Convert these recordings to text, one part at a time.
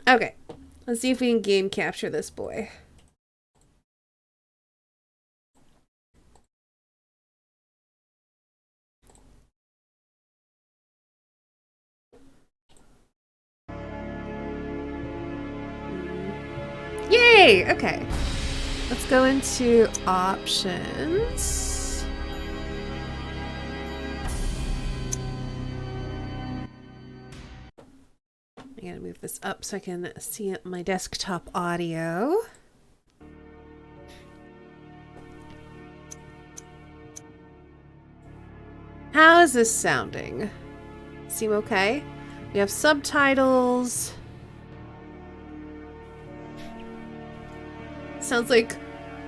Okay. Let's see if we can game capture this boy. Yay! Okay. Let's go into options. I gotta move this up so I can see my desktop audio. How is this sounding? Seem okay? We have subtitles. Sounds like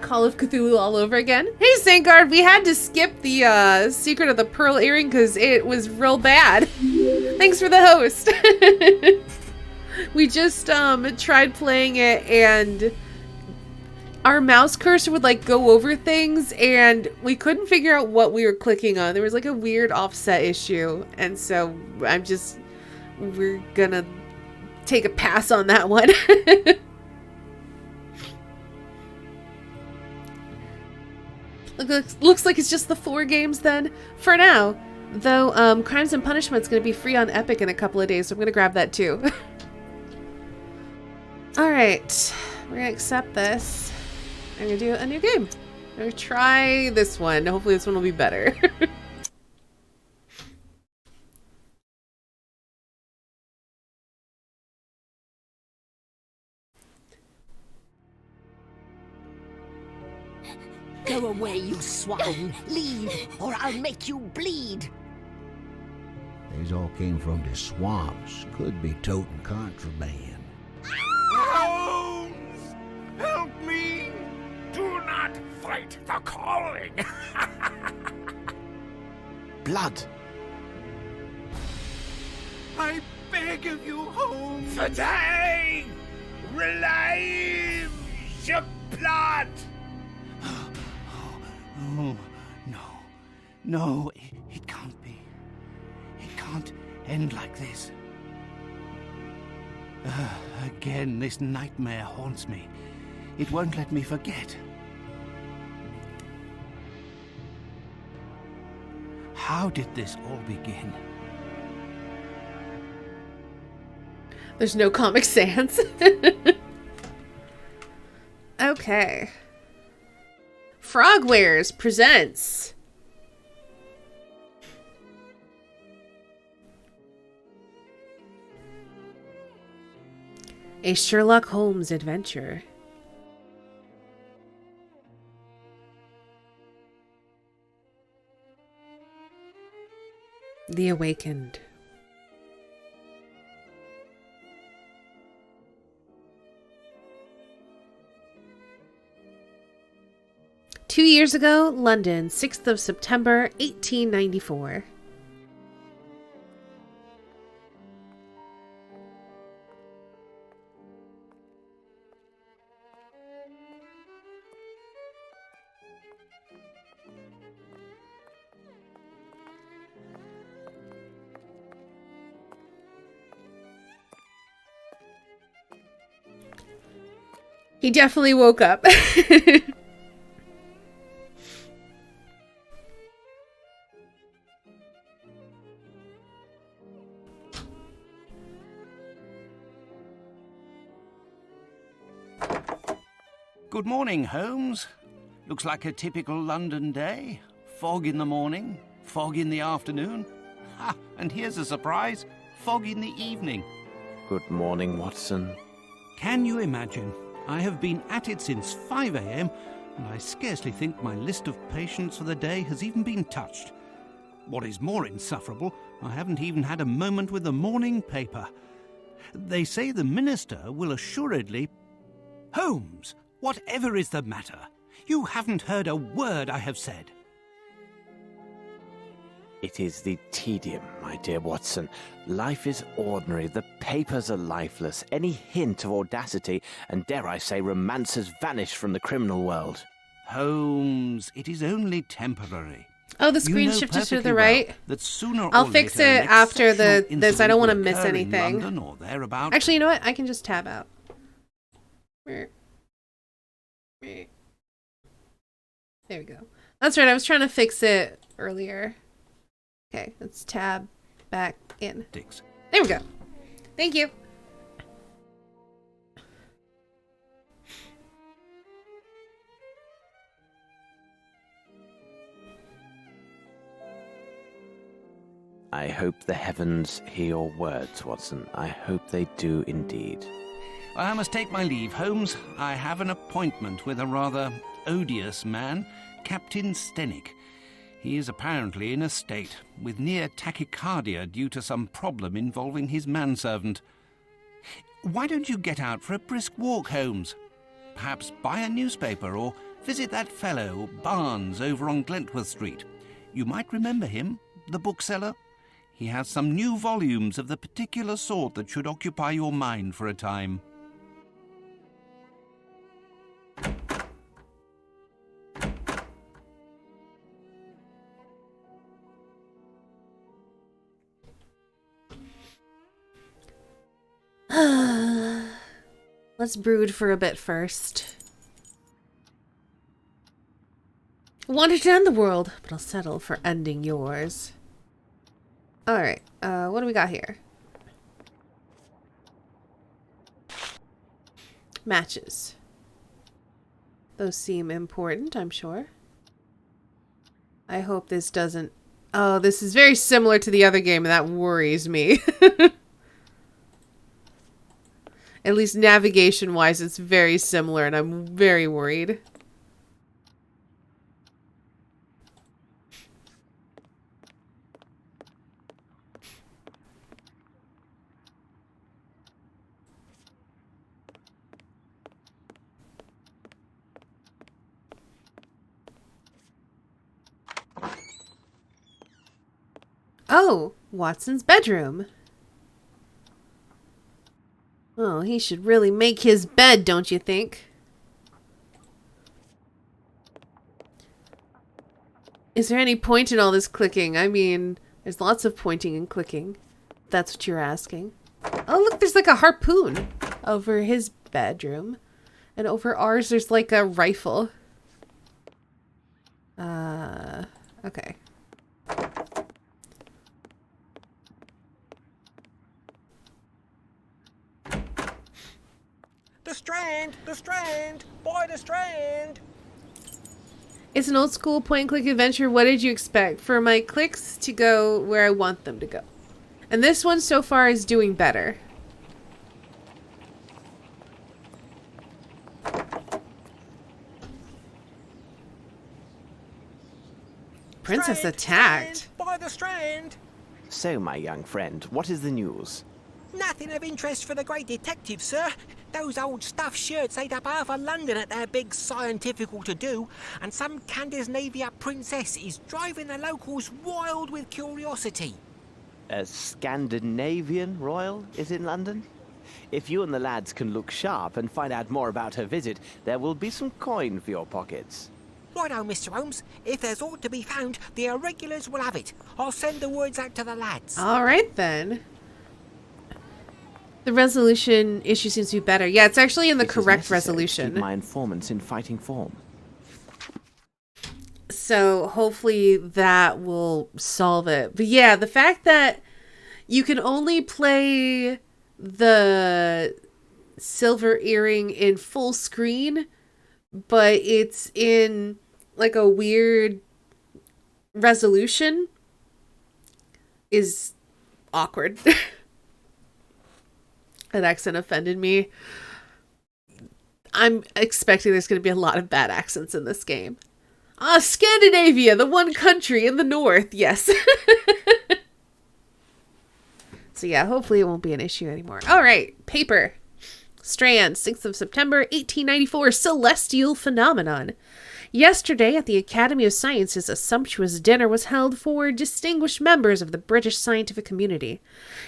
Call of Cthulhu all over again. Hey, Sangard, we had to skip the Secret of the Pearl Earring because it was real bad. Thanks for the host. We just tried playing it and our mouse cursor would like go over things and we couldn't figure out what we were clicking on. There was like a weird offset issue. And so we're gonna take a pass on that one. Looks like it's just the 4 games then, for now. Though, Crimes and Punishment's gonna be free on Epic in a couple of days, so I'm gonna grab that too. Alright, we're gonna accept this. I'm gonna do a new game. I'm gonna try this one. Hopefully this one will be better. Go away, you swine! Leave, or I'll make you bleed! These all came from the swamps. Could be toting contraband. Holmes! Help me! Do not fight the calling! Blood! I beg of you, Holmes! The day! Relieve your blood! Oh, no. No, it can't be. It can't end like this. Again, this nightmare haunts me. It won't let me forget. How did this all begin? There's no Comic Sans. Okay. Frogwares presents a Sherlock Holmes adventure. The Awakened. Two years ago, London, 6th of September, 1894. He definitely woke up. Good morning, Holmes. Looks like a typical London day. Fog in the morning, fog in the afternoon. Ha! And here's a surprise. Fog in the evening. Good morning, Watson. Can you imagine? I have been at it since 5 a.m. and I scarcely think my list of patients for the day has even been touched. What is more insufferable, I haven't even had a moment with the morning paper. They say the minister will assuredly... Holmes, whatever is the matter? You haven't heard a word I have said. It is the tedium, my dear Watson. Life is ordinary, the papers are lifeless. Any hint of audacity, and dare I say romance, has vanished from the criminal world. Holmes, it is only temporary. Oh, the You screen know shifted to the perfectly well right. that sooner or I'll fix later, it an after exceptional this. I don't incident want to will miss occur in anything. London or thereabout. Actually, you know what? I can just tab out. There we go. That's right. I was trying to fix it earlier. Okay, let's tab back in. There we go. Thank you. I hope the heavens hear your words, Watson. I hope they do indeed. I must take my leave, Holmes. I have an appointment with a rather odious man, Captain Stenick. He is apparently in a state, with near tachycardia due to some problem involving his manservant. Why don't you get out for a brisk walk, Holmes? Perhaps buy a newspaper or visit that fellow, Barnes, over on Glentworth Street. You might remember him, the bookseller. He has some new volumes of the particular sort that should occupy your mind for a time. Let's brood for a bit first. I wanted to end the world, but I'll settle for ending yours. Alright, what do we got here? Matches. Those seem important, I'm sure. I hope this doesn't... Oh, this is very similar to the other game, and that worries me. At least navigation-wise, it's very similar, and I'm very worried. Oh, Watson's bedroom. Oh, he should really make his bed, don't you think? Is there any point in all this clicking? I mean, there's lots of pointing and clicking. If that's what you're asking. Oh, look, there's like a harpoon over his bedroom. And over ours, there's like a rifle. Okay. The Strand! The Strand! Buy the Strand! It's an old school point and click adventure. What did you expect? For my clicks to go where I want them to go. And this one so far is doing better. Princess attacked. Buy the Strand! So, my young friend, what is the news? Nothing of interest for the great detective, sir. Those old stuffed shirts ate up half of London at their big scientifical to-do, and some Scandinavia princess is driving the locals wild with curiosity. A Scandinavian royal is in London? If you and the lads can look sharp and find out more about her visit, there will be some coin for your pockets. Righto, Mr. Holmes. If there's aught to be found, the irregulars will have it. I'll send the words out to the lads. All right, then. The resolution issue seems to be better. Yeah, it's actually in the It is correct necessary to resolution. keep my informants in fighting form. So hopefully that will solve it. But yeah, the fact that you can only play the silver earring in full screen, but it's in like a weird resolution is awkward. That accent offended me. I'm expecting there's going to be a lot of bad accents in this game. Ah, Scandinavia, the one country in the north. Yes. So yeah, hopefully it won't be an issue anymore. All right, paper. Strand, 6th of September, 1894, celestial phenomenon. Yesterday, at the Academy of Sciences, a sumptuous dinner was held for distinguished members of the British scientific community.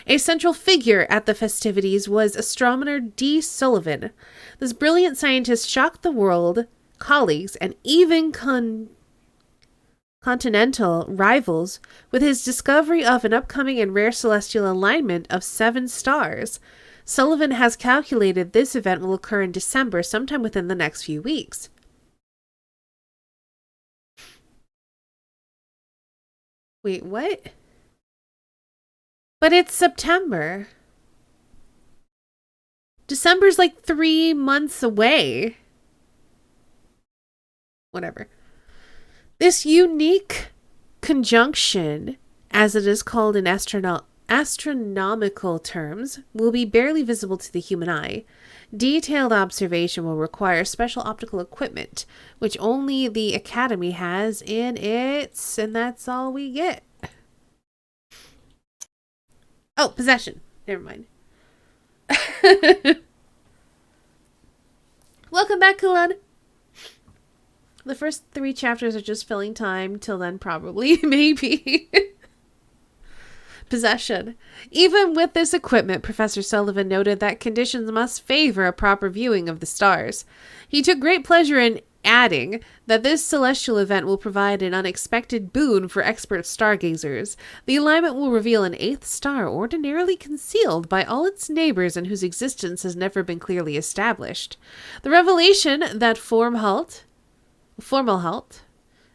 A central figure at the festivities was astronomer D. Sullivan. This brilliant scientist shocked the world, colleagues, and even continental rivals with his discovery of an upcoming and rare celestial alignment of 7 stars. Sullivan has calculated this event will occur in December, sometime within the next few weeks. Wait, what? But it's September. December's like 3 months away. Whatever. This unique conjunction, as it is called in astronomical terms, will be barely visible to the human eye. Detailed observation will require special optical equipment, which only the Academy has in its, and that's all we get. Oh, possession. Never mind. Welcome back, Kulan. The first 3 chapters are just filling time. Till then, probably, maybe. Possession. Even with this equipment, Professor Sullivan noted that conditions must favor a proper viewing of the stars. He took great pleasure in adding that this celestial event will provide an unexpected boon for expert stargazers. The alignment will reveal an 8th star ordinarily concealed by all its neighbors and whose existence has never been clearly established. The revelation that Fomalhaut,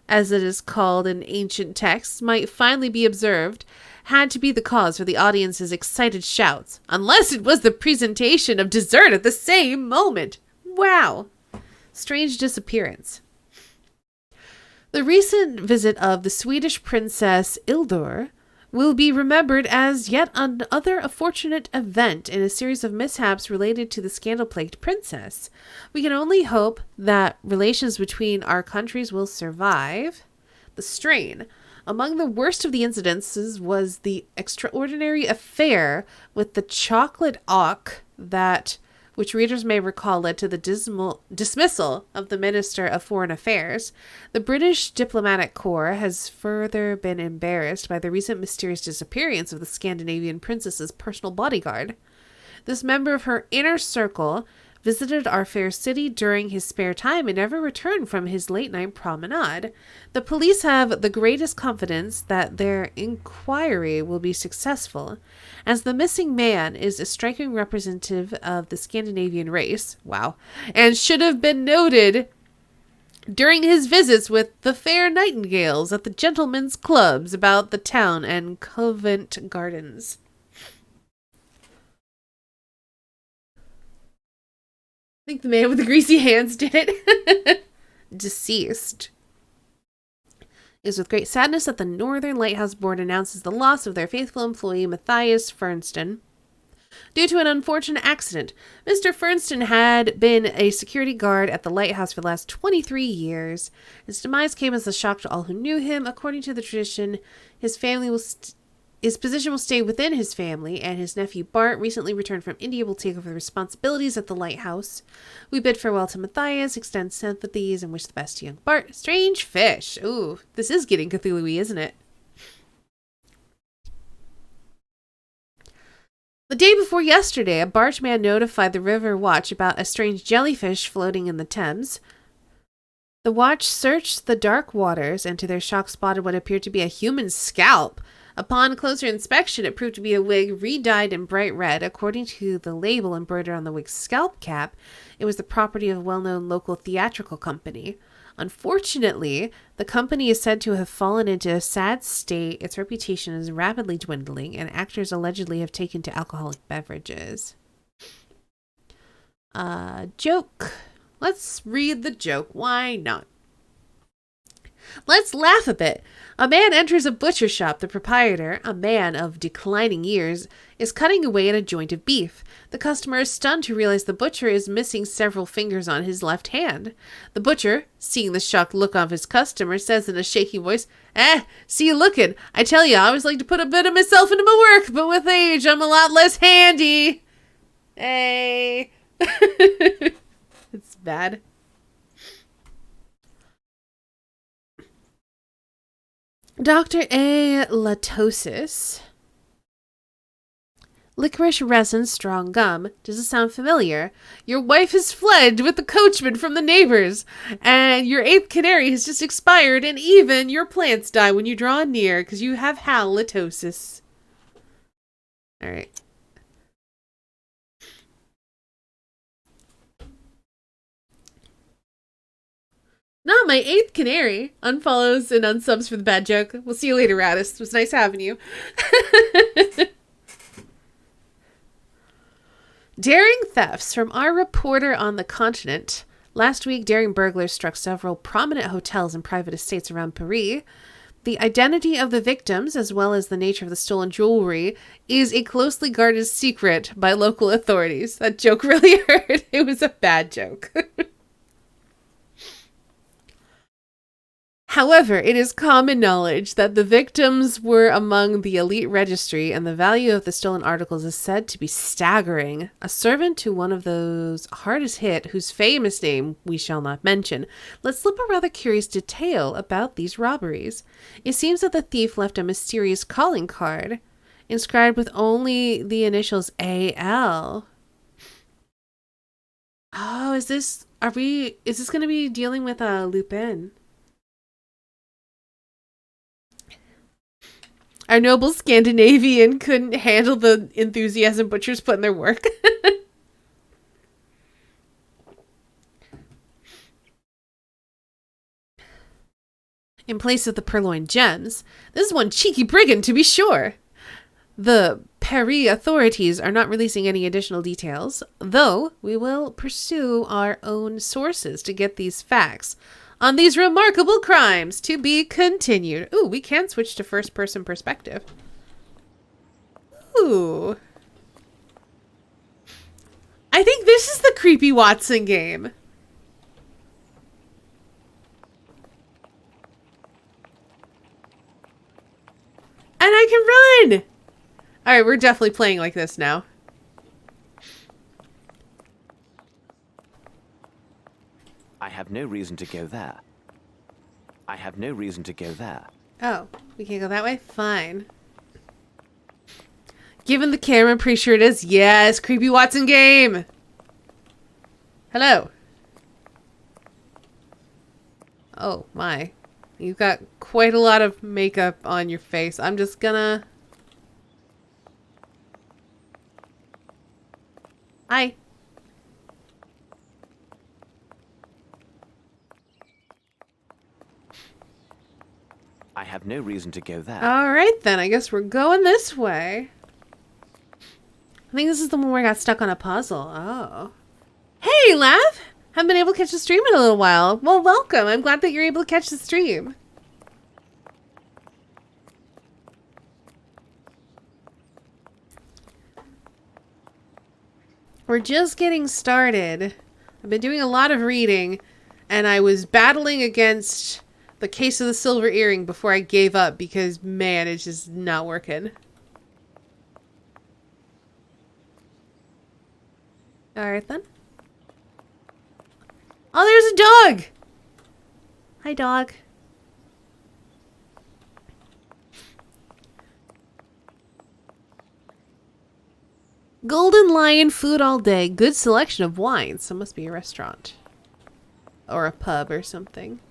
as it is called in ancient texts, might finally be observed, had to be the cause for the audience's excited shouts, unless it was the presentation of dessert at the same moment. Wow. Strange disappearance. The recent visit of the Swedish princess Ildur will be remembered as yet another unfortunate event in a series of mishaps related to the scandal-plagued princess. We can only hope that relations between our countries will survive the strain. Among the worst of the incidences was the extraordinary affair with the chocolate auk which readers may recall led to the dismissal of the Minister of Foreign Affairs. The British diplomatic corps has further been embarrassed by the recent mysterious disappearance of the Scandinavian princess's personal bodyguard. This member of her inner circle visited our fair city during his spare time and never returned from his late-night promenade. The police have the greatest confidence that their inquiry will be successful, as the missing man is a striking representative of the Scandinavian race, wow, and should have been noted during his visits with the fair nightingales at the gentlemen's clubs about the town and Covent Gardens. I think the man with the greasy hands did it. Deceased. It is with great sadness that the Northern Lighthouse Board announces the loss of their faithful employee, Matthias Fernston, due to an unfortunate accident. Mr. Fernston had been a security guard at the lighthouse for the last 23 years. His demise came as a shock to all who knew him. According to the tradition, his position will stay within his family, and his nephew Bart, recently returned from India, will take over the responsibilities at the lighthouse. We bid farewell to Matthias, extend sympathies, and wish the best to young Bart. Strange fish. Ooh, this is getting Cthulhu-y, isn't it? The day before yesterday, a bargeman notified the River Watch about a strange jellyfish floating in the Thames. The watch searched the dark waters and to their shock spotted what appeared to be a human scalp. Upon closer inspection, it proved to be a wig re-dyed in bright red. According to the label embroidered on the wig's scalp cap, it was the property of a well-known local theatrical company. Unfortunately, the company is said to have fallen into a sad state. Its reputation is rapidly dwindling, and actors allegedly have taken to alcoholic beverages. Joke. Let's read the joke. Why not? Let's laugh a bit. A man enters a butcher shop. The proprietor, a man of declining years, is cutting away at a joint of beef. The customer is stunned to realize the butcher is missing several fingers on his left hand. The butcher, seeing the shocked look of his customer, says in a shaky voice, see you looking. I tell you, I always like to put a bit of myself into my work, but with age, I'm a lot less handy. Hey. It's bad. Dr. A. Latosis Licorice resin, strong gum. Does it sound familiar? Your wife has fled with the coachman from the neighbors, and your 8th canary has just expired, and even your plants die when you draw near because you have halitosis. All right. Not my 8th canary. Unfollows and unsubs for the bad joke. We'll see you later, Radis. It was nice having you. Daring thefts from our reporter on the continent. Last week, daring burglars struck several prominent hotels and private estates around Paris. The identity of the victims, as well as the nature of the stolen jewelry, is a closely guarded secret by local authorities. That joke really hurt. It was a bad joke. However, it is common knowledge that the victims were among the elite registry, and the value of the stolen articles is said to be staggering. A servant to one of those hardest hit, whose famous name we shall not mention, let slip a rather curious detail about these robberies. It seems that the thief left a mysterious calling card, inscribed with only the initials AL. Oh, is this going to be dealing with Lupin? Our noble Scandinavian couldn't handle the enthusiasm butchers put in their work. In place of the purloined gems, this is one cheeky brigand to be sure. The Paris authorities are not releasing any additional details, though we will pursue our own sources to get these facts on these remarkable crimes to be continued. Ooh, we can switch to first-person perspective. Ooh. I think this is the creepy Watson game. And I can run! Alright, we're definitely playing like this now. I have no reason to go there. I have no reason to go there. Oh, we can't go that way? Fine. Given the camera, I'm pretty sure it is. Yes, creepy Watson game. Hello. Oh my. You've got quite a lot of makeup on your face. I'm just gonna... Hi. I have no reason to go there. Alright then, I guess we're going this way. I think this is the one where I got stuck on a puzzle. Oh. Hey, Lav! Haven't been able to catch the stream in a little while. Well, welcome. I'm glad that you're able to catch the stream. We're just getting started. I've been doing a lot of reading, and I was battling against the Case of the Silver Earring before I gave up because, man, it's just not working. Alright then. Oh, there's a dog! Hi, dog. Golden Lion food all day. Good selection of wines. So it must be a restaurant. Or a pub or something.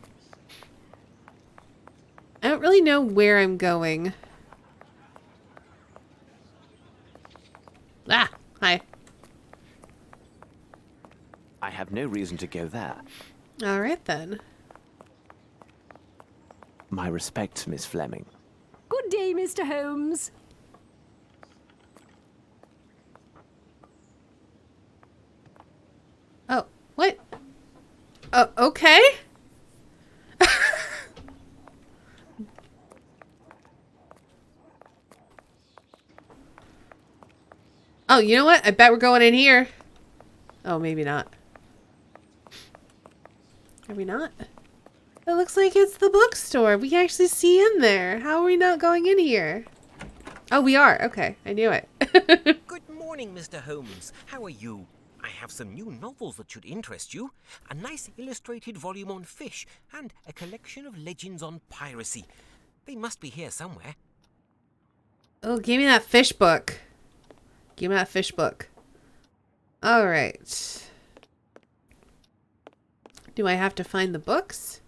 I don't really know where I'm going. Ah, hi. I have no reason to go there. All right then. My respects, Miss Fleming. Good day, Mr. Holmes. Oh, what? Oh, okay. Oh, you know what? I bet we're going in here. Oh, maybe not. Are we not? It looks like it's the bookstore. We can actually see in there. How are we not going in here? Oh, we are. Okay, I knew it. Good morning, Mr. Holmes. How are you? I have some new novels that should interest you. A nice illustrated volume on fish and a collection of legends on piracy. They must be here somewhere. Oh, give me that fish book. Give me that fish book. All right. Do I have to find the books?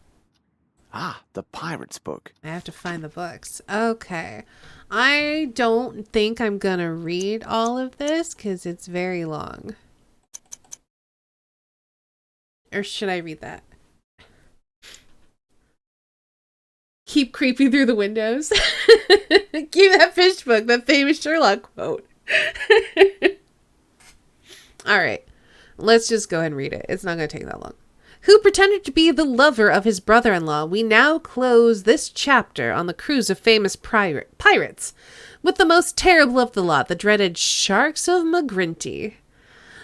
Ah, the pirate's book. I have to find the books. Okay. I don't think I'm going to read all of this because it's very long. Or should I read that? Keep creeping through the windows. Keep that fish book, that famous Sherlock quote. All right. Let's just go ahead and read it. It's not going to take that long. Who pretended to be the lover of his brother-in-law, we now close this chapter on the cruise of famous pirates, with the most terrible of the lot, the dreaded Sharks of Magrinty.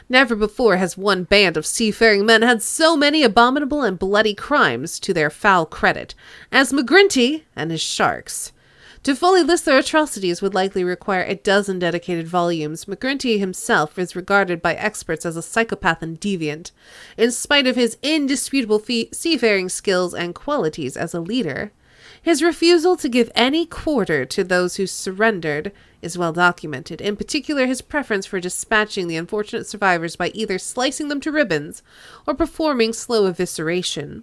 Never before has one band of seafaring men had so many abominable and bloody crimes to their foul credit as Magrinty and his sharks. To fully list their atrocities would likely require a dozen dedicated volumes. Magrinty himself is regarded by experts as a psychopath and deviant, in spite of his indisputable seafaring skills and qualities as a leader. His refusal to give any quarter to those who surrendered is well documented, in particular his preference for dispatching the unfortunate survivors by either slicing them to ribbons or performing slow evisceration.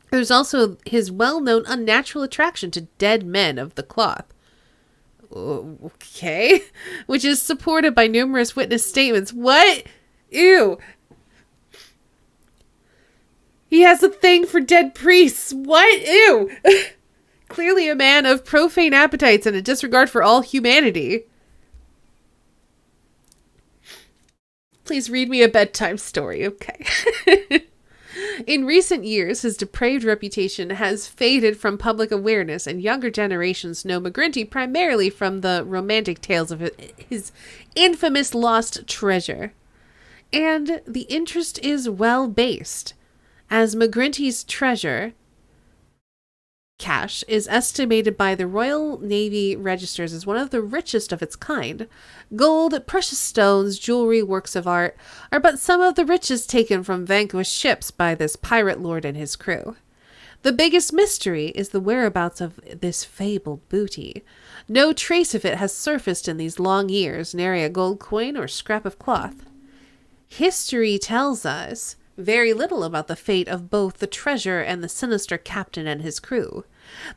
There's also his well-known unnatural attraction to dead men of the cloth. Okay. Which is supported by numerous witness statements. What? Ew. He has a thing for dead priests. What? Ew. Clearly a man of profane appetites and a disregard for all humanity. Please read me a bedtime story, okay? In recent years, his depraved reputation has faded from public awareness, and younger generations know Magrinty primarily from the romantic tales of his infamous lost treasure. And the interest is well based, as Magrinty's treasure cache is estimated by the Royal Navy registers as one of the richest of its kind. Gold, precious stones, jewelry, works of art are but some of the riches taken from vanquished ships by this pirate lord and his crew. The biggest mystery is the whereabouts of this fabled booty. No trace of it has surfaced in these long years, nary a gold coin or scrap of cloth. History tells us very little about the fate of both the treasure and the sinister captain and his crew.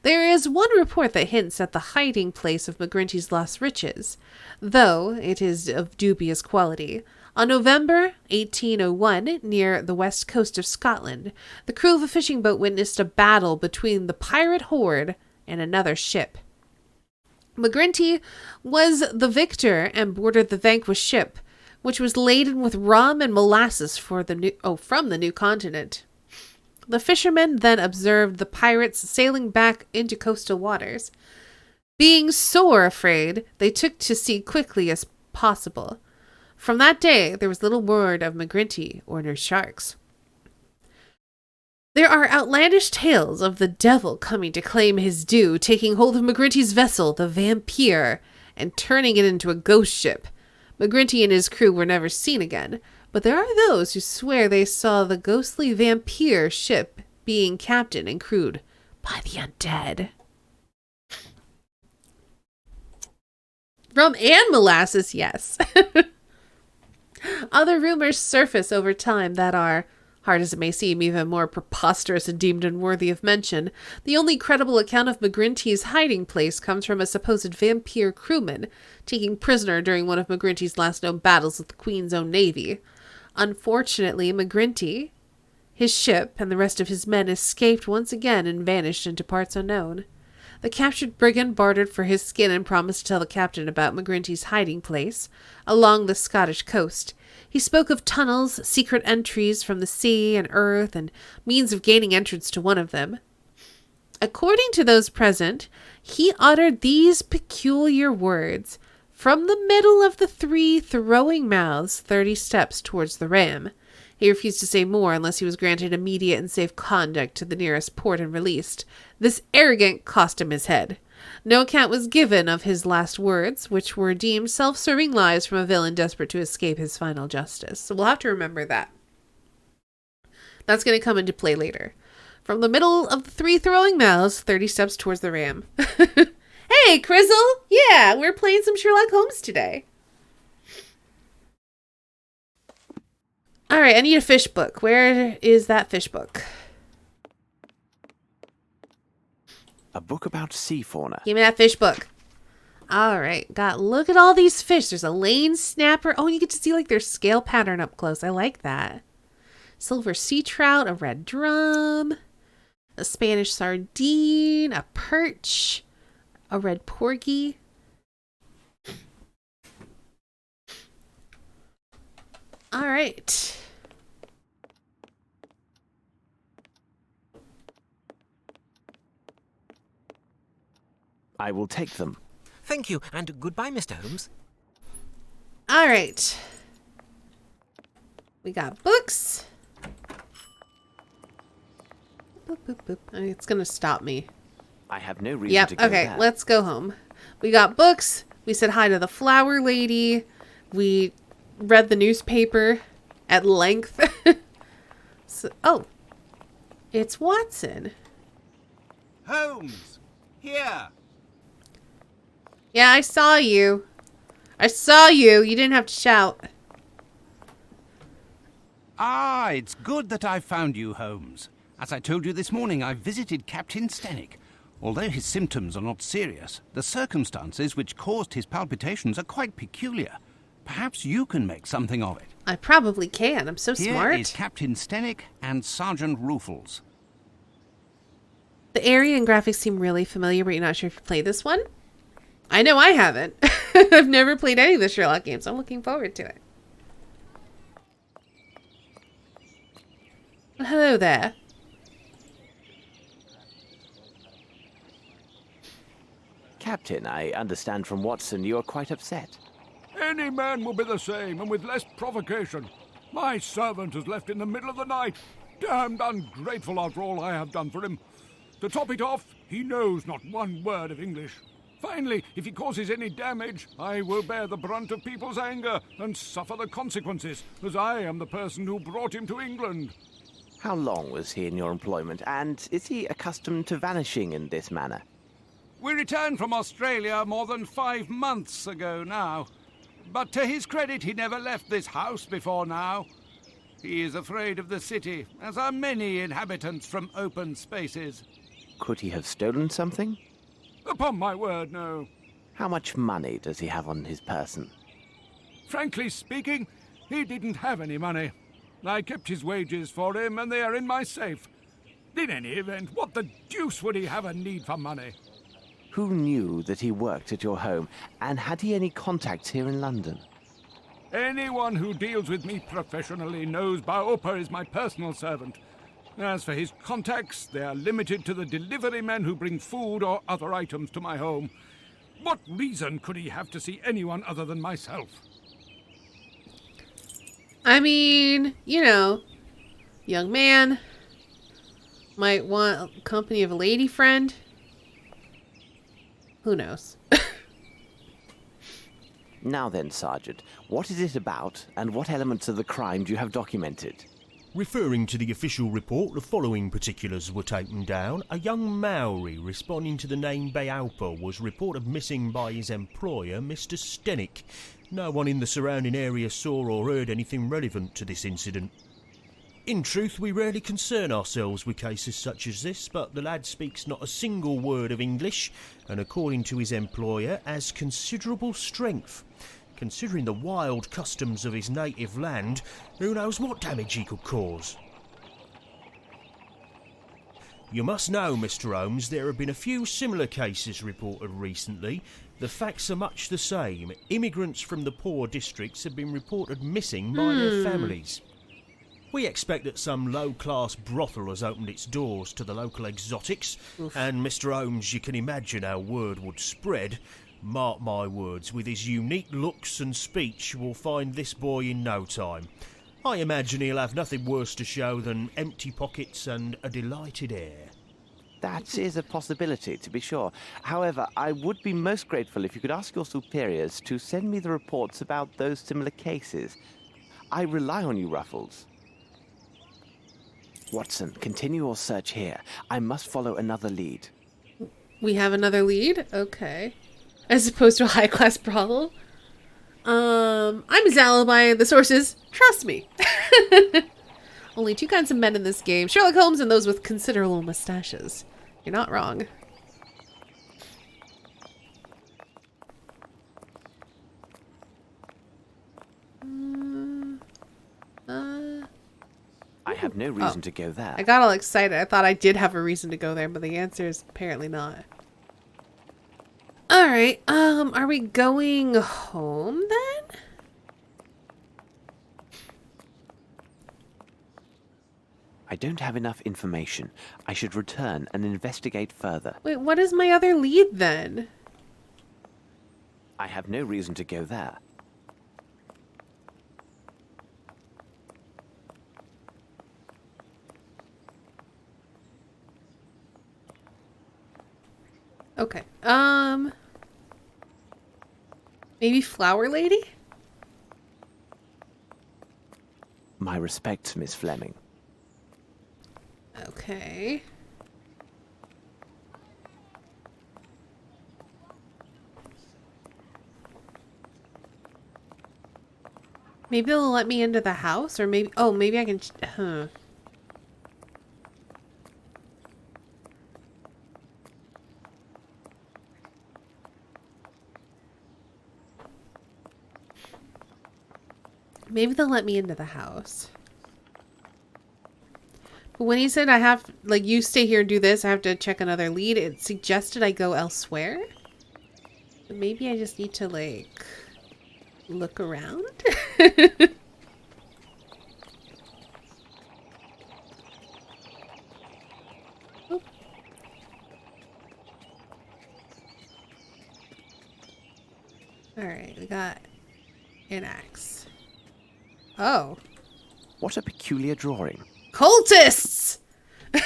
There is one report that hints at the hiding place of Magrinty's lost riches, though it is of dubious quality. On November 1801, near the west coast of Scotland, the crew of a fishing boat witnessed a battle between the pirate horde and another ship. Magrinty was the victor and boarded the vanquished ship, which was laden with rum and molasses from the new continent. The fishermen then observed the pirates sailing back into coastal waters. Being sore afraid, they took to sea quickly as possible. From that day, there was little word of Magrinty or her sharks. There are outlandish tales of the devil coming to claim his due, taking hold of Magrinty's vessel, the Vampire, and turning it into a ghost ship. Magrinty and his crew were never seen again, but there are those who swear they saw the ghostly Vampire ship being captained and crewed by the undead. Rum and molasses, yes. Other rumors surface over time that are, hard as it may seem, even more preposterous and deemed unworthy of mention. The only credible account of Magrinty's hiding place comes from a supposed vampire crewman taken prisoner during one of Magrinty's last known battles with the Queen's own navy. Unfortunately, Magrinty, his ship, and the rest of his men escaped once again and vanished into parts unknown. The captured brigand bartered for his skin and promised to tell the captain about Magrinty's hiding place along the Scottish coast. He spoke of tunnels, secret entries from the sea and earth, and means of gaining entrance to one of them. According to those present, he uttered these peculiar words, "From the middle of the 3 throwing mouths, 30 steps towards the ram." He refused to say more unless he was granted immediate and safe conduct to the nearest port and released. This arrogant cost him his head. No account was given of his last words, which were deemed self-serving lies from a villain desperate to escape his final justice. So we'll have to remember that. That's going to come into play later. From the middle of the 3 throwing mouths, 30 steps towards the ram. Hey, Crizzle! Yeah, we're playing some Sherlock Holmes today. All right, I need a fish book. Where is that fish book? A book about sea fauna. Give me that fish book. All right, look at all these fish. There's a lane snapper. Oh, you get to see like their scale pattern up close. I like that. Silver sea trout, a red drum, a Spanish sardine, a perch, a red porgy. All right. I will take them. Thank you, and goodbye, Mr. Holmes. All right. We got books. Boop, boop, boop. It's going to stop me. I have no reason Yep. to go Okay, there. let's go home. We got books. We said hi to the flower lady. We read the newspaper at length. Oh, it's Watson. Holmes! Here! Yeah, I saw you. I saw you. You didn't have to shout. Ah, it's good that I found you, Holmes. As I told you this morning, I visited Captain Stenick. Although his symptoms are not serious, the circumstances which caused his palpitations are quite peculiar. Perhaps you can make something of it. I probably can. I'm so Here smart. is Captain Stenick and Sergeant Ruffles. The area and graphics seem really familiar, but you're not sure if you played this one? I know I haven't. I've never played any of the Sherlock games. I'm looking forward to it. Well, hello there. Captain, I understand from Watson you are quite upset. Any man will be the same, and with less provocation. My servant has left in the middle of the night. Damned ungrateful after all I have done for him. To top it off, he knows not one word of English. Finally, if he causes any damage, I will bear the brunt of people's anger and suffer the consequences, as I am the person who brought him to England. How long was he in your employment, and is he accustomed to vanishing in this manner? We returned from Australia more than 5 months ago now. But to his credit, he never left this house before now. He is afraid of the city, as are many inhabitants from open spaces. Could he have stolen something? Upon my word, no. How much money does he have on his person? Frankly speaking, he didn't have any money. I kept his wages for him, and they are in my safe. In any event, what the deuce would he have a need for money? Who knew that he worked at your home, and had he any contacts here in London? Anyone who deals with me professionally knows Baopa is my personal servant. As for his contacts, they are limited to the delivery men who bring food or other items to my home. What reason could he have to see anyone other than myself? I mean, you know, young man might want company of a lady friend. Who knows? Now then, Sergeant, what is it about, and what elements of the crime do you have documented? Referring to the official report, the following particulars were taken down. A young Maori responding to the name Baopa was reported missing by his employer, Mr. Stenick. No one in the surrounding area saw or heard anything relevant to this incident. In truth, we rarely concern ourselves with cases such as this, but the lad speaks not a single word of English, and according to his employer, has considerable strength. Considering the wild customs of his native land, who knows what damage he could cause? You must know, Mr. Holmes, there have been a few similar cases reported recently. The facts are much the same. Immigrants from the poor districts have been reported missing by their families. We expect that some low-class brothel has opened its doors to the local exotics, and Mr. Holmes, you can imagine how word would spread. Mark my words, with his unique looks and speech, you will find this boy in no time. I imagine he'll have nothing worse to show than empty pockets and a delighted air. That is a possibility, to be sure. However, I would be most grateful if you could ask your superiors to send me the reports about those similar cases. I rely on you, Ruffles. Watson, continue your search here. I must follow another lead. We have another lead? Okay. As opposed to a high-class brothel? I'm his alibi. The sources trust me. Only two kinds of men in this game. Sherlock Holmes and those with considerable mustaches. You're not wrong. I have no reason to go there. I got all excited. I thought I did have a reason to go there, but the answer is apparently not. Alright, are we going home then? I don't have enough information. I should return and investigate further. Wait, what is my other lead then? I have no reason to go there. Okay, maybe Flower Lady? My respects, Miss Fleming. Okay. Maybe they'll let me into the house, or maybe, oh, maybe I can, huh. Maybe they'll let me into the house. But when he said I have, like, you stay here and do this, I have to check another lead, it suggested I go elsewhere. But maybe I just need to, like, look around? Oh. Alright, we got an axe. Oh. What a peculiar drawing. Cultists! In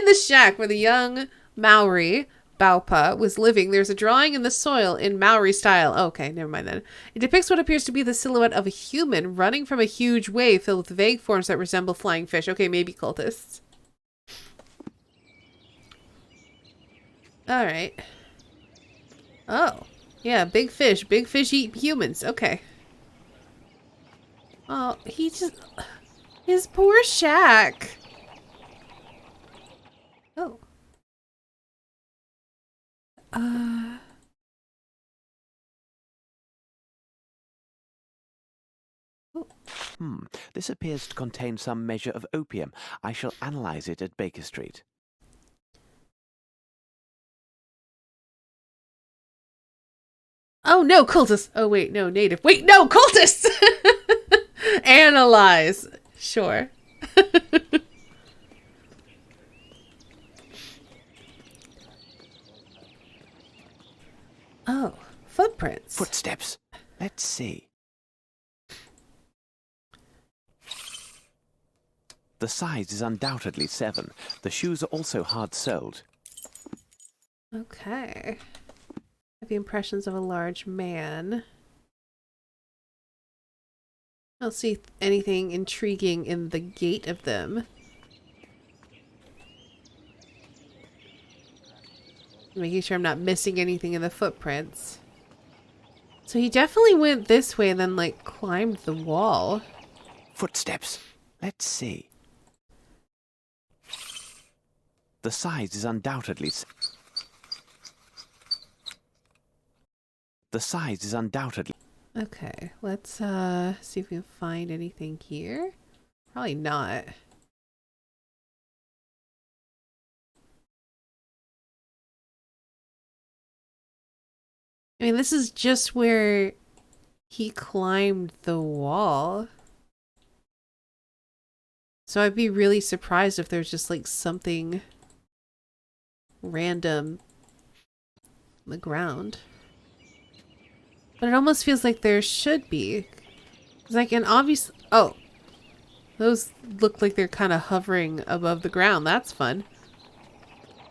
the shack where the young Maori, Baupa, was living, there's a drawing in the soil in Maori style. Okay, never mind then. It depicts what appears to be the silhouette of a human running from a huge wave filled with vague forms that resemble flying fish. Okay, maybe cultists. Alright. Oh. Yeah, big fish. Big fish eat humans. Okay. Oh, he just... His poor shack. Oh. This appears to contain some measure of opium. I shall analyze it at Baker Street. Oh, no, cultists. Oh, wait, no, native. Wait, no, cultists! Analyze. Sure. Oh, footprints. Footsteps. Let's see. The size is undoubtedly 7. The shoes are also hard-soled. Okay. The impressions of a large man. I don't see anything intriguing in the gait of them. Making sure I'm not missing anything in the footprints. So he definitely went this way and then, like, climbed the wall. Footsteps. Let's see. The size is undoubtedly... The size is undoubtedly... Okay, let's see if we can find anything here. Probably not. I mean, this is just where he climbed the wall. So I'd be really surprised if there's just like something random on the ground. But it almost feels like there should be. It's like an obvious... Oh. Those look like they're kind of hovering above the ground. That's fun.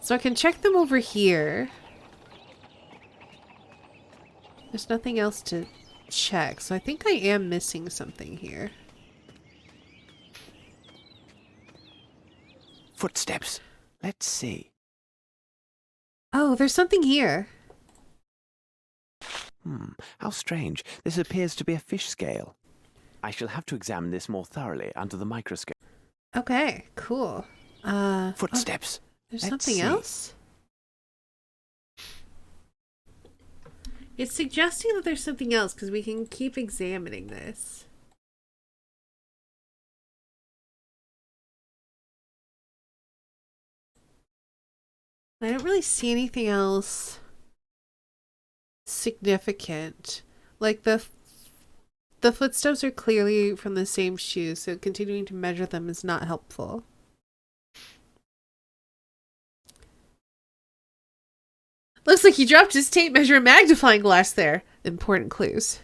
So I can check them over here. There's nothing else to check. So I think I am missing something here. Footsteps. Let's see. Oh, there's something here. How strange. This appears to be a fish scale. I shall have to examine this more thoroughly under the microscope. Okay, cool. Footsteps. There's Let's something see. else? It's suggesting that there's something else because we can keep examining this. I don't really see anything else significant. Like the footsteps are clearly from the same shoe, so continuing to measure them is not helpful. Looks like he dropped his tape measure and magnifying glass there. Important clues.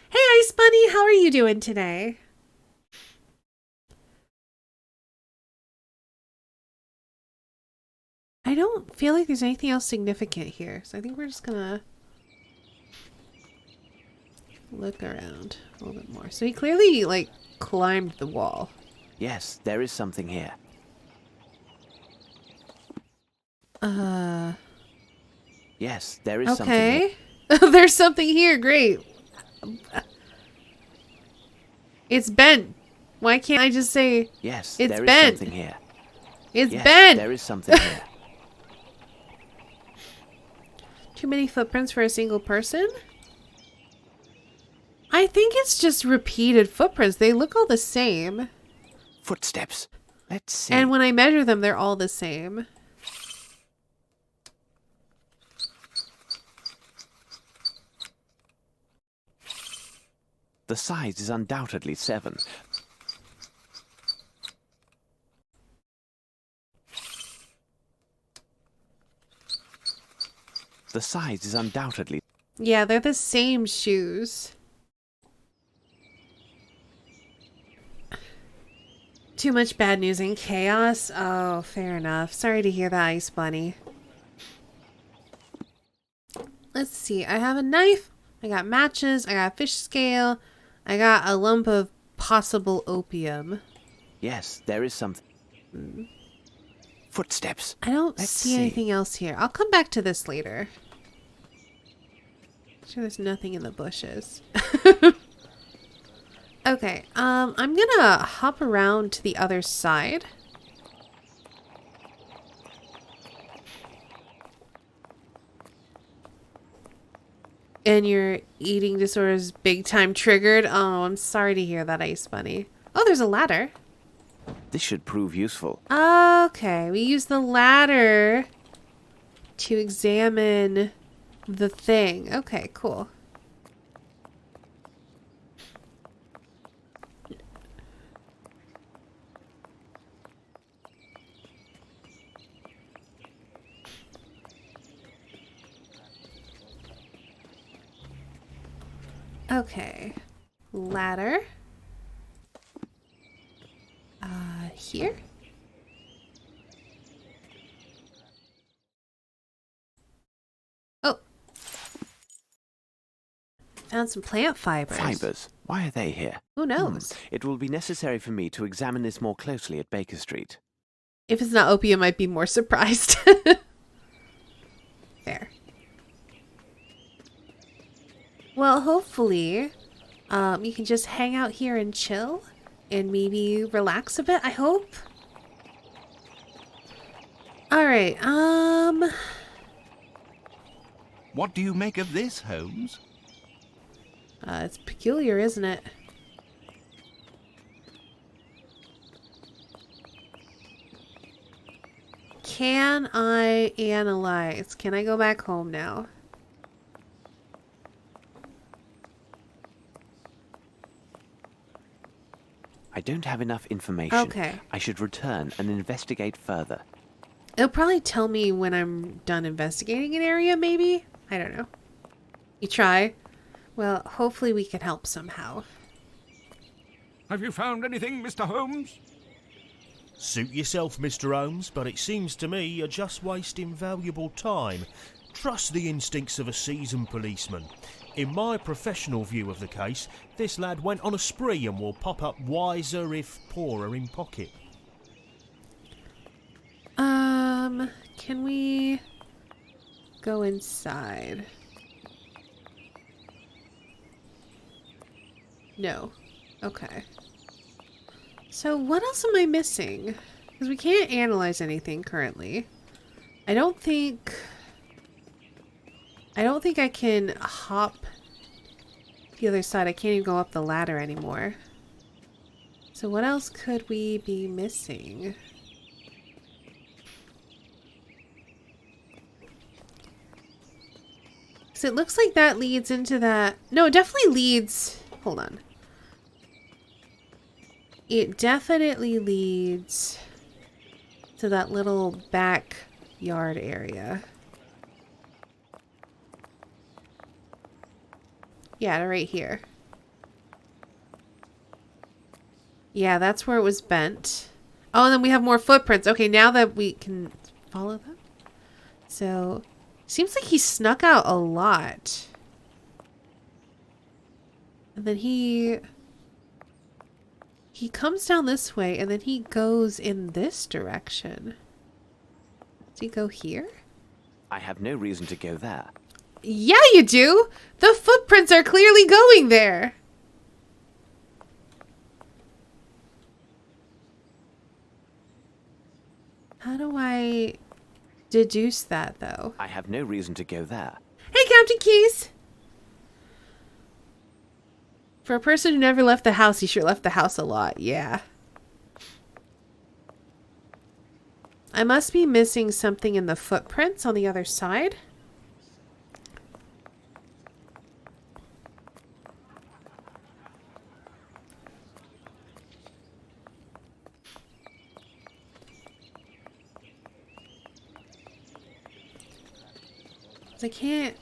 Hey, Ice Bunny, how are you doing today? I don't feel like there's anything else significant here, so I think we're just gonna look around a little bit more. So he clearly, like, climbed the wall. Yes, there is something here. Yes, there is something here. Okay. There's something here. Great. It's bent. Why can't I just say Yes, it's there is bent? something here. It's Yes, bent. there is something here. Too many footprints for a single person? I think it's just repeated footprints. They look all the same. Footsteps. Let's see. And when I measure them, they're all the same. The size is undoubtedly 7. The size is undoubtedly... Yeah, they're the same shoes. Too much bad news and chaos? Oh, fair enough. Sorry to hear that, Ice Bunny. Let's see. I have a knife. I got matches. I got a fish scale. I got a lump of possible opium. Yes, there is something. Footsteps. I don't Let's see see. anything else here. I'll come back to this later. Sure, there's nothing in the bushes. Okay, I'm gonna hop around to the other side. And your eating disorder's big time triggered? Oh, I'm sorry to hear that, Ice Bunny. Oh, there's a ladder. This should prove useful. Okay, we use the ladder to examine the thing. Okay, cool. Okay, ladder. Here? Oh. Found some plant fibers. Fibers. Why are they here? Who knows? It will be necessary for me to examine this more closely at Baker Street. If it's not opium, I'd be more surprised. Fair. Well, hopefully, you can just hang out here and chill and maybe relax a bit, I hope. Alright, What do you make of this, Holmes? it's peculiar, isn't it? Can I analyze? Can I go back home now? I don't have enough information. Okay. I should return and investigate further. It'll probably tell me when I'm done investigating an area, maybe? I don't know. You try? Well, hopefully we can help somehow. Have you found anything, Mr. Holmes? Suit yourself, Mr. Holmes, but it seems to me you're just wasting valuable time. Trust the instincts of a seasoned policeman. In my professional view of the case, this lad went on a spree and will pop up wiser if poorer in pocket. Can we go inside? No. Okay. So what else am I missing? Because we can't analyze anything currently. I don't think I can hop the other side. I can't even go up the ladder anymore. So what else could we be missing? So it looks like that leads into that. No, it definitely leads. Hold on. It definitely leads to that little backyard area. Yeah, right here. Yeah, that's where it was bent. Oh, and then we have more footprints. Okay, now that we can follow them. So, seems like he snuck out a lot. And then he comes down this way, and then he goes in this direction. Does he go here? I have no reason to go there. Yeah, you do! The footprints are clearly going there! How do I deduce that, though? I have no reason to go there. Hey, Captain Keys! For a person who never left the house, he sure left the house a lot, yeah. I must be missing something in the footprints on the other side. I can't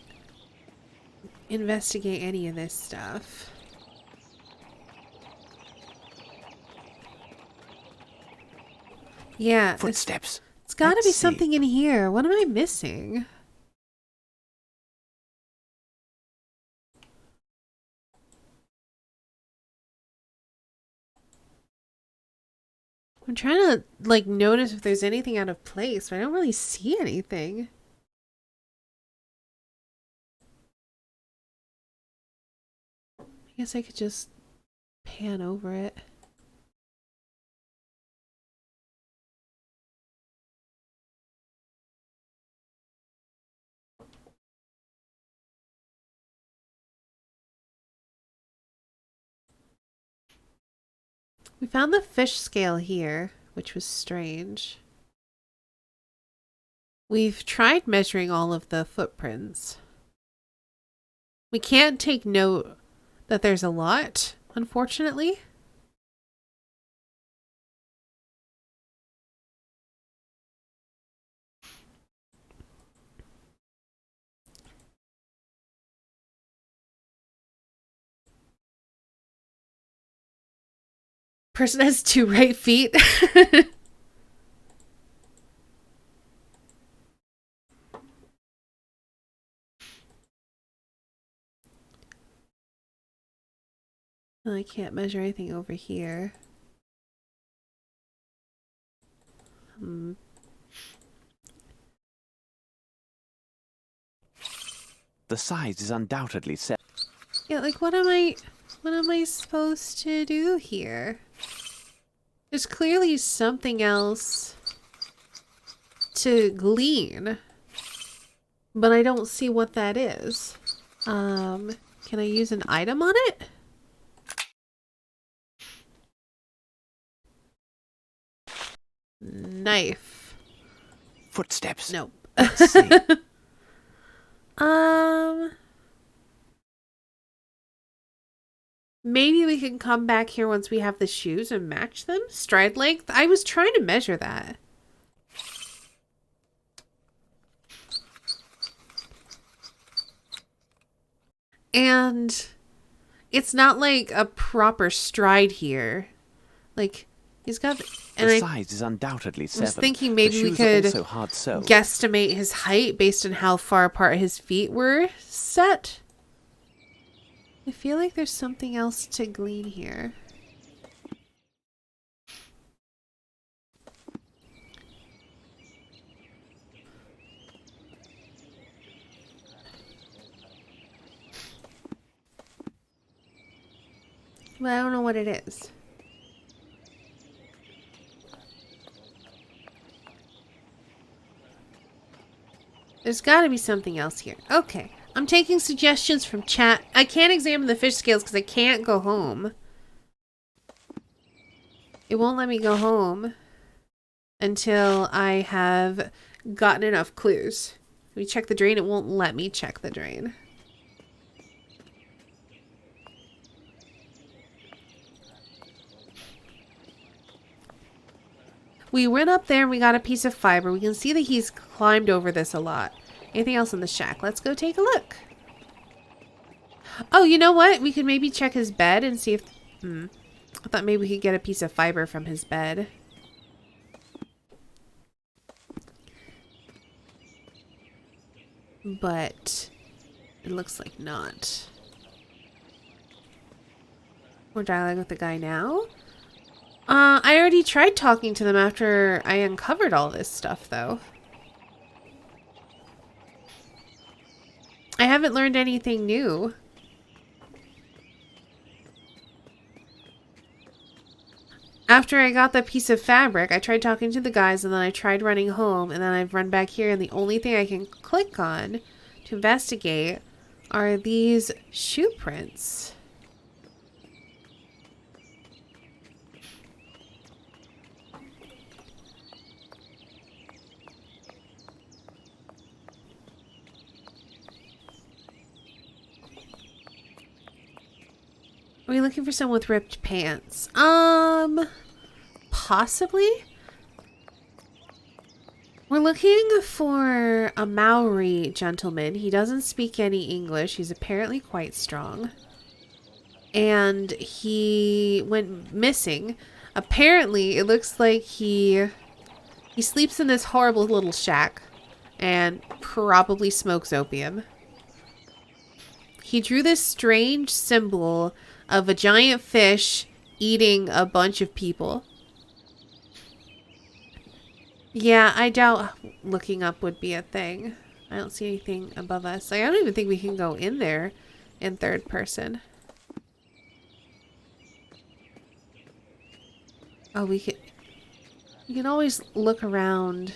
investigate any of this stuff. Yeah. Footsteps. It's gotta Let's be see. something in here. What am I missing? I'm trying to, like, notice if there's anything out of place, but I don't really see anything. I guess I could just pan over it. We found the fish scale here, which was strange. We've tried measuring all of the footprints. We can't take note that there's a lot, unfortunately. Person has 2 right feet. I can't measure anything over here. The size is undoubtedly set. Yeah, like what am I supposed to do here? There's clearly something else to glean, but I don't see what that is. Can I use an item on it? Knife. Footsteps. Nope. Let's see. Maybe we can come back here once we have the shoes and match them? Stride length? I was trying to measure that. And it's not like a proper stride here. Like, he's got... And the size is undoubtedly 7. I was thinking maybe we The shoes are could also hard sole. guesstimate his height based on how far apart his feet were set. I feel like there's something else to glean here. but I don't know what it is. There's got to be something else here. Okay. I'm taking suggestions from chat. I can't examine the fish scales because I can't go home. It won't let me go home until I have gotten enough clues. If we check the drain, it won't let me check the drain. We went up there and we got a piece of fiber. We can see that he's climbed over this a lot. Anything else in the shack? Let's go take a look. Oh, you know what? We could maybe check his bed and see if... I thought maybe we could get a piece of fiber from his bed. But it looks like not. We're dialogue with the guy now. I already tried talking to them after I uncovered all this stuff, though. I haven't learned anything new. After I got the piece of fabric, I tried talking to the guys, and then I tried running home, and then I've run back here, and the only thing I can click on to investigate are these shoe prints. Are we looking for someone with ripped pants? Possibly? We're looking for a Maori gentleman. He doesn't speak any English. He's apparently quite strong. And he went missing. Apparently, it looks like he sleeps in this horrible little shack and probably smokes opium. He drew this strange symbol of a giant fish eating a bunch of people. Yeah, I doubt looking up would be a thing. I don't see anything above us. I don't even think we can go in there in third person. Oh, we can always look around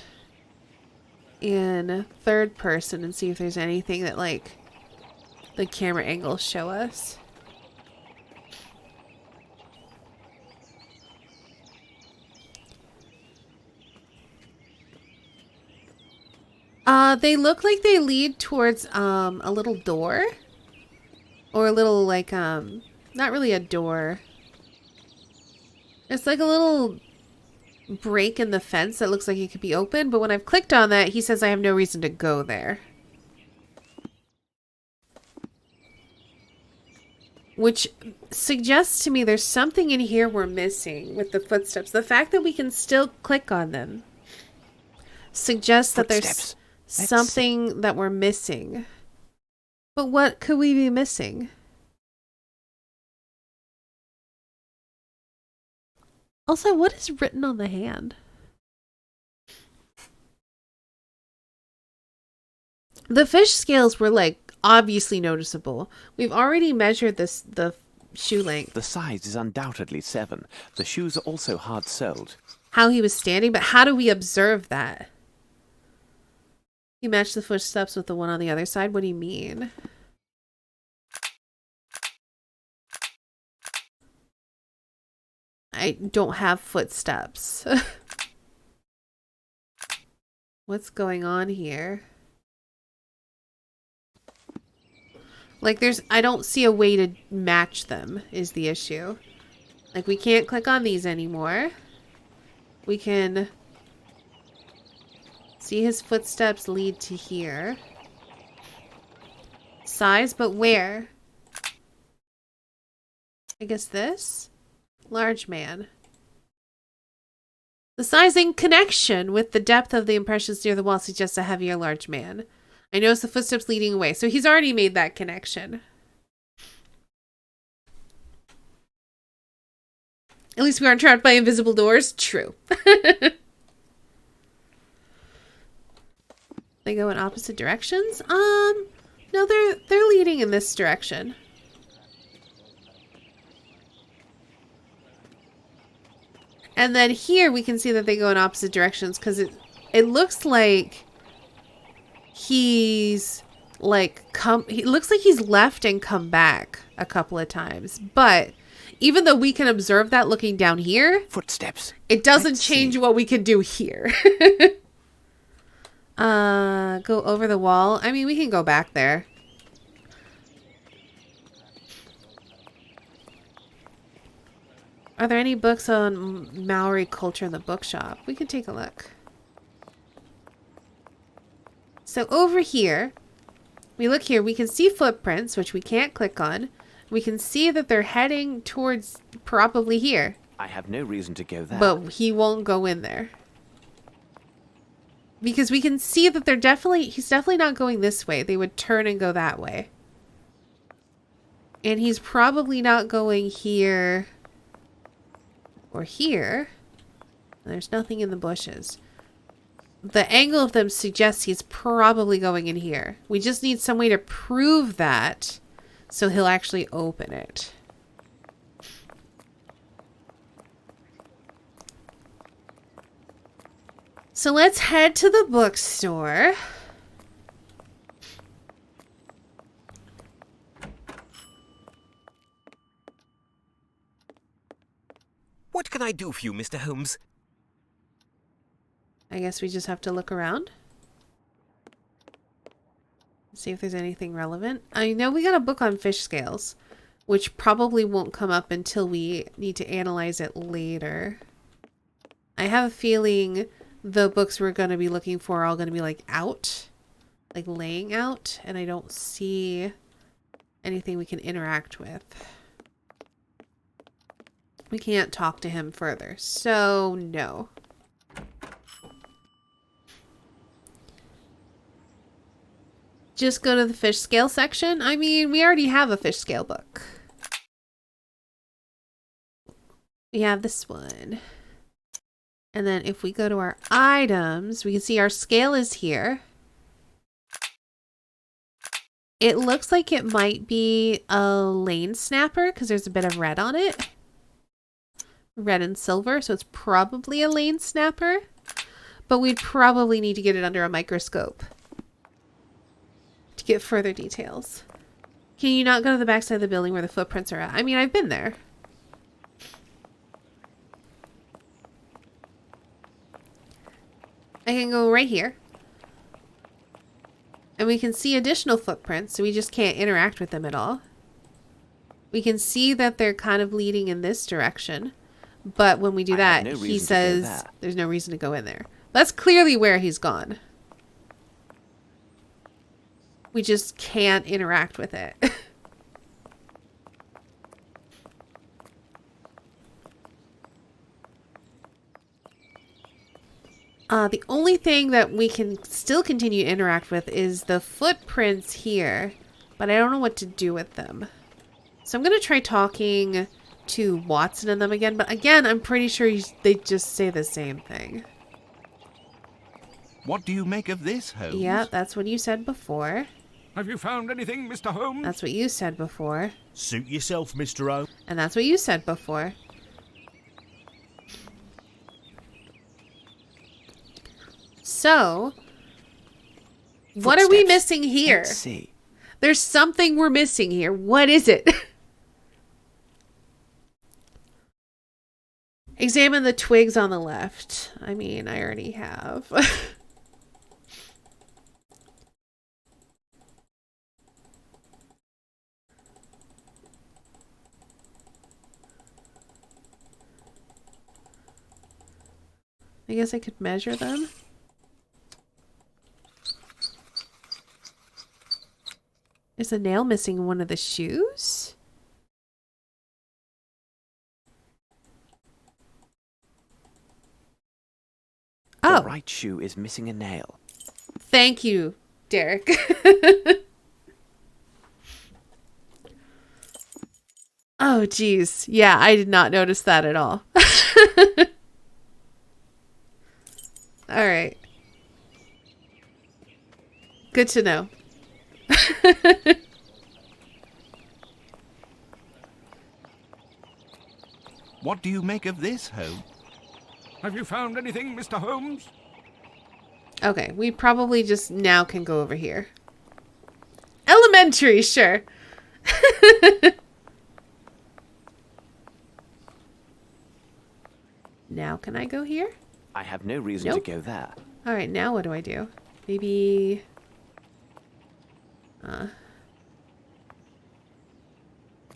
in third person and see if there's anything that, like, the camera angles show us. They look like they lead towards a little door, or a little, like, not really a door. It's like a little break in the fence that looks like it could be open, but when I've clicked on that, he says I have no reason to go there. Which suggests to me there's something in here we're missing with the footsteps. The fact that we can still click on them suggests that there's something that we're missing. But what could we be missing? Also, what is written on the hand? The fish scales were, like, obviously noticeable. We've already measured the shoe length. The size is undoubtedly 7. The shoes are also hard-soled. How he was standing, but how do we observe that? You match the footsteps with the one on the other side? What do you mean? I don't have footsteps. What's going on here? Like, I don't see a way to match them is the issue. Like, we can't click on these anymore. We can see his footsteps lead to here. Size, but where? I guess this? Large man. The size in connection with the depth of the impressions near the wall suggests a heavier large man. I notice the footsteps leading away. So he's already made that connection. At least we aren't trapped by invisible doors. True. They go in opposite directions? No, they're leading in this direction. And then here we can see that they go in opposite directions because it looks like he's like he looks like he's left and come back a couple of times. But even though we can observe that looking down here, Footsteps. it doesn't Let's change see. what we can do here. Go over the wall. I mean, we can go back there. Are there any books on Maori culture in the bookshop? We can take a look. So over here, we look here, we can see footprints, which we can't click on. We can see that they're heading towards probably here. I have no reason to go there. But he won't go in there. Because we can see that he's definitely not going this way. They would turn and go that way. And he's probably not going here or here. There's nothing in the bushes. The angle of them suggests he's probably going in here. We just need some way to prove that so he'll actually open it. So let's head to the bookstore. What can I do for you, Mr. Holmes? I guess we just have to look around. See if there's anything relevant. I know we got a book on fish scales, which probably won't come up until we need to analyze it later. I have a feeling the books we're going to be looking for are all going to be like out, like laying out, and I don't see anything we can interact with. We can't talk to him further, so no. Just go to the fish scale section. I mean, we already have a fish scale book. We have this one. And then if we go to our items, we can see our scale is here. It looks like it might be a lane snapper because there's a bit of red on it. Red and silver, so it's probably a lane snapper. But we'd probably need to get it under a microscope to get further details. Can you not go to the back side of the building where the footprints are at? I mean, I've been there. I can go right here. And we can see additional footprints, so we just can't interact with them at all. We can see that they're kind of leading in this direction. But when we do that, he says there's no reason to go in there. That's clearly where he's gone. We just can't interact with it. The only thing that we can still continue to interact with is the footprints here, but I don't know what to do with them. So I'm going to try talking to Watson and them again, but again, I'm pretty sure they just say the same thing. What do you make of this, Holmes? Yeah, that's what you said before. Have you found anything, Mr. Holmes? That's what you said before. Suit yourself, Mr. Holmes. And that's what you said before. So, what are we missing here? Let's see. There's something we're missing here. What is it? Examine the twigs on the left. I mean, I already have. I guess I could measure them. Is a nail missing in one of the shoes? The right shoe is missing a nail. Thank you, Derek. Oh, geez. Yeah, I did not notice that at all. All right. Good to know. What do you make of this, Holmes? Have you found anything, Mr. Holmes? Okay, we probably just now can go over here. Elementary, sure. Now can I go here? I have no reason Nope. to go there. All right, now what do I do? Maybe...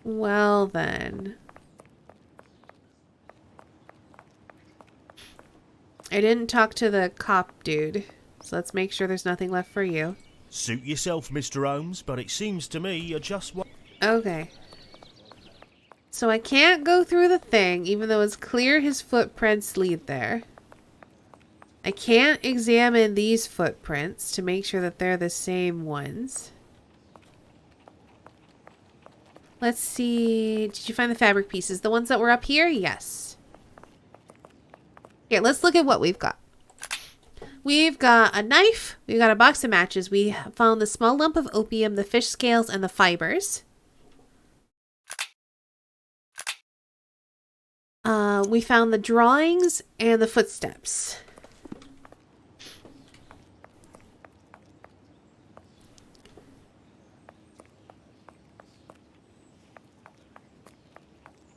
Well then. I didn't talk to the cop dude, so let's make sure there's nothing left for you. Suit yourself, Mr. Holmes, but it seems to me you're just what... Okay. So I can't go through the thing, even though it's clear his footprints lead there. I can't examine these footprints to make sure that they're the same ones. Let's see. Did you find the fabric pieces? The ones that were up here? Yes. Here, let's look at what we've got. We've got a knife. We've got a box of matches. We found the small lump of opium, the fish scales, and the fibers. We found the drawings and the footsteps.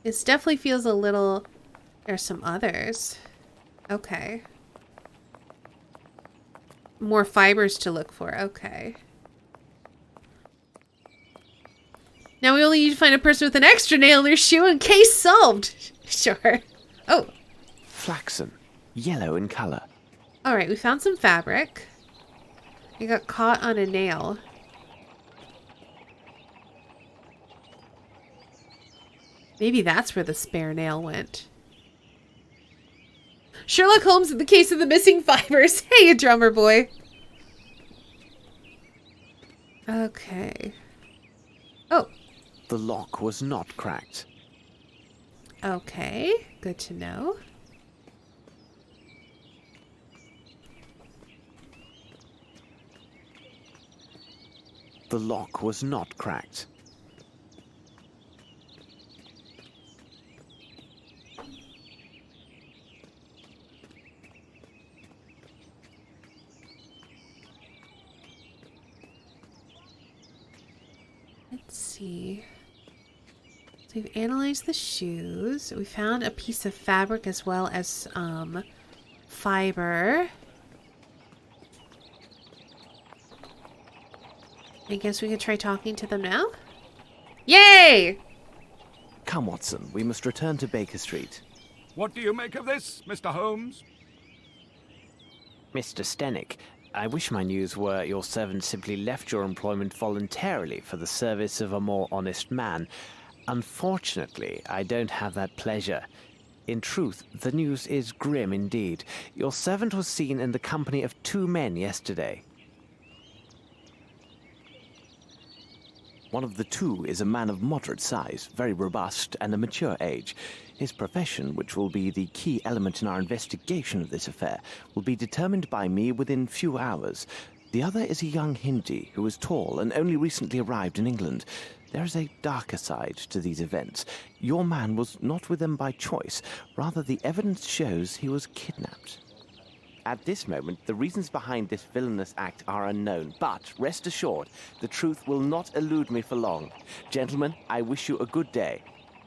This definitely feels a little... There's some others. Okay. More fibers to look for. Okay. Now we only need to find a person with an extra nail in their shoe and case solved. Sure. Oh. Flaxen. Yellow in color. Alright, we found some fabric. It got caught on a nail. Maybe that's where the spare nail went. Sherlock Holmes in the case of the missing fibers. Hey, drummer boy. Okay. Oh. The lock was not cracked. Okay. Good to know. The lock was not cracked. Let's see. So we've analyzed the shoes. We found a piece of fabric as well as fiber. I guess we could try talking to them now. Yay! Come, Watson, we must return to Baker Street. What do you make of this, Mr. Holmes? Mr. Stenick, I wish my news were your servant simply left your employment voluntarily for the service of a more honest man. Unfortunately, I don't have that pleasure. In truth, the news is grim indeed. Your servant was seen in the company of 2 men yesterday. One of the 2 is a man of moderate size, very robust, and a mature age. His profession, which will be the key element in our investigation of this affair, will be determined by me within few hours. The other is a young Hindi who is tall and only recently arrived in England. There is a darker side to these events. Your man was not with them by choice. Rather, the evidence shows he was kidnapped. At this moment, the reasons behind this villainous act are unknown, but rest assured, the truth will not elude me for long. Gentlemen, I wish you a good day.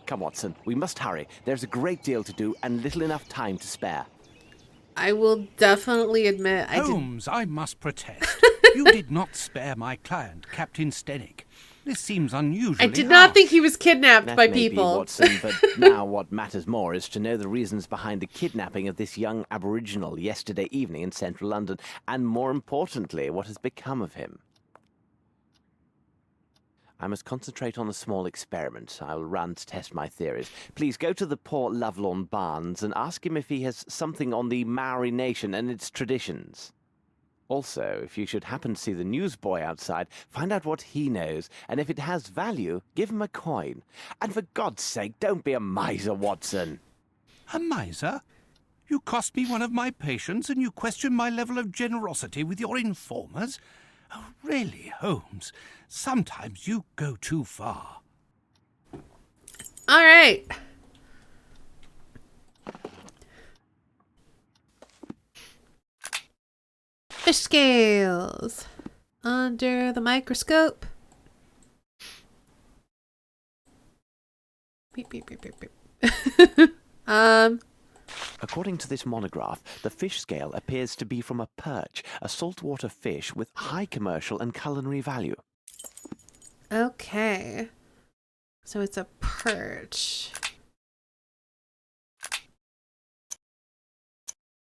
Come, Watson, we must hurry. There's a great deal to do and little enough time to spare. I will definitely admit Holmes, I must protest. You did not spare my client, Captain Stenick. This seems unusually I did not harsh. think he was kidnapped That by may people. be, Watson, but now what matters more is to know the reasons behind the kidnapping of this young aboriginal yesterday evening in central London, and more importantly, what has become of him. I must concentrate on a small experiment I will run to test my theories. Please go to the poor Lovelorn Barnes and ask him if he has something on the Maori nation and its traditions. Also, if you should happen to see the newsboy outside, find out what he knows, and if it has value, give him a coin. And for God's sake, don't be a miser, Watson. A miser? You cost me one of my patients, and you question my level of generosity with your informers? Oh, really, Holmes, sometimes you go too far. All right. Fish scales. Under the microscope. Beep, beep, beep, beep, beep. According to this monograph, the fish scale appears to be from a perch, a saltwater fish with high commercial and culinary value. Okay. So it's a perch.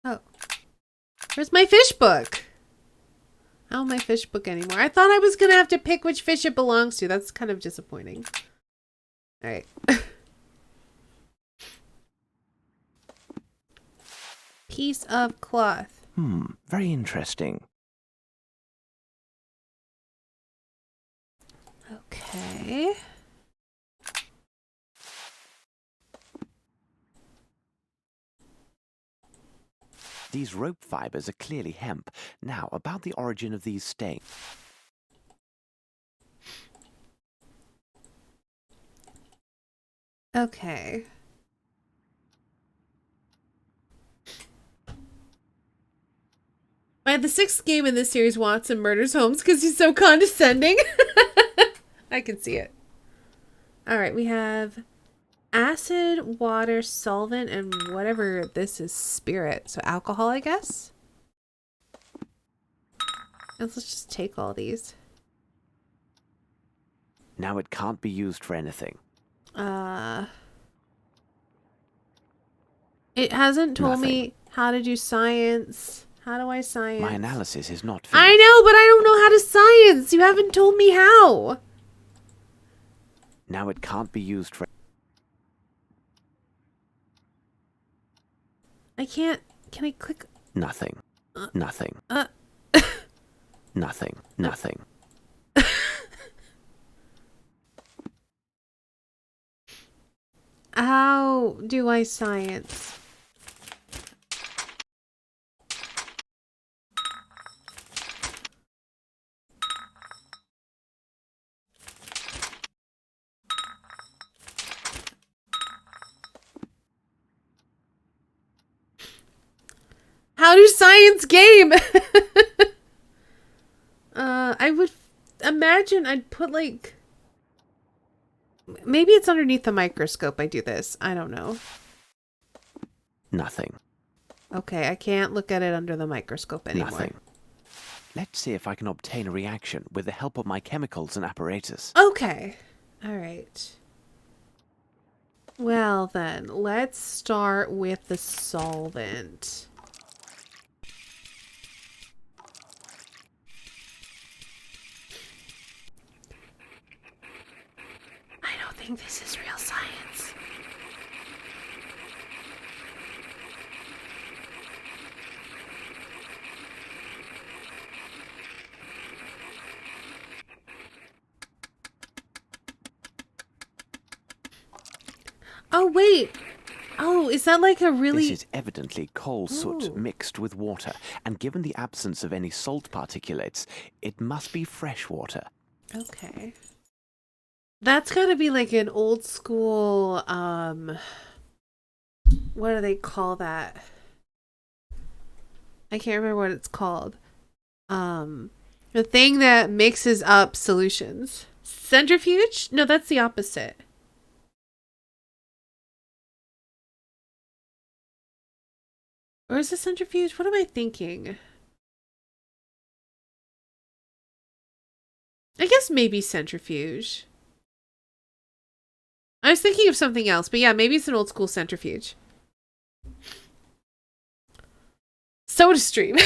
Oh. Where's my fish book? I don't have my fish book anymore. I thought I was going to have to pick which fish it belongs to. That's kind of disappointing. All right. Piece of cloth. Very interesting. Okay. These rope fibers are clearly hemp. Now, about the origin of these stains. Okay. By the 6th game in this series, Watson murders Holmes because he's so condescending. I can see it. All right, we have acid, water, solvent, and whatever this is, spirit. So alcohol, I guess. Let's just take all these. Now it can't be used for anything. It hasn't told Nothing. me how to do science. How do I science? My analysis is not finished. I know, but I don't know how to science. You haven't told me how. Now it can't be used for... I can't. Can I click? Nothing. Nothing. Nothing. Nothing. How do I science? How do science game? I would imagine I'd put like... Maybe it's underneath the microscope I do this. I don't know. Nothing. Okay, I can't look at it under the microscope anymore. Nothing. Let's see if I can obtain a reaction with the help of my chemicals and apparatus. Okay. All right. Well then, let's start with the solvent. I don't think this is real science. Oh, wait. Oh, is that like a really... This is evidently coal soot Ooh. mixed with water, and given the absence of any salt particulates, it must be fresh water. Okay. That's gotta be like an old school, what do they call that? I can't remember what it's called. The thing that mixes up solutions. Centrifuge? No, that's the opposite. Or is it centrifuge? What am I thinking? I guess maybe centrifuge. I was thinking of something else, but yeah, maybe it's an old school centrifuge. SodaStream.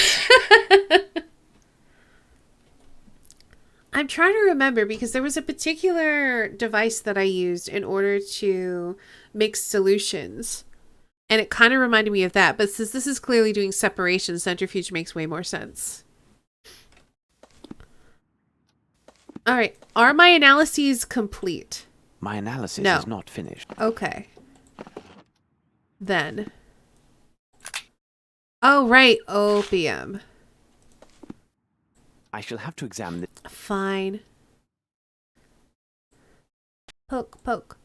I'm trying to remember because there was a particular device that I used in order to mix solutions. And it kind of reminded me of that. But since this is clearly doing separation, centrifuge makes way more sense. All right. Are my analyses complete? My analysis No. is not finished. Okay. Then. Oh, right. Opium. I shall have to examine it. Fine. Poke, poke.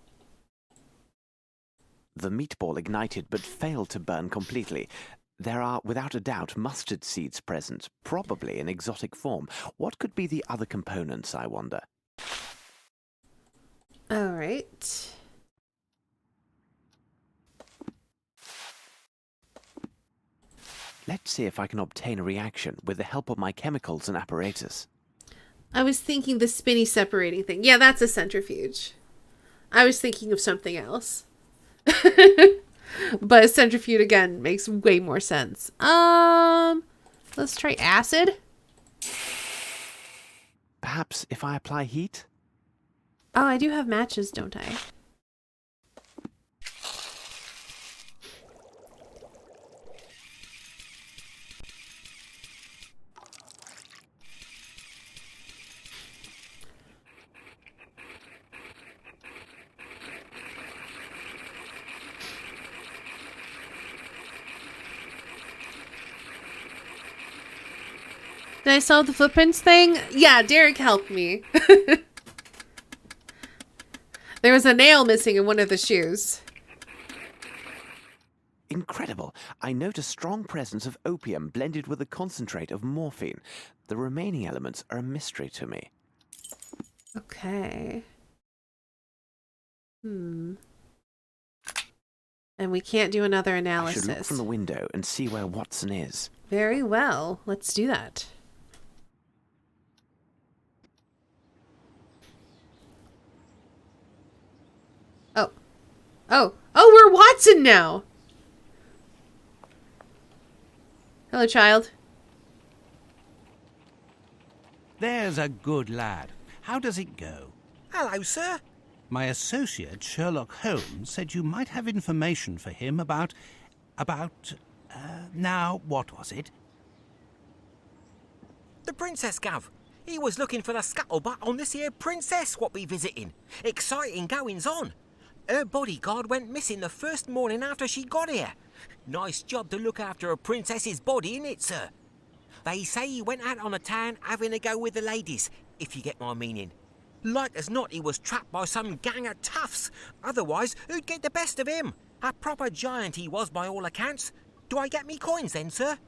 The meatball ignited but failed to burn completely. There are, without a doubt, mustard seeds present, probably in exotic form. What could be the other components, I wonder? All right. Let's see if I can obtain a reaction with the help of my chemicals and apparatus. I was thinking the spinny separating thing. Yeah, that's a centrifuge. I was thinking of something else. But a centrifuge again makes way more sense. Let's try acid. Perhaps if I apply heat? Oh, I do have matches, don't I? Did I solve the footprints thing? Yeah, Derek helped me. There was a nail missing in one of the shoes. Incredible. I note a strong presence of opium blended with a concentrate of morphine. The remaining elements are a mystery to me. Okay. And we can't do another analysis. I should look from the window and see where Watson is. Very well. Let's do that. Oh, we're Watson now. Hello, child. There's a good lad. How does it go? Hello, sir. My associate, Sherlock Holmes, said you might have information for him about, now, what was it? The Princess, Gov. He was looking for the scuttlebutt on this here princess what we visiting. Exciting goings on. Her bodyguard went missing the first morning after she got here. Nice job to look after a princess's body, innit, sir? They say he went out on the town having a go with the ladies, if you get my meaning. Like as not, he was trapped by some gang of toughs. Otherwise, who'd get the best of him? A proper giant he was by all accounts. Do I get me coins then, sir?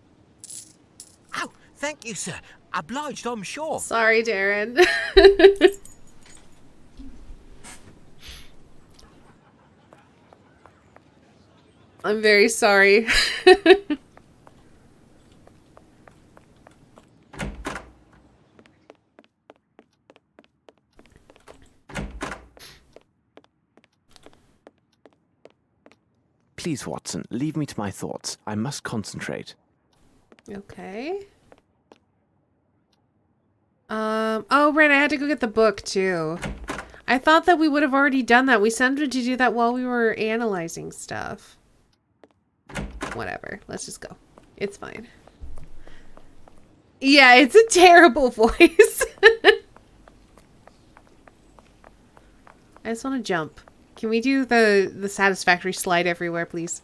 Oh, thank you, sir. Obliged, I'm sure. Sorry, Darren. I'm very sorry. Please, Watson, leave me to my thoughts. I must concentrate. Okay. Oh, right, I had to go get the book, too. I thought that we would have already done that. We sent him to do that while we were analyzing stuff. Whatever. Let's just go. It's fine. Yeah, it's a terrible voice. I just want to jump. Can we do the satisfactory slide everywhere, please?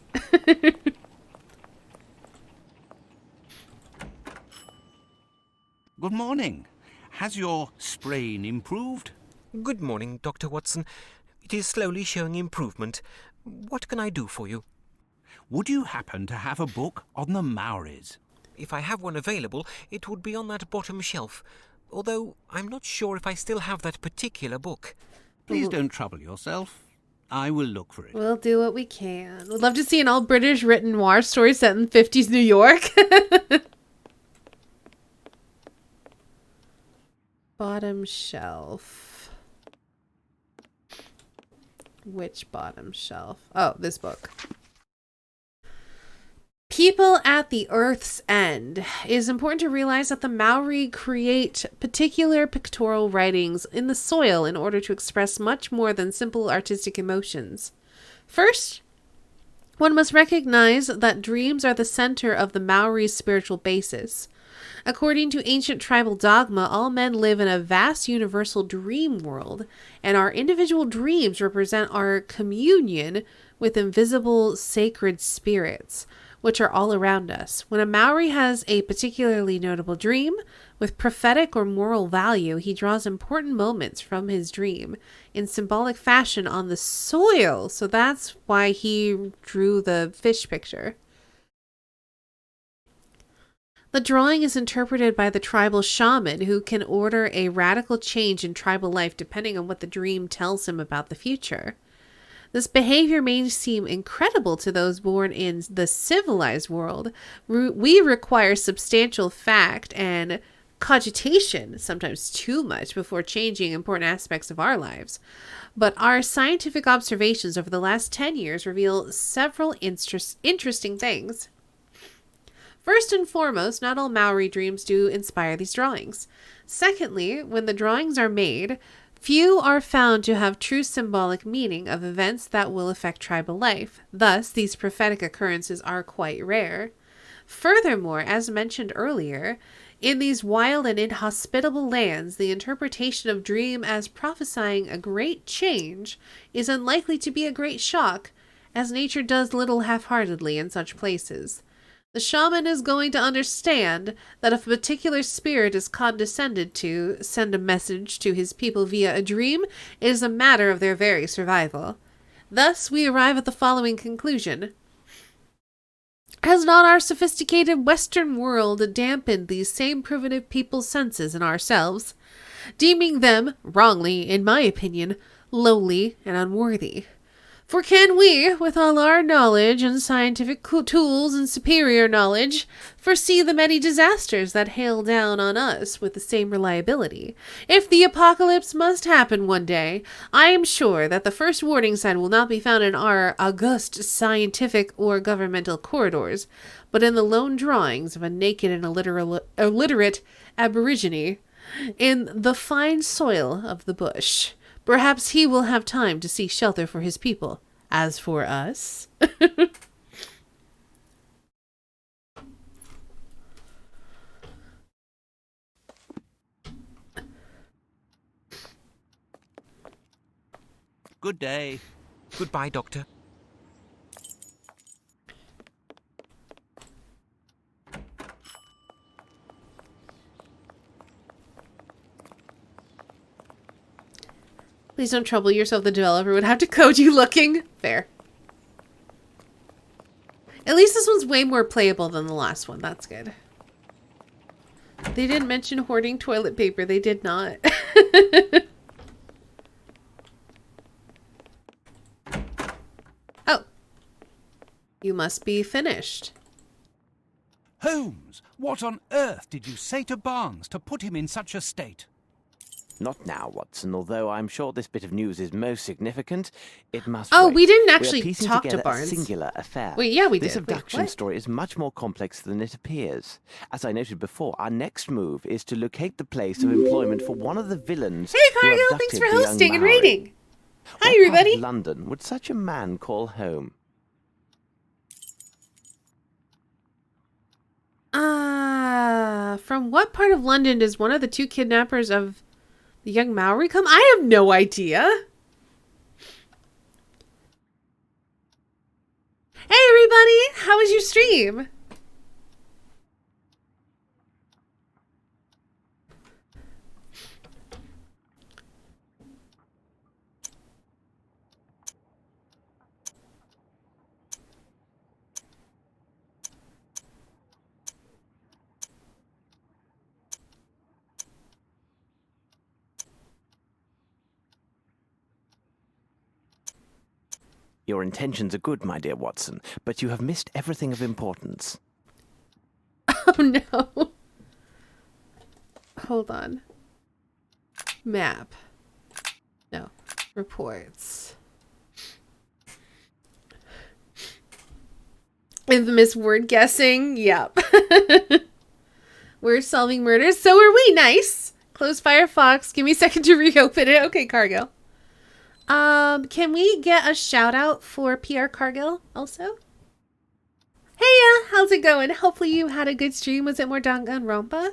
Good morning. Has your sprain improved? Good morning, Dr. Watson. It is slowly showing improvement. What can I do for you? Would you happen to have a book on the Maoris? If I have one available, it would be on that bottom shelf. Although I'm not sure if I still have that particular book. Please don't trouble yourself. I will look for it. We'll do what we can. We'd love to see an all-British written noir story set in 50s New York. Bottom shelf. Which bottom shelf? Oh, this book. People at the Earth's End. It is important to realize that the Maori create particular pictorial writings in the soil in order to express much more than simple artistic emotions. First, one must recognize that dreams are the center of the Maori's spiritual basis. According to ancient tribal dogma, all men live in a vast universal dream world, and our individual dreams represent our communion with invisible sacred spirits, which are all around us. When a Maori has a particularly notable dream with prophetic or moral value, he draws important moments from his dream in symbolic fashion on the soil. So that's why he drew the fish picture. The drawing is interpreted by the tribal shaman, who can order a radical change in tribal life depending on what the dream tells him about the future. This behavior may seem incredible to those born in the civilized world. We require substantial fact and cogitation, sometimes too much, before changing important aspects of our lives. But our scientific observations over the last 10 years reveal several interesting things. First and foremost, not all Maori dreams do inspire these drawings. Secondly, when the drawings are made, few are found to have true symbolic meaning of events that will affect tribal life. Thus, these prophetic occurrences are quite rare. Furthermore, as mentioned earlier, in these wild and inhospitable lands, the interpretation of dream as prophesying a great change is unlikely to be a great shock, as nature does little half-heartedly in such places. The shaman is going to understand that if a particular spirit is condescended to send a message to his people via a dream, it is a matter of their very survival. Thus, we arrive at the following conclusion. Has not our sophisticated Western world dampened these same primitive people's senses and ourselves, deeming them, wrongly, in my opinion, lowly and unworthy? For can we, with all our knowledge and scientific tools and superior knowledge, foresee the many disasters that hail down on us with the same reliability? If the apocalypse must happen one day, I am sure that the first warning sign will not be found in our august scientific or governmental corridors, but in the lone drawings of a naked and illiterate aborigine in the fine soil of the bush. Perhaps he will have time to seek shelter for his people. As for us... Good day. Goodbye, Doctor. Please don't trouble yourself. The developer would have to code you looking. Fair. At least this one's way more playable than the last one. That's good. They didn't mention hoarding toilet paper. They did not. Oh. You must be finished. Holmes, what on earth did you say to Barnes to put him in such a state? Not now, Watson. Although I'm sure this bit of news is most significant, it must Oh, wait. we didn't We are actually piecing talk to together Barnes. a singular affair. Wait, yeah, we This did. Wait, abduction what? story is much more complex than it appears. As I noted before, our next move is to locate the place of employment for one of the villains Hey, who Cargill, abducted thanks for the young hosting and Maori. rating. Hi, What part everybody. of London would such a man call home? From what part of London does one of the two kidnappers of the young Maori come? I have no idea. Hey, everybody. How was your stream? Your intentions are good, my dear Watson, but you have missed everything of importance. Oh, no. Hold on. Map. No. Reports. Infamous word guessing. Yep. We're solving murders. So are we. Nice. Close Firefox. Give me a second to reopen it. Okay, Cargill. Can we get a shout out for PR Cargill also? Hey, how's it going? Hopefully you had a good stream. Was it more Danganronpa?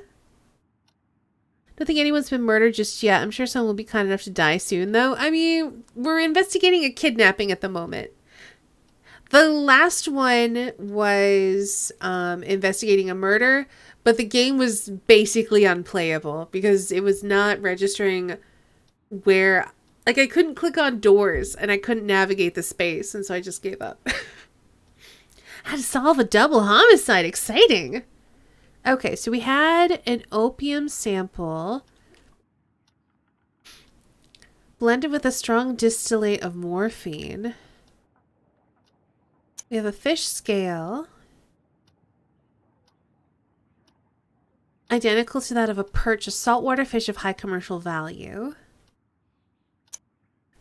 Don't think anyone's been murdered just yet. I'm sure someone will be kind enough to die soon, though. I mean, we're investigating a kidnapping at the moment. The last one was investigating a murder, but the game was basically unplayable because it was not registering where... Like, I couldn't click on doors, and I couldn't navigate the space, and so I just gave up. Had to solve a double homicide. Exciting. Okay, so we had an opium sample blended with a strong distillate of morphine. We have a fish scale identical to that of a perch, a saltwater fish of high commercial value.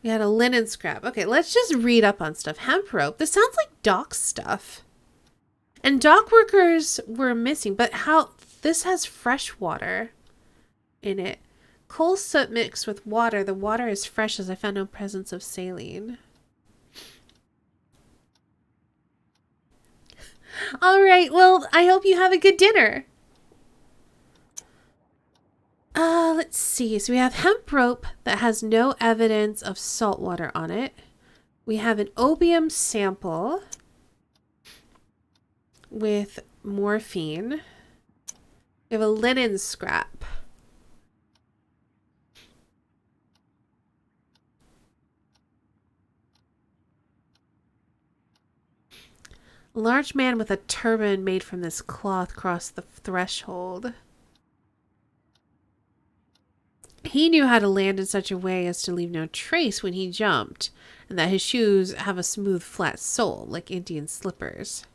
We had a linen scrap. Okay, let's just read up on stuff. Hemp rope. This sounds like dock stuff. And dock workers were missing, but how... This has fresh water in it. Coal soot mixed with water. The water is fresh as I found no presence of saline. All right, well, I hope you have a good dinner. Let's see. So we have hemp rope that has no evidence of salt water on it. We have an opium sample with morphine. We have a linen scrap. A large man with a turban made from this cloth crossed the threshold. He knew how to land in such a way as to leave no trace when he jumped, and that his shoes have a smooth, flat sole, like Indian slippers.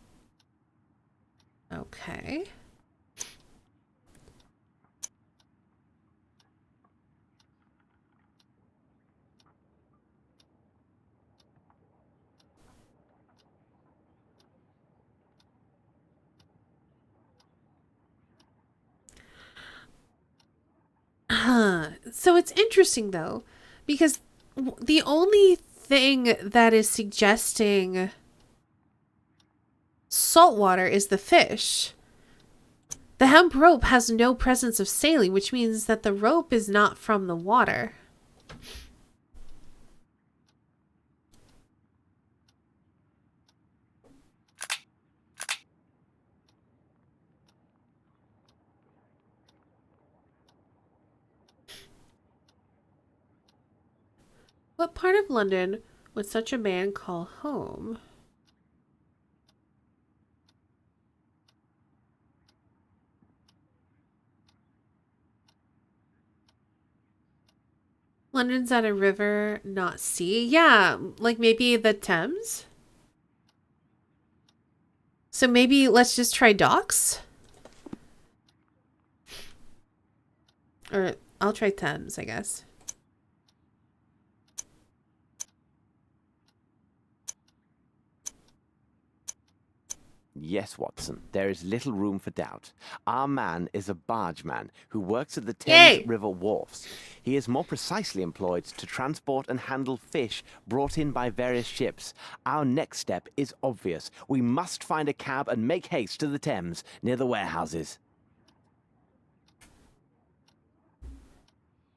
Okay. So it's interesting, though, because the only thing that is suggesting salt water is the fish. The hemp rope has no presence of saline, which means that the rope is not from the water. What part of London would such a man call home? London's at a river, not sea. Yeah, like maybe the Thames? So maybe let's just try docks? Or I'll try Thames, I guess. Yes, Watson, there is little room for doubt. Our man is a bargeman who works at the Thames River wharfs. He is more precisely employed to transport and handle fish brought in by various ships. Our next step is obvious. We must find a cab and make haste to the Thames, near the warehouses.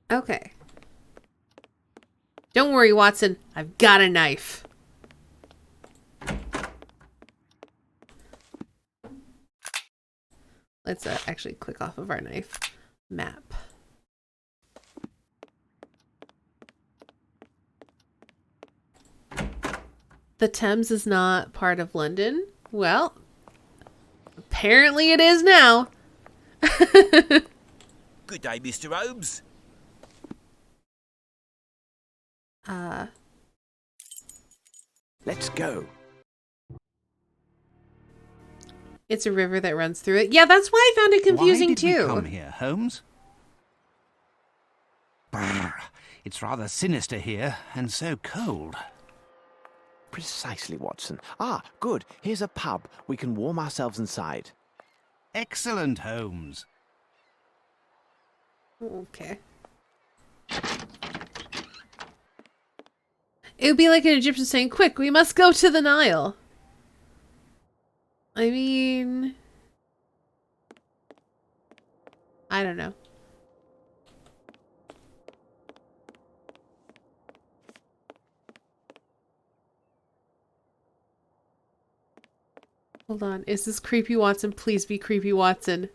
Okay. Don't worry, Watson. I've got a knife. Let's actually click off of our knife map. The Thames is not part of London. Well, apparently it is now. Good day, Mr. Holmes. Let's go. It's a river that runs through it. Yeah, that's why I found it confusing Why did too. we come here, Holmes? Brr, it's rather sinister here, and so cold. Precisely, Watson. Ah, good. Here's a pub. We can warm ourselves inside. Excellent, Holmes. Okay. It would be like an Egyptian saying, "Quick, we must go to the Nile." I mean, I don't know. Hold on. Is this creepy Watson? Please be creepy Watson.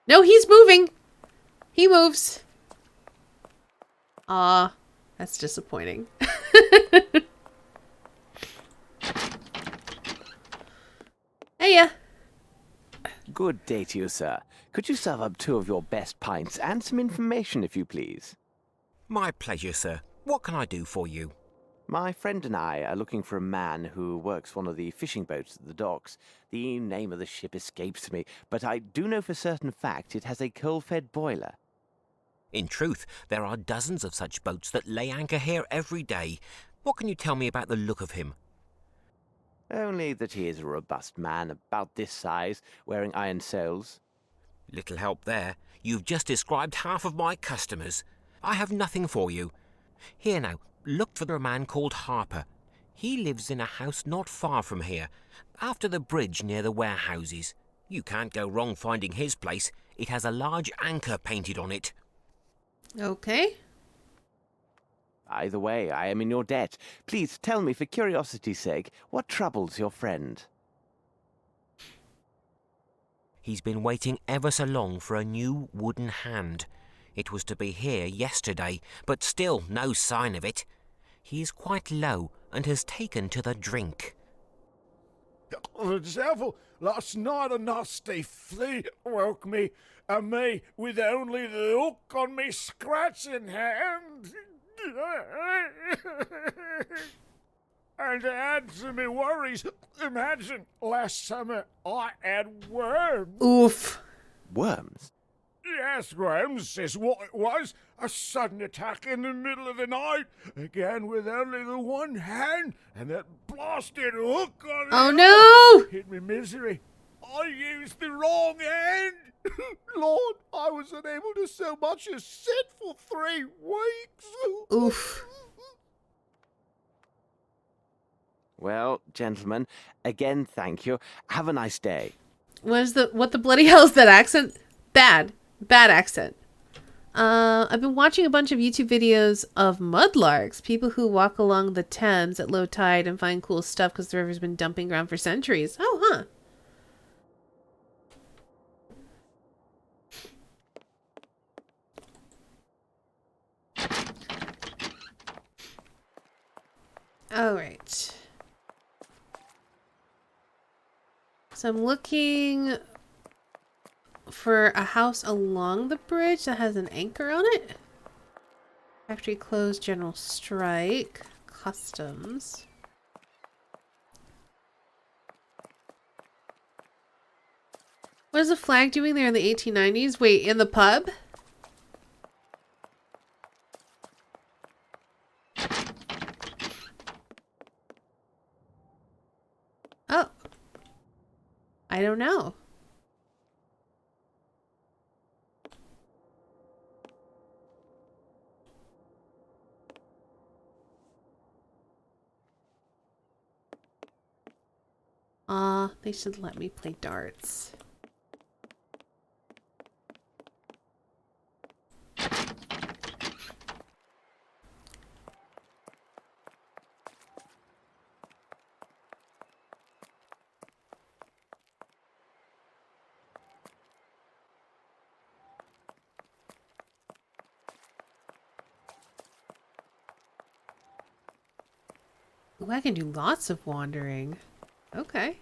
No, he's moving. He moves. Aw, that's disappointing. Hey, Good day to you, sir. Could you serve up 2 of your best pints and some information, if you please? My pleasure, sir. What can I do for you? My friend and I are looking for a man who works one of the fishing boats at the docks. The name of the ship escapes me, but I do know for certain fact it has a coal-fed boiler. In truth, there are dozens of such boats that lay anchor here every day. What can you tell me about the look of him? Only that he is a robust man, about this size, wearing iron soles. Little help there. You've just described half of my customers. I have nothing for you. Here now, look for a man called Harper. He lives in a house not far from here, after the bridge near the warehouses. You can't go wrong finding his place. It has a large anchor painted on it. Okay. Either way, I am in your debt. Please tell me, for curiosity's sake, what troubles your friend? He's been waiting ever so long for a new wooden hand. It was to be here yesterday, but still no sign of it. He is quite low and has taken to the drink. The devil, last night a nasty flea woke me, and me with only the hook on me scratching hand. And to add to me worries, imagine last summer I had worms. Oof. Worms? Yes, worms is what it was. A sudden attack in the middle of the night, again with only the one hand, and that blasted hook on it. Oh no! Hit me misery. I used the wrong hand. Lord, I was unable to so much as sit for 3 weeks. Oof. Well, gentlemen, again, thank you. Have a nice day. What the bloody hell is that accent? Bad accent. I've been watching a bunch of YouTube videos of mudlarks, people who walk along the Thames at low tide and find cool stuff because the river's been dumping ground for centuries. Oh, huh. All right. So I'm looking for a house along the bridge that has an anchor on it. Factory closed, general strike, customs. What is the flag doing there in the 1890s? Wait, in the pub? Oh. I don't know. They should let me play darts. Ooh, I can do lots of wandering. Okay.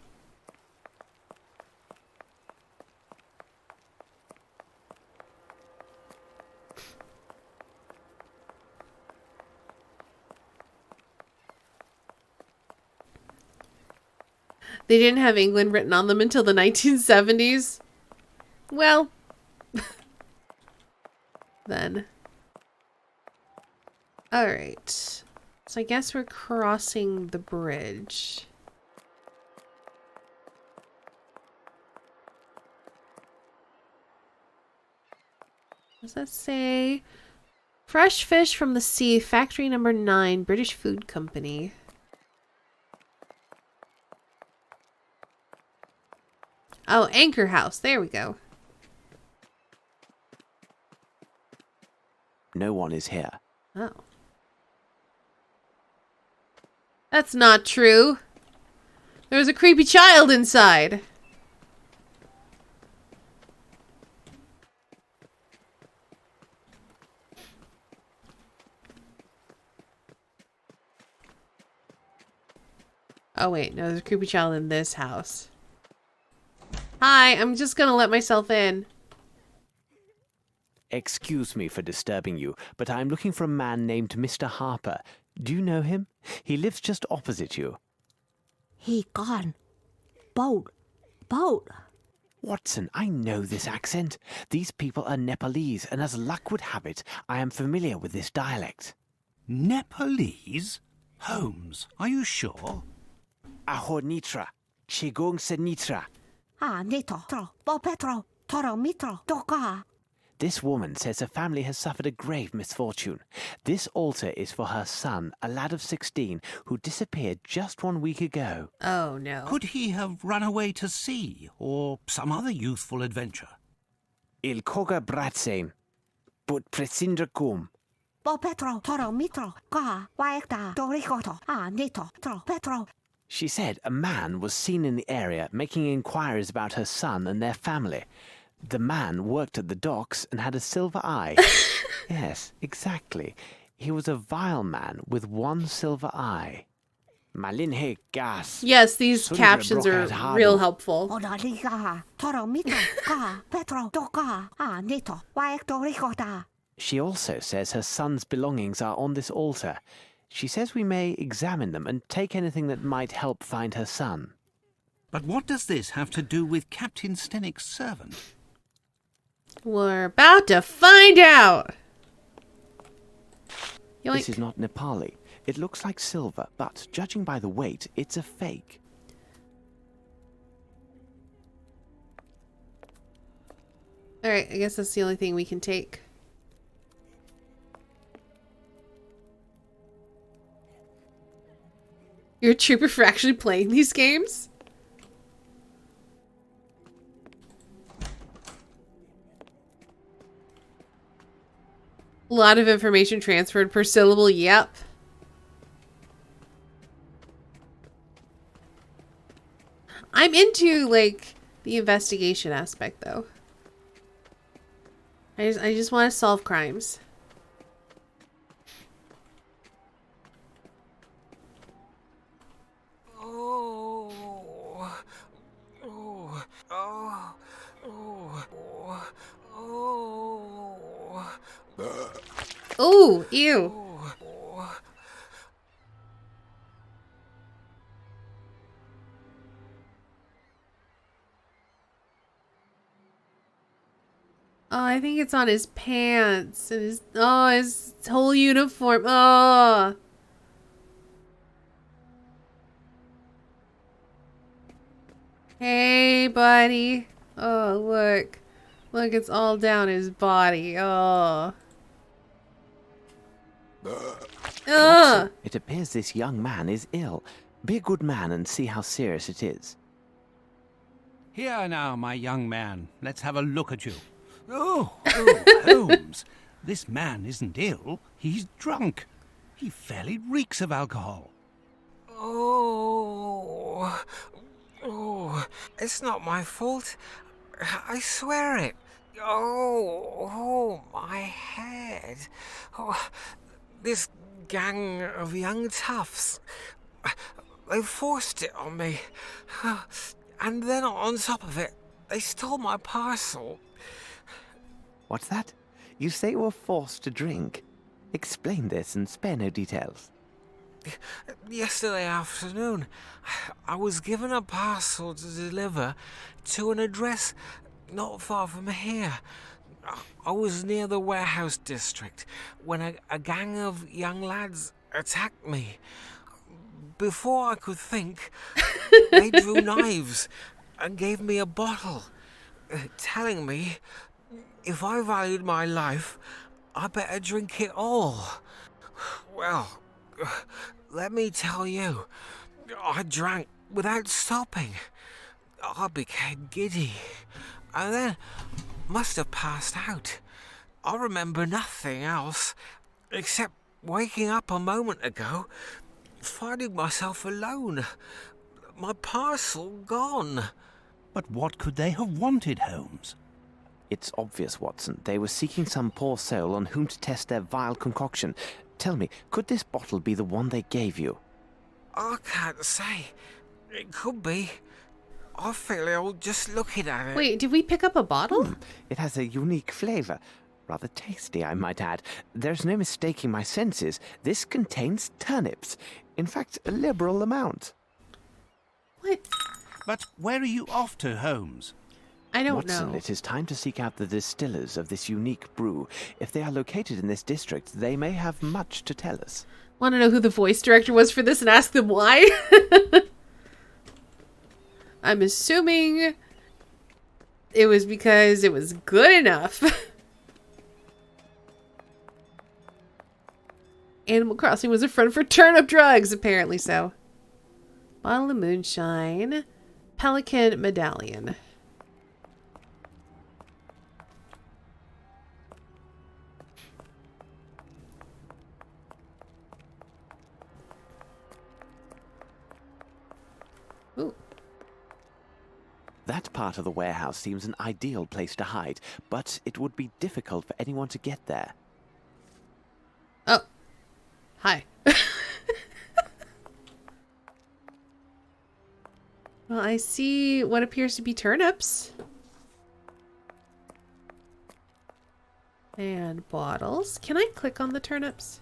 They didn't have England written on them until the 1970s. Well, then. All right. So I guess we're crossing the bridge. What does that say? Fresh fish from the sea, factory number 9, British Food Company. Oh, Anchor House. There we go. No one is here. Oh. That's not true. There was a creepy child inside. Oh wait, no, there's a creepy child in this house. Hi, I'm just gonna let myself in. Excuse me for disturbing you, but I'm looking for a man named Mr. Harper. Do you know him? He lives just opposite you. He gone. Boat. Watson, I know this accent. These people are Nepalese, and as luck would have it, I am familiar with this dialect. Nepalese? Holmes, are you sure? Ahor Nitra. Chigong se Nitra. Nito. Bo Petro. Toro Mitro. Doka. This woman says her family has suffered a grave misfortune. This altar is for her son, a lad of 16, who disappeared just 1 week ago. Oh, no. Could he have run away to sea, or some other youthful adventure? Il koga bratsen, but presindra kum. Bo Petro. Toro Mitro. Ka. Waekta. Dorikoto. Nito. Tro. Petro. She said a man was seen in the area making inquiries about her son and their family. The man worked at the docks and had a silver eye. Yes, exactly. He was a vile man with one silver eye. Malinhe gas. Yes, these Sundra captions are Brokat real Hadu. helpful. Odaliga. Toro Mitro. Ka. Petro. Doka. Nito. Waekto Rikota. She also says her son's belongings are on this altar. She says we may examine them and take anything that might help find her son. But what does this have to do with Captain Stenick's servant? We're about to find out. Yoink. This is not Nepali. It looks like silver, but judging by the weight, it's a fake. Alright, I guess that's the only thing we can take. You're a trooper for actually playing these games? A lot of information transferred per syllable, yep. I'm into, like, the investigation aspect, though. I just want to solve crimes. Oh, ew. Oh, I think it's on his pants and his whole uniform. Oh. Hey, buddy. Oh, look. Look, it's all down his body. Oh. Ugh. It appears this young man is ill. Be a good man and see how serious it is. Here now, my young man. Let's have a look at you. Oh, Holmes. This man isn't ill. He's drunk. He fairly reeks of alcohol. Oh, it's not my fault. I swear it. Oh, my head. Oh, this gang of young toughs. They forced it on me. And then on top of it, they stole my parcel. What's that? You say you were forced to drink. Explain this and spare no details. Yesterday afternoon, I was given a parcel to deliver to an address not far from here. I was near the warehouse district when a gang of young lads attacked me. Before I could think, they drew knives and gave me a bottle, telling me if I valued my life, I better drink it all. Well, let me tell you, I drank without stopping. I became giddy, and then must have passed out. I remember nothing else, except waking up a moment ago, finding myself alone. My parcel gone. But what could they have wanted, Holmes? It's obvious, Watson. They were seeking some poor soul on whom to test their vile concoction. Tell me, could this bottle be the one they gave you? I can't say. It could be. I feel ill just looking at it. Wait, did we pick up a bottle? It has a unique flavor. Rather tasty, I might add. There's no mistaking my senses. This contains turnips. In fact, a liberal amount. What? But where are you off to, Holmes? I don't Watson, know. it is time to seek out the distillers of this unique brew. If they are located in this district, they may have much to tell us. Want to know who the voice director was for this and ask them why? I'm assuming it was because it was good enough. Animal Crossing was a front for turnip drugs, apparently so. Bottle of moonshine. Pelican medallion. Ooh. That part of the warehouse seems an ideal place to hide, but it would be difficult for anyone to get there. Oh. Hi. Well, I see what appears to be turnips. And bottles. Can I click on the turnips?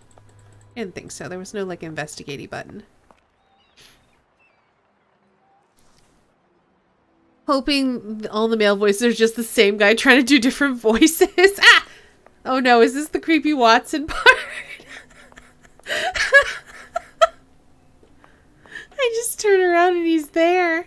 I didn't think so. There was no, like, investigating button. Hoping all the male voices are just the same guy trying to do different voices. Ah! Oh no, is this the creepy Watson part? I just turn around and he's there.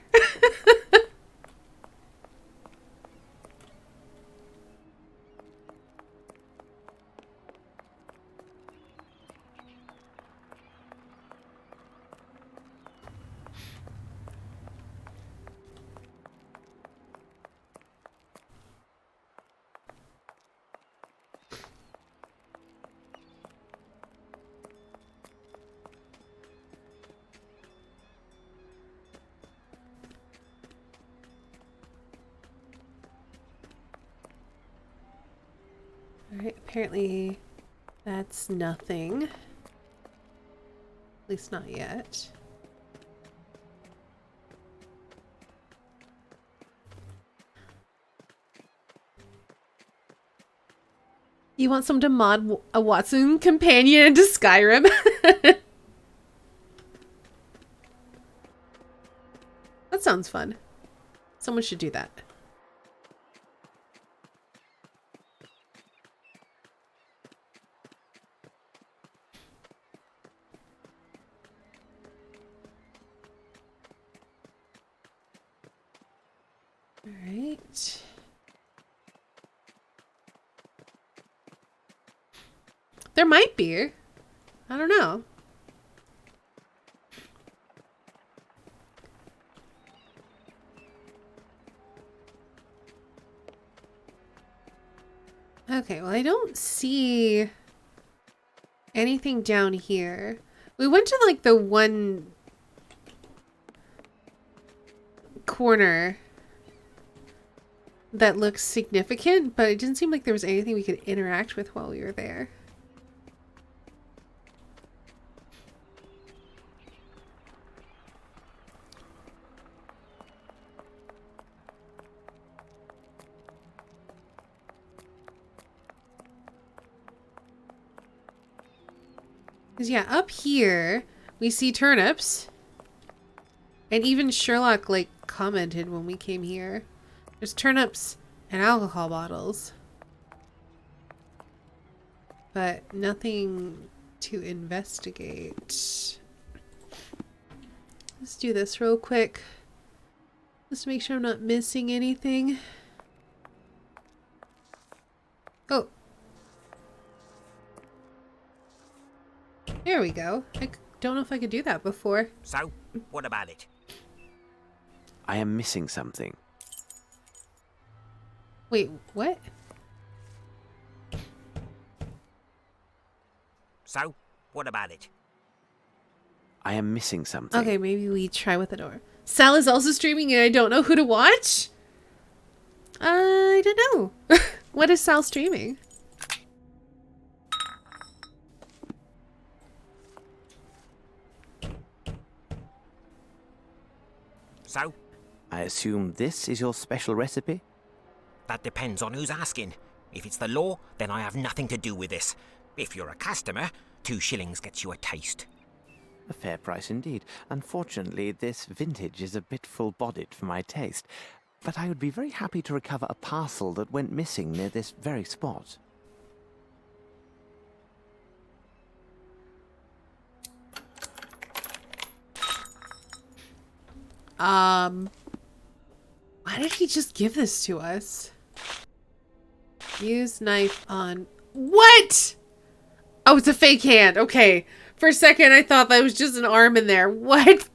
Alright, apparently that's nothing. At least not yet. You want someone to mod a Watson companion into Skyrim? That sounds fun. Someone should do that. Alright. There might be. I don't know. Okay, well, I don't see anything down here. We went to, like, the one corner that looks significant, but it didn't seem like there was anything we could interact with while we were there. Because, yeah, up here, we see turnips. And even Sherlock, like, commented when we came here. There's turnips and alcohol bottles. But nothing to investigate. Let's do this real quick. Just to make sure I'm not missing anything. Oh. There we go. I don't know if I could do that before. So, what about it? I am missing something. Wait, what? So, what about it? I am missing something. Okay, maybe we try with the door. Sal is also streaming and I don't know who to watch? I don't know. What is Sal streaming? So, I assume this is your special recipe? That depends on who's asking. If it's the law, then I have nothing to do with this. If you're a customer, 2 shillings gets you a taste. A fair price indeed. Unfortunately, this vintage is a bit full-bodied for my taste, but I would be very happy to recover a parcel that went missing near this very spot. Why did he just give this to us? Use knife on... What? Oh, it's a fake hand. Okay. For a second, I thought that was just an arm in there. What?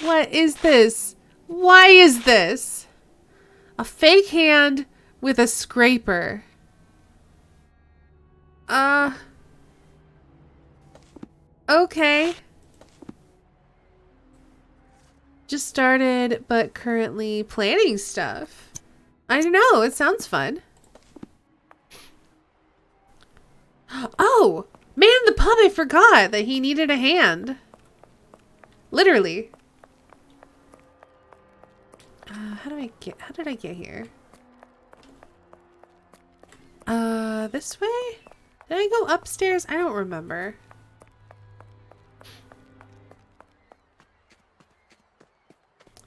What is this? Why is this? A fake hand with a scraper. Okay. Just started, but currently planning stuff. I don't know. It sounds fun. Oh, man in the pub, I forgot that he needed a hand. Literally. How did I get here? This way? Did I go upstairs? I don't remember.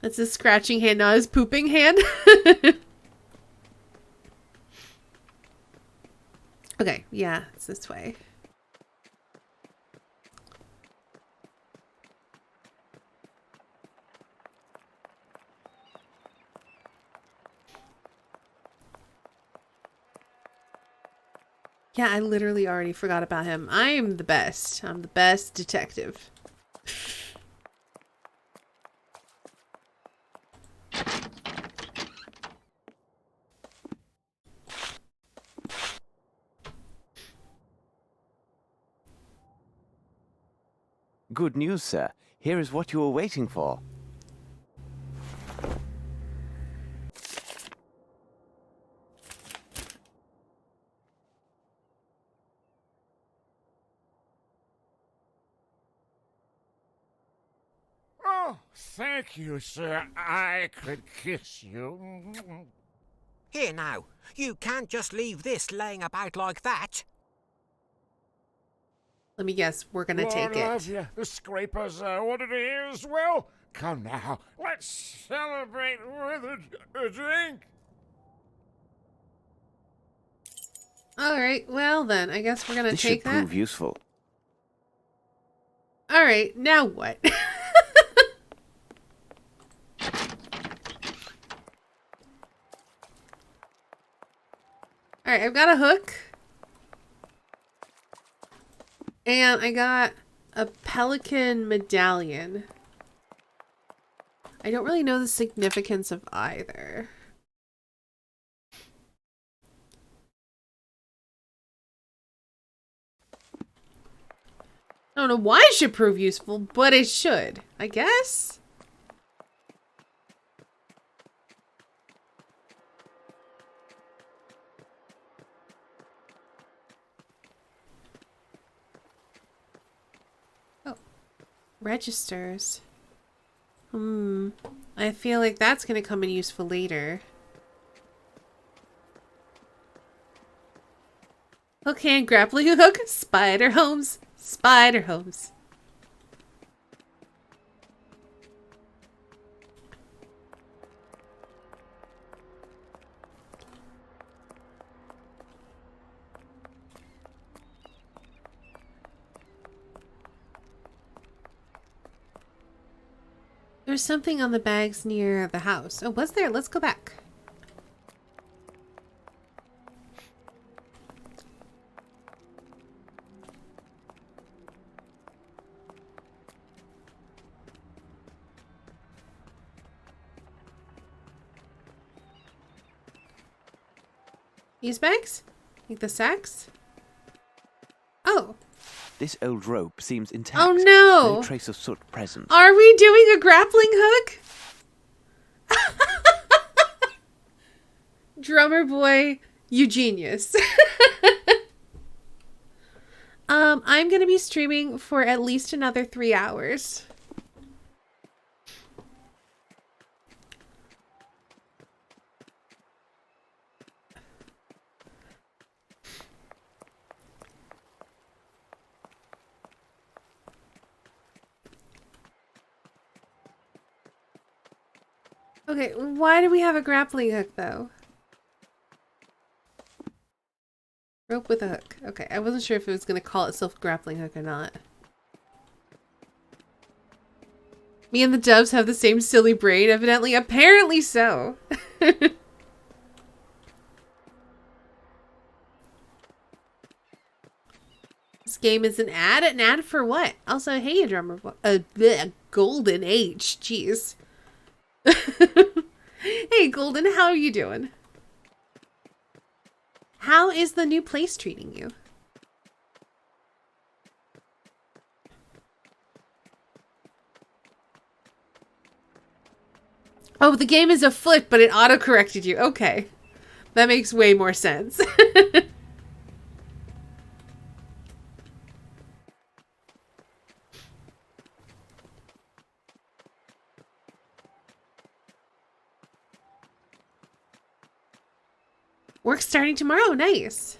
That's his scratching hand, not his pooping hand. Okay, yeah, it's this way. Yeah, I literally already forgot about him. I'm the best. I'm the best detective. Good news, sir. Here is what you were waiting for. Oh, thank you, sir. I could kiss you. Here now, you can't just leave this laying about like that. Let me guess, we're gonna take Love it. you. The scrapers what it is. Well, come now. Let's celebrate with a drink. Alright, well then, I guess we're gonna This take should that. prove useful. Alright, now what? Alright, I've got a hook. And I got a pelican medallion. I don't really know the significance of either. I don't know why it should prove useful, but it should, I guess. Oh, registers. I feel like that's gonna come in useful later. Hook hand grappling hook, Spider Holmes. Spider Holmes. There's something on the bags near the house. Oh, was there? Let's go back. These bags? Like the sacks? Oh. This old rope seems intact. Oh no! No trace of soot present. Are we doing a grappling hook? Drummer boy, you genius. I'm gonna be streaming for at least another 3 hours. Okay, why do we have a grappling hook though? Rope with a hook. Okay, I wasn't sure if it was going to call itself grappling hook or not. Me and the doves have the same silly brain, evidently. Apparently so. This game is an ad? An ad for what? Also, hey, drummer. Golden H. Jeez. Hey, Golden, how are you doing? How is the new place treating you? Oh, the game is afoot, but it auto-corrected you. Okay. That makes way more sense. Work's starting tomorrow. Nice.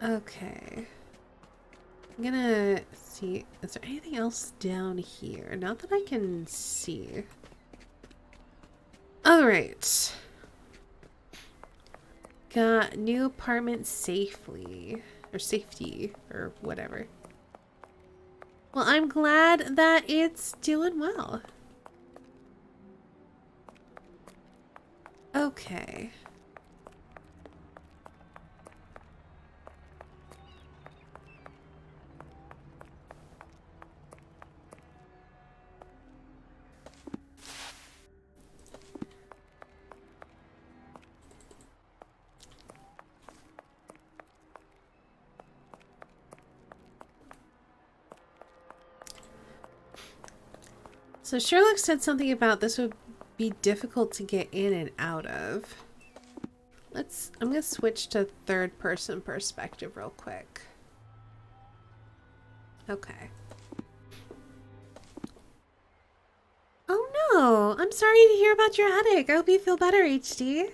Okay. I'm gonna see. Is there anything else down here? Not that I can see. Alright. Got new apartment safely. Or safety. Or whatever. Well, I'm glad that it's doing well. Okay. So Sherlock said something about this would be difficult to get in and out of. I'm gonna switch to third person perspective real quick. Okay. Oh no, I'm sorry to hear about your headache. I hope you feel better, HD.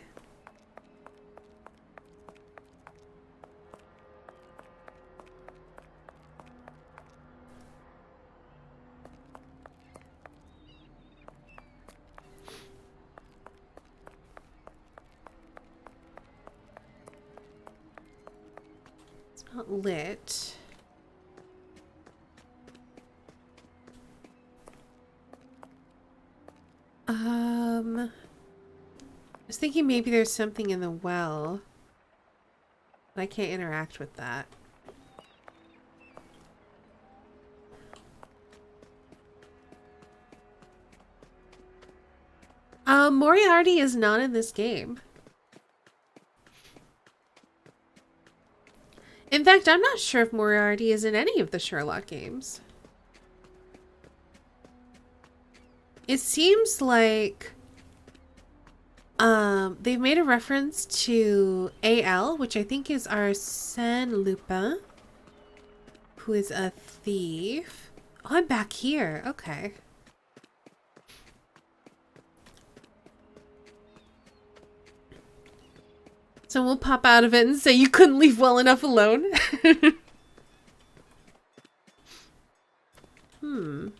Not lit. I was thinking maybe there's something in the well, but I can't interact with that. Moriarty is not in this game. In fact, I'm not sure if Moriarty is in any of the Sherlock games. It seems like they've made a reference to AL, which I think is Arsène Lupin, who is a thief. Oh, I'm back here. Okay. So we'll pop out of it and say you couldn't leave well enough alone. I'm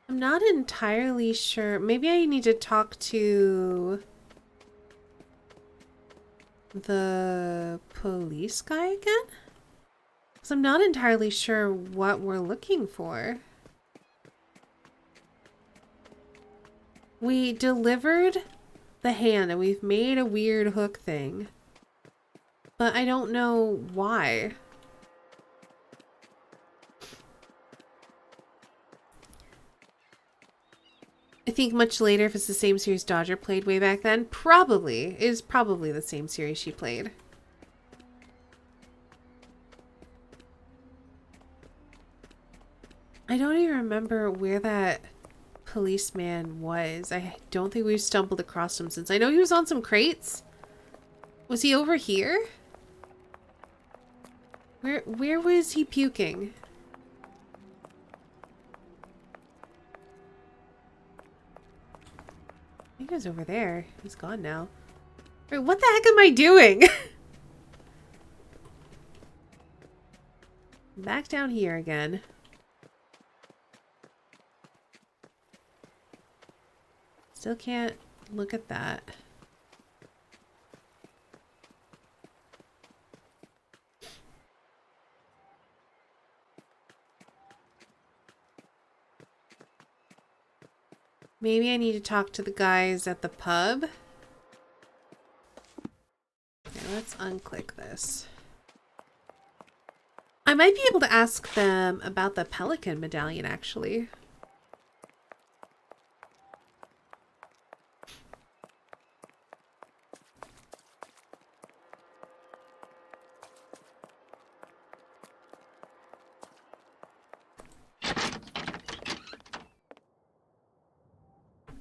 not entirely sure. Maybe I need to talk to the police guy again? Because I'm not entirely sure what we're looking for. We delivered the hand and we've made a weird hook thing, but I don't know why. I think much later, if it's the same series Dodger played way back then, probably is probably the same series she played. I don't even remember where that policeman was. I don't think we've stumbled across him since. I know he was on some crates. Was he over here? Where was he puking? I think he was over there. He's gone now. Wait, what the heck am I doing? Back down here again. Still can't look at that. Maybe I need to talk to the guys at the pub. Okay, let's unclick this. I might be able to ask them about the pelican medallion, actually.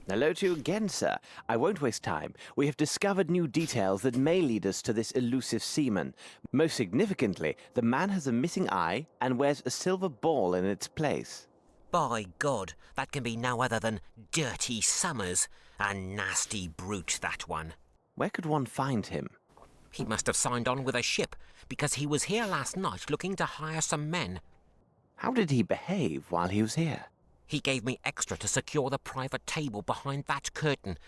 Hello to you again, sir. I won't waste time. We have discovered new details that may lead us to this elusive seaman. Most significantly, the man has a missing eye and wears a silver ball in its place. By God, that can be no other than Dirty Summers. A nasty brute, that one. Where could one find him? He must have signed on with a ship, because he was here last night looking to hire some men. How did he behave while he was here? He gave me extra to secure the private table behind that curtain.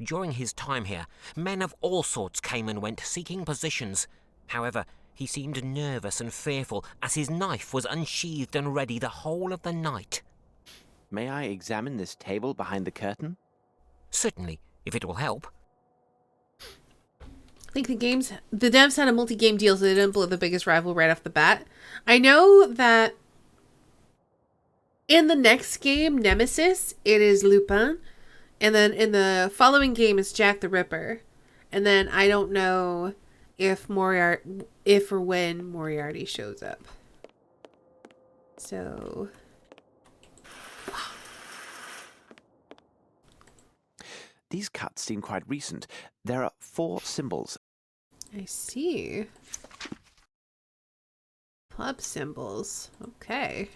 During his time here, men of all sorts came and went seeking positions. However, he seemed nervous and fearful as his knife was unsheathed and ready the whole of the night. May I examine this table behind the curtain? Certainly, if it will help. I think the devs had a multi-game deal, so they didn't blow the biggest rival right off the bat. I know that in the next game, Nemesis, it is Lupin. And then in the following game, it's Jack the Ripper. And then I don't know if or when Moriarty shows up. So... These cuts seem quite recent. There are 4 symbols. I see. Pub symbols. Okay.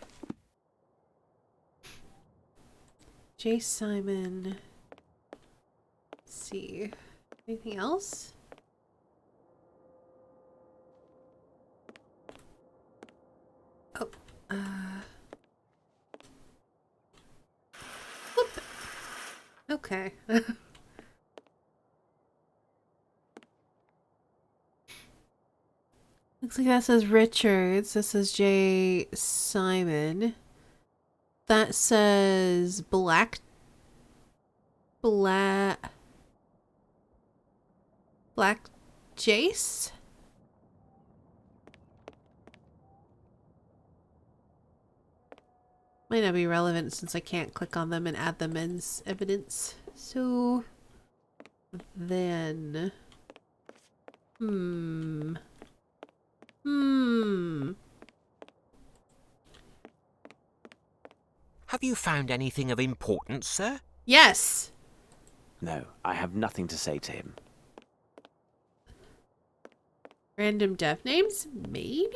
J. Simon. Let's see. Anything else? Oh. Whoop. Okay. Looks like that says Richards. This is J. Simon. That says Black Jace? Might not be relevant since I can't click on them and add them as evidence. So then Have you found anything of importance, sir? Yes. No, I have nothing to say to him. Random dev names? Maybe?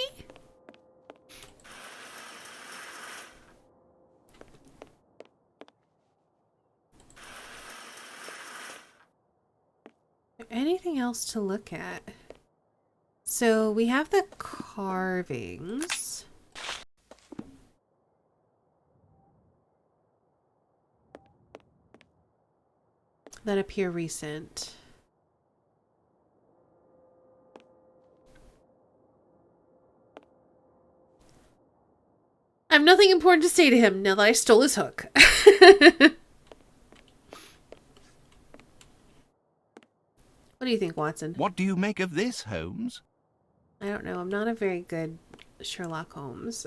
Anything else to look at? So we have the carvings. That appear recent. I have nothing important to say to him now that I stole his hook. What do you think, Watson? What do you make of this, Holmes? I don't know. I'm not a very good Sherlock Holmes.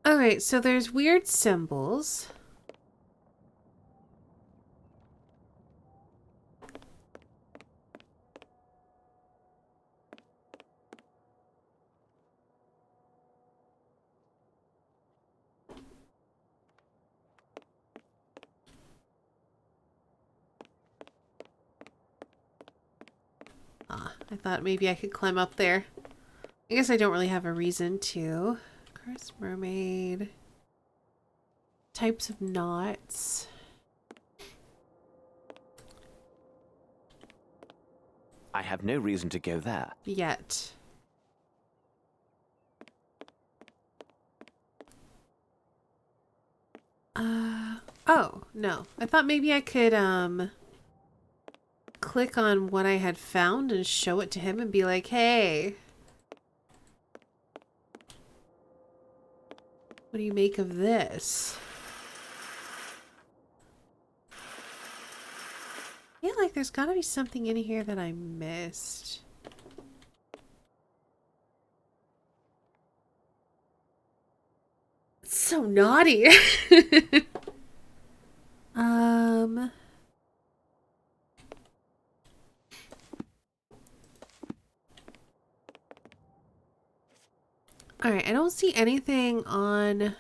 Alright, so there's weird symbols. I thought maybe I could climb up there. I guess I don't really have a reason to. Cursed mermaid. Types of knots. I have no reason to go there. Yet. Oh, no. I thought maybe I could, click on what I had found and show it to him and be like, hey, what do you make of this? Yeah, like there's gotta be something in here that I missed. It's so naughty. Alright, I don't see anything on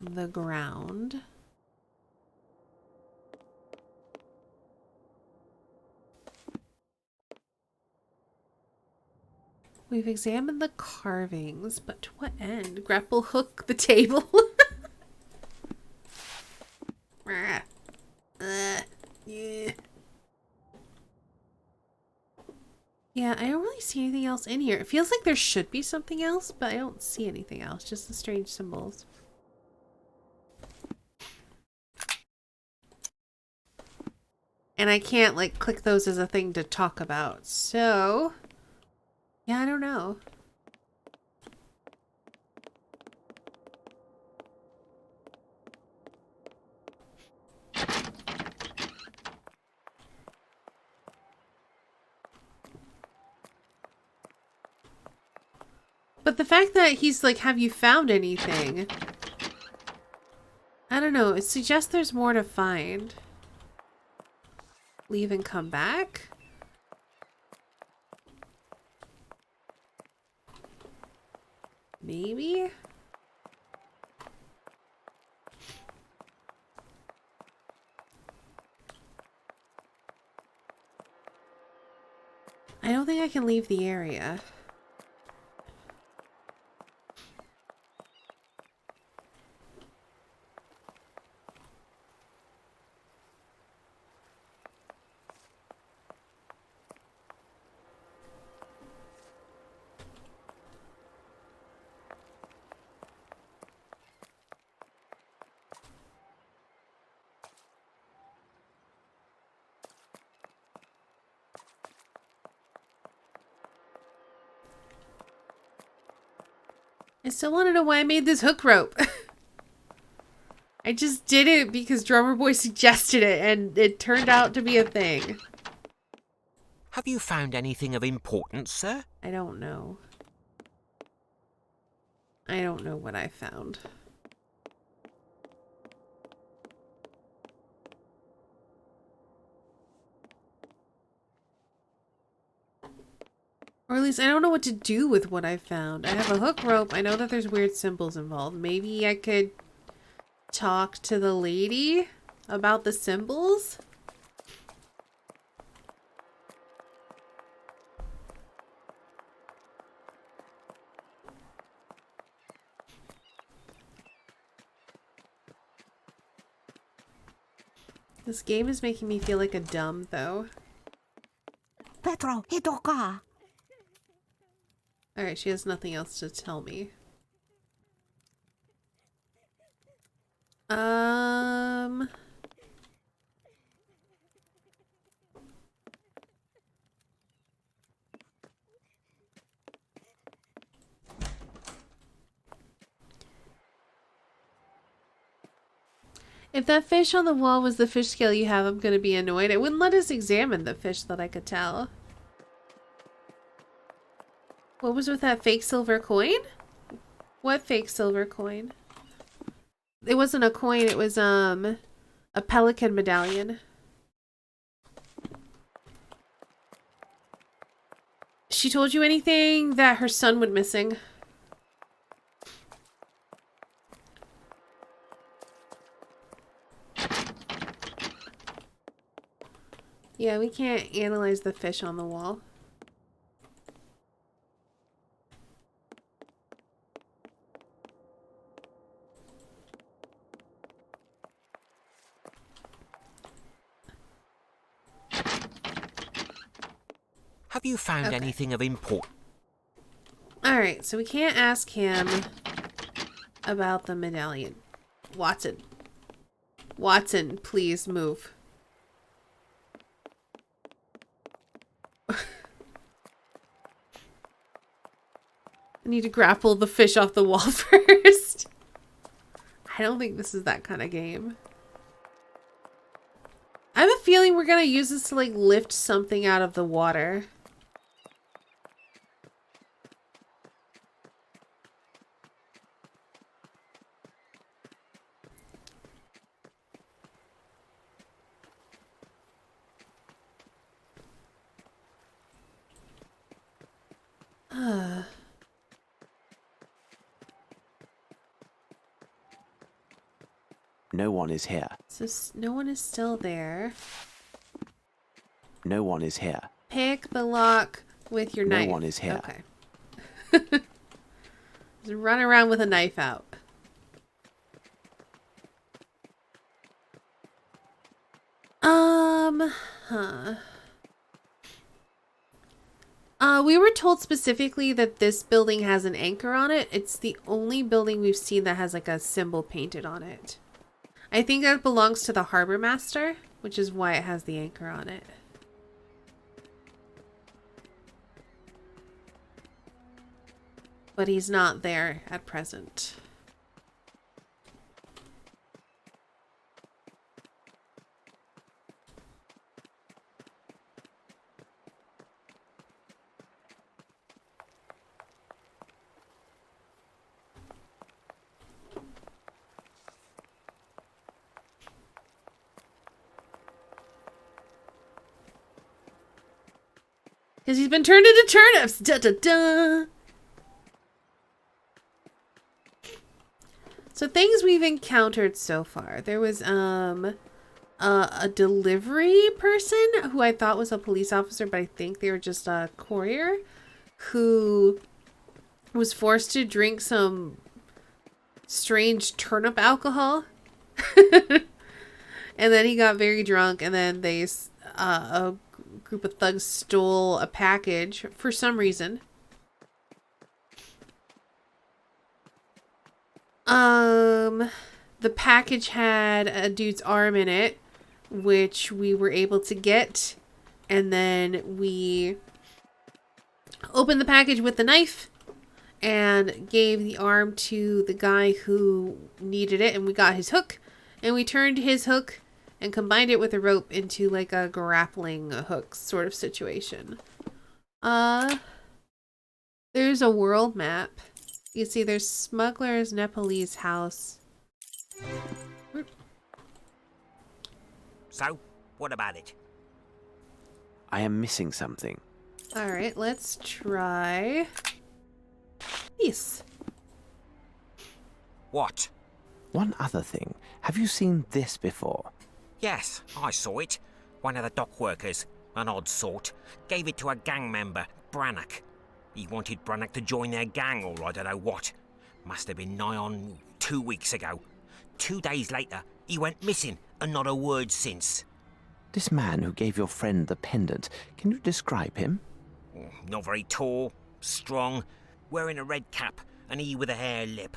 the ground. We've examined the carvings, but to what end? Grapple hook the table? Yeah. Yeah, I don't really see anything else in here. It feels like there should be something else, but I don't see anything else. Just the strange symbols. And I can't, like, click those as a thing to talk about. So, yeah, I don't know. But the fact that he's like, have you found anything? I don't know. It suggests there's more to find. Leave and come back? Maybe? I don't think I can leave the area. I still want to know why I made this hook rope. I just did it because Drummer Boy suggested it and it turned out to be a thing. Have you found anything of importance, sir? I don't know. I don't know what I found. Or at least I don't know what to do with what I found. I have a hook rope. I know that there's weird symbols involved. Maybe I could talk to the lady about the symbols? This game is making me feel like a dumb, though. Petro, hitoka. Alright, she has nothing else to tell me. If that fish on the wall was the fish scale you have, I'm gonna be annoyed. It wouldn't let us examine the fish that I could tell. What was with that fake silver coin? What fake silver coin? It wasn't a coin, it was a pelican medallion. She told you anything that her son went missing? Yeah, we can't analyze the fish on the wall. Have you found anything of importance? Alright, so we can't ask him about the medallion. Watson, Watson, please move. I need to grapple the fish off the wall first. I don't think this is that kind of game. I have a feeling we're gonna use this to like lift something out of the water. No one is here. So no one is still there. No one is here. Pick the lock with your knife. No one is here. Okay. Just run around with a knife out. We were told specifically that this building has an anchor on it. It's the only building we've seen that has like a symbol painted on it. I think that belongs to the harbor master, which is why it has the anchor on it. But he's not there at present. Because he's been turned into turnips. Da da da. So things we've encountered so far. There was a delivery person who I thought was a police officer, but I think they were just a courier who was forced to drink some strange turnip alcohol. And then he got very drunk, and then they a group of thugs stole a package for some reason. The package had a dude's arm in it, which we were able to get, and then we opened the package with the knife and gave the arm to the guy who needed it, and we got his hook, and we turned his hook and combined it with a rope into like a grappling hook sort of situation. There's a world map. You see there's Smuggler's Nepalese house. So, what about it? I am missing something. Alright, let's try this. What? One other thing. Have you seen this before? Yes, I saw it. One of the dock workers, an odd sort, gave it to a gang member, Brannock. He wanted Brannock to join their gang, or I don't know what. Must have been nigh on 2 weeks ago. 2 days later, he went missing, and not a word since. This man who gave your friend the pendant, can you describe him? Not very tall, strong, wearing a red cap, and he with a hare lip.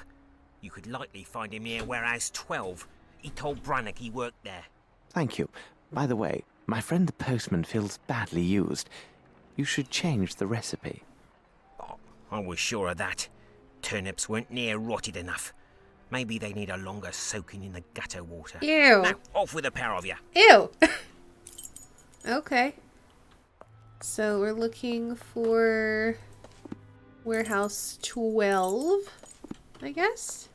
You could likely find him near Warehouse 12. He told Brannock he worked there. Thank you. By the way, my friend the postman feels badly used. You should change the recipe. Oh, I was sure of that. Turnips weren't near rotted enough. Maybe they need a longer soaking in the gutter water. Ew. Now, off with a pair of you. Ew. Okay. So we're looking for Warehouse 12, I guess.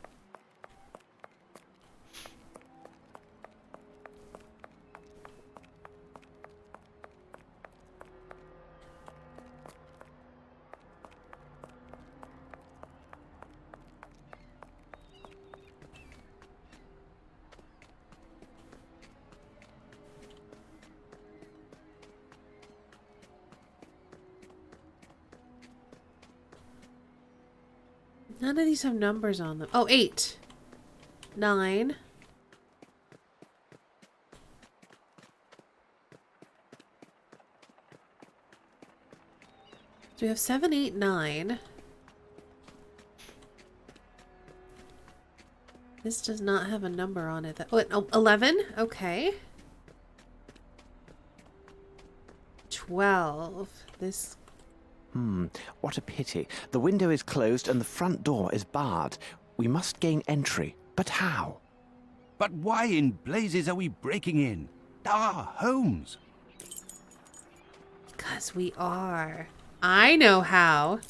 None of these have numbers on them. Oh, 8. 9. So we have 7, 8, 9. This does not have a number on it. Oh, 11? Okay. 12. This... What a pity. The window is closed and the front door is barred. We must gain entry. But how? But why in blazes are we breaking in? Ah, Holmes! Because we are. I know how.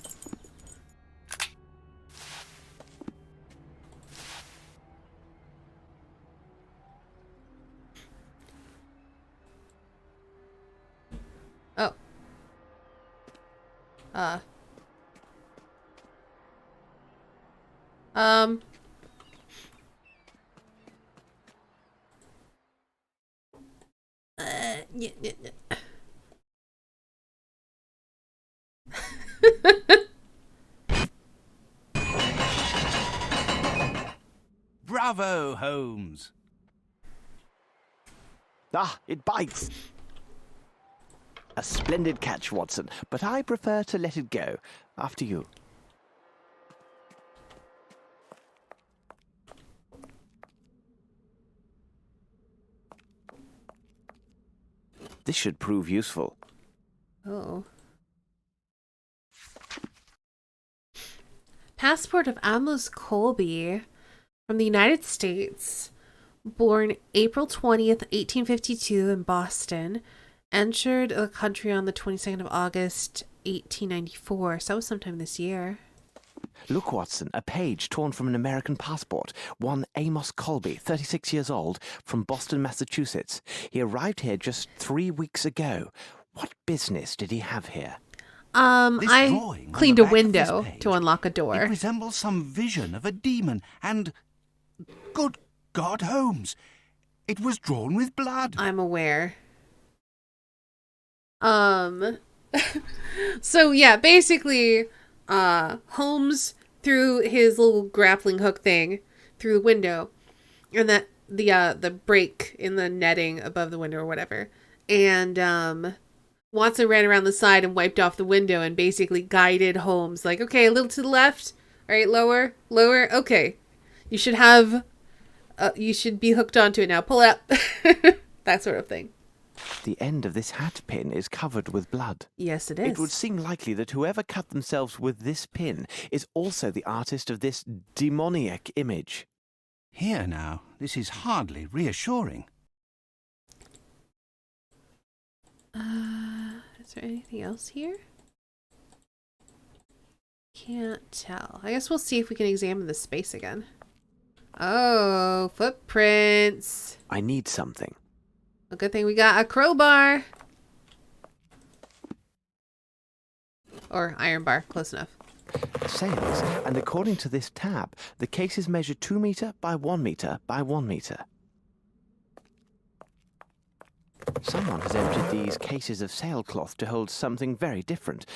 Oh. Yeah. Bravo, Holmes! Ah, it bites! A splendid catch, Watson, but I prefer to let it go. After you. This should prove useful. Oh. Passport of Amos Colby from the United States, born April 20th, 1852 in Boston, entered the country on the 22nd of August, 1894. So that was sometime this year. Look, Watson, a page torn from an American passport. One Amos Colby, 36 years old, from Boston, Massachusetts. He arrived here just 3 weeks ago. What business did he have here? I cleaned a window to unlock a door. It resembles some vision of a demon, and... Good God, Holmes! It was drawn with blood. I'm aware. So yeah, basically, Holmes threw his little grappling hook thing through the window, and that the break in the netting above the window or whatever, and Watson ran around the side and wiped off the window and basically guided Holmes, like, okay, a little to the left, all right, lower, okay, you should have, you should be hooked onto it now, pull it up, that sort of thing. The end of this hat pin is covered with blood. Yes, it is. It would seem likely that whoever cut themselves with this pin is also the artist of this demoniac image. Here now, this is hardly reassuring. Is there anything else here? Can't tell. I guess we'll see if we can examine the space again. Oh, footprints. I need something. A good thing we got a crowbar. Or iron bar, close enough. Sails, and according to this tab, the cases measure 2 meter by 1 meter by 1 meter. Someone has emptied these cases of sailcloth to hold something very different,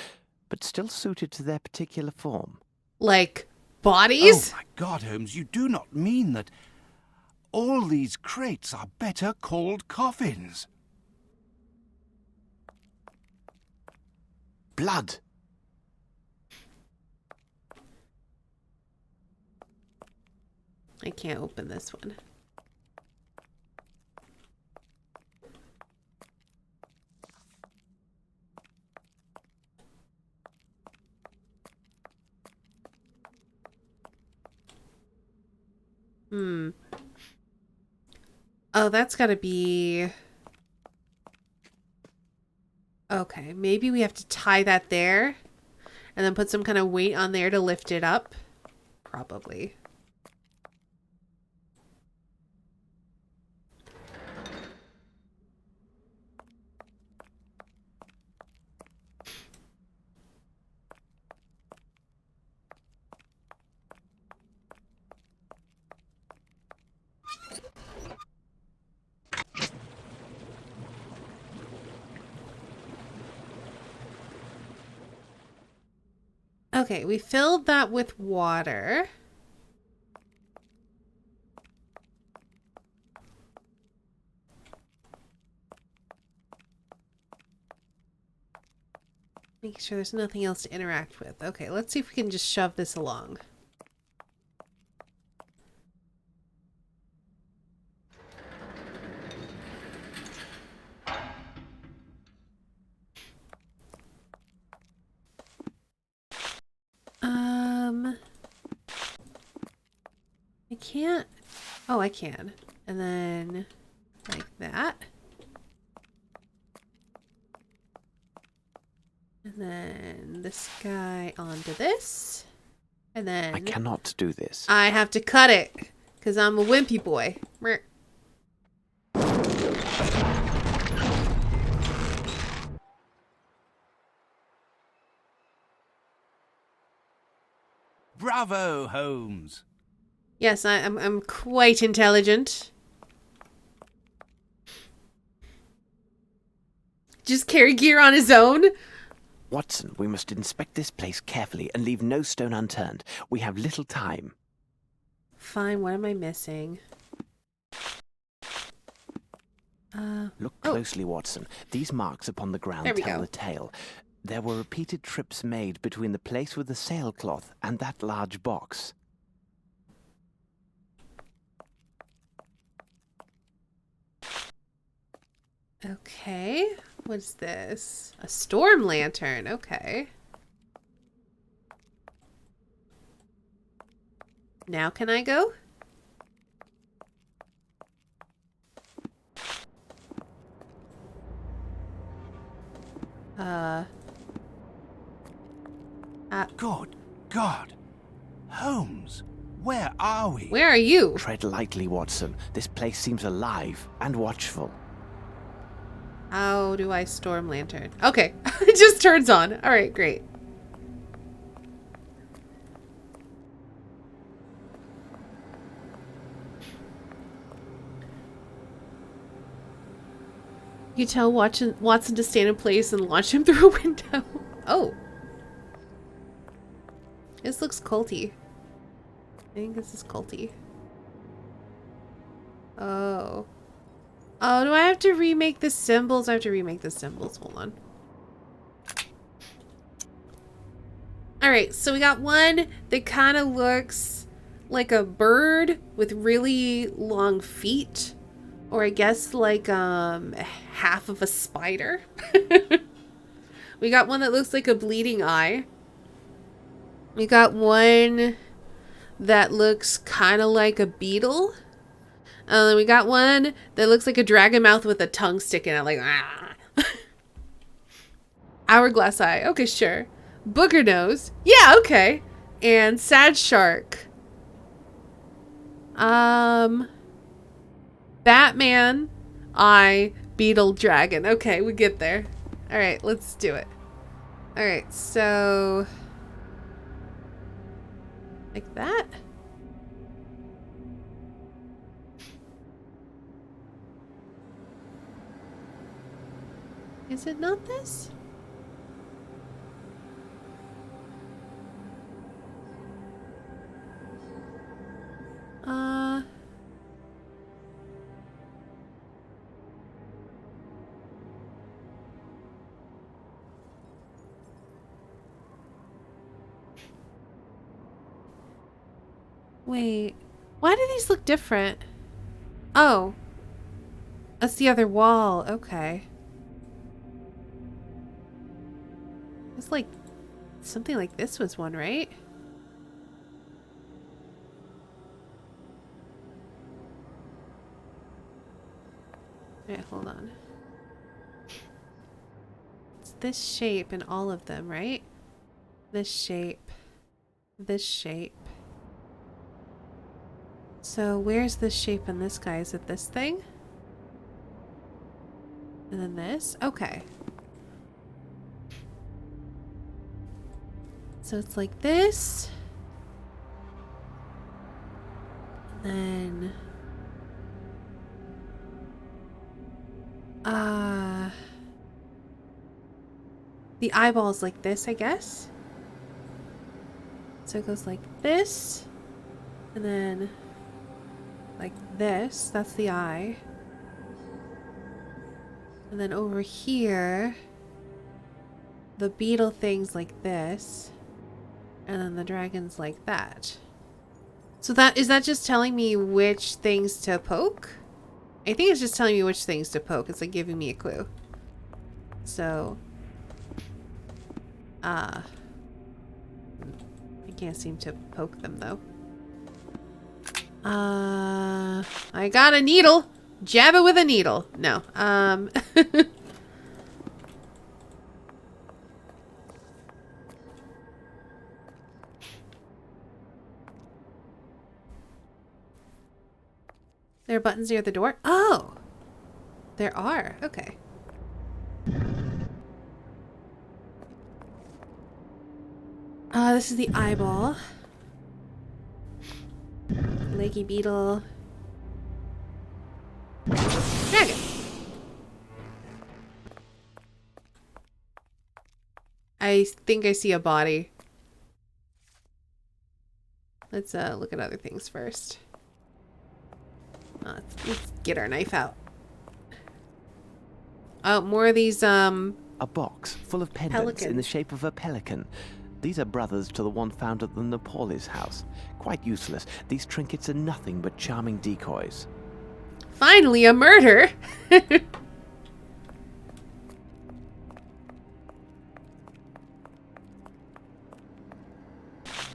but still suited to their particular form. Like bodies? Oh my God, Holmes, you do not mean that all these crates are better called coffins? Blood! I can't open this one. Oh, that's gotta be... Okay, maybe we have to tie that there and then put some kind of weight on there to lift it up. Probably. Okay, we filled that with water. Make sure there's nothing else to interact with. Okay, let's see if we can just shove this along. can't. Oh, I can. And then like that. And then this guy onto this. And then I cannot do this. I have to cut it because I'm a wimpy boy. Mer. Bravo, Holmes. Yes, I'm quite intelligent. Just carry gear on his own? Watson, we must inspect this place carefully and leave no stone unturned. We have little time. Fine, what am I missing? Look closely, Watson. These marks upon the ground There we tell go. the tale. There were repeated trips made between the place with the sailcloth and that large box. Okay. What's this? A storm lantern. Okay. Now can I go? Good God. Holmes, where are we? Where are you? Tread lightly, Watson. This place seems alive and watchful. How do I storm lantern? Okay. It just turns on. All right, great. You tell Watson to stand in place and launch him through a window. Oh. This looks culty. I think this is culty. Oh. Oh, do I have to remake the symbols? I have to remake the symbols. Hold on. Alright, so we got one that kind of looks like a bird with really long feet. Or I guess like half of a spider. We got one that looks like a bleeding eye. We got one that looks kind of like a beetle. And then we got one that looks like a dragon mouth with a tongue sticking out like ah. Hourglass eye. Okay, sure. Booger nose. Yeah, okay. And sad shark. Batman, eye, beetle, dragon. Okay, we get there. All right, let's do it. All right, so like that. Is it not this? Wait, why do these look different? Oh, that's the other wall. Okay. It's like something like this was one, right? Alright, hold on. It's this shape in all of them, right? This shape. This shape. So where's this shape in this guy? Is it this thing? And then this? Okay. So it's like this. And then the eyeball's like this, I guess. So it goes like this. And then like this. That's the eye. And then over here, the beetle thing's like this. And then the dragon's like that. So is that just telling me which things to poke? I think it's just telling me which things to poke. It's like giving me a clue. So, I can't seem to poke them though. I got a needle. Jab it with a needle. No. There are buttons near the door? Oh! There are. Okay. This is the eyeball. Leggy beetle. Dragon. I think I see a body. Let's look at other things first. Let's get our knife out. Oh, more of these, A box full of pendants in the pelicans. shape of a pelican. These are brothers to the one found at the Napolis house. Quite useless. These trinkets are nothing but charming decoys. Finally, a murder!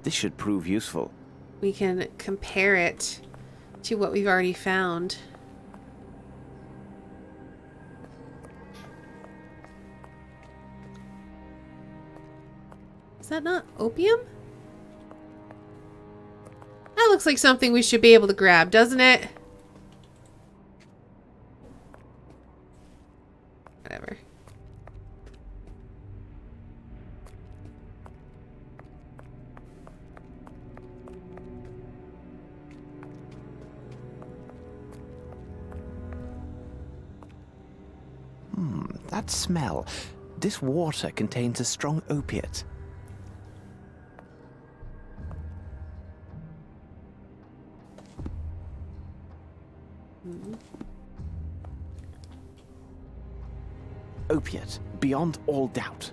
This should prove useful. We can compare it to what we've already found. Is that not opium? That looks like something we should be able to grab, doesn't it? Whatever. That smell. This water contains a strong opiate. Opiate, beyond all doubt.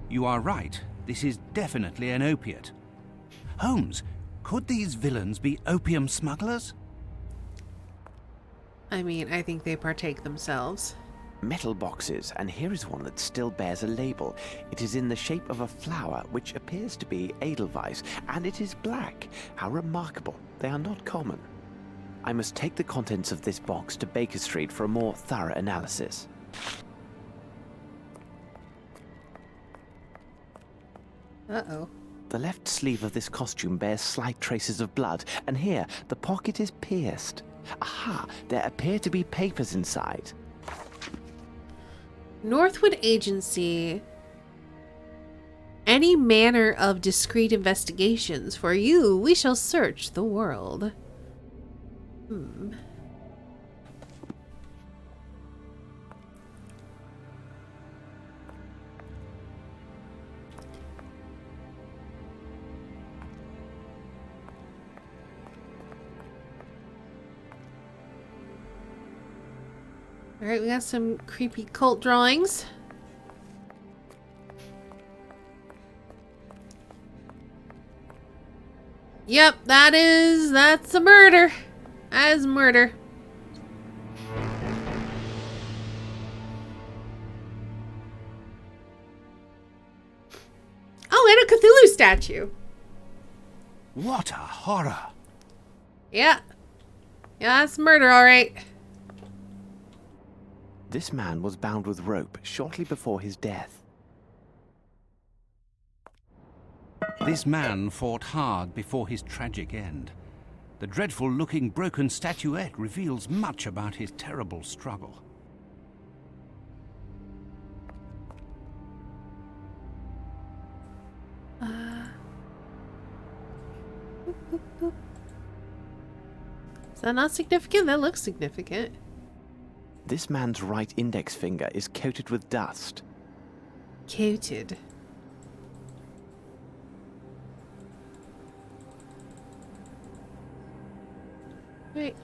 You are right. This is definitely an opiate. Holmes, could these villains be opium smugglers? I mean, I think they partake themselves. Metal boxes, and here is one that still bears a label. It is in the shape of a flower, which appears to be Edelweiss, and it is black. How remarkable. They are not common. I must take the contents of this box to Baker Street for a more thorough analysis. Uh-oh. The left sleeve of this costume bears slight traces of blood, and here the pocket is pierced. Aha! There appear to be papers inside. Northwood Agency. Any manner of discreet investigations. For you, we shall search the world. Alright, we got some creepy cult drawings. Yep, that's a murder. That is murder. Oh, and a Cthulhu statue. What a horror! Yeah. Yeah, that's murder, alright. This man was bound with rope shortly before his death. This man fought hard before his tragic end. The dreadful-looking broken statuette reveals much about his terrible struggle. Is that not significant? That looks significant. This man's right index finger is coated with dust. Coated. Right.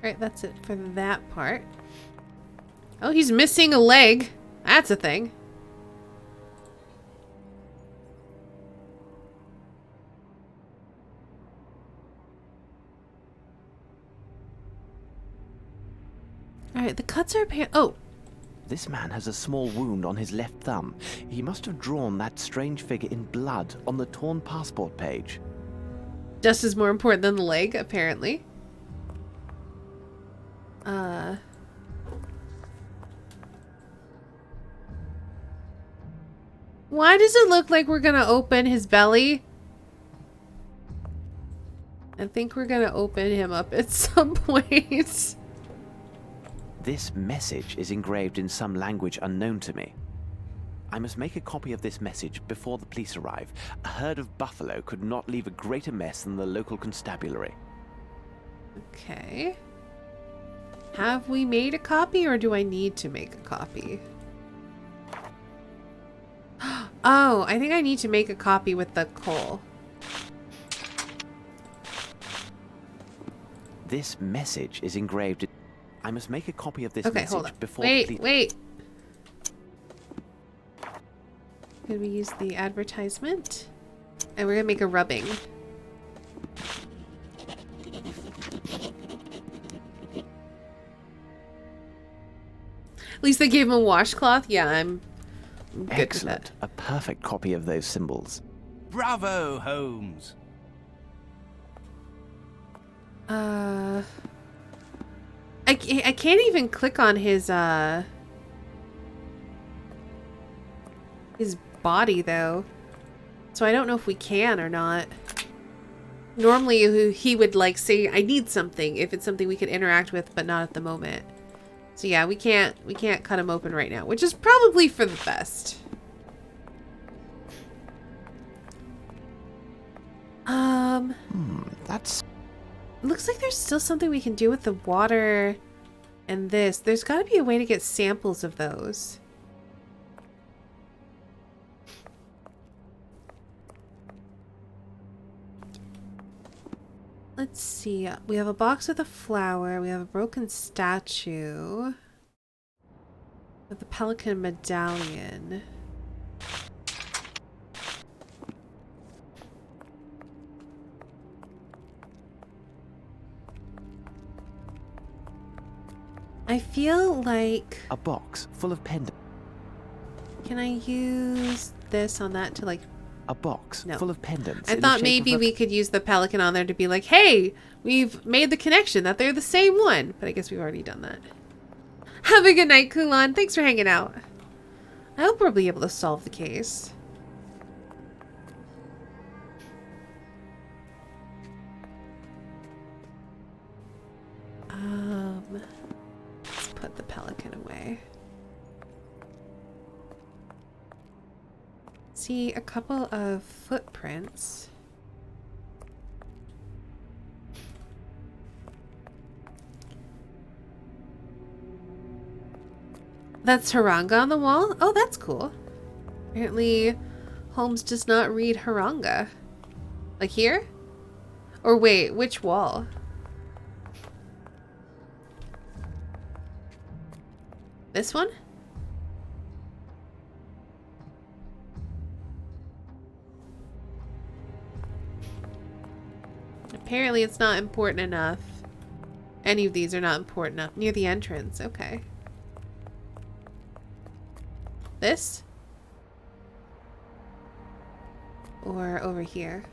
Right, that's it for that part. Oh, he's missing a leg. That's a thing. Alright, the cuts are apparent. Oh, This man has a small wound on his left thumb. He must have drawn that strange figure in blood on the torn passport page. Dust is more important than the leg, apparently. Why does it look like we're gonna open his belly? I think we're gonna open him up at some point. This message is engraved in some language unknown to me. I must make a copy of this message before the police arrive. A herd of buffalo could not leave a greater mess than the local constabulary. Okay. Have we made a copy, or do I need to make a copy? Oh, I think I need to make a copy with the coal. This message is engraved. I must make a copy of this Okay, message hold on. before the police... Wait. Could we use the advertisement? And we're gonna make a rubbing. At least they gave him a washcloth. Yeah, I'm good Excellent. with A perfect copy of those symbols. Bravo, Holmes. that. I can't even click on his body though, so I don't know if we can or not. Normally he would like say I need something if it's something we could interact with, but not at the moment. So yeah, we can't cut him open right now, which is probably for the best. That's... Looks like there's still something we can do with the water and this. There's got to be a way to get samples of those. Let's see. We have a box with a flower. We have a broken statue. With the pelican medallion. I feel like... a box full of pendants. Can I use this on that to like... A box No. full of pendants. I in the thought shape maybe of a... we could use the pelican on there to be like, hey, we've made the connection that they're the same one. But I guess we've already done that. Have a good night, Kulan. Thanks for hanging out. I hope we'll be able to solve the case. Let's put the pelican away. See a couple of footprints. That's Haranga on the wall? Oh, that's cool. Apparently, Holmes does not read Haranga. Like here? Or wait, which wall? This one? Apparently it's not important enough. Any of these are not important enough. Near the entrance, okay. This? Or over here?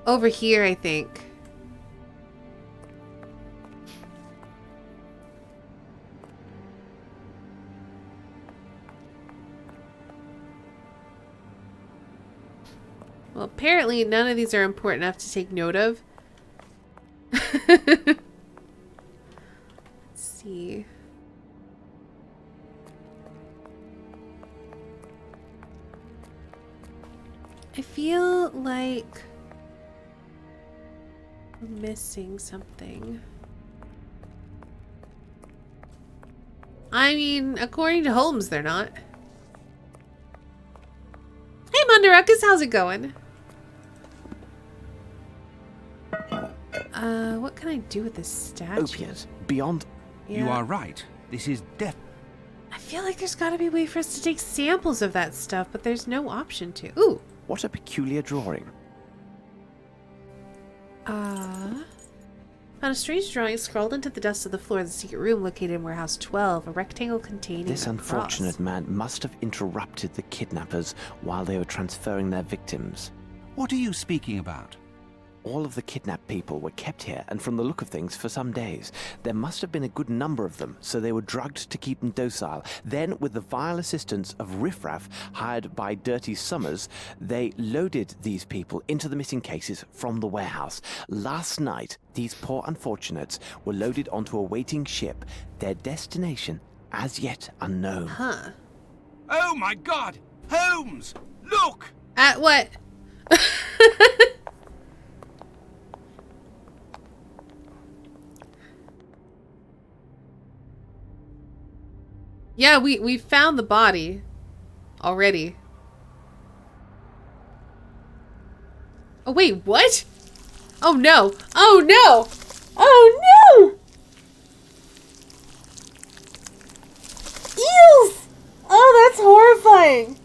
Over here, I think. Well, apparently none of these are important enough to take note of. Let's see. I feel like I'm missing something. I mean, according to Holmes, they're not. Hey, Mundaruckus, how's it going? What can I do with this statue? Opiate. Beyond... Yeah. You are right. This is I feel like there's got to be a way for us to take samples of that stuff, but there's no option to. Ooh. What a peculiar drawing. Found a strange drawing scrawled into the dust of the floor of the secret room located in warehouse 12, a rectangle containing This a unfortunate cross. man must have interrupted the kidnappers while they were transferring their victims. What are you speaking about? All of the kidnapped people were kept here, and from the look of things, for some days. There must have been a good number of them, so they were drugged to keep them docile. Then, with the vile assistance of riffraff hired by Dirty Summers, they loaded these people into the missing cases from the warehouse. Last night, these poor unfortunates were loaded onto a waiting ship, their destination as yet unknown. Huh. Oh my God! Holmes! Look! At what? Yeah, we found the body already. Oh wait, what? Oh no! Oh no! Oh no! Eels! Oh, that's horrifying!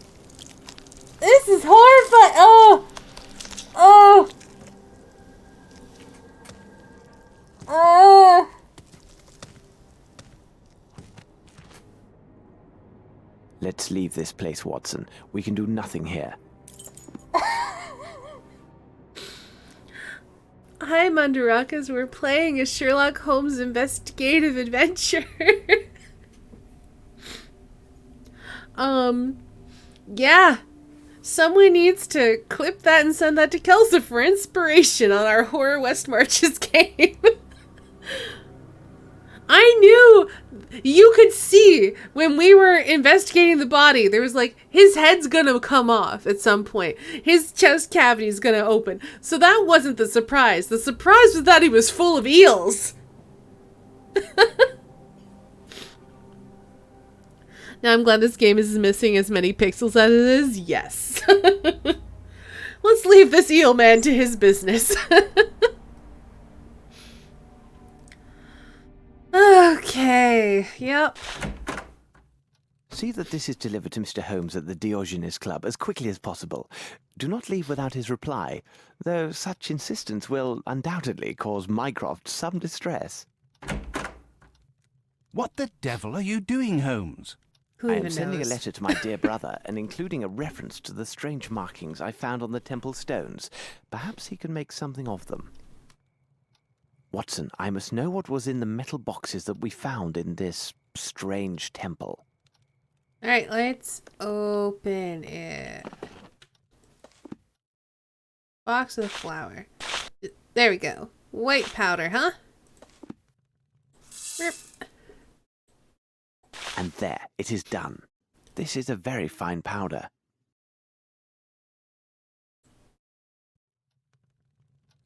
This is horrifying! Oh! Oh! Let's leave this place, Watson. We can do nothing here. I'm under rock as we're playing a Sherlock Holmes investigative adventure. Yeah. Someone needs to clip that and send that to Kelsa for inspiration on our Horror West Marches game. I knew you could see when we were investigating the body, there was like, his head's gonna come off at some point. His chest cavity's gonna open. So that wasn't the surprise. The surprise was that he was full of eels. Now I'm glad this game is missing as many pixels as it is. Yes. Let's leave this eel man to his business. Okay, yep. See that this is delivered to Mr. Holmes at the Diogenes Club as quickly as possible. Do not leave without his reply, though such insistence will undoubtedly cause Mycroft some distress. What the devil are you doing, Holmes? Who I am even sending knows? a letter to my dear brother and including a reference to the strange markings I found on the temple stones. Perhaps he can make something of them. Watson, I must know what was in the metal boxes that we found in this strange temple. Alright, let's open it. Box of flour. There we go. White powder, huh? Rip. And there, it is done. This is a very fine powder.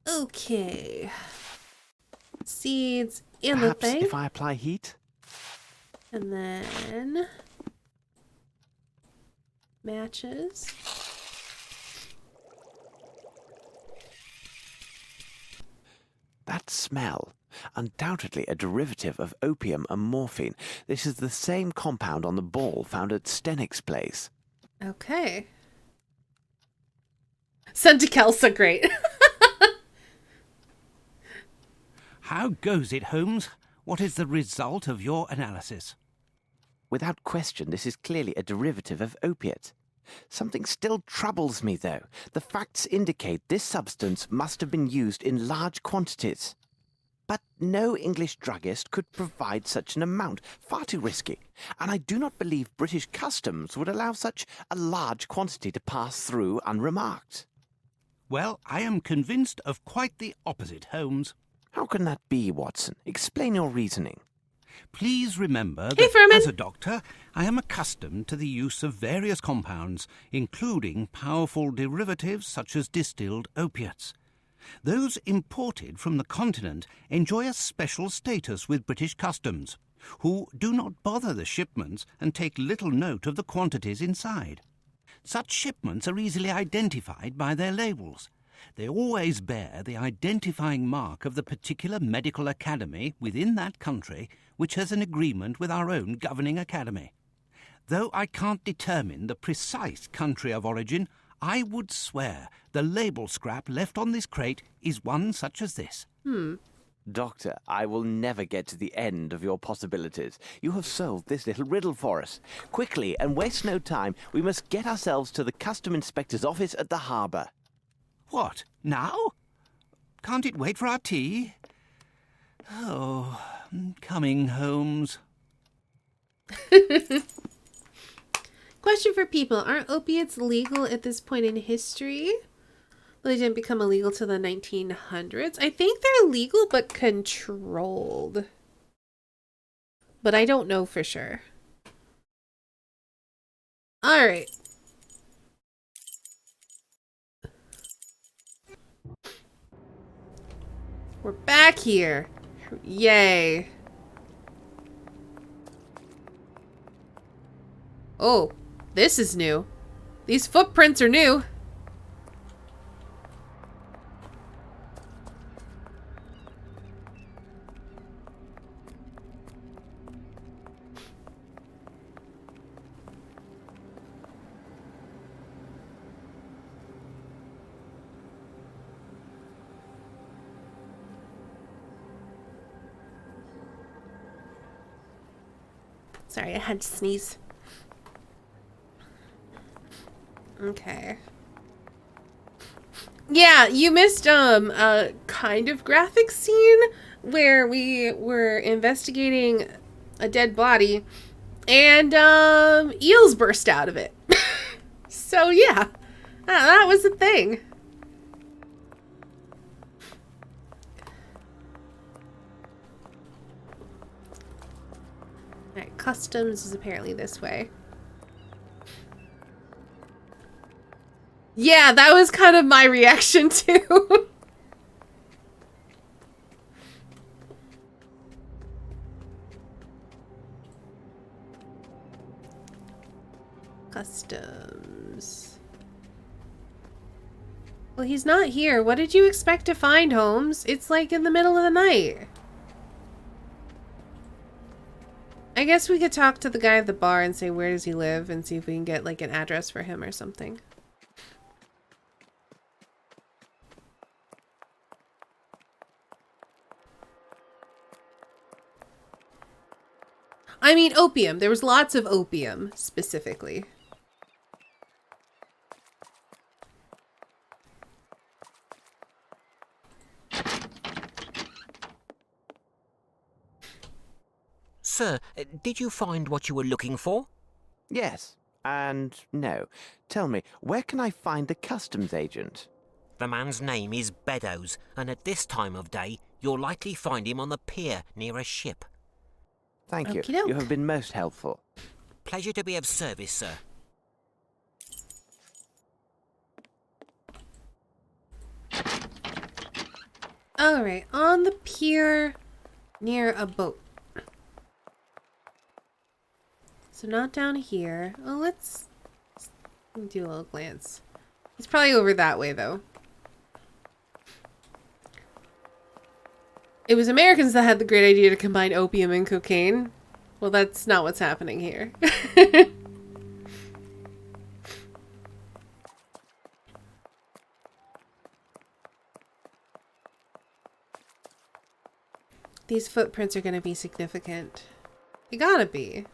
Okay. Seeds in Perhaps the thing. if I apply heat? And then matches. That smell. Undoubtedly a derivative of opium and morphine. This is the same compound on the ball found at Stennick's place. Okay. Sent to Kelsa, great. How goes it, Holmes? What is the result of your analysis? Without question, this is clearly a derivative of opiate. Something still troubles me, though. The facts indicate this substance must have been used in large quantities. But no English druggist could provide such an amount. Far too risky. And I do not believe British customs would allow such a large quantity to pass through unremarked. Well, I am convinced of quite the opposite, Holmes. How can that be, Watson? Explain your reasoning. Please remember Hey, that Furman. as a doctor, I am accustomed to the use of various compounds, including powerful derivatives such as distilled opiates. Those imported from the continent enjoy a special status with British customs, who do not bother the shipments and take little note of the quantities inside. Such shipments are easily identified by their labels. They always bear the identifying mark of the particular medical academy within that country which has an agreement with our own governing academy. Though I can't determine the precise country of origin, I would swear the label scrap left on this crate is one such as this. Doctor, I will never get to the end of your possibilities. You have solved this little riddle for us. Quickly, and waste no time, we must get ourselves to the custom inspector's office at the harbour. What, now? Can't it wait for our tea? Oh, coming, Holmes. Question for people. Aren't opiates legal at this point in history? Well, they didn't become illegal till the 1900s. I think they're legal but controlled. But I don't know for sure. All right. We're back here. Yay. Oh, this is new. These footprints are new. Sorry, I had to sneeze. Okay. Yeah, you missed a kind of graphic scene where we were investigating a dead body and eels burst out of it. So yeah, that was a thing. Alright, customs is apparently this way. Yeah, that was kind of my reaction too. Customs. Well, he's not here. What did you expect to find, Holmes? It's like in the middle of the night. I guess we could talk to the guy at the bar and say where does he live and see if we can get like an address for him or something. I mean, opium. There was lots of opium, specifically. Sir, did you find what you were looking for? Yes, and no. Tell me, where can I find the customs agent? The man's name is Beddoes, and at this time of day, you'll likely find him on the pier near a ship. Thank you. Okey-doke. You have been most helpful. Pleasure to be of service, sir. Alright, on the pier near a boat. So not down here. Oh, let's do a little glance. It's probably over that way, though. It was Americans that had the great idea to combine opium and cocaine. Well, that's not what's happening here. These footprints are going to be significant. They gotta be.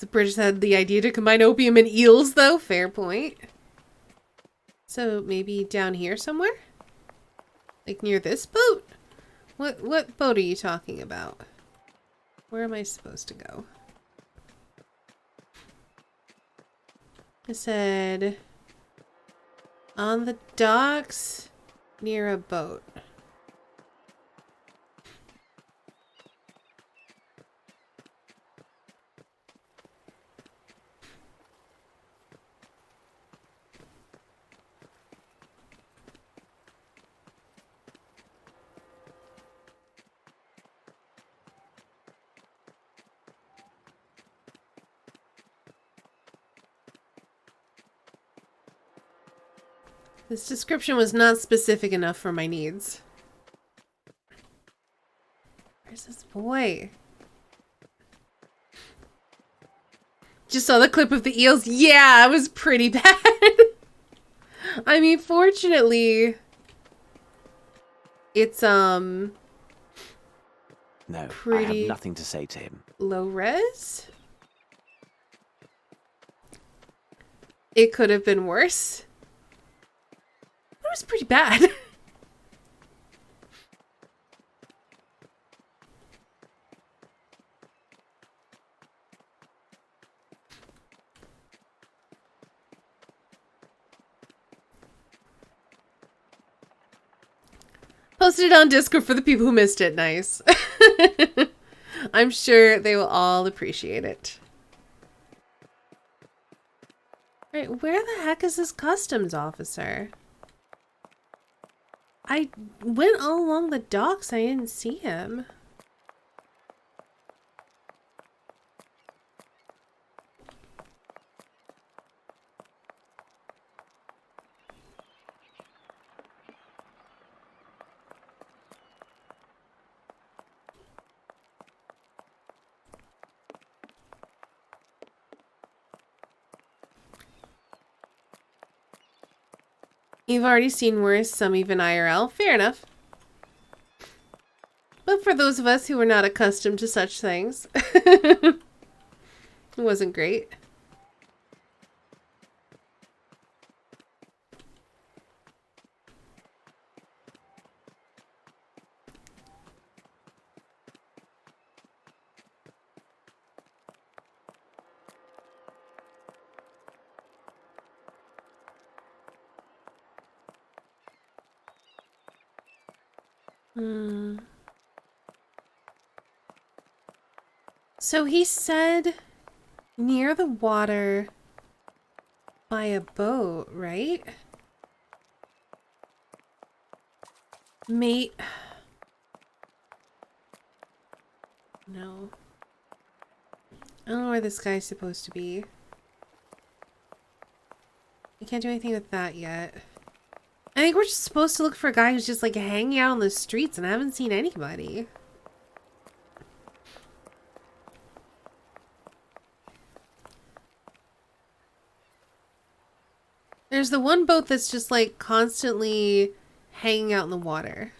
The British had the idea to combine opium and eels, though. Fair point. So maybe down here somewhere? Like near this boat? What boat are you talking about? Where am I supposed to go? I said on the docks near a boat. This description was not specific enough for my needs. Where's this boy? Just saw the clip of the eels. Yeah, it was pretty bad. I mean, fortunately, It's No, I have pretty nothing to say to him. low res. It could have been worse. It was pretty bad. Posted it on Discord for the people who missed it. Nice. I'm sure they will all appreciate it. Alright, where the heck is this customs officer? I went all along the docks. I didn't see him. You've already seen worse, some even IRL. Fair enough. But for those of us who are not accustomed to such things, it wasn't great. So he said near the water by a boat, right? Mate. No. I don't know where this guy's supposed to be. We can't do anything with that yet. I think we're just supposed to look for a guy who's just like hanging out on the streets, and I haven't seen anybody. There's the one boat that's just like constantly hanging out in the water.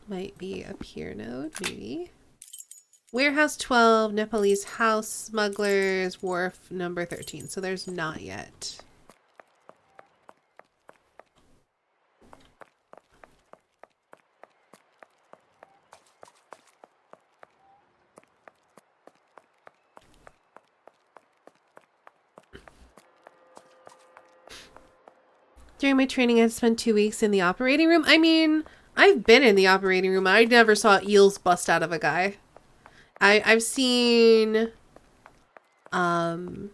Might be a pier node, maybe. Warehouse 12, Nepalese house, smugglers, wharf number 13. So there's not yet. During my training, I spent 2 weeks in the operating room. I mean, I've been in the operating room. I never saw eels bust out of a guy. I've seen some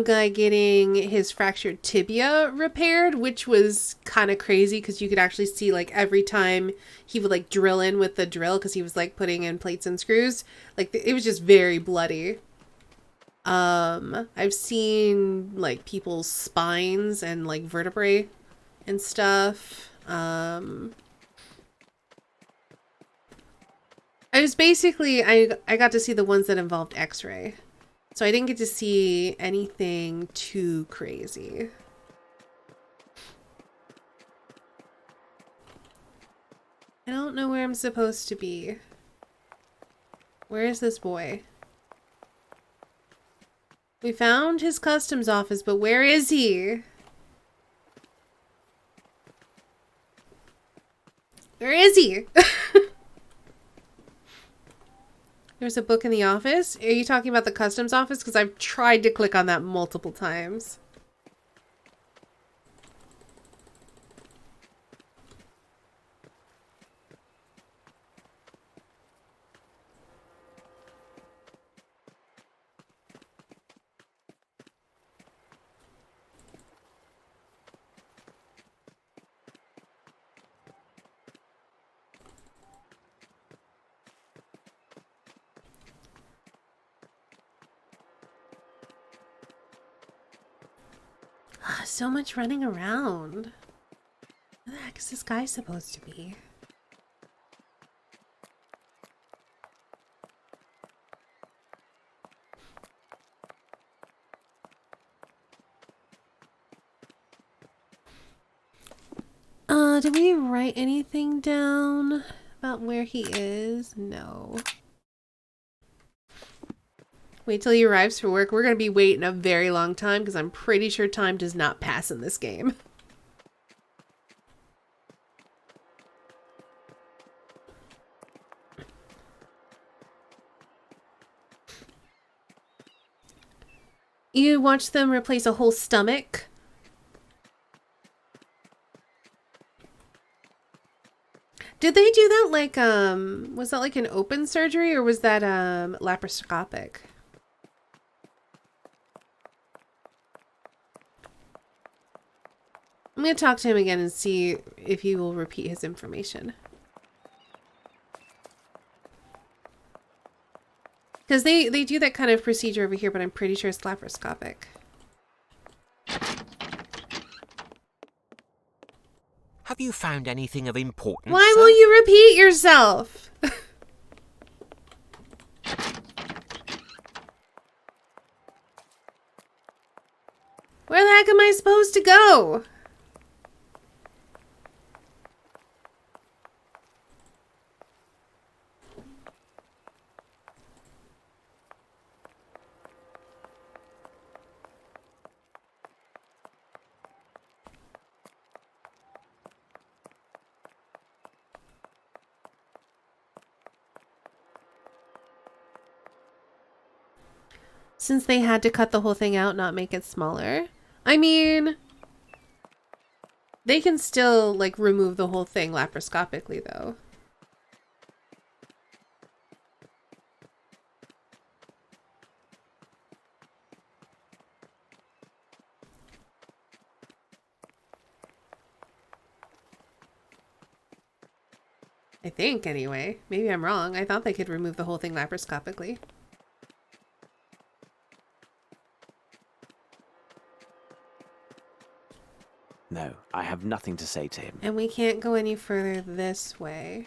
guy getting his fractured tibia repaired, which was kind of crazy because you could actually see like every time he would like drill in with the drill because he was like putting in plates and screws. Like it was just very bloody. I've seen like people's spines and like vertebrae and stuff. I was basically, I got to see the ones that involved x-ray. So I didn't get to see anything too crazy. I don't know where I'm supposed to be. Where is this boy? We found his customs office, but where is he? Where is he? There's a book in the office. Are you talking about the customs office? Because I've tried to click on that multiple times. So much running around. Where the heck is this guy supposed to be? Did we write anything down about where he is? No. Wait till he arrives for work. We're going to be waiting a very long time because I'm pretty sure time does not pass in this game. You watch them replace a whole stomach. Did they do that like, was that like an open surgery or was that, laparoscopic? I'm gonna talk to him again and see if he will repeat his information. Because they do that kind of procedure over here, but I'm pretty sure it's laparoscopic. Have you found anything of importance? Why will you repeat yourself? Where the heck am I supposed to go? Since they had to cut the whole thing out, not make it smaller. I mean, they can still, like, remove the whole thing laparoscopically, though. I think, anyway. Maybe I'm wrong. I thought they could remove the whole thing laparoscopically. No, I have nothing to say to him. And we can't go any further this way.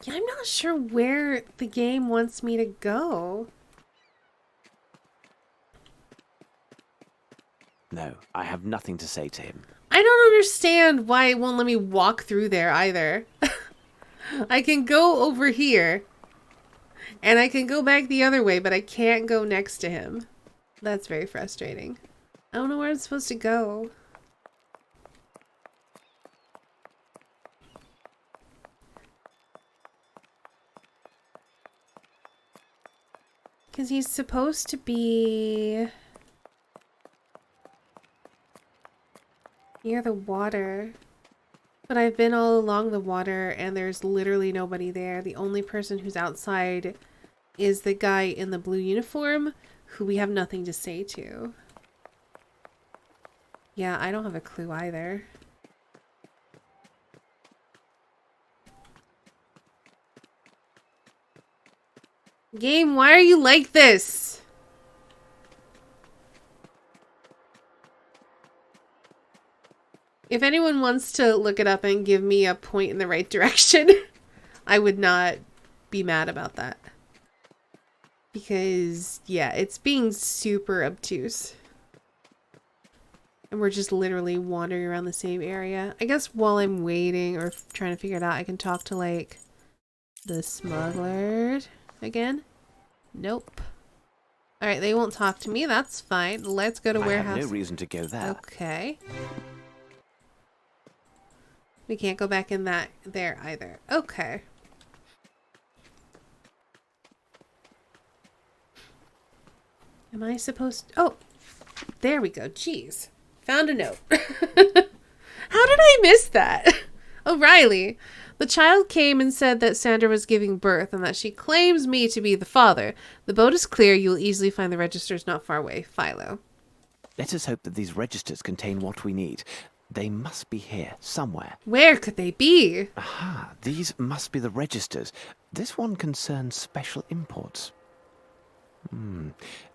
Yeah, I'm not sure where the game wants me to go. No, I have nothing to say to him. I don't understand why it won't let me walk through there either. I can go over here. And I can go back the other way, but I can't go next to him. That's very frustrating. I don't know where I'm supposed to go. Because he's supposed to be near the water. But I've been all along the water and there's literally nobody there. The only person who's outside is the guy in the blue uniform who we have nothing to say to. Yeah, I don't have a clue either. Game, why are you like this? If anyone wants to look it up and give me a point in the right direction, I would not be mad about that. Because, yeah, it's being super obtuse. And we're just literally wandering around the same area. I guess while I'm waiting or trying to figure it out, I can talk to, like, the smuggler again. Nope. Alright, they won't talk to me. That's fine. Let's go to warehouse. I have no reason to go there. Okay. We can't go back in that there either. Okay. Am I supposed to... Oh! There we go. Jeez. Found a note. How did I miss that? O'Reilly. The child came and said that Sandra was giving birth and that she claims me to be the father. The boat is clear. You will easily find the registers not far away. Philo. Let us hope that these registers contain what we need. They must be here, somewhere. Where could they be? Aha, these must be the registers. This one concerns special imports.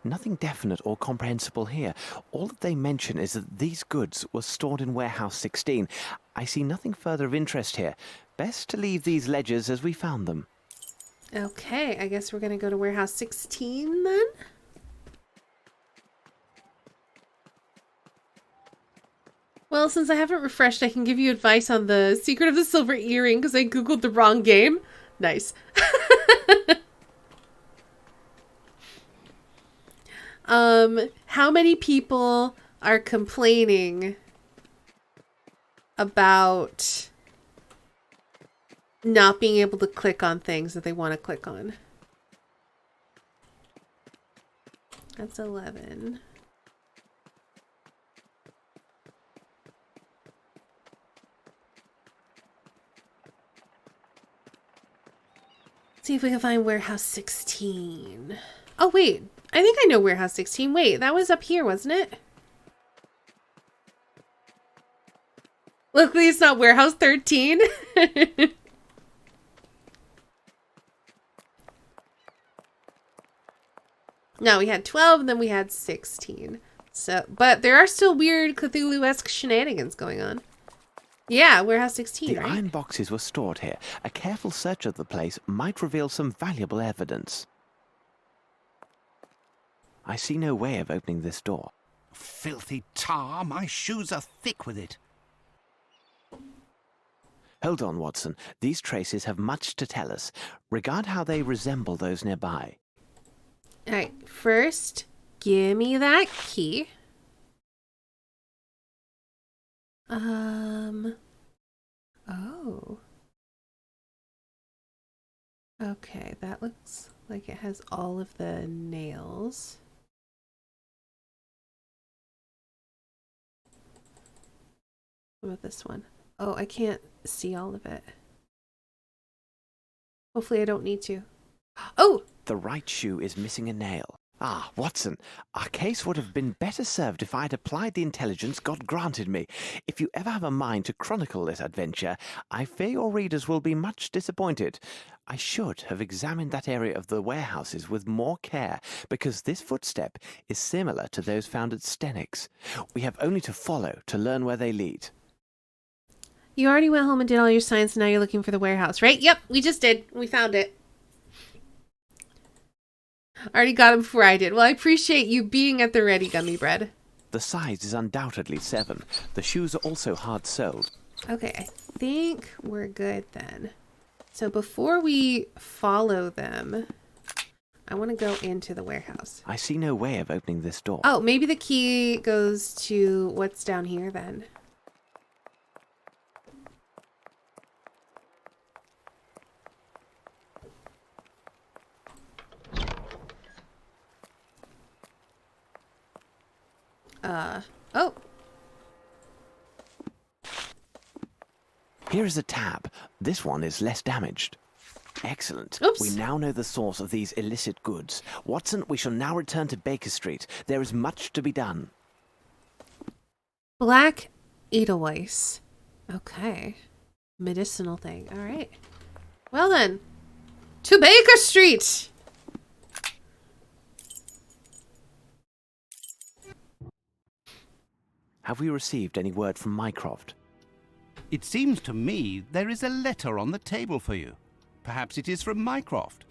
Nothing definite or comprehensible here. All that they mention is that these goods were stored in warehouse 16. I see nothing further of interest here. Best to leave these ledgers as we found them. Okay, I guess we're going to go to warehouse 16 then? Well, since I haven't refreshed, I can give you advice on the secret of the silver earring because I googled the wrong game. Nice. How many people are complaining about not being able to click on things that they want to click on? That's 11. See if we can find warehouse 16. Oh, wait. I think I know warehouse 16. Wait, that was up here, wasn't it? Luckily, it's not warehouse 13. No, we had 12 and then we had 16. So, but there are still weird Cthulhu-esque shenanigans going on. Yeah, warehouse 16, The right? iron boxes were stored here. A careful search of the place might reveal some valuable evidence. I see no way of opening this door. Filthy tar, my shoes are thick with it. Hold on, Watson. These traces have much to tell us. Regard how they resemble those nearby. Alright, first, give me that key. Oh. Okay, that looks like it has all of the nails. What about this one? Oh, I can't see all of it. Hopefully I don't need to. Oh! The right shoe is missing a nail. Ah, Watson, our case would have been better served if I had applied the intelligence God granted me. If you ever have a mind to chronicle this adventure, I fear your readers will be much disappointed. I should have examined that area of the warehouses with more care, because this footstep is similar to those found at Stenix. We have only to follow to learn where they lead. You already went home and did all your science, and now you're looking for the warehouse, right? Yep, we just did. We found it. Already got him before I did. Well, I appreciate you being at the ready, Gummy Bread. The size is undoubtedly 7. The shoes are also hard-soled. Okay, I think we're good then. So before we follow them, I want to go into the warehouse. I see no way of opening this door. Oh, maybe the key goes to what's down here then. Oh. Here is a tab. This one is less damaged. Excellent. Oops. We now know the source of these illicit goods. Watson, we shall now return to Baker Street. There is much to be done. Black Edelweiss. Okay. Medicinal thing. All right. Well then, to Baker Street! Have we received any word from Mycroft? It seems to me there is a letter on the table for you. Perhaps it is from Mycroft.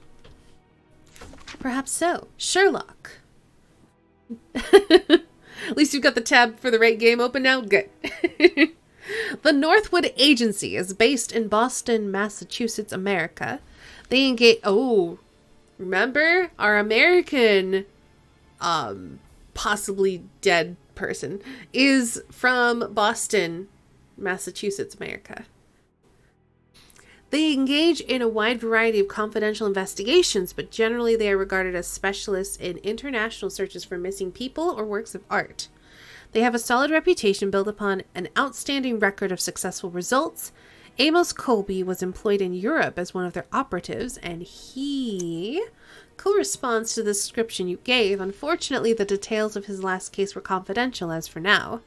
Perhaps so. Sherlock. At least you've got the tab for the right game open now. Good. The Northwood Agency is based in Boston, Massachusetts, America. They engage... Oh, remember? Our American, possibly dead person is from Boston, Massachusetts, America. They engage in a wide variety of confidential investigations, but generally they are regarded as specialists in international searches for missing people or works of art. They have a solid reputation built upon an outstanding record of successful results Amos Colby was employed in Europe as one of their operatives, and he corresponds to the description you gave. Unfortunately, the details of his last case were confidential as for now.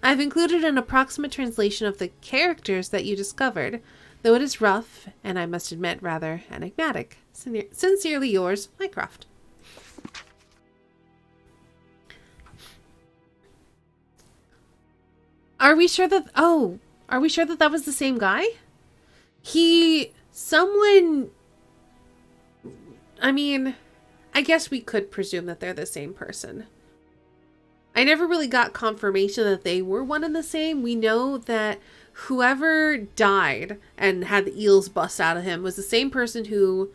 I've included an approximate translation of the characters that you discovered, though it is rough, and I must admit rather enigmatic. Sincerely yours, Mycroft. Are we sure that that was the same guy? I mean, I guess we could presume that they're the same person. I never really got confirmation that they were one and the same. We know that whoever died and had the eels bust out of him was the same person who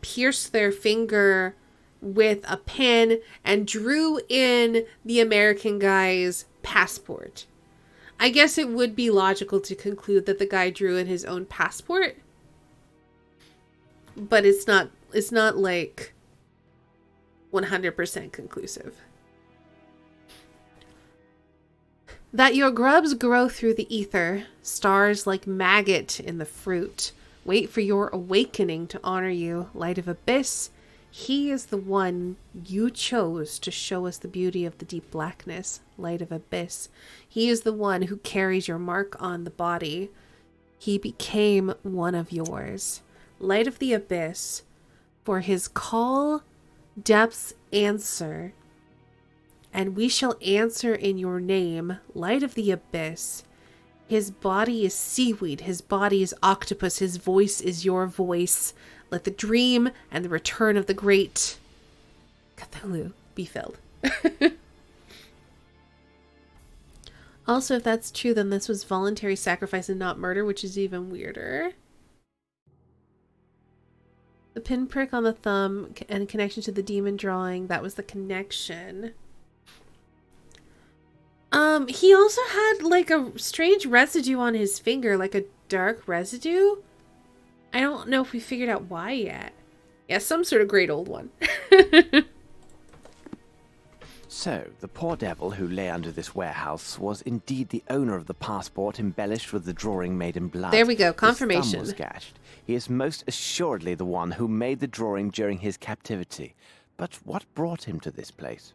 pierced their finger with a pen and drew in the American guy's passport. I guess it would be logical to conclude that the guy drew in his own passport. But it's not like 100% conclusive. That your grubs grow through the ether, stars like maggot in the fruit. Wait for your awakening to honor you, light of abyss. He is the one you chose to show us the beauty of the deep blackness, light of abyss. He is the one who carries your mark on the body. He became one of yours, light of the abyss. For his call, depths answer, and we shall answer in your name, light of the abyss. His body is seaweed, his body is octopus, his voice is your voice. Let the dream and the return of the great Cthulhu be filled. Also, if that's true, then this was voluntary sacrifice and not murder, which is even weirder. The pinprick on the thumb and connection to the demon drawing, that was the connection. He also had like a strange residue on his finger, like a dark residue. I don't know if we figured out why yet. Yeah, some sort of great old one. So, the poor devil who lay under this warehouse was indeed the owner of the passport embellished with the drawing made in blood. There we go, His confirmation. thumb was gashed. He is most assuredly the one who made the drawing during his captivity. But what brought him to this place?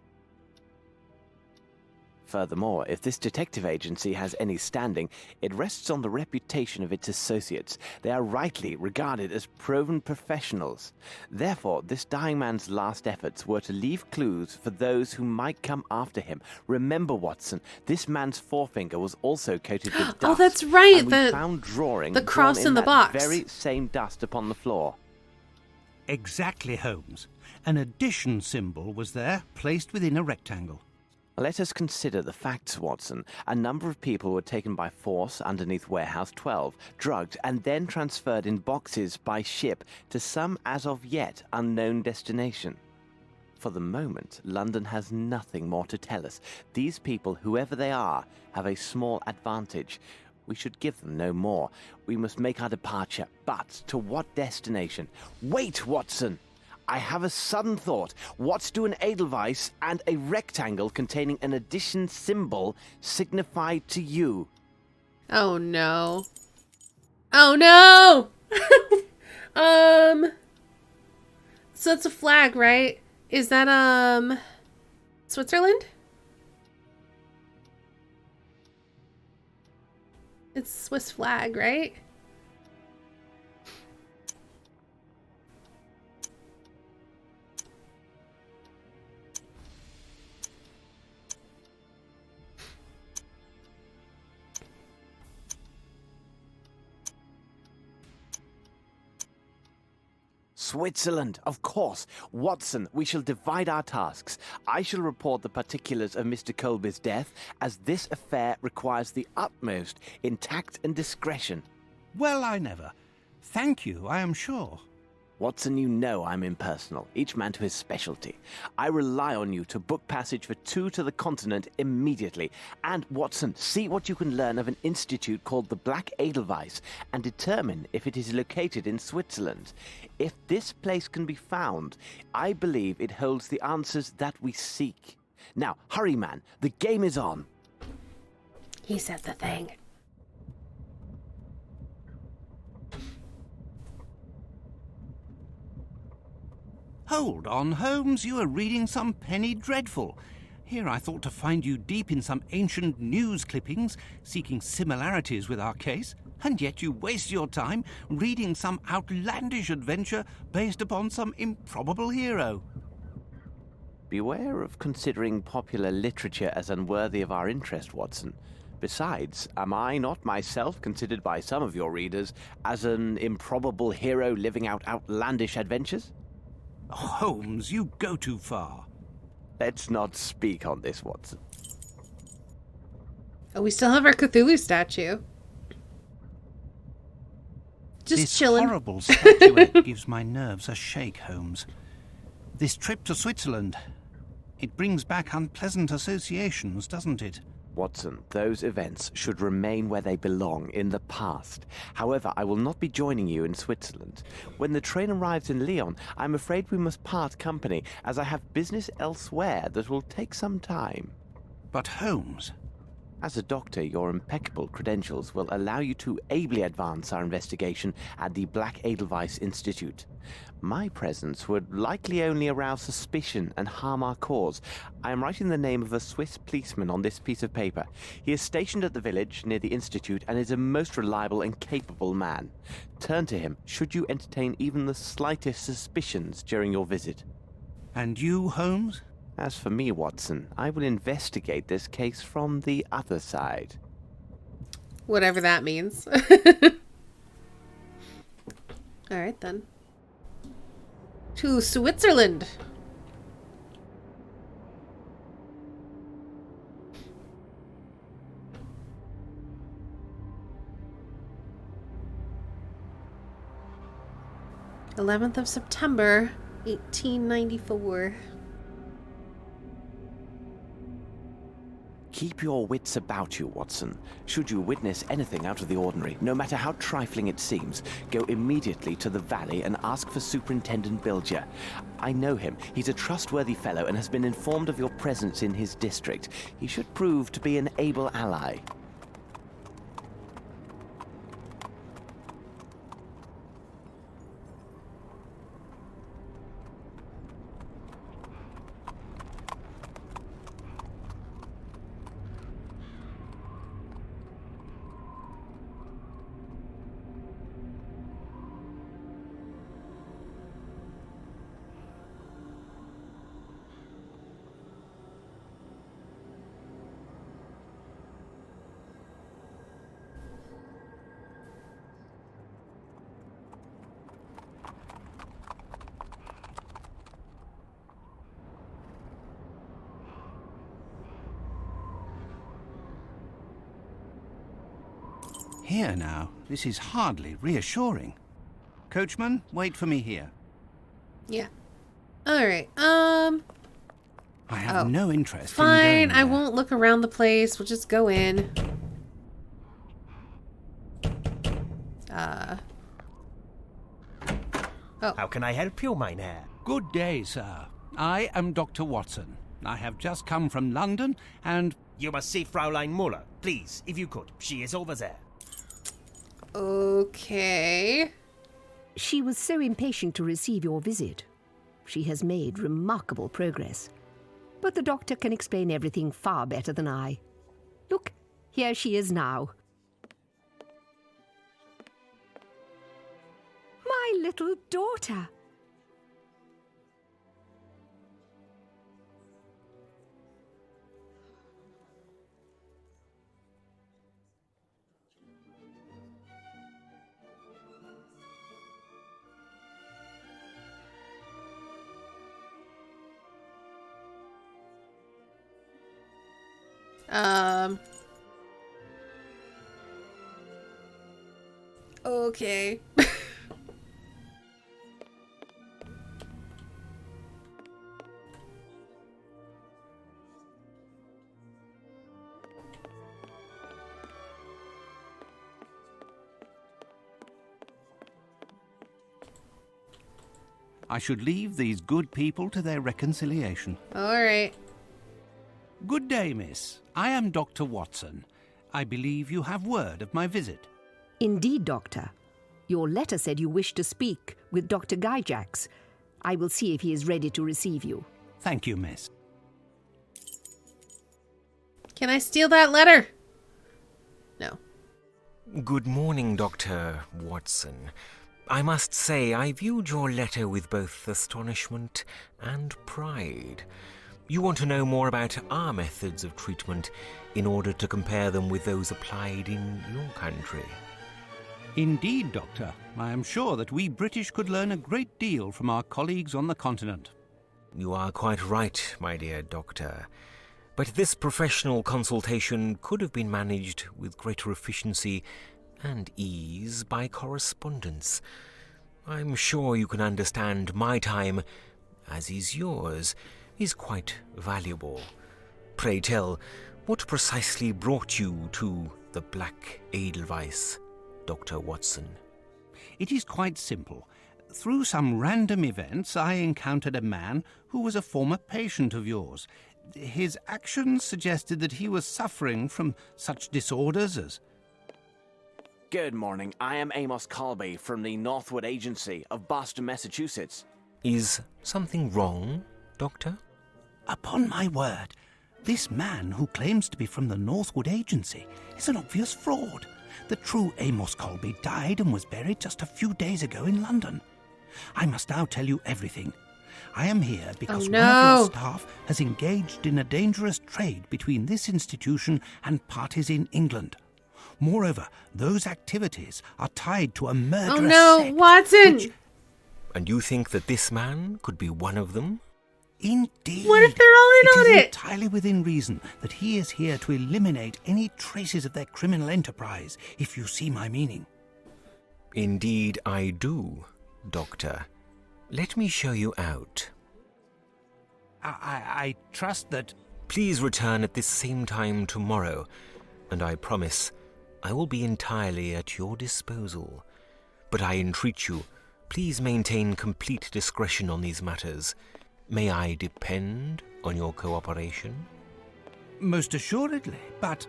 Furthermore, if this detective agency has any standing, it rests on the reputation of its associates. They are rightly regarded as proven professionals. Therefore, this dying man's last efforts were to leave clues for those who might come after him. Remember, Watson, this man's forefinger was also coated with dust. Oh, that's right. And we found drawing the cross drawn in the that box. very same dust upon the floor. Exactly, Holmes. An addition symbol was there, placed within a rectangle. Let us consider the facts, Watson. A number of people were taken by force underneath Warehouse 12, drugged, and then transferred in boxes by ship to some as of yet unknown destination. For the moment, London has nothing more to tell us. These people, whoever they are, have a small advantage. We should give them no more. We must make our departure, but to what destination? Wait, Watson! I have a sudden thought. What do an edelweiss and a rectangle containing an addition symbol signify to you? Oh no. Oh no! So it's a flag, right? Is that, Switzerland? It's Swiss flag, right? Switzerland, of course. Watson, we shall divide our tasks. I shall report the particulars of Mr. Colby's death, as this affair requires the utmost in tact and discretion. Well, I never. Thank you, I am sure. Watson, you know I'm impersonal, each man to his specialty. I rely on you to book passage for 2 to the continent immediately. And, Watson, see what you can learn of an institute called the Black Edelweiss and determine if it is located in Switzerland. If this place can be found, I believe it holds the answers that we seek. Now, hurry, man, the game is on. He said the thing. Hold on, Holmes, you are reading some penny dreadful. Here I thought to find you deep in some ancient news clippings, seeking similarities with our case, and yet you waste your time reading some outlandish adventure based upon some improbable hero. Beware of considering popular literature as unworthy of our interest, Watson. Besides, am I not myself considered by some of your readers as an improbable hero living out outlandish adventures? Holmes, you go too far. Let's not speak on this, Watson. Oh, we still have our Cthulhu statue. Just this chilling. This horrible statuette gives my nerves a shake, Holmes. This trip to Switzerland, it brings back unpleasant associations, doesn't it? Watson, those events should remain where they belong, in the past. However, I will not be joining you in Switzerland. When the train arrives in Lyon, I'm afraid we must part company, as I have business elsewhere that will take some time. But Holmes... As a doctor, your impeccable credentials will allow you to ably advance our investigation at the Black Edelweiss Institute. My presence would likely only arouse suspicion and harm our cause. I am writing the name of a Swiss policeman on this piece of paper. He is stationed at the village near the Institute and is a most reliable and capable man. Turn to him should you entertain even the slightest suspicions during your visit. And you, Holmes? As for me, Watson, I will investigate this case from the other side. Whatever that means. All right, then. To Switzerland. September 1894. Keep your wits about you, Watson. Should you witness anything out of the ordinary, no matter how trifling it seems, go immediately to the valley and ask for Superintendent Bilger. I know him. He's a trustworthy fellow and has been informed of your presence in his district. He should prove to be an able ally. Here now, this is hardly reassuring. Coachman, wait for me here. Yeah. All right. I have no interest fine, in going there. I won't look around the place. We'll just go in. How can I help you, mein Herr? Good day, sir. I am Dr. Watson. I have just come from London and... You must see Fraulein Muller. Please, if you could. She is over there. Okay. She was so impatient to receive your visit. She has made remarkable progress. But the doctor can explain everything far better than I. Look, here she is now. My little daughter. Okay. I should leave these good people to their reconciliation. All right. Good day, miss. I am Dr. Watson. I believe you have word of my visit. Indeed, Doctor. Your letter said you wished to speak with Dr. Gyjax. I will see if he is ready to receive you. Thank you, miss. Can I steal that letter? No. Good morning, Dr. Watson. I must say I viewed your letter with both astonishment and pride. You want to know more about our methods of treatment in order to compare them with those applied in your country. Indeed, Doctor. I am sure that we British could learn a great deal from our colleagues on the continent. You are quite right, my dear Doctor. But this professional consultation could have been managed with greater efficiency and ease by correspondence. I'm sure you can understand my time, as is yours, is quite valuable. Pray tell, what precisely brought you to the Black Edelweiss, Dr. Watson? It is quite simple. Through some random events, I encountered a man who was a former patient of yours. His actions suggested that he was suffering from such disorders as... Good morning. I am Amos Colby from the Northwood Agency of Boston, Massachusetts. Is something wrong, Doctor? Upon my word, this man who claims to be from the Northwood Agency is an obvious fraud. The true Amos Colby died and was buried just a few days ago in London. I must now tell you everything. I am here because one of your staff has engaged in a dangerous trade between this institution and parties in England. Moreover, those activities are tied to a murderous sect, Watson! And you think that this man could be one of them? Indeed. What if they're all in on it? It is entirely within reason that he is here to eliminate any traces of their criminal enterprise, if you see my meaning. Indeed I do, Doctor. Let me show you out. I trust that... Please return at this same time tomorrow, and I promise I will be entirely at your disposal. But I entreat you, please maintain complete discretion on these matters. May I depend on your cooperation? Most assuredly, but...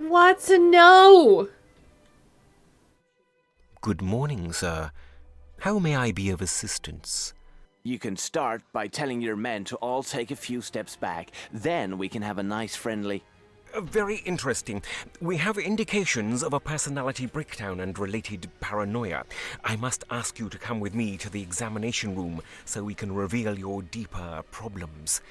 Watson, no! Good morning, sir. How may I be of assistance? You can start by telling your men to all take a few steps back. Then we can have a nice friendly... Very interesting. We have indications of a personality breakdown and related paranoia. I must ask you to come with me to the examination room so we can reveal your deeper problems.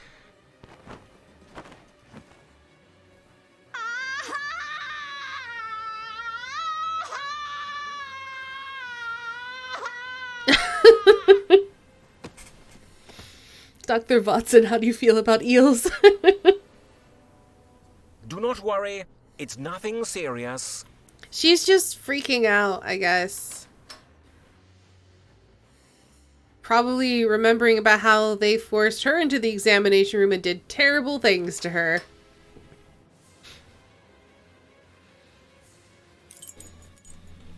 Dr. Watson, how do you feel about eels? Do not worry, it's nothing serious. She's just freaking out, I guess. Probably remembering about how they forced her into the examination room and did terrible things to her.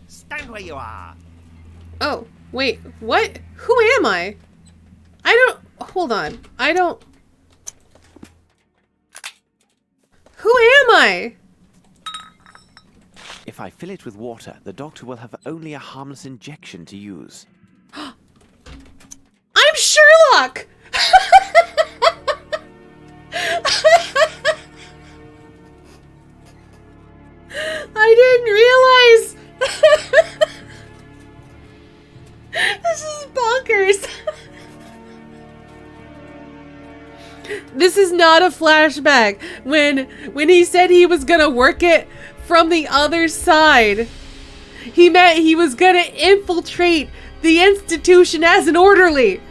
Stand where you are. Oh, wait, what? Who am I? I don't... Hold on. I don't... Who am I? If I fill it with water, the doctor will have only a harmless injection to use. I'm Sherlock! I didn't realize! This is bonkers. This is not a flashback. When he said he was gonna work it from the other side, he meant he was gonna infiltrate the institution as an orderly.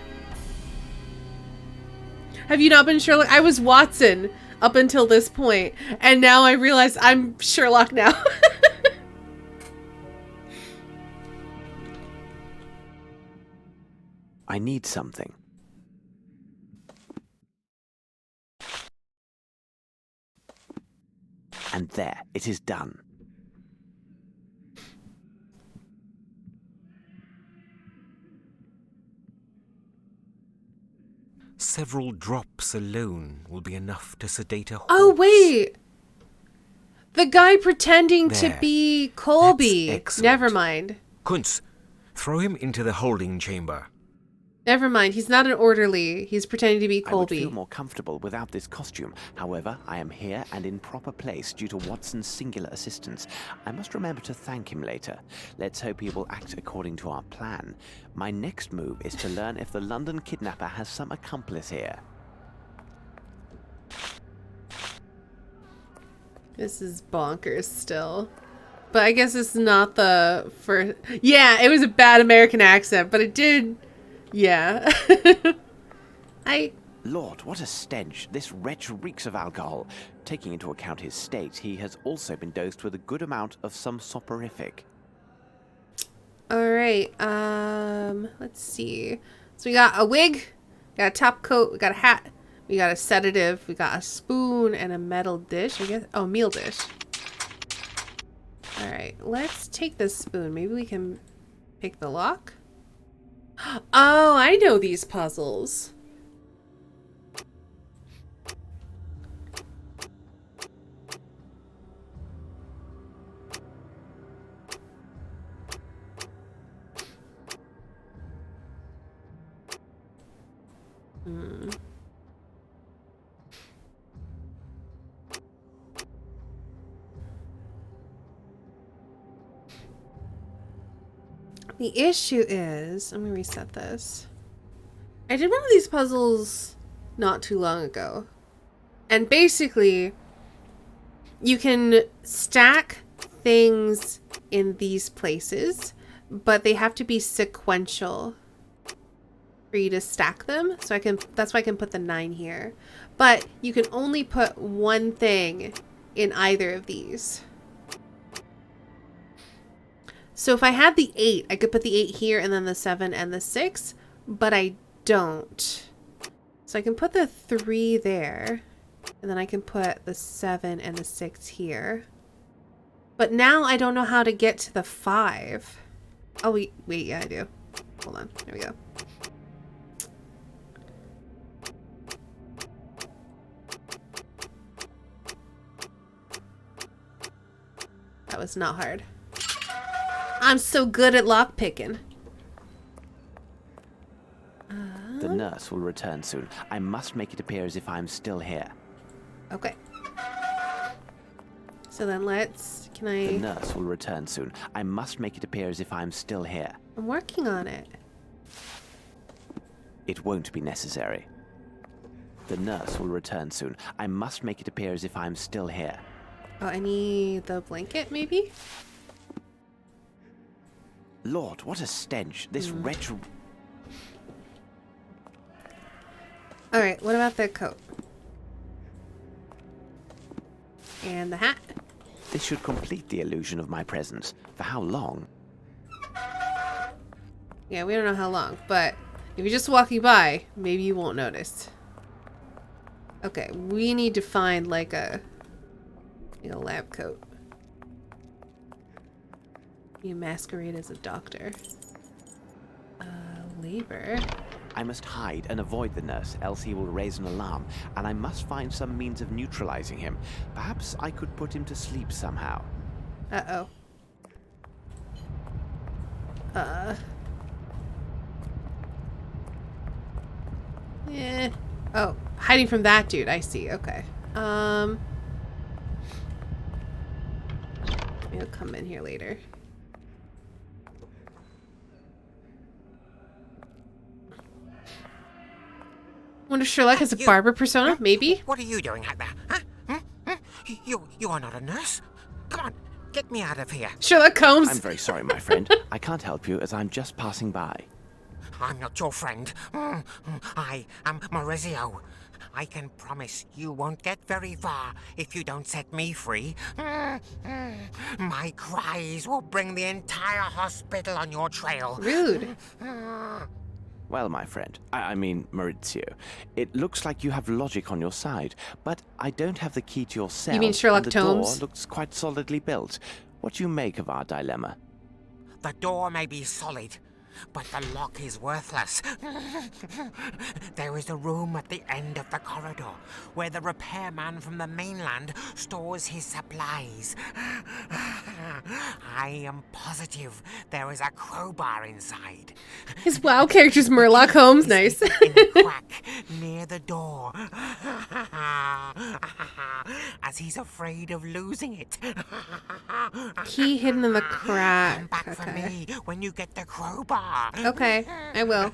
Have you not been Sherlock? I was Watson up until this point, and now I realize I'm Sherlock now. I need something. And there, it is done. Several drops alone will be enough to sedate a horse. Oh, wait. The guy pretending to There. be Colby. That's excellent. Never mind. Kuntz, throw him into the holding chamber. Never mind, he's not an orderly. He's pretending to be I would Colby. feel more comfortable without this costume. However, I am here and in proper place due to Watson's singular assistance. I must remember to thank him later. Let's hope he will act according to our plan. My next move is to learn if the London kidnapper has some accomplice here. This is bonkers still. But I guess it's not the first... Yeah, it was a bad American accent, but it did... Yeah. Lord, what a stench. This wretch reeks of alcohol. Taking into account his state, he has also been dosed with a good amount of some soporific. Alright, let's see. So we got a wig, we got a top coat, we got a hat, we got a sedative, we got a spoon and a metal dish, I guess. Oh, meal dish. Alright, let's take this spoon. Maybe we can pick the lock? Oh, I know these puzzles. The issue is, let me reset this. I did one of these puzzles not too long ago. And basically, you can stack things in these places, but they have to be sequential for you to stack them. So that's why I can put the 9 here. But you can only put one thing in either of these. So if I had the 8, I could put the 8 here and then the 7 and the 6, but I don't. So I can put the 3 there, and then I can put the 7 and the 6 here. But now I don't know how to get to the 5. Oh, wait, yeah, I do. Hold on, there we go. That was not hard. I'm so good at lockpicking. The nurse will return soon. I must make it appear as if I'm still here. Okay. So then can I... The nurse will return soon. I must make it appear as if I'm still here. I'm working on it. It won't be necessary. The nurse will return soon. I must make it appear as if I'm still here. Oh, I need the blanket, maybe? Lord, what a stench. This wretch... Alright, what about the coat? And the hat? This should complete the illusion of my presence. For how long? Yeah, we don't know how long, but if you're just walking by, maybe you won't notice. Okay, we need to find like a lab coat. You masquerade as a doctor. Labor. I must hide and avoid the nurse, else he will raise an alarm, and I must find some means of neutralizing him. Perhaps I could put him to sleep somehow. Uh-oh. Yeah. Oh, hiding from that dude. I see. Okay. Maybe he'll come in here later. Wonder if Sherlock has a barber persona? Maybe? What are you doing out there? Huh? You are not a nurse. Come on, get me out of here. Sherlock Holmes! I'm very sorry, my friend. I can't help you as I'm just passing by. I'm not your friend. I am Maurizio. I can promise you won't get very far if you don't set me free. My cries will bring the entire hospital on your trail. Rude. Well, my friend, I mean Maurizio, it looks like you have logic on your side, but I don't have the key to your cell. You mean Sherlock and the Holmes? door looks quite solidly built. What do you make of our dilemma? The door may be solid, but the lock is worthless. There is a room at the end of the corridor where the repairman from the mainland stores his supplies. I am positive there is a crowbar inside. His WoW character's Sherlock Holmes. Nice. In the crack near the door. As he's afraid of losing it. Key hidden in the crack. Come back for me when you get the crowbar. Okay, I will.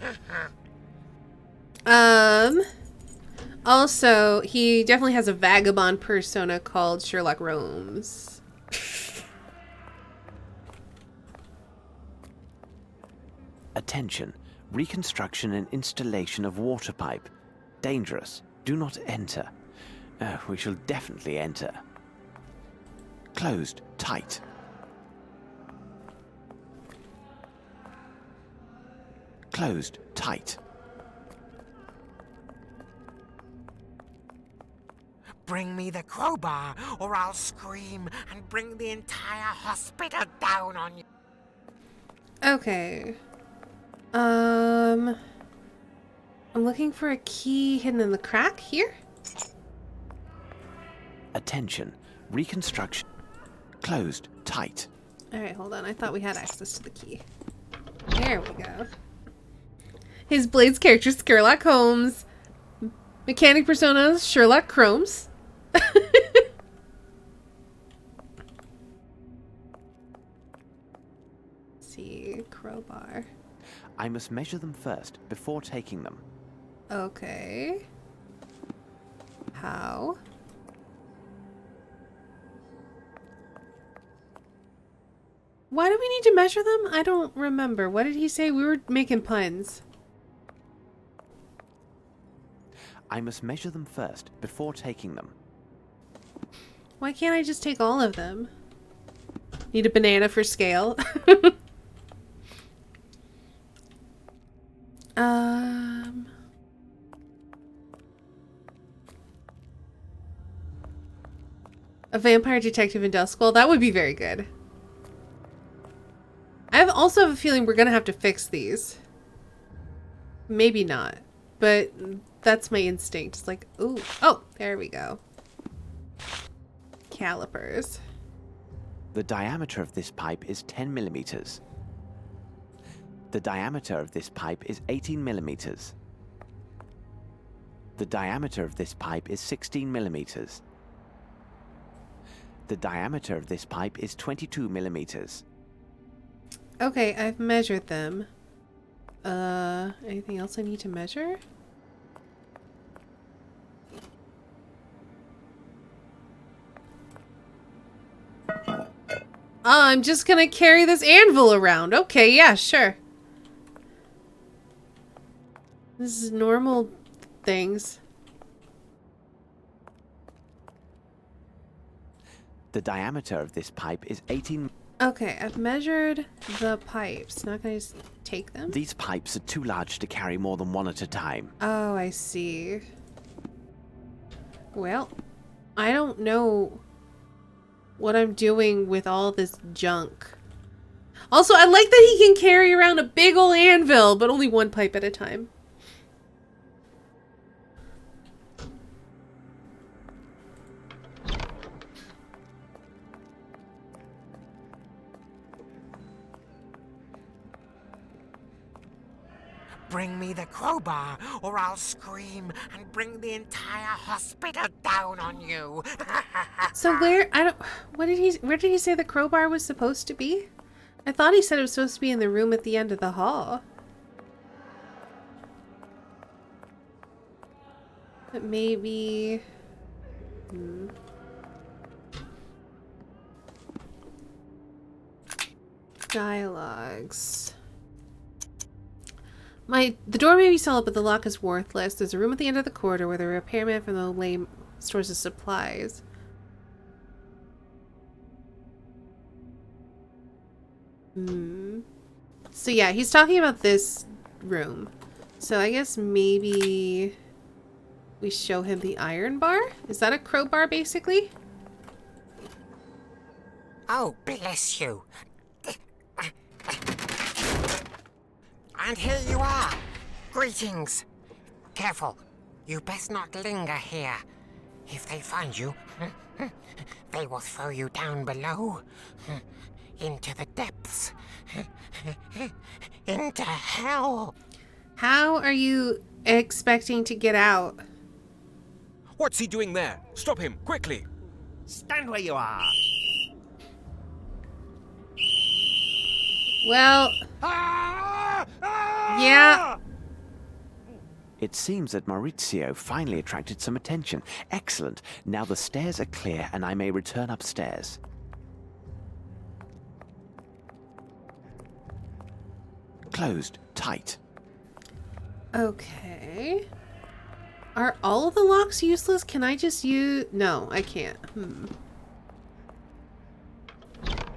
Also, he definitely has a vagabond persona called Sherlock Holmes. Attention. Reconstruction and installation of water pipe. Dangerous. Do not enter. We shall definitely enter. Closed. Tight. Closed. Tight. Bring me the crowbar, or I'll scream and bring the entire hospital down on you. Okay. I'm looking for a key hidden in the crack here. Attention. Reconstruction. Closed. Tight. Alright, hold on. I thought we had access to the key. There we go. His Blades character, Sherlock Holmes. Mechanic persona, Sherlock Holmes. See, crowbar. I must measure them first, before taking them. Okay. How? Why do we need to measure them? I don't remember. What did he say? We were making puns. I must measure them first, before taking them. Why can't I just take all of them? Need a banana for scale. A vampire detective in Duskwall. That would be very good. I also have a feeling we're gonna have to fix these. Maybe not, but that's my instinct. It's like, ooh, oh, there we go. Calipers. The diameter of this pipe is 10 millimeters. The diameter of this pipe is 18 millimeters. The diameter of this pipe is 16 millimeters. The diameter of this pipe is 22 millimeters. Okay, I've measured them. Anything else I need to measure? I'm just gonna carry this anvil around. Okay, yeah, sure. This is normal things. The diameter of this pipe is 18. Okay, I've measured the pipes. Not gonna just take them? These pipes are too large to carry more than one at a time. Oh, I see. Well, I don't know what I'm doing with all this junk. Also, I like that he can carry around a big ol' anvil, but only one pipe at a time. Bring me the crowbar, or I'll scream and bring the entire hospital down on you. So where where did he say the crowbar was supposed to be? I thought he said it was supposed to be in the room at the end of the hall. But maybe dialogues. The door may be solid, but the lock is worthless. There's a room at the end of the corridor where the repairman from the lane stores his supplies. So yeah, he's talking about this room. So I guess maybe we show him the iron bar? Is that a crowbar, basically? Oh, bless you. And here you are. Greetings. Careful. You best not linger here. If they find you, they will throw you down below. Into the depths. Into hell. How are you expecting to get out? What's he doing there? Stop him, quickly! Stand where you are. Well, yeah. It seems that Maurizio finally attracted some attention. Excellent. Now the stairs are clear and I may return upstairs. Closed. Tight. Okay. Are all of the locks useless? Can I just use... No, I can't.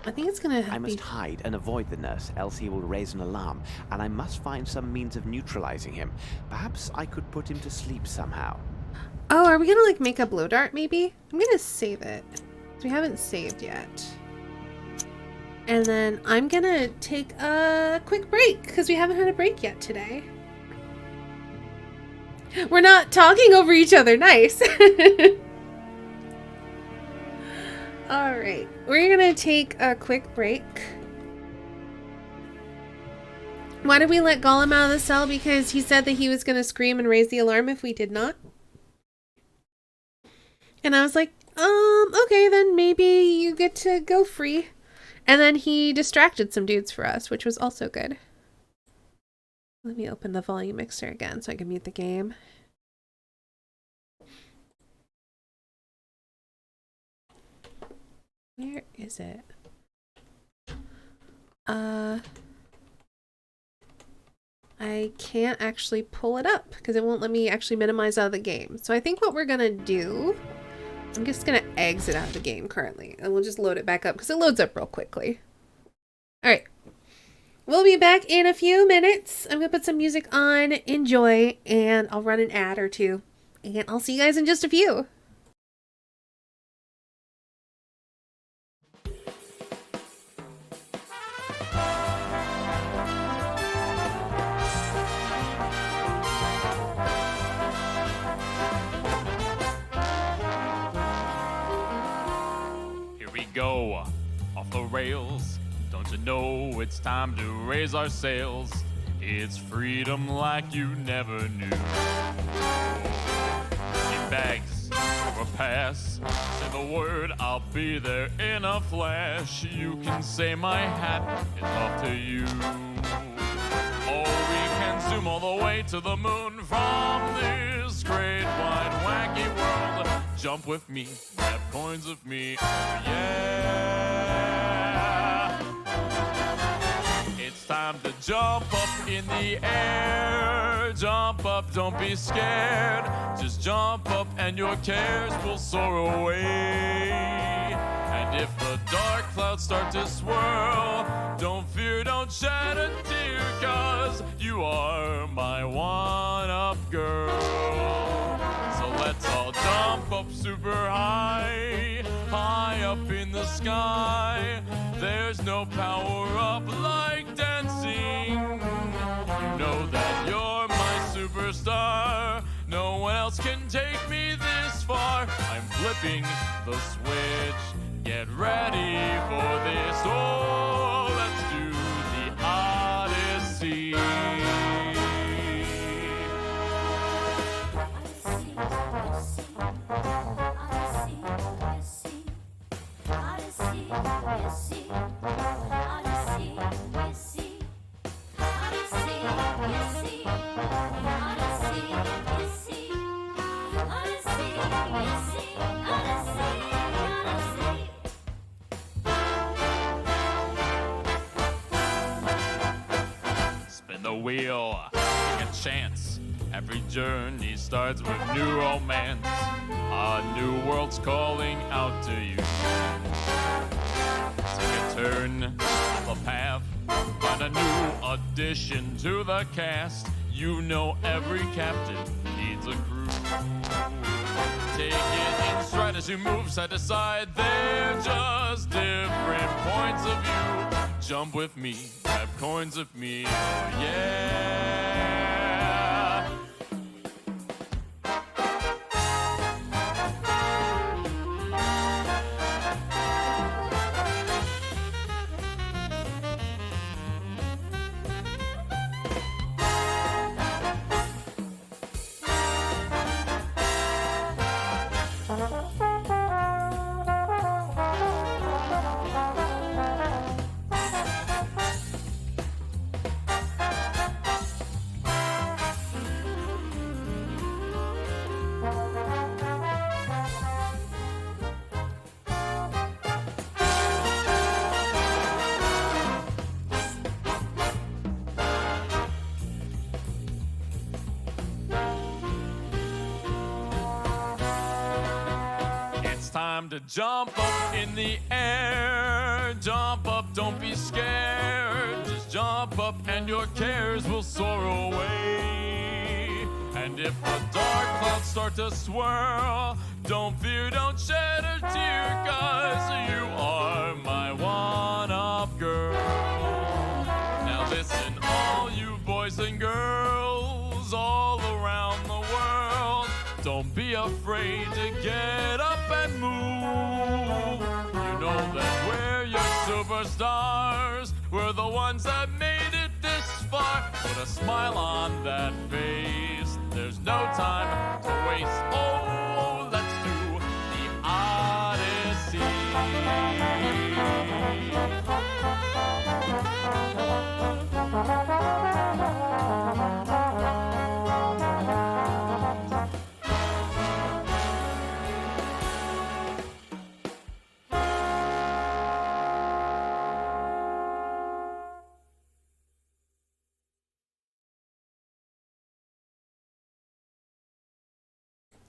I think it's gonna I must hide and avoid the nurse, else he will raise an alarm, and I must find some means of neutralizing him. Perhaps I could put him to sleep somehow. Oh, are we gonna like make a blow dart maybe? I'm gonna save it. We haven't saved yet. And then I'm gonna take a quick break because we haven't had a break yet today. We're not talking over each other. Nice. All right, we're gonna take a quick break. Why did we let Gollum out of the cell? Because he said that he was gonna scream and raise the alarm if we did not. And I was like, okay, then maybe you get to go free. And then he distracted some dudes for us, which was also good. Let me open the volume mixer again so I can mute the game. Where is it? I can't actually pull it up because it won't let me actually minimize out of the game. So I think what we're gonna do, I'm just gonna exit out of the game currently and we'll just load it back up because it loads up real quickly. All right, we'll be back in a few minutes. I'm gonna put some music on, enjoy, and I'll run an ad or two, and I'll see you guys in just a few. Go off the rails. Don't you know it's time to raise our sails? It's freedom like you never knew. Need bags or pass. Say the word, I'll be there in a flash. You can say my hat is off to you. Or we can zoom all the way to the moon from this great wide wacky world. Jump with me, grab coins of me, oh yeah. It's time to jump up in the air. Jump up, don't be scared. Just jump up and your cares will soar away. And if the dark clouds start to swirl, don't fear, don't shed a tear, 'cause you are my one-up girl. So let's all jump up super high, high up in the sky. There's no power up like dancing. You know that you're my superstar. No one else can take me this far. I'm flipping the switch. Get ready for this. Oh, let's do the Odyssey. Spin the wheel, take a chance. Every journey starts with new romance. A new world's calling out to you. Take a turn off the path. Find a new addition to the cast. You know every captain needs a crew. Take it in stride as you move side to side. They're just different points of view. jump with me, grab coins of me, oh yeah. Time to jump up in the air. Jump up, don't be scared. Just jump up and your cares will soar away. And if the dark clouds start to swirl, don't fear, don't shed a tear, 'cause you are my one-up girl. Now listen, all you boys and girls all around the world, don't be afraid to get up and move. You know that we're your superstars. We're the ones that made it this far. Put a smile on that face. There's no time to waste. Oh, let's do the Odyssey.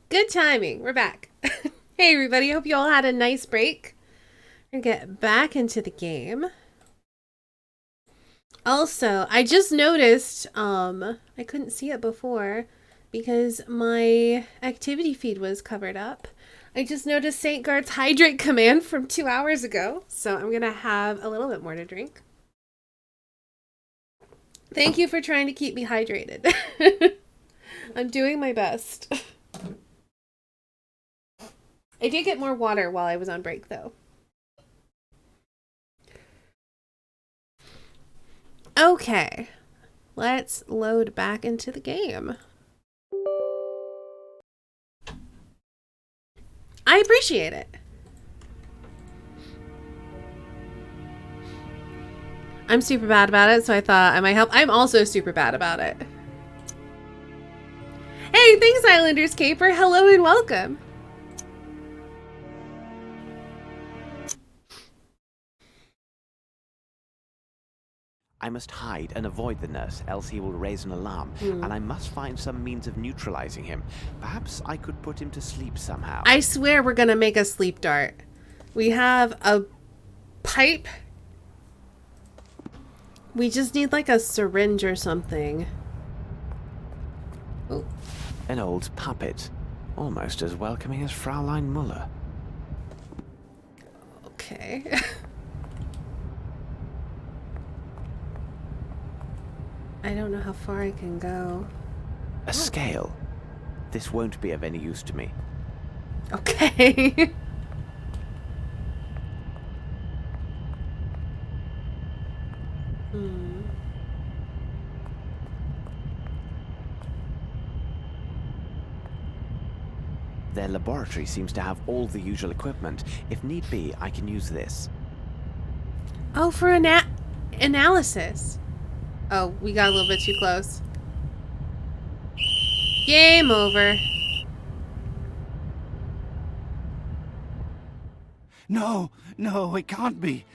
Good timing. We're back. Hey, everybody. Hope you all had a nice break. We're going to get back into the game. Also, I just noticed, I couldn't see it before because my activity feed was covered up. I just noticed St. Guard's hydrate command from 2 hours ago. So I'm going to have a little bit more to drink. Thank you for trying to keep me hydrated. I'm doing my best. I did get more water while I was on break, though. Okay, let's load back into the game. I appreciate it. I'm super bad about it, so I thought I might help. I'm also super bad about it. Hey, thanks, Islanders Caper. Hello and welcome. I must hide and avoid the nurse, else he will raise an alarm, and I must find some means of neutralizing him. Perhaps I could put him to sleep somehow. I swear we're gonna make a sleep dart. We have a pipe. We just need like a syringe or something. Oh. An old puppet. Almost as welcoming as Fraulein Muller. Okay. I don't know how far I can go. A scale. This won't be of any use to me. Okay. Their laboratory seems to have all the usual equipment. If need be, I can use this. Oh, for analysis. Oh, we got a little bit too close. Game over. No, no, it can't be.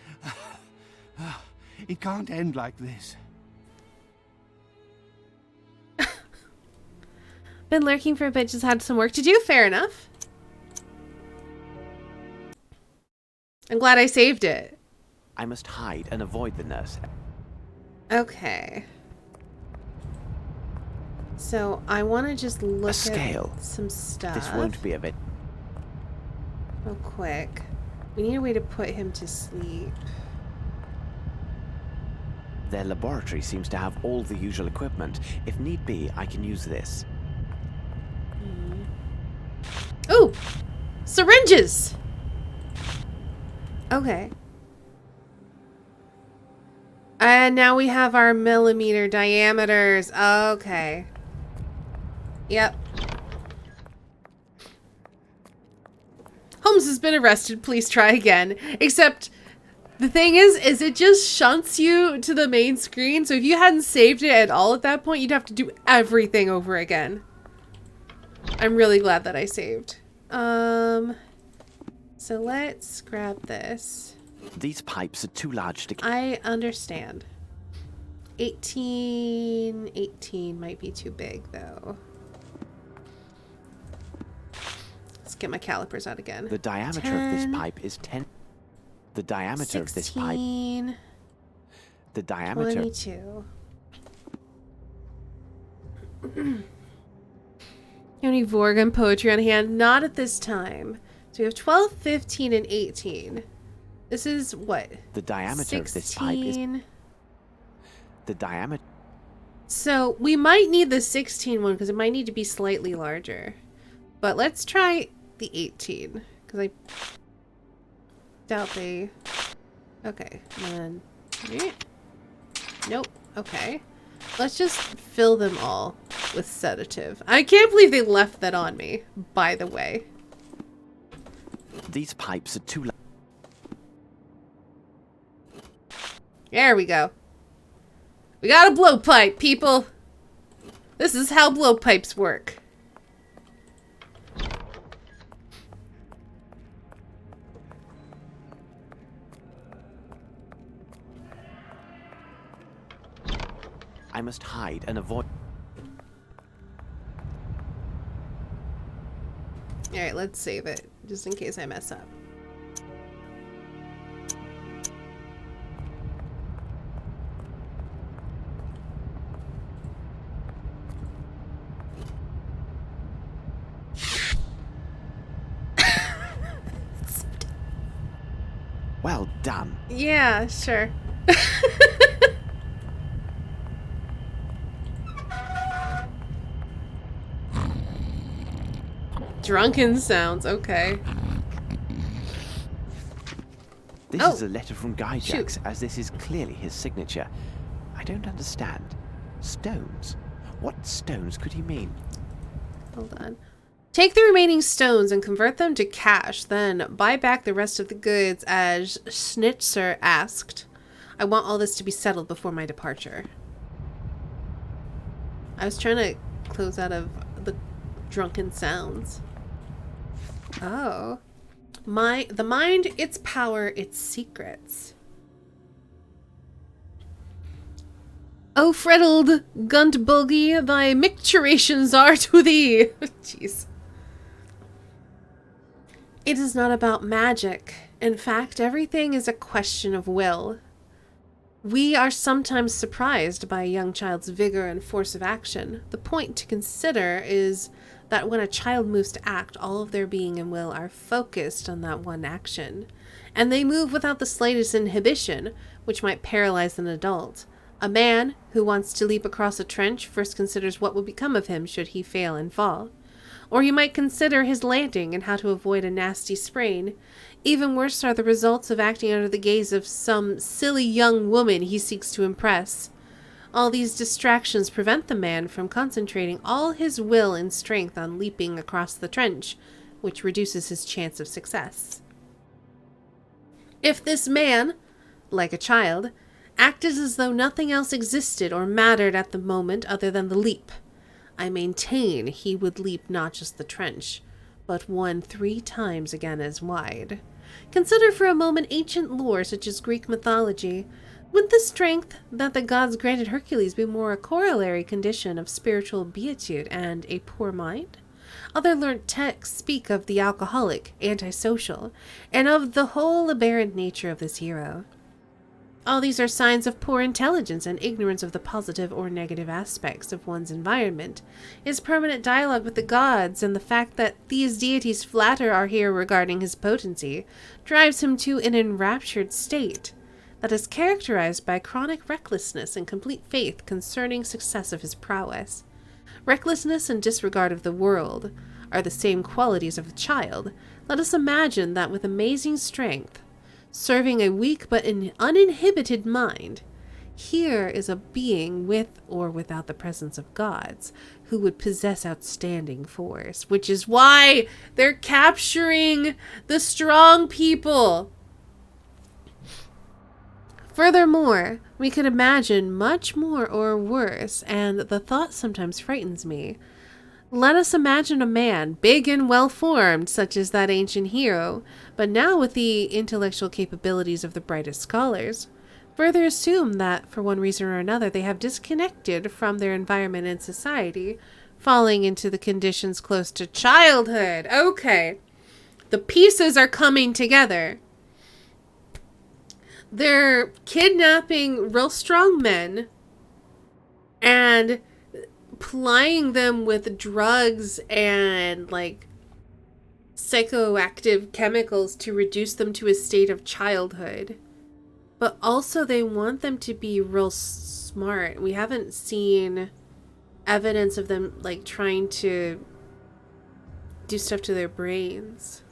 It can't end like this. Been lurking for a bit, just had some work to do. Fair enough. I'm glad I saved it. I must hide and avoid the nurse. Okay. So I want to just look at some stuff. This won't be of it. Real quick. We need a way to put him to sleep. Their laboratory seems to have all the usual equipment. If need be, I can use this. Ooh! Syringes! Okay. And now we have our millimeter diameters. Okay. Yep. Holmes has been arrested. Please try again. Except the thing is it just shunts you to the main screen. So if you hadn't saved it at all at that point, you'd have to do everything over again. I'm really glad that I saved. So let's grab this. These pipes are too large to... I understand. 18 might be too big though. Let's get my calipers out again. The diameter 10, of this pipe is 10. The diameter 16, of this pipe. The diameter. 22. Any Vorgan poetry on hand? Not at this time. So we have 12, 15, and 18. This is what? The diameter 16. of this pipe is... The diameter... So we might need the 16 one because it might need to be slightly larger. But let's try the 18 because I doubt they... Okay. And then... Nope. Okay. Let's just fill them all with sedative. I can't believe they left that on me, by the way. These pipes are too... There we go. We got a blowpipe, people. This is how blowpipes work. I must hide and avoid... Alright, let's save it, just in case I mess up. Well done. Yeah, sure. Drunken sounds, okay. This is a letter from Gyjax, as this is clearly his signature. I don't understand. Stones? What stones could he mean? Hold on. Take the remaining stones and convert them to cash, then buy back the rest of the goods as Schnitzer asked. I want all this to be settled before my departure. I was trying to close out of the drunken sounds. Oh. The mind, its power, its secrets. O freddled Guntbulgy, thy micturations are to thee. Jeez. It is not about magic. In fact, everything is a question of will. We are sometimes surprised by a young child's vigor and force of action. The point to consider is that when a child moves to act, all of their being and will are focused on that one action, and they move without the slightest inhibition, which might paralyze an adult. A man who wants to leap across a trench first considers what will become of him should he fail and fall. Or he might consider his landing and how to avoid a nasty sprain. Even worse are the results of acting under the gaze of some silly young woman he seeks to impress. All these distractions prevent the man from concentrating all his will and strength on leaping across the trench, which reduces his chance of success. If this man, like a child, acted as though nothing else existed or mattered at the moment other than the leap, I maintain he would leap not just the trench, but one 3 times again as wide. Consider for a moment ancient lore such as Greek mythology. Would the strength that the gods granted Hercules be more a corollary condition of spiritual beatitude and a poor mind? Other learned texts speak of the alcoholic, antisocial, and of the whole aberrant nature of this hero. All these are signs of poor intelligence and ignorance of the positive or negative aspects of one's environment. His permanent dialogue with the gods and the fact that these deities flatter our hero regarding his potency drives him to an enraptured state. that is characterized by chronic recklessness and complete faith concerning success of his prowess. Recklessness and disregard of the world are the same qualities of a child. Let us imagine that with amazing strength, serving a weak but uninhibited mind, here is a being with or without the presence of gods who would possess outstanding force, which is why they're capturing the strong people. Furthermore, we could imagine much more or worse, and the thought sometimes frightens me. Let us imagine a man, big and well-formed, such as that ancient hero, but now with the intellectual capabilities of the brightest scholars. Further assume that, for one reason or another, they have disconnected from their environment and society, falling into the conditions close to childhood. Okay. The pieces are coming together. They're kidnapping real strong men and plying them with drugs and like psychoactive chemicals to reduce them to a state of childhood. But also they want them to be real smart. We haven't seen evidence of them like trying to do stuff to their brains.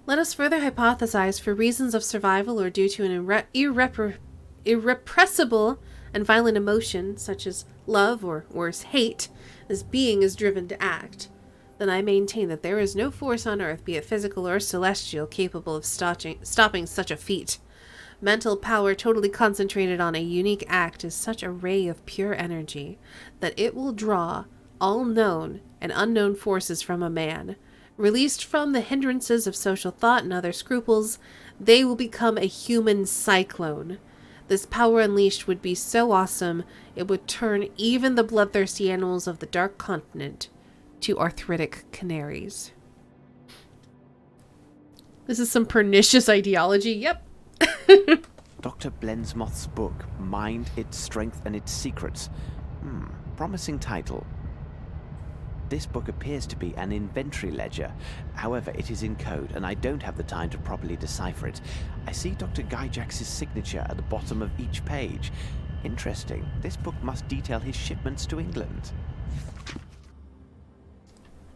Let us further hypothesize for reasons of survival or due to an irrepressible and violent emotion, such as love or worse, hate, this being is driven to act. Then I maintain that there is no force on earth, be it physical or celestial, capable of stopping such a feat. Mental power totally concentrated on a unique act is such a ray of pure energy that it will draw all known and unknown forces from a man. Released from the hindrances of social thought and other scruples, they will become a human cyclone. This power unleashed would be so awesome, it would turn even the bloodthirsty animals of the Dark Continent to arthritic canaries. This is some pernicious ideology. Yep. Dr. Blensmoth's book, Mind, Its Strength and Its Secrets. Promising title. This book appears to be an inventory ledger. However, it is in code, and I don't have the time to properly decipher it. I see Dr. Gyjax's signature at the bottom of each page. Interesting. This book must detail his shipments to England.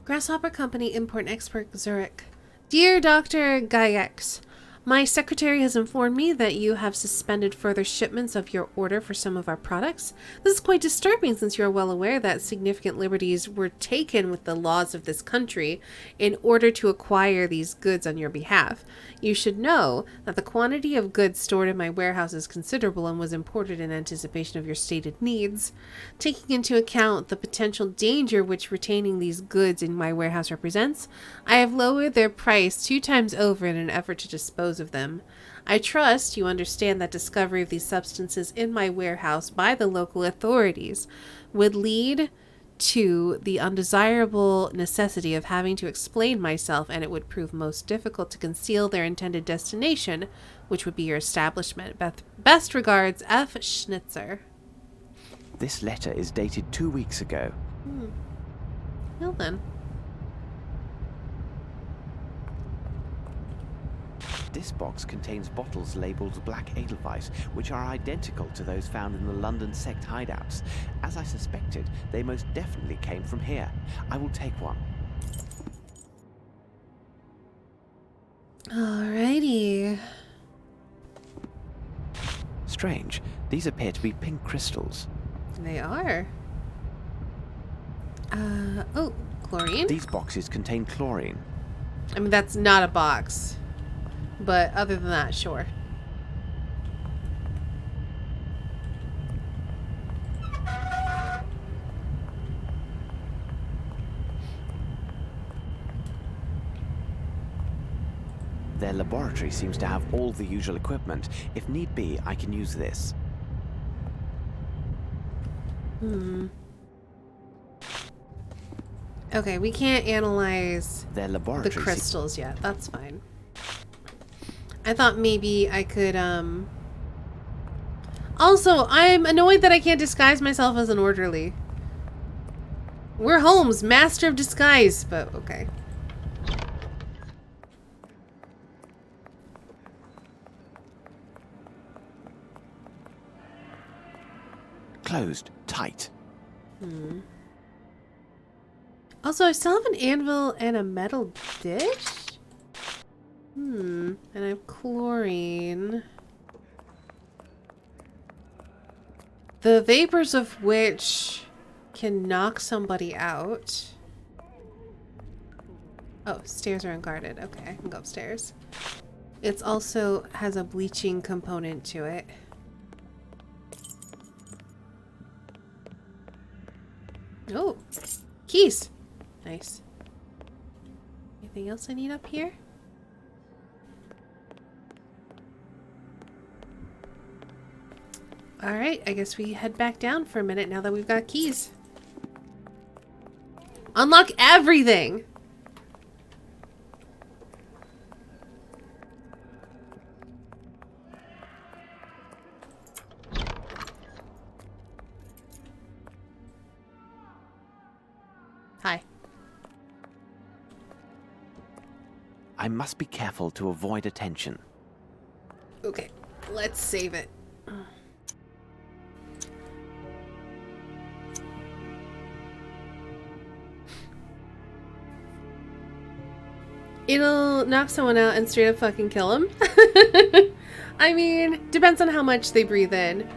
Grasshopper Company, Import and Export, Zurich. Dear Dr. Gyjax, my secretary has informed me that you have suspended further shipments of your order for some of our products. This is quite disturbing since you are well aware that significant liberties were taken with the laws of this country in order to acquire these goods on your behalf. You should know that the quantity of goods stored in my warehouse is considerable and was imported in anticipation of your stated needs. Taking into account the potential danger which retaining these goods in my warehouse represents, I have lowered their price 2 times over in an effort to dispose of them. I trust you understand that discovery of these substances in my warehouse by the local authorities would lead to the undesirable necessity of having to explain myself, and it would prove most difficult to conceal their intended destination, which would be your establishment. Best regards, F. Schnitzer. This letter is dated 2 weeks ago. Well then. This box contains bottles labelled Black Edelweiss, which are identical to those found in the London sect hideouts. As I suspected, they most definitely came from here. I will take one. Alrighty. Strange. These appear to be pink crystals. They are. Oh, chlorine? These boxes contain chlorine. I mean, that's not a box. But other than that, sure. Their laboratory seems to have all the usual equipment. If need be, I can use this. Okay, we can't analyze Their laboratory the crystals yet. That's fine. I thought maybe I could, Also, I'm annoyed that I can't disguise myself as an orderly. We're Holmes, master of disguise, but okay. Closed. Tight. Also, I still have an anvil and a metal dish? And I have chlorine. The vapors of which can knock somebody out. Oh, stairs are unguarded. Okay, I can go upstairs. It's also has a bleaching component to it. Oh, keys. Nice. Anything else I need up here? Alright, I guess we head back down for a minute now that we've got keys. Unlock everything! Hi. I must be careful to avoid attention. Okay, let's save it. It'll knock someone out and straight up fucking kill them. I mean, depends on how much they breathe in.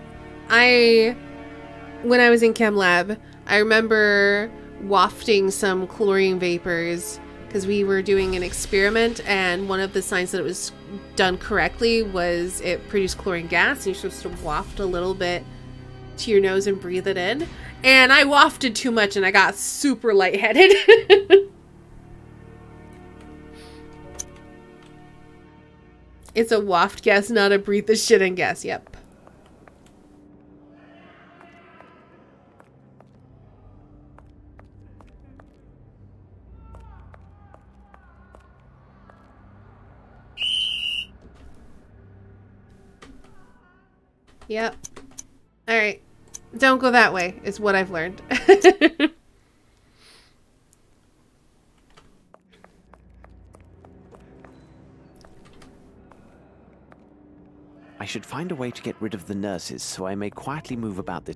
When I was in chem lab, I remember wafting some chlorine vapors because we were doing an experiment, and one of the signs that it was done correctly was it produced chlorine gas, and you're supposed to waft a little bit to your nose and breathe it in. And I wafted too much and I got super lightheaded. It's a waft gas, not a breathe the shit in gas. Yep. Yep. Alright. Don't go that way, is what I've learned. I should find a way to get rid of the nurses so I may quietly move about this.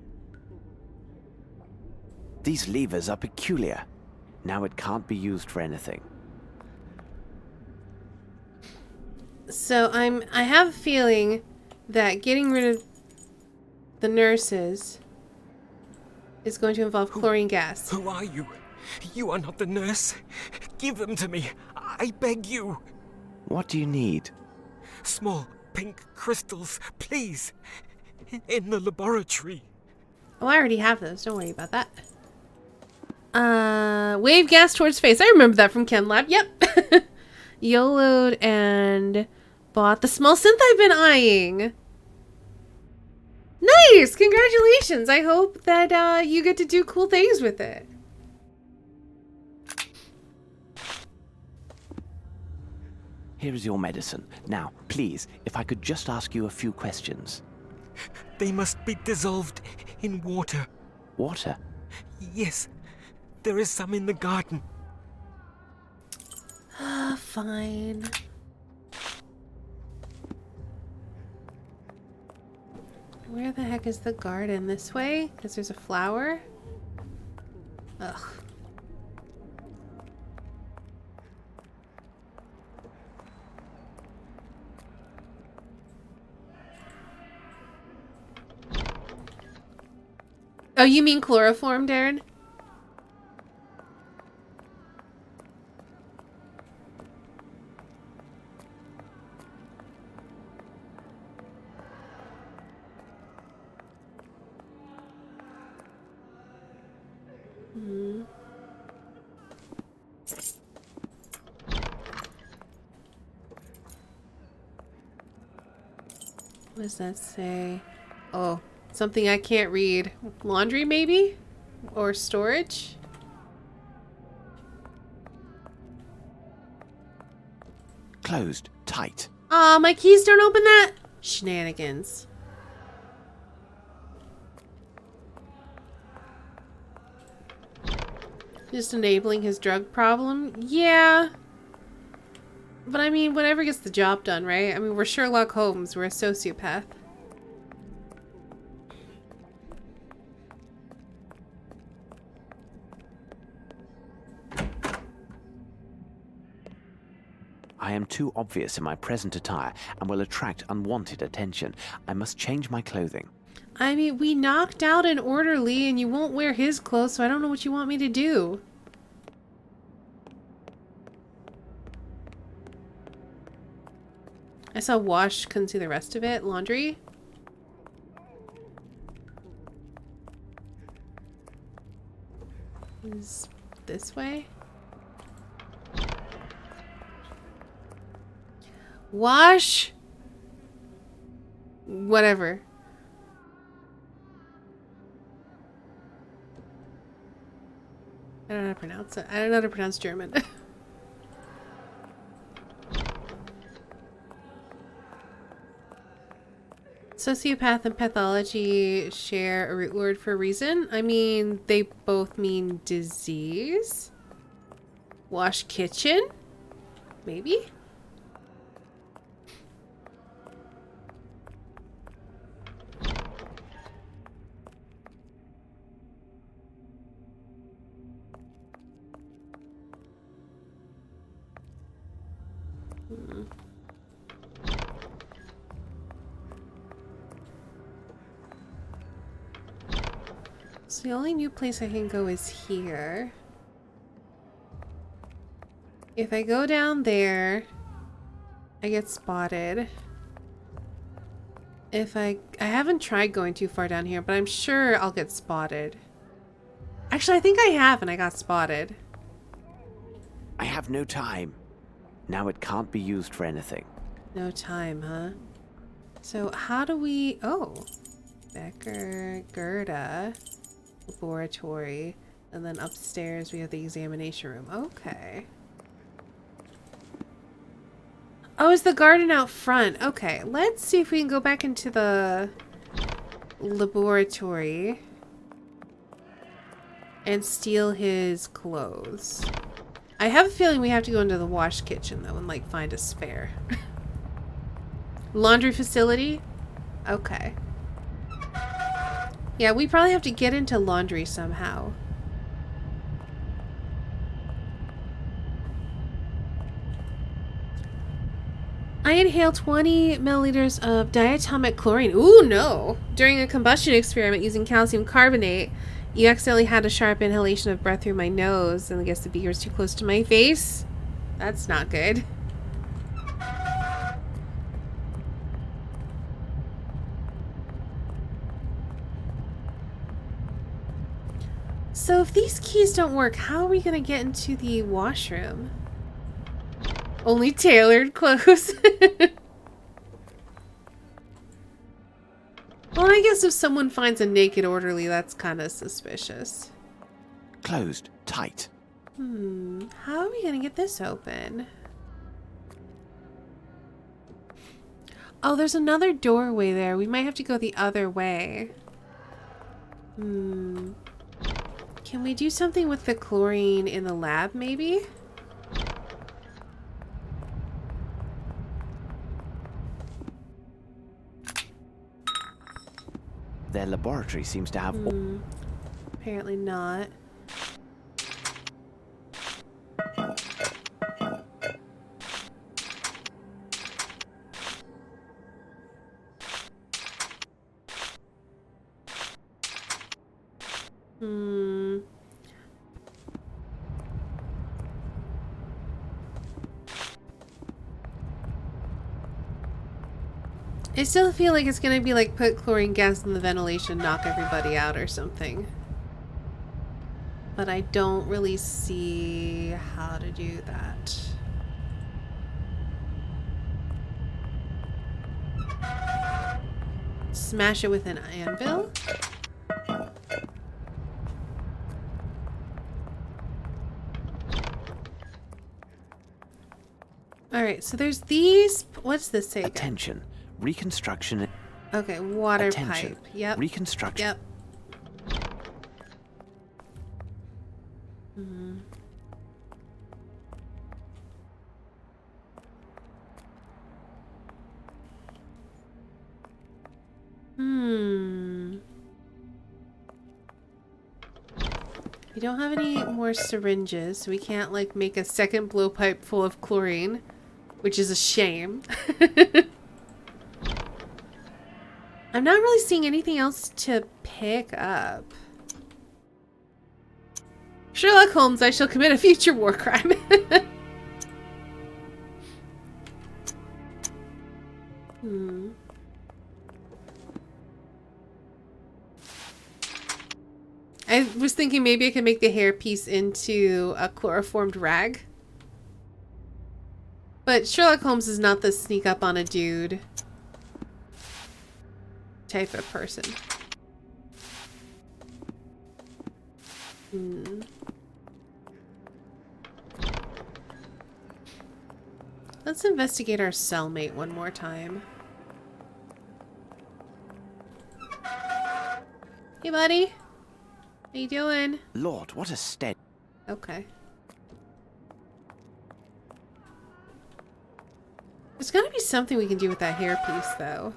These levers are peculiar. Now it can't be used for anything. So I have a feeling that getting rid of the nurses is going to involve chlorine gas. Who are you? You are not the nurse. Give them to me. I beg you. What do you need? Small pink crystals, please. In the laboratory. Oh, I already have those. Don't worry about that. Wave gas towards face. I remember that from Chem Lab. Yep. YOLO'd and bought the small synth I've been eyeing. Nice! Congratulations! I hope that you get to do cool things with it. Here is your medicine. Now, please, if I could just ask you a few questions. They must be dissolved in water. Water? Yes. There is some in the garden. Fine. Where the heck is the garden? This way? Because there's a flower? Ugh. Oh, you mean chloroform, Darren? What does that say? Oh, something I can't read. Laundry, maybe? Or storage? Closed. Tight. Aw, my keys don't open that? Shenanigans. Just enabling his drug problem? Yeah. But I mean, whatever gets the job done, right? I mean, we're Sherlock Holmes. We're a sociopath. I am too obvious in my present attire and will attract unwanted attention. I must change my clothing. I mean, we knocked out an orderly and you won't wear his clothes, so I don't know what you want me to do. I saw wash, couldn't see the rest of it. Laundry? Is this way? Wash? Whatever. I don't know how to pronounce it. I don't know how to pronounce German. Sociopath and pathology share a root word for a reason. I mean, they both mean disease. Wash kitchen? Maybe? So the only new place I can go is here. If I go down there, I get spotted. If I haven't tried going too far down here, but I'm sure I'll get spotted. Actually, I think I have and I got spotted. I have no time. Now it can't be used for anything. No time, huh? So how do we... Oh. Becker, Gerda, laboratory, and then upstairs we have the examination room. Okay. Oh, is the garden out front? Okay, let's see if we can go back into the laboratory and steal his clothes. I have a feeling we have to go into the wash kitchen though and like find a spare. Laundry facility? Okay. Yeah, we probably have to get into laundry somehow. I inhale 20 milliliters of diatomic chlorine. Ooh, no. During a combustion experiment using calcium carbonate, you accidentally had a sharp inhalation of breath through my nose, and I guess the beaker's too close to my face. That's not good. So if these keys don't work, how are we going to get into the washroom? Only tailored clothes. Well, I guess if someone finds a naked orderly, that's kind of suspicious. Closed. Tight. How are we going to get this open? Oh, there's another doorway there. We might have to go the other way. Can we do something with the chlorine in the lab, maybe? Their laboratory seems to have... Apparently not. I still feel like it's gonna be like put chlorine gas in the ventilation, knock everybody out or something. But I don't really see how to do that. Smash it with an anvil? Alright, so there's these... What's this say again? Attention. Reconstruction. Okay, water Attention. pipe. Yep. Reconstruction. Yep. We don't have any more syringes, so we can't like make a second blowpipe full of chlorine. which is a shame. I'm not really seeing anything else to pick up. Sherlock Holmes, I shall commit a future war crime. I was thinking maybe I could make the hairpiece into a chloroformed rag. But Sherlock Holmes is not the sneak up on a dude type of person. Let's investigate our cellmate one more time. Hey, buddy. How you doing? Lord, what a stench. Okay. There's gotta be something we can do with that hairpiece, though.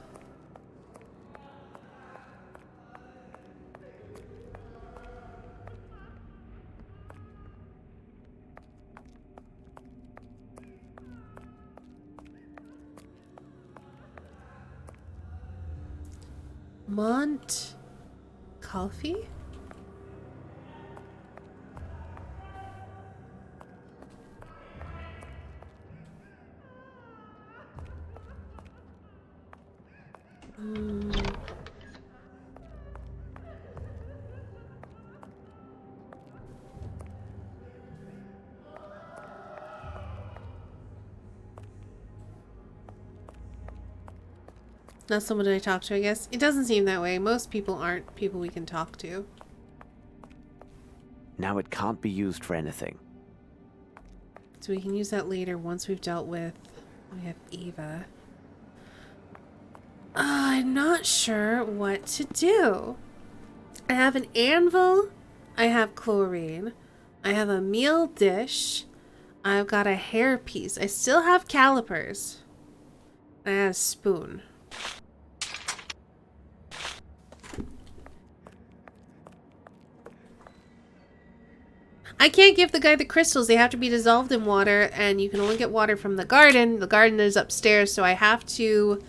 Mont Coffee? Not someone I talk to, I guess. It doesn't seem that way. Most people aren't people we can talk to. Now it can't be used for anything. So we can use that later once we've dealt with... We have Eva. I'm not sure what to do. I have an anvil. I have chlorine. I have a meal dish. I've got a hairpiece. I still have calipers. I have a spoon. I can't give the guy the crystals. They have to be dissolved in water, and you can only get water from the garden. The garden is upstairs, so I have to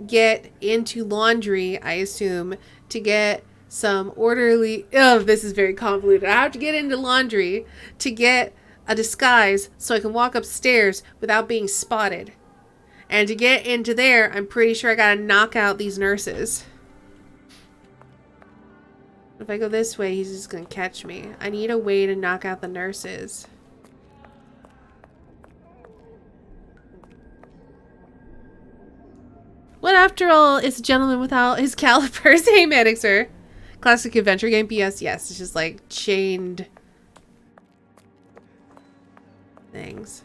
get into laundry, I assume, to get some orderly... Oh, this is very convoluted. I have to get into laundry to get a disguise so I can walk upstairs without being spotted. And to get into there, I'm pretty sure I gotta knock out these nurses. If I go this way, he's just gonna catch me. I need a way to knock out the nurses. What, after all, is a gentleman without his calipers? Hey, Manixer. Classic adventure game? Yes. It's just like chained things.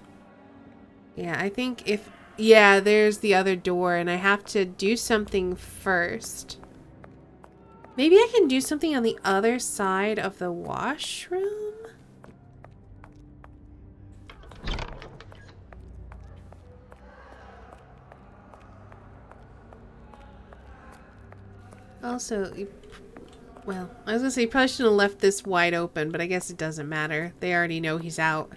Yeah, I think if... Yeah, there's the other door, and I have to do something first. Maybe I can do something on the other side of the washroom? Also, well, I was gonna say you probably shouldn't have left this wide open, but I guess it doesn't matter. They already know he's out.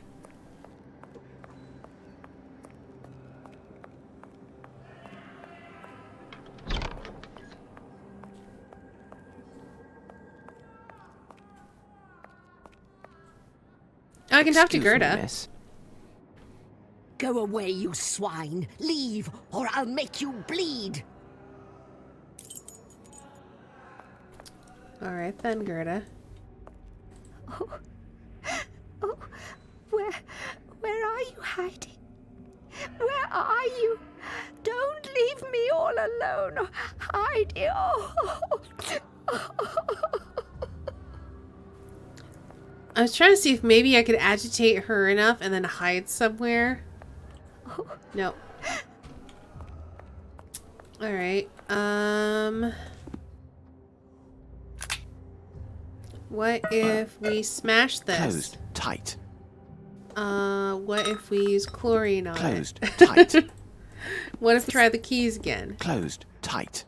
Oh, I can talk to Gerda. Me, miss. Go away, you swine. Leave, or I'll make you bleed. All right then, Gerda. Oh, where are you hiding? Where are you? Don't leave me all alone. Hide. Oh. I was trying to see if maybe I could agitate her enough and then hide somewhere. Nope. All right. What if we smash this? Closed tight. What if we use chlorine on Closed it? tight. What if we try the keys again? Closed tight.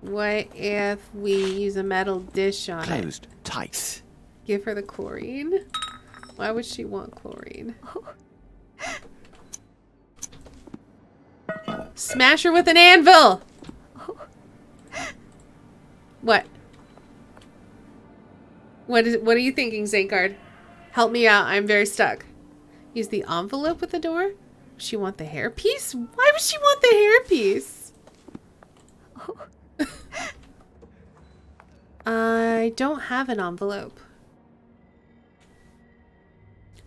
What if we use a metal dish on it? Closed tight. Give her the chlorine? Why would she want chlorine? Smash her with an anvil! What? What are you thinking, Zankard? Help me out. I'm very stuck. Use the envelope with the door? Does she want the hairpiece? Why would she want the hairpiece? I don't have an envelope.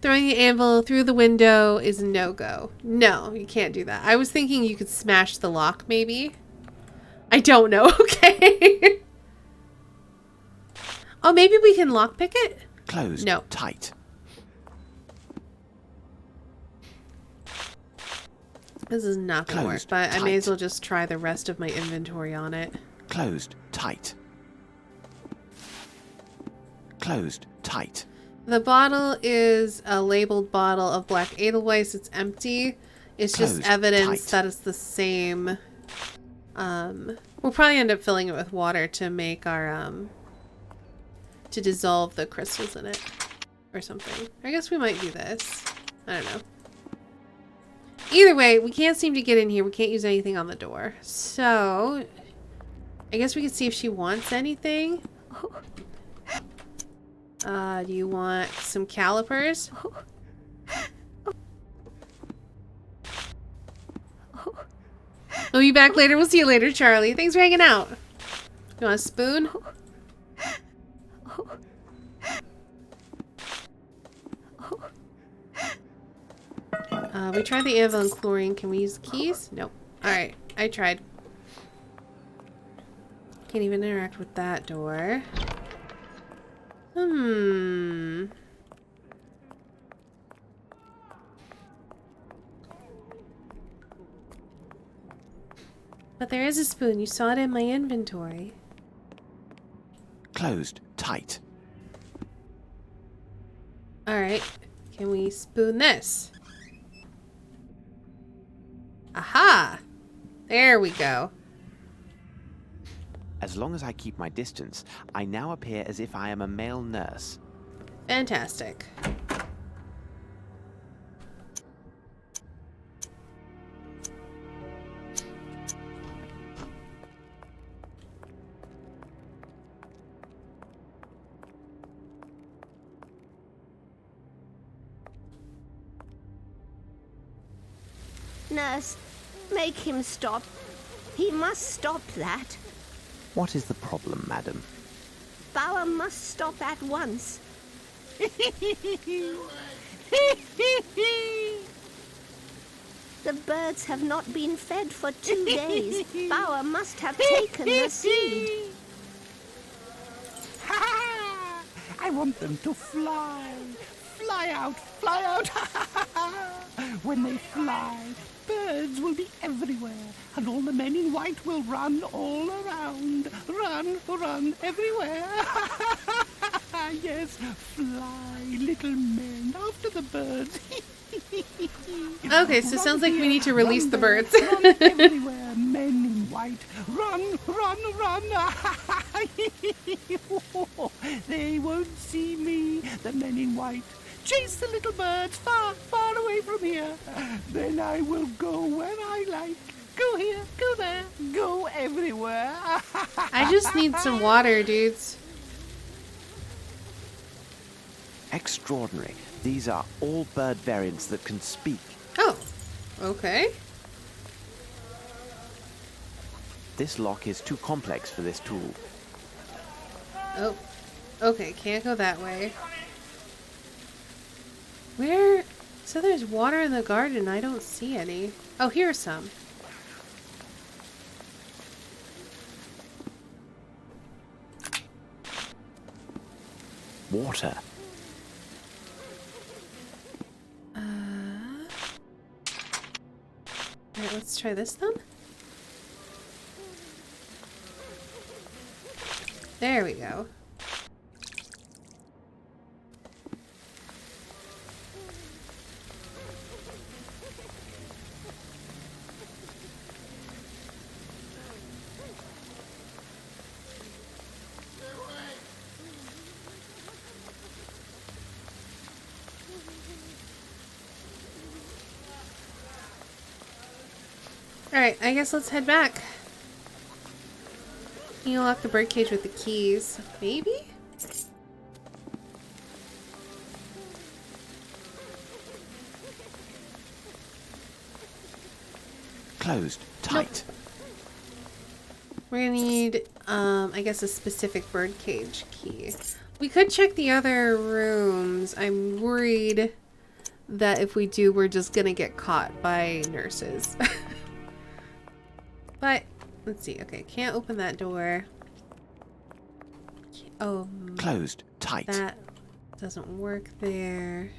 Throwing the anvil through the window is a no-go. No, you can't do that. I was thinking you could smash the lock, maybe. I don't know. Okay. Oh, maybe we can lockpick it? Closed. No. Tight. This is not going to work, but I may as well just try the rest of my inventory on it. Closed. Tight. Closed. Tight. The bottle is a labeled bottle of black Edelweiss. It's empty. It's just evidence that it's the same. We'll probably end up filling it with water to make our, to dissolve the crystals in it or something. I guess we might do this. I don't know. Either way, we can't seem to get in here. We can't use anything on the door. So, I guess we can see if she wants anything. Do you want some calipers? I'll be back later. We'll see you later, Charlie. Thanks for hanging out. You want a spoon? We tried the anvil and chlorine. Can we use keys? Nope. Alright, I tried. Can't even interact with that door. But there is a spoon. You saw it in my inventory. Closed. Tight. Alright. Can we spoon this? Aha! There we go. As long as I keep my distance, I now appear as if I am a male nurse. Fantastic. Nurse, make him stop. He must stop that. What is the problem, madam? Bauer must stop at once. The birds have not been fed for 2 days. Bauer must have taken the seed. I want them to fly. Fly out, fly out. When they fly, birds will be everywhere, and all the men in white will run all around. Run, run everywhere. Yes, fly, little men, after the birds. Okay, so it sounds like we need to release the birds. Run everywhere, men in white. Run, run, run. They won't see me, the men in white. Chase the little birds far, far away from here. Then I will go where I like. Go here, go there, go everywhere. I just need some water, dudes. Extraordinary. These are all bird variants that can speak. Oh, okay. This lock is too complex for this tool. Oh, okay, can't go that way. Where? So there's water in the garden. I don't see any. Oh, here's some. Water. Alright, let's try this then. There we go. Alright, I guess let's head back. You lock the birdcage with the keys. Maybe? Closed. Tight. Nope. We're gonna need, I guess a specific birdcage key. We could check the other rooms. I'm worried that if we do, we're just gonna get caught by nurses. But, let's see. Okay, can't open that door. Oh. Closed. Tight. That doesn't work there.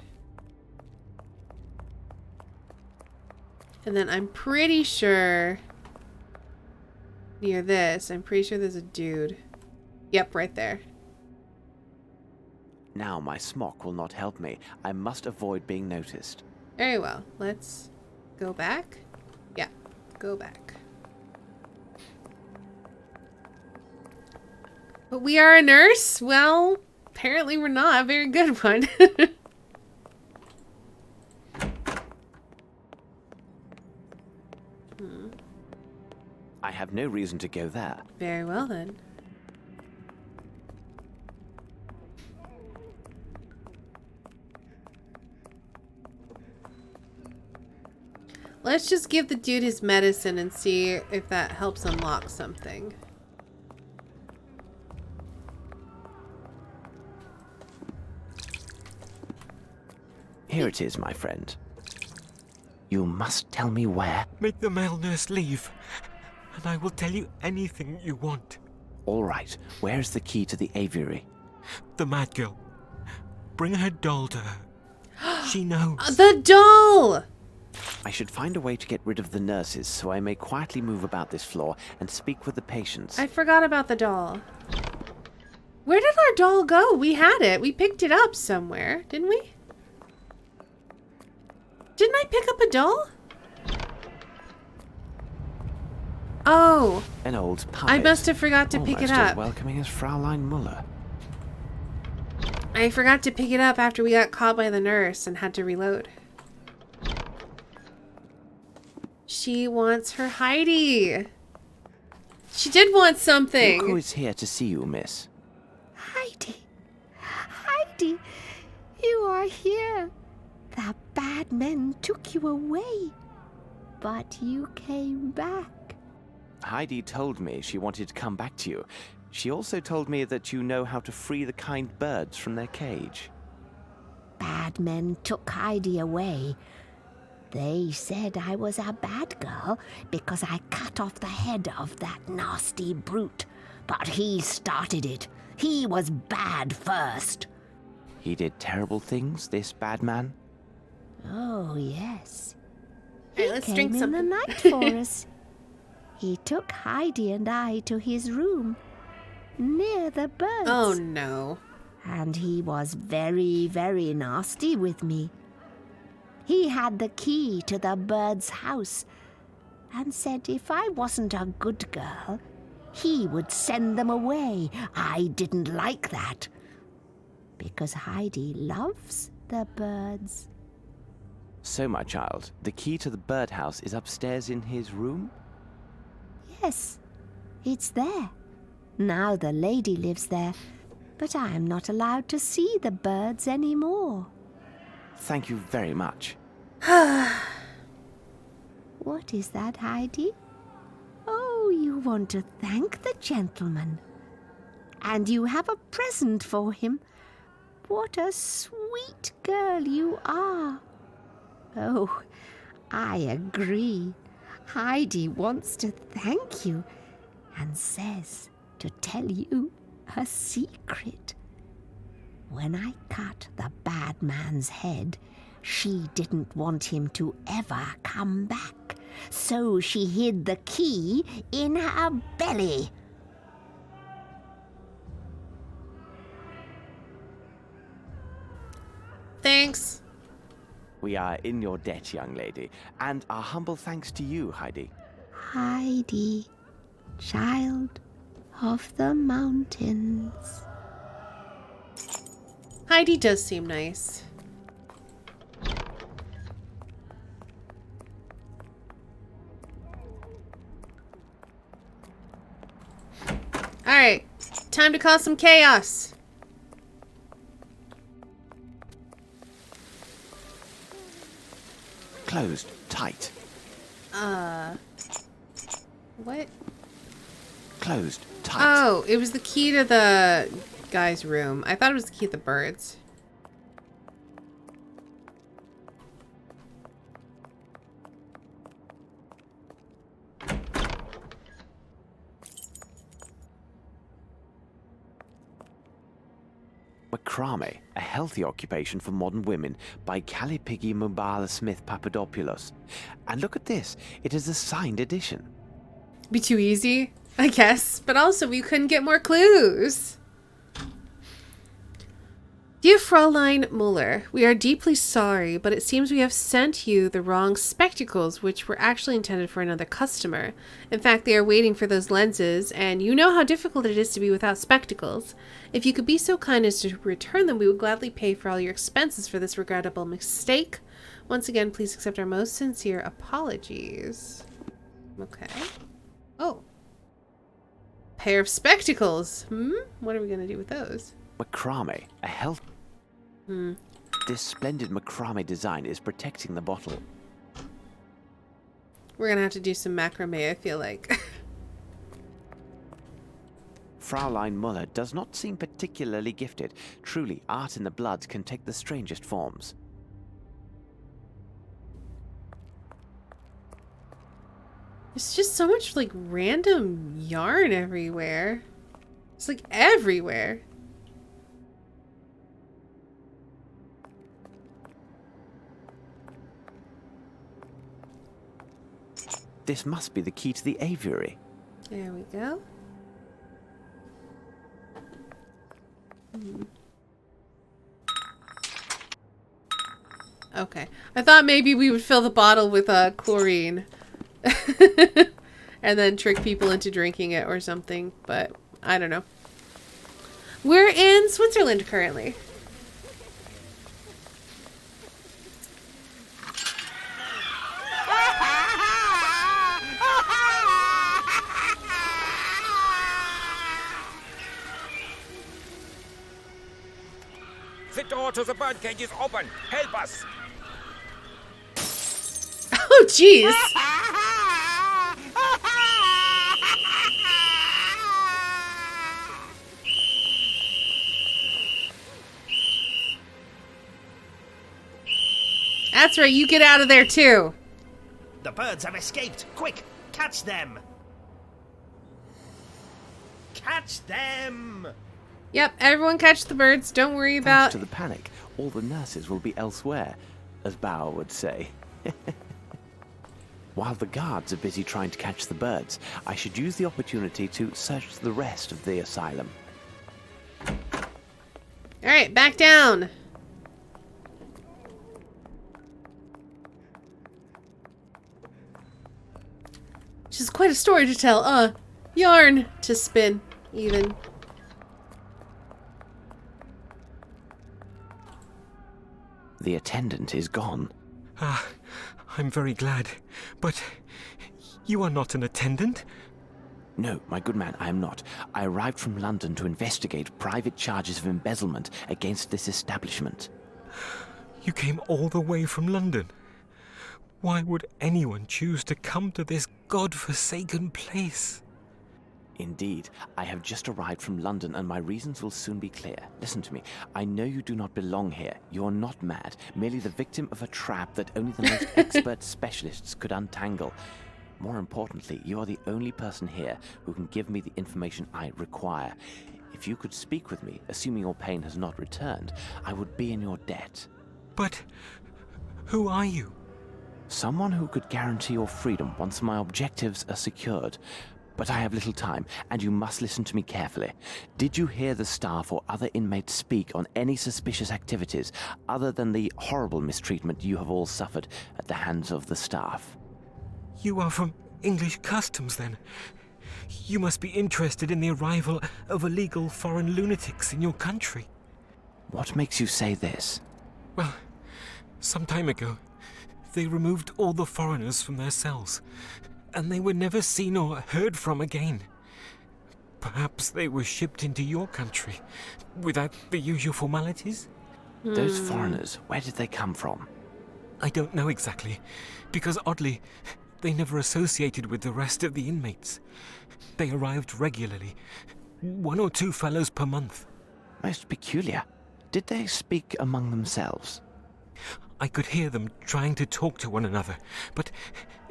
And then I'm pretty sure near this, I'm pretty sure there's a dude. Yep, right there. Now my smock will not help me. I must avoid being noticed. Very well. Let's go back. Yeah, go back. But we are a nurse? Well, apparently we're not a very good one. I have no reason to go there. Very well then. Let's just give the dude his medicine and see if that helps unlock something. Here it is, my friend. You must tell me where. Make the male nurse leave, and I will tell you anything you want. All right. Where's the key to the aviary? The mad girl. Bring her doll to her. She knows. The doll! I should find a way to get rid of the nurses so I may quietly move about this floor and speak with the patients. I forgot about the doll. Where did our doll go? We had it. We picked it up somewhere, didn't we? Didn't I pick up a doll? Oh. An old pie. I must have forgot to pick it Almost up. as welcoming as Fraulein Muller. I forgot to pick it up after we got caught by the nurse and had to reload. She wants her Heidi. She did want something. Look who is here to see you, miss. Heidi. Heidi, you are here. The bad men took you away, but you came back. Heidi told me she wanted to come back to you. She also told me that you know how to free the kind birds from their cage. Bad men took Heidi away. They said I was a bad girl because I cut off the head of that nasty brute. But he started it. He was bad first. He did terrible things, this bad man? Oh, yes. Hey, He let's came drink in something. the night for us. He took Heidi and I to his room, near the birds. Oh, no. And he was very, very nasty with me. He had the key to the bird's house and said if I wasn't a good girl, he would send them away. I didn't like that, because Heidi loves the birds. So, my child, the key to the birdhouse is upstairs in his room? Yes, it's there. Now the lady lives there, but I am not allowed to see the birds anymore. Thank you very much. What is that, Heidi? Oh, you want to thank the gentleman. And you have a present for him. What a sweet girl you are. Oh, I agree. Heidi wants to thank you and says to tell you a secret. When I cut the bad man's head, she didn't want him to ever come back, so she hid the key in her belly. Thanks. We are in your debt, young lady, and our humble thanks to you, Heidi. Heidi, child of the mountains. Heidi does seem nice. Alright, time to cause some chaos. Closed. Tight. What? Closed. Tight. Oh, it was the key to the guy's room. I thought it was the key to the birds. Macrame, a healthy occupation for modern women, by Calipigi Mubala Smith Papadopoulos. And look at this, it is a signed edition. Be too easy, I guess. But also, we couldn't get more clues. Dear Fräulein Muller, we are deeply sorry, but it seems we have sent you the wrong spectacles, which were actually intended for another customer. In fact, they are waiting for those lenses, and you know how difficult it is to be without spectacles. If you could be so kind as to return them, we would gladly pay for all your expenses for this regrettable mistake. Once again, please accept our most sincere apologies. Okay. Oh. Pair of spectacles. What are we going to do with those? Macrame, a health... This splendid macrame design is protecting the bottle. We're going to have to do some macrame, I feel like. Fräulein Muller does not seem particularly gifted. Truly, art in the blood can take the strangest forms. There's just so much, like, random yarn everywhere. It's, like, everywhere. This must be the key to the aviary. There we go. Okay. I thought maybe we would fill the bottle with chlorine. And then trick people into drinking it or something. But I don't know. We're in Switzerland currently. The door to the birdcage is open. Help us. Oh, jeez. That's right. You get out of there, too. The birds have escaped. Quick, catch them. Catch them. Yep, everyone catch the birds. Don't worry about... Thanks to the panic, all the nurses will be elsewhere, as Bauer would say. While the guards are busy trying to catch the birds, I should use the opportunity to search the rest of the asylum. Alright, back down. Which is quite a story to tell. Yarn to spin, even. The attendant is gone. Ah, I'm very glad. But you are not an attendant? No, my good man, I am not. I arrived from London to investigate private charges of embezzlement against this establishment. You came all the way from London? Why would anyone choose to come to this god-forsaken place? Indeed, I have just arrived from London and my reasons will soon be clear. Listen to me. I know you do not belong here. You are not mad, merely the victim of a trap that only the most expert specialists could untangle. More importantly, you are the only person here who can give me the information I require. If you could speak with me, assuming your pain has not returned, I would be in your debt. But who are you? Someone who could guarantee your freedom once my objectives are secured. But I have little time, and you must listen to me carefully. Did you hear the staff or other inmates speak on any suspicious activities other than the horrible mistreatment you have all suffered at the hands of the staff? You are from English customs, then. You must be interested in the arrival of illegal foreign lunatics in your country. What makes you say this? Well, some time ago, they removed all the foreigners from their cells, and they were never seen or heard from again. Perhaps they were shipped into your country without the usual formalities? Those foreigners, where did they come from? I don't know exactly, because oddly, they never associated with the rest of the inmates. They arrived regularly, 1 or 2 fellows per month. Most peculiar. Did they speak among themselves? I could hear them trying to talk to one another, but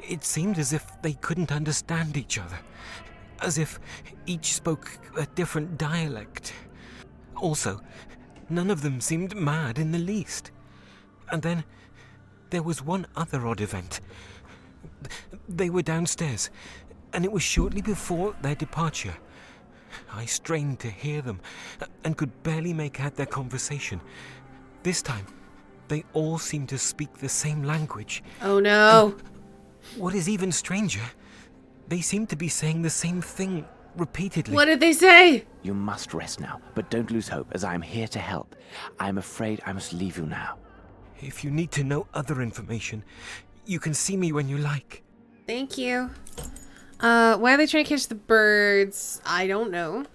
it seemed as if they couldn't understand each other, as if each spoke a different dialect. Also, none of them seemed mad in the least. And then there was one other odd event. They were downstairs, and it was shortly before their departure. I strained to hear them, and could barely make out their conversation. This time, they all seemed to speak the same language. Oh no. And what is even stranger, they seemed to be saying the same thing repeatedly. What did they say? You must rest now, but don't lose hope, as I am here to help. I am afraid I must leave you now. If you need to know other information, you can see me when you like. Thank you. Why are they trying to catch the birds? I don't know.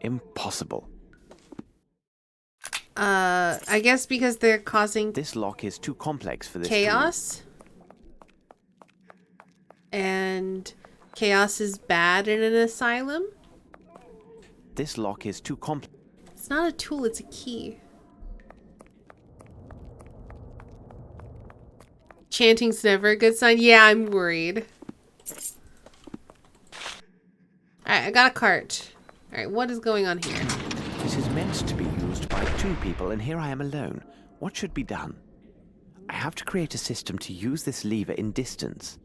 Impossible. I guess because they're causing... This lock is too complex for this chaos. And chaos is bad in an asylum. This lock is too complex. It's not a tool, it's a key. Chanting's never a good sign. Yeah, I'm worried. Alright, I got a cart. Alright, what is going on here? This is meant to be used by 2 people, and here I am alone. What should be done? I have to create a system to use this lever in distance.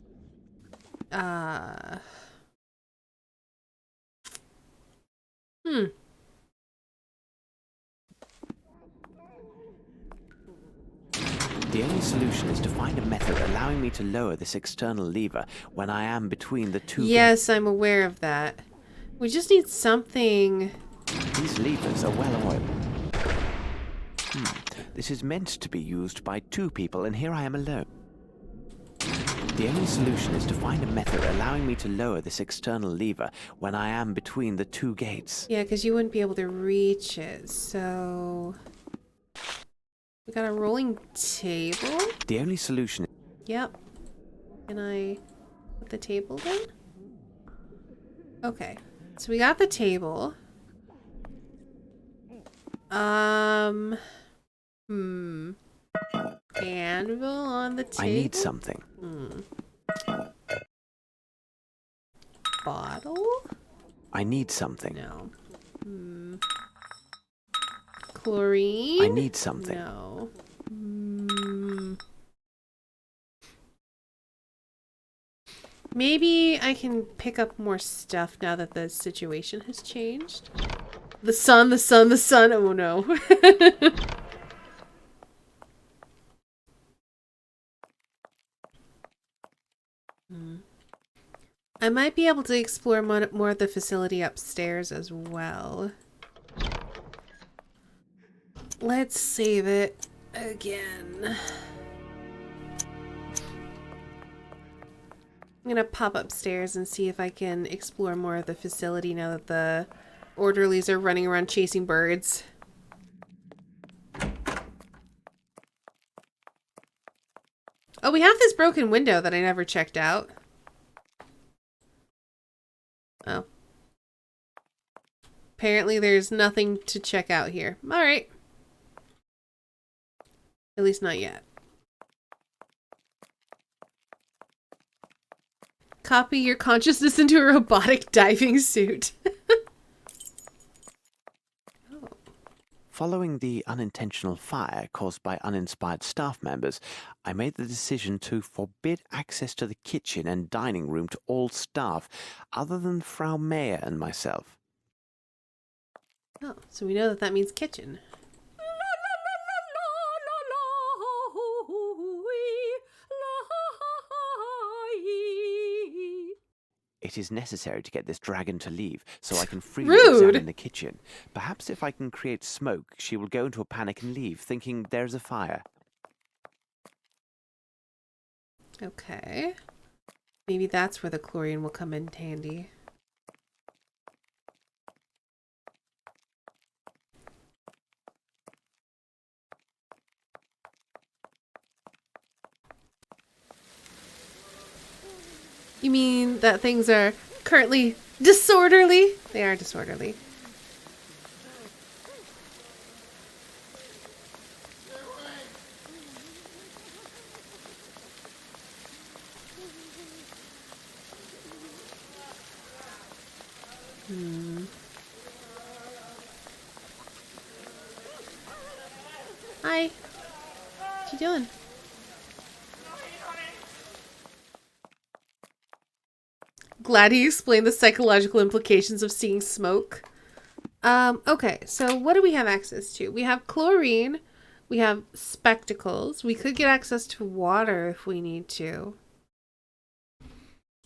The only solution is to find a method allowing me to lower this external lever when I am between the 2 Yes, I'm aware of that. We just need something... These levers are well oiled. This is meant to be used by 2 people, and here I am alone. The only solution is to find a method allowing me to lower this external lever when I am between the 2 gates. Yeah, because you wouldn't be able to reach it, so... We got a rolling table? The only solution... Yep. Can I put the table down? Okay. So we got the table. Anvil on the table? I need something. Bottle? I need something. No. Chlorine? I need something. No. Maybe I can pick up more stuff now that the situation has changed. The sun, the sun, the sun. Oh no. I might be able to explore more of the facility upstairs as well. Let's save it again. I'm gonna pop upstairs and see if I can explore more of the facility now that the orderlies are running around chasing birds. Oh, we have this broken window that I never checked out. Oh. Apparently there's nothing to check out here. Alright. At least not yet. Copy your consciousness into a robotic diving suit. Following the unintentional fire caused by uninspired staff members, I made the decision to forbid access to the kitchen and dining room to all staff other than Frau Mayer and myself. Oh, so we know that that means kitchen. It is necessary to get this dragon to leave, so I can freely Rude. examine the kitchen. Perhaps if I can create smoke, she will go into a panic and leave, thinking there's a fire. Okay. Maybe that's where the chlorine will come in handy. You mean that things are currently disorderly? They are disorderly. Hi. What you doing? Glad he explained the psychological implications of seeing smoke. Okay, so what do we have access to? We have chlorine. We have spectacles. We could get access to water if we need to.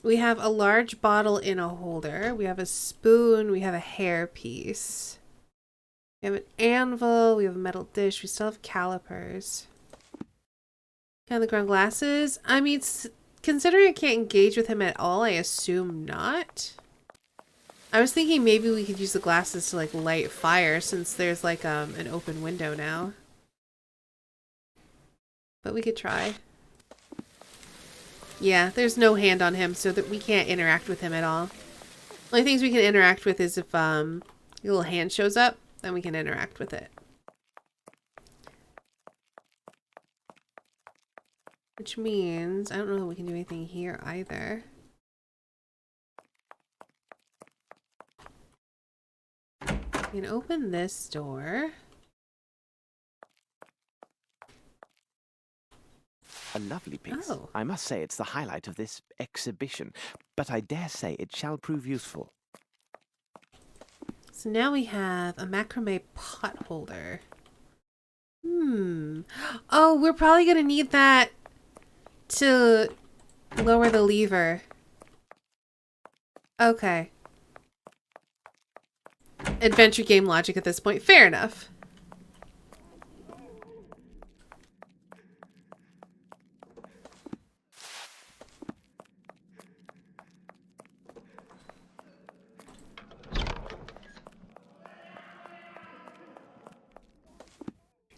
We have a large bottle in a holder. We have a spoon. We have a hairpiece. We have an anvil. We have a metal dish. We still have calipers. On the ground glasses. I mean, considering I can't engage with him at all, I assume not. I was thinking maybe we could use the glasses to like light fire since there's like an open window now. But we could try. Yeah, there's no hand on him, so that we can't interact with him at all. Only things we can interact with is if a little hand shows up, then we can interact with it. Which means I don't know if we can do anything here either. We can open this door. A lovely piece. Oh. I must say it's the highlight of this exhibition, but I dare say it shall prove useful. So now we have a macrame pot holder. Oh, we're probably gonna need that to lower the lever. Okay. Adventure game logic at this point. Fair enough.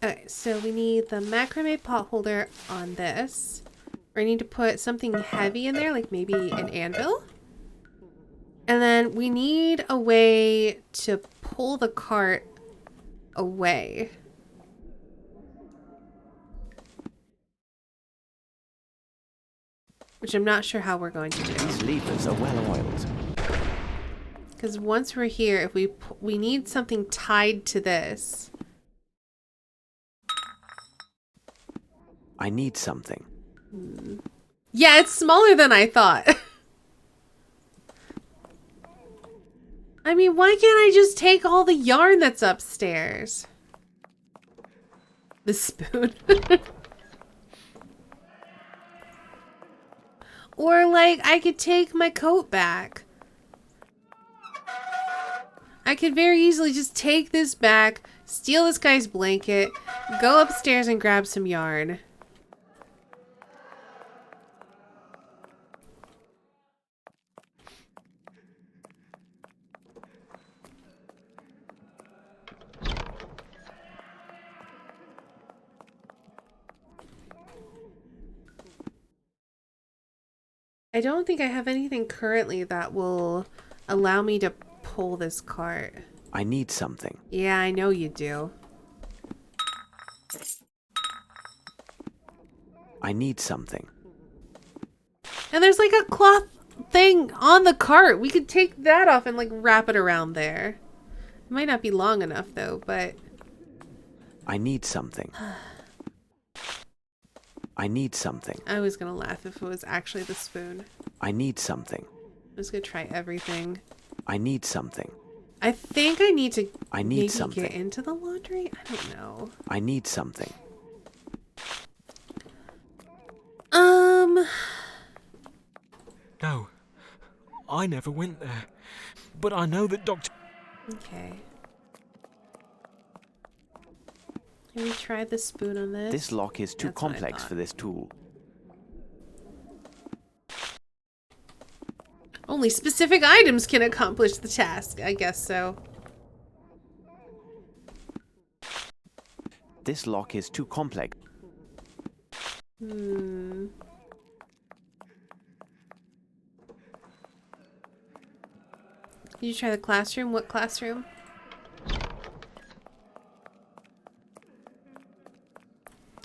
Okay, so we need the macrame pot holder on this. We need to put something heavy in there, like maybe an anvil. And then we need a way to pull the cart away. Which I'm not sure how we're going to do. These levers are well oiled. Because once we're here, if we need something tied to this. I need something. Yeah, it's smaller than I thought. I mean, why can't I just take all the yarn that's upstairs? The spoon. Or, like, I could take my coat back. I could very easily just take this back, steal this guy's blanket, go upstairs and grab some yarn. I don't think I have anything currently that will allow me to pull this cart. I need something. Yeah, I know you do. I need something. And there's like a cloth thing on the cart. We could take that off and like wrap it around there. It might not be long enough though, but... I need something. I need something. I was gonna laugh if it was actually the spoon. I need something. I'm just gonna try everything. I need something. I think I need to maybe something. get into the laundry? I don't know. I need something. No, I never went there. But I know that Dr. Okay. Can we try the spoon on this? This lock is too complex for this tool. Only specific items can accomplish the task. I guess so. This lock is too complex. Hmm. Did you try the classroom? What classroom?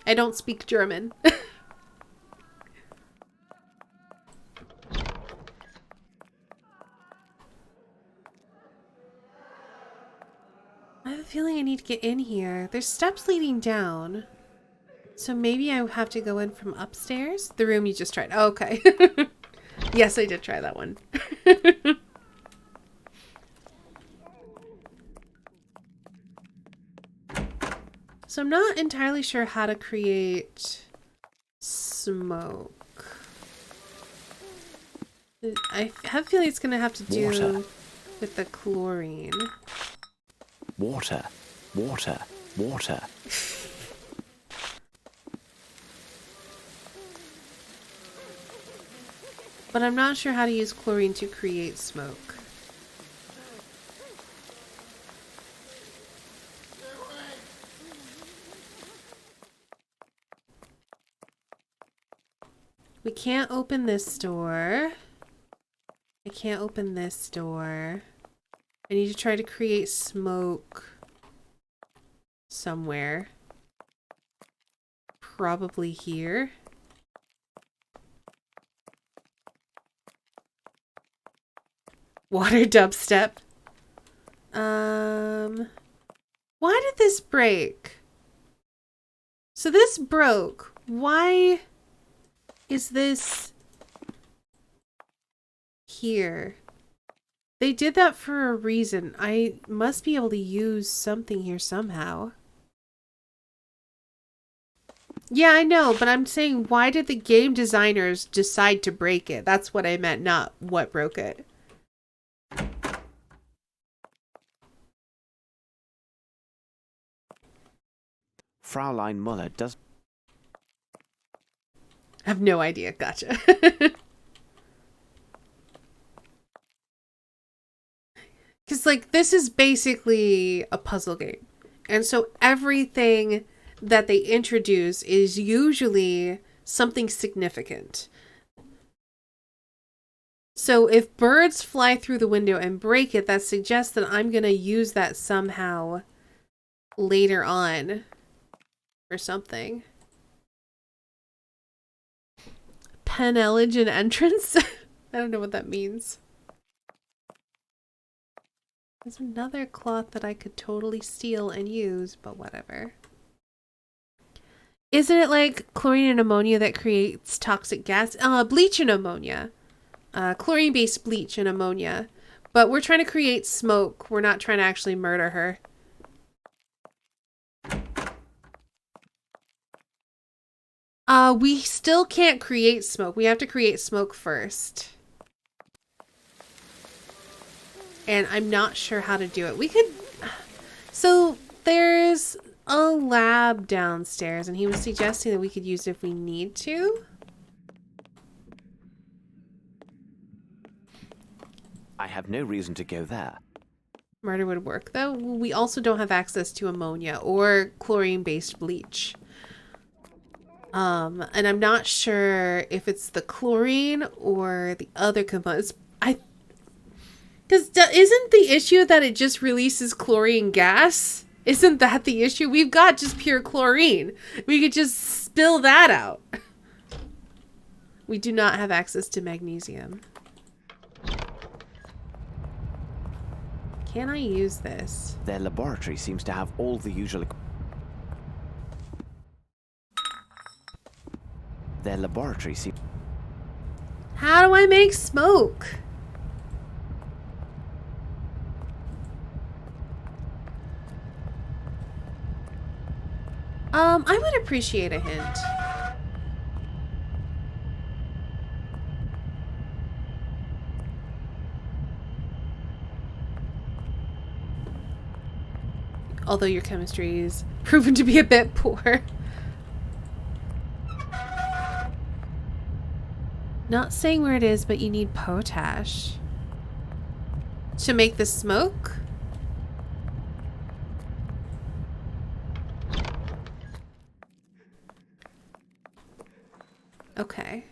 I don't speak German. I have a feeling I need to get in here. There's steps leading down. So maybe I have to go in from upstairs? The room you just tried. Oh, okay. Yes, I did try that one. So I'm not entirely sure how to create smoke. I have a feeling it's going to have to do with the chlorine. Water, water, water. But I'm not sure how to use chlorine to create smoke. We can't open this door. I can't open this door. I need to try to create smoke somewhere. Probably here. Water dubstep. Why did this break? So this broke. Why is this here? They did that for a reason. I must be able to use something here somehow. Yeah, I know, but I'm saying, why did the game designers decide to break it? That's what I meant, not what broke it. Fraulein Muller does... I have no idea. Gotcha. Because, like, this is basically a puzzle game. And so everything that they introduce is usually something significant. So if birds fly through the window and break it, that suggests that I'm going to use that somehow later on or something. Peneligen entrance? I don't know what that means. There's another cloth that I could totally steal and use, but whatever. Isn't it like chlorine and ammonia that creates toxic gas? Bleach and ammonia. Chlorine-based bleach and ammonia. But we're trying to create smoke. We're not trying to actually murder her. We still can't create smoke. We have to create smoke first. And I'm not sure how to do it. We could... So, there's a lab downstairs, and he was suggesting that we could use it if we need to. I have no reason to go there. Murder would work, though. We also don't have access to ammonia or chlorine-based bleach. And I'm not sure if it's the chlorine or the other components. Because isn't the issue that it just releases chlorine gas? Isn't that the issue? We've got just pure chlorine. We could just spill that out. We do not have access to magnesium. Can I use this? Their laboratory seems to have all the usual... Their laboratory seems... How do I make smoke? I would appreciate a hint. Although your chemistry is proven to be a bit poor. Not saying where it is, but you need potash. to make the smoke? Okay.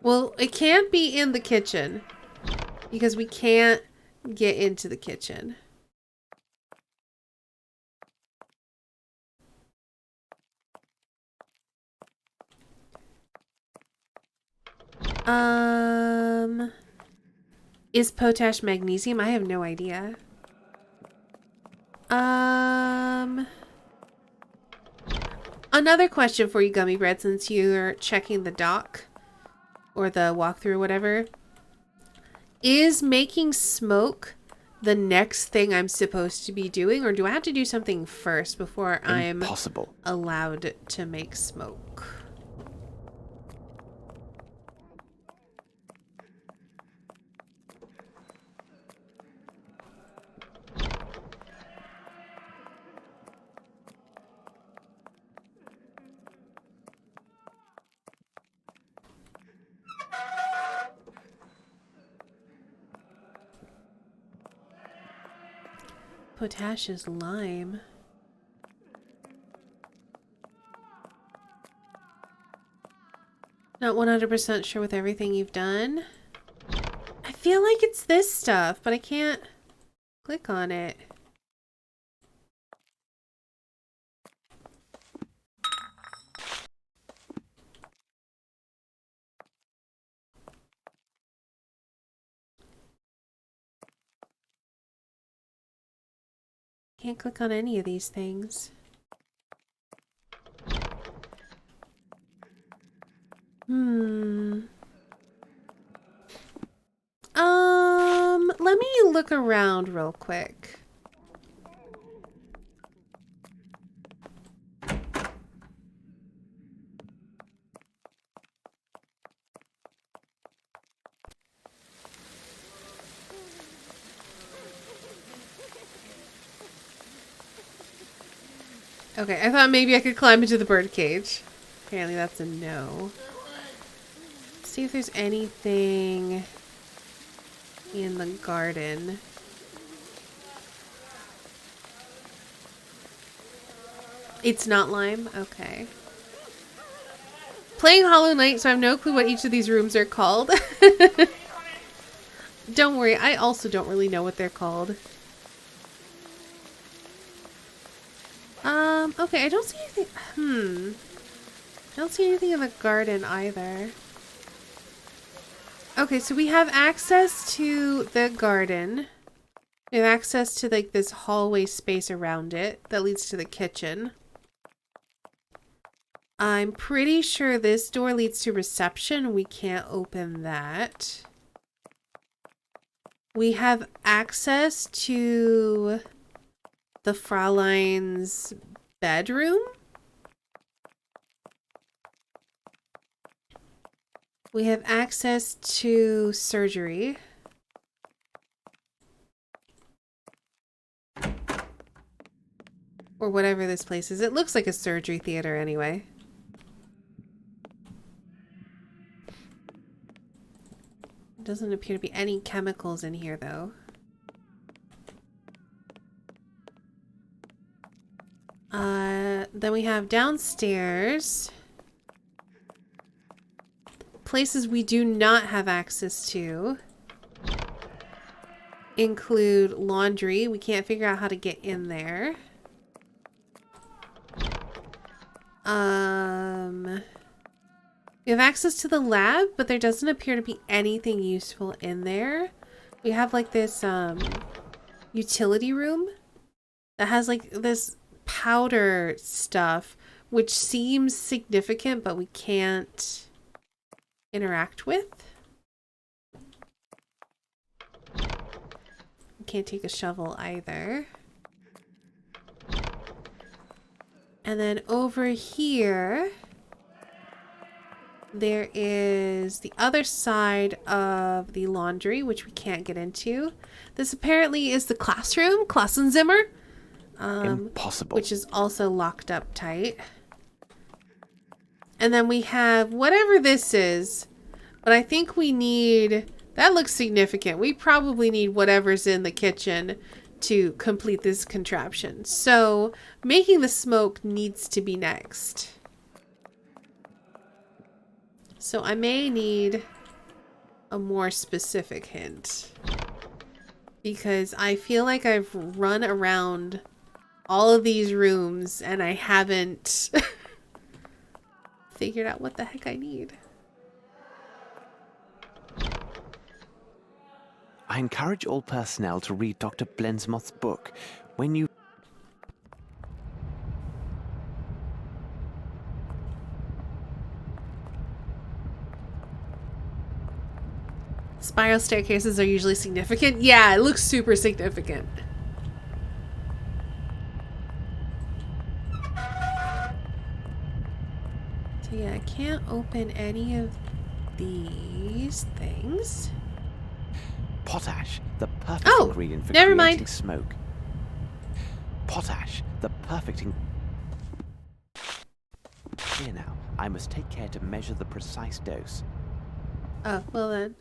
Well, it can't be in the kitchen because we can't get into the kitchen. Is potash magnesium? I have no idea. Another question for you, Gummy Bread, since you're checking the doc or the walkthrough or whatever. Is making smoke the next thing I'm supposed to be doing, or do I have to do something first before I'm allowed to make smoke? Potash is lime. Not 100% sure with everything you've done. I feel like it's this stuff, but I can't click on it. Can't click on any of these things. Let me look around real quick. Okay, I thought maybe I could climb into the bird cage. Apparently that's a no. Let's see if there's anything in the garden. It's not lime? Okay. Playing Hollow Knight, so I have no clue what each of these rooms are called. Don't worry, I also don't really know what they're called. Okay, I don't see anything. I don't see anything in the garden either. Okay, so we have access to the garden. We have access to like this hallway space around it that leads to the kitchen. I'm pretty sure this door leads to reception. We can't open that. We have access to the Fraulein's bedroom. We have access to surgery. Or whatever this place is. It looks like a surgery theater anyway. Doesn't appear to be any chemicals in here though. Then we have downstairs. Places we do not have access to include laundry. We can't figure out how to get in there. We have access to the lab, but there doesn't appear to be anything useful in there. We have like this utility room that has like this powder stuff, which seems significant, but we can't interact with. We can't take a shovel either. And then over here, there is the other side of the laundry, which we can't get into. This apparently is the classroom, Klassenzimmer. Impossible. Which is also locked up tight. And then we have whatever this is, but I think we need That looks significant. We probably need whatever's in the kitchen to complete this contraption. So making the smoke needs to be next. So I may need a more specific hint. Because I feel like I've run around all of these rooms and I haven't figured out what the heck I need. I encourage all personnel to read Dr. Blensmoth's book. When you... Spiral staircases are usually significant. Yeah, it looks super significant. So yeah, I can't open any of these things. Potash, the perfect Oh, ingredient for never creating mind. smoke. Potash, the perfect Here now, I must take care to measure the precise dose. Oh, well then.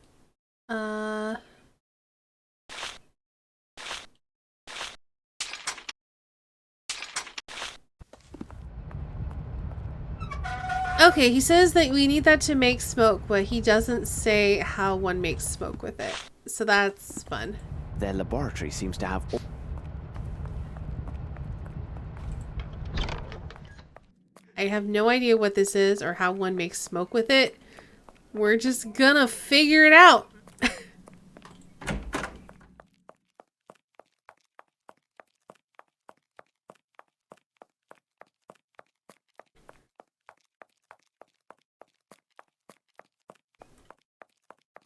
Okay, he says that we need that to make smoke, but he doesn't say how one makes smoke with it. So that's fun. Their laboratory seems to have... I have no idea what this is or how one makes smoke with it. We're just gonna figure it out.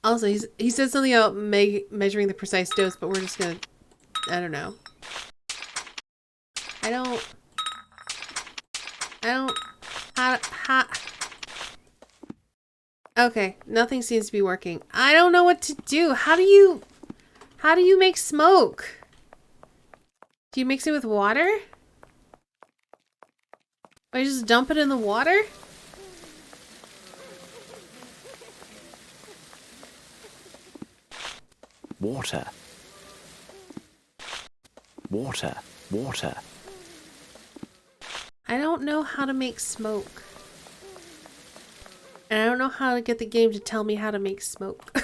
Also, he said something about measuring the precise dose, but we're just gonna... I don't know. I don't... Okay, nothing seems to be working. I don't know what to do. How do you make smoke? Do you mix it with water? Or you just dump it in the water? Water. Water. Water. I don't know how to make smoke. And I don't know how to get the game to tell me how to make smoke.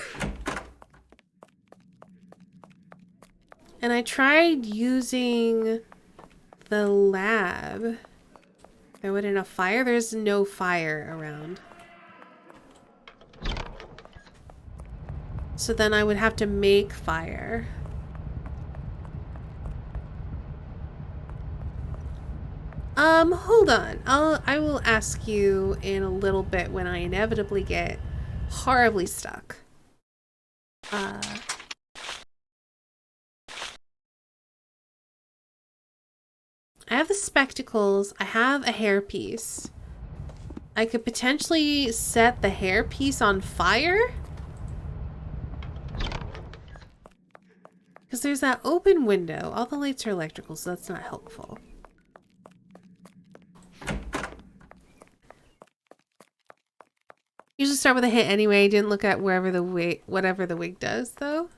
And I tried using the lab. There wasn't enough fire. There's no fire around. So then I would have to make fire. Hold on. I will ask you in a little bit when I inevitably get horribly stuck. I have the spectacles. I have a hairpiece. I could potentially set the hairpiece on fire. Because there's that open window. All the lights are electrical, so that's not helpful. Usually start with a hint anyway. Didn't look at whatever the wig does, though.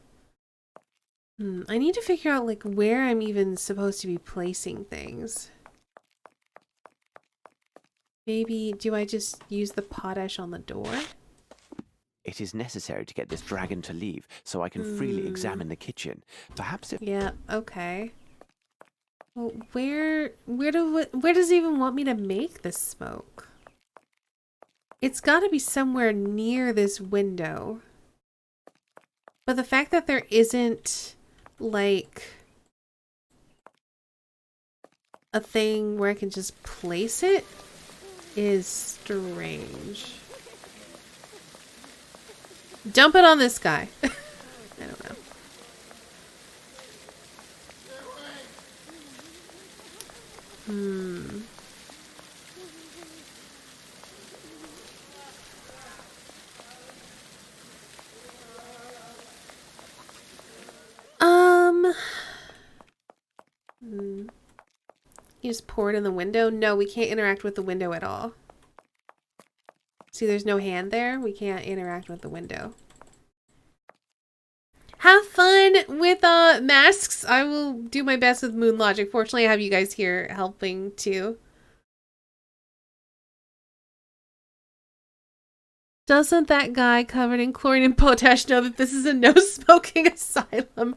I need to figure out like where I'm even supposed to be placing things. Maybe do I just use the potash on the door? It is necessary to get this dragon to leave so I can freely examine the kitchen. Perhaps if... Yeah, okay. Well, where does it even want me to make this smoke? It's got to be somewhere near this window. But the fact that there isn't, like, a thing where I can just place it is strange. Dump it on this guy. I don't know. You just pour it in the window? No, we can't interact with the window at all. See, there's no hand there. We can't interact with the window. Have fun with masks. I will do my best with moon logic. Fortunately, I have you guys here helping too. Doesn't that guy covered in chlorine and potash know that this is a no-smoking asylum?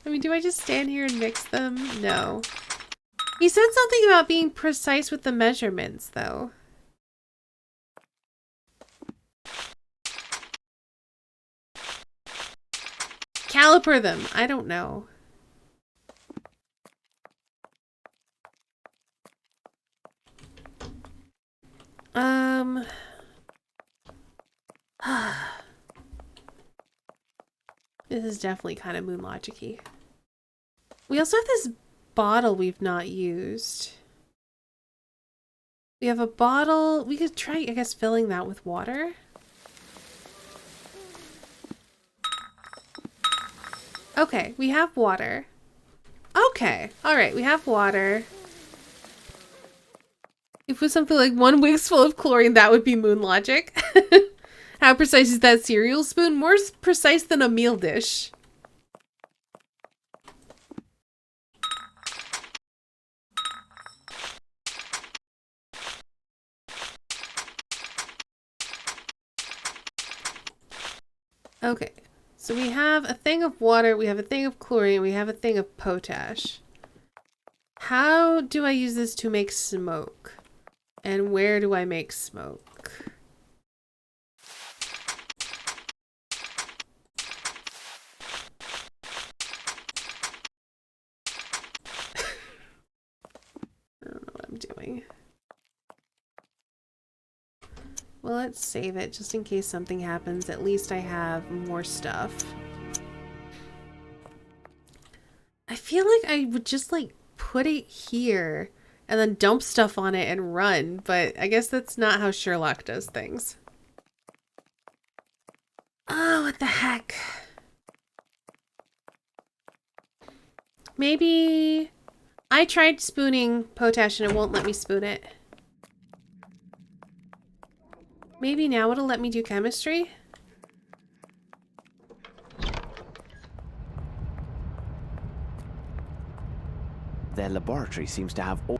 I mean, do I just stand here and mix them? No. He said something about being precise with the measurements, though. Caliper them. I don't know. This is definitely kind of moon logic-y. We also have this bottle we've not used. We have a bottle. We could try, I guess, filling that with water. Okay, we have water. Okay, alright, we have water. If it was something like 1 wig's full of chlorine, that would be moon logic. How precise is that cereal spoon? More precise than a meal dish. Okay, so we have a thing of water, we have a thing of chlorine, we have a thing of potash. How do I use this to make smoke? And where do I make smoke? I don't know what I'm doing. Well, let's save it just in case something happens. At least I have more stuff. I feel like I would just like put it here and then dump stuff on it and run, but I guess that's not how Sherlock does things. Oh, what the heck? Maybe I tried spooning potash and it won't let me spoon it. Maybe now it'll let me do chemistry? Their laboratory seems to have all...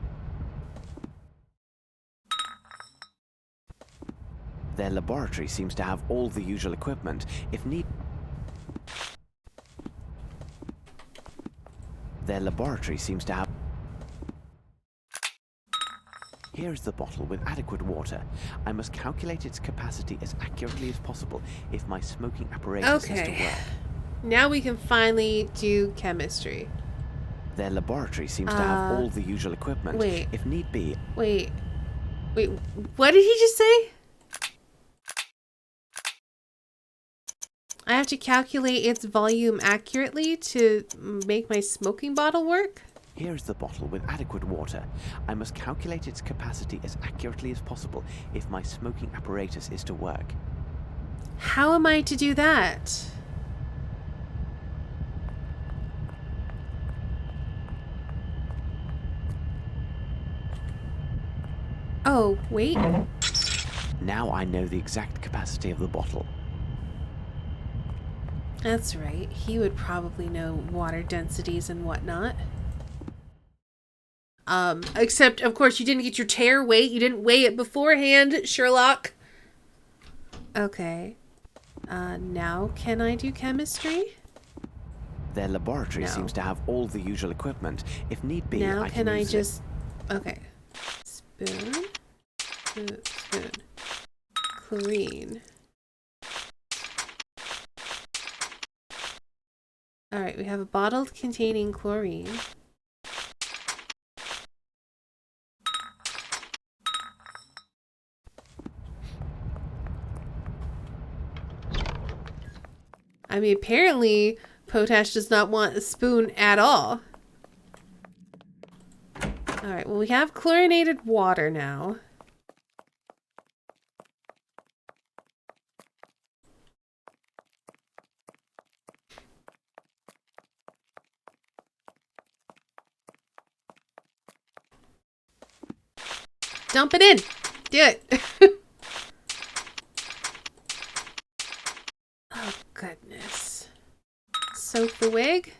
Their laboratory seems to have all the usual equipment, if need... Their laboratory seems to have... Here is the bottle with adequate water. I must calculate its capacity as accurately as possible if my smoking apparatus is to work. Now we can finally do chemistry. Their laboratory seems to have all the usual equipment. Wait. If need be. Wait, what did he just say? I have to calculate its volume accurately to make my smoking bottle work? Here is the bottle with adequate water. I must calculate its capacity as accurately as possible if my smoking apparatus is to work. How am I to do that? Oh, wait. Now I know the exact capacity of the bottle. That's right. He would probably know water densities and whatnot. Except, of course, you didn't get your tare weight. You didn't weigh it beforehand, Sherlock. Okay. Now can I do chemistry? Their laboratory seems to have all the usual equipment. If need be, now I can use just... Okay. Spoon. Spoon. Chlorine. Alright, we have a bottle containing chlorine. I mean, apparently, potash does not want a spoon at all. Alright, well, we have chlorinated water now. Dump it in! Do it! Oh, goodness. soak the wig.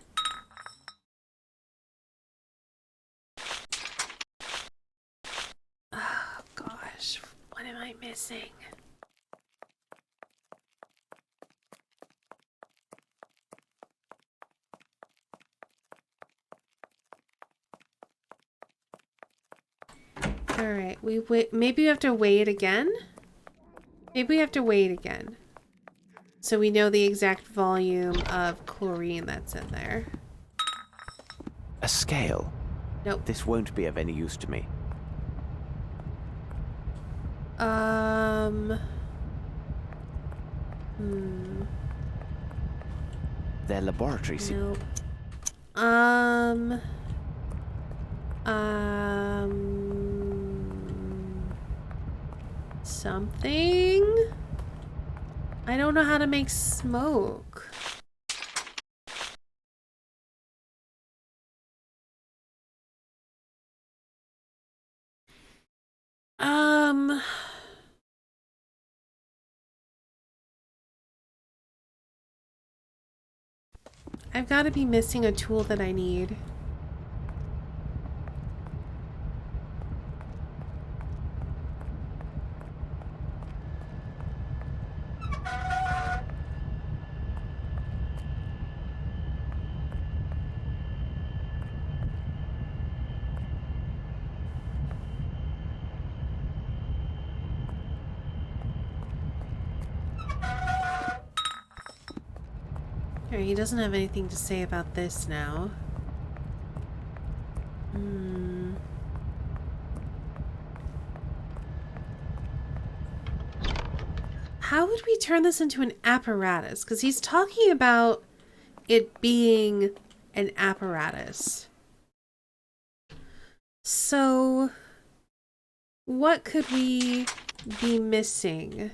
Oh gosh, what am I missing? All right, we wait. Maybe we have to weigh it again. Maybe we have to weigh it again, so we know the exact volume of chlorine that's in there. A scale? Nope. This won't be of any use to me. Their laboratory. Nope. Something? I don't know how to make smoke. I've got to be missing a tool that I need. Here, he doesn't have anything to say about this now. How would we turn this into an apparatus? Because he's talking about it being an apparatus. So, what could we be missing?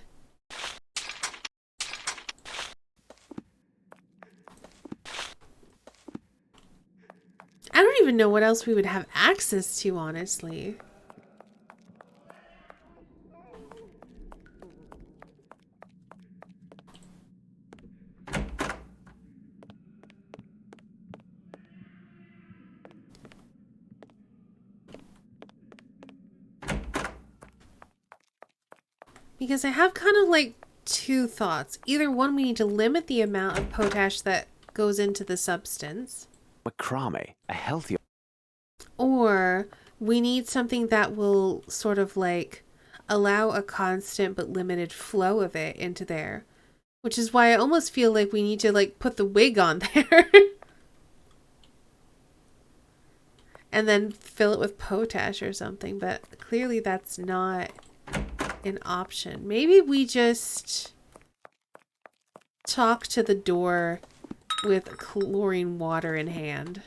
I don't even know what else we would have access to, honestly. Because I have kind of like two thoughts. Either one, we need to limit the amount of potash that goes into the substance. Macrame, a healthy... Or we need something that will sort of like allow a constant but limited flow of it into there. Which is why I almost feel like we need to like put the wig on there. And then fill it with potash or something. But clearly that's not an option. Maybe we just talk to the door with chlorine water in hand.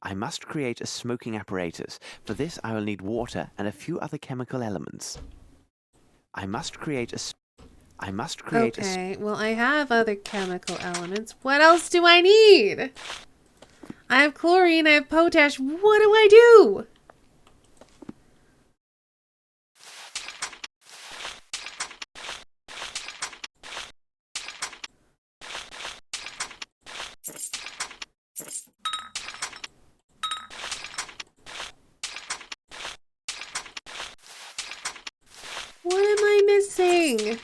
I must create a smoking apparatus. For this, I will need water and a few other chemical elements. I must create a... Okay, well, I have other chemical elements. What else do I need? I have chlorine, I have potash. What do I do? What am I missing?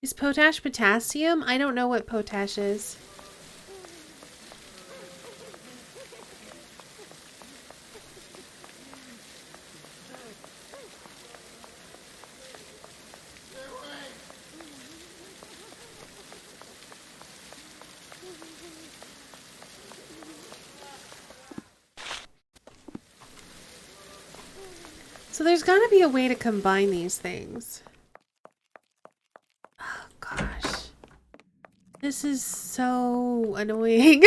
Is potash potassium? I don't know what potash is. So there's got to be a way to combine these things. Oh gosh. This is so annoying.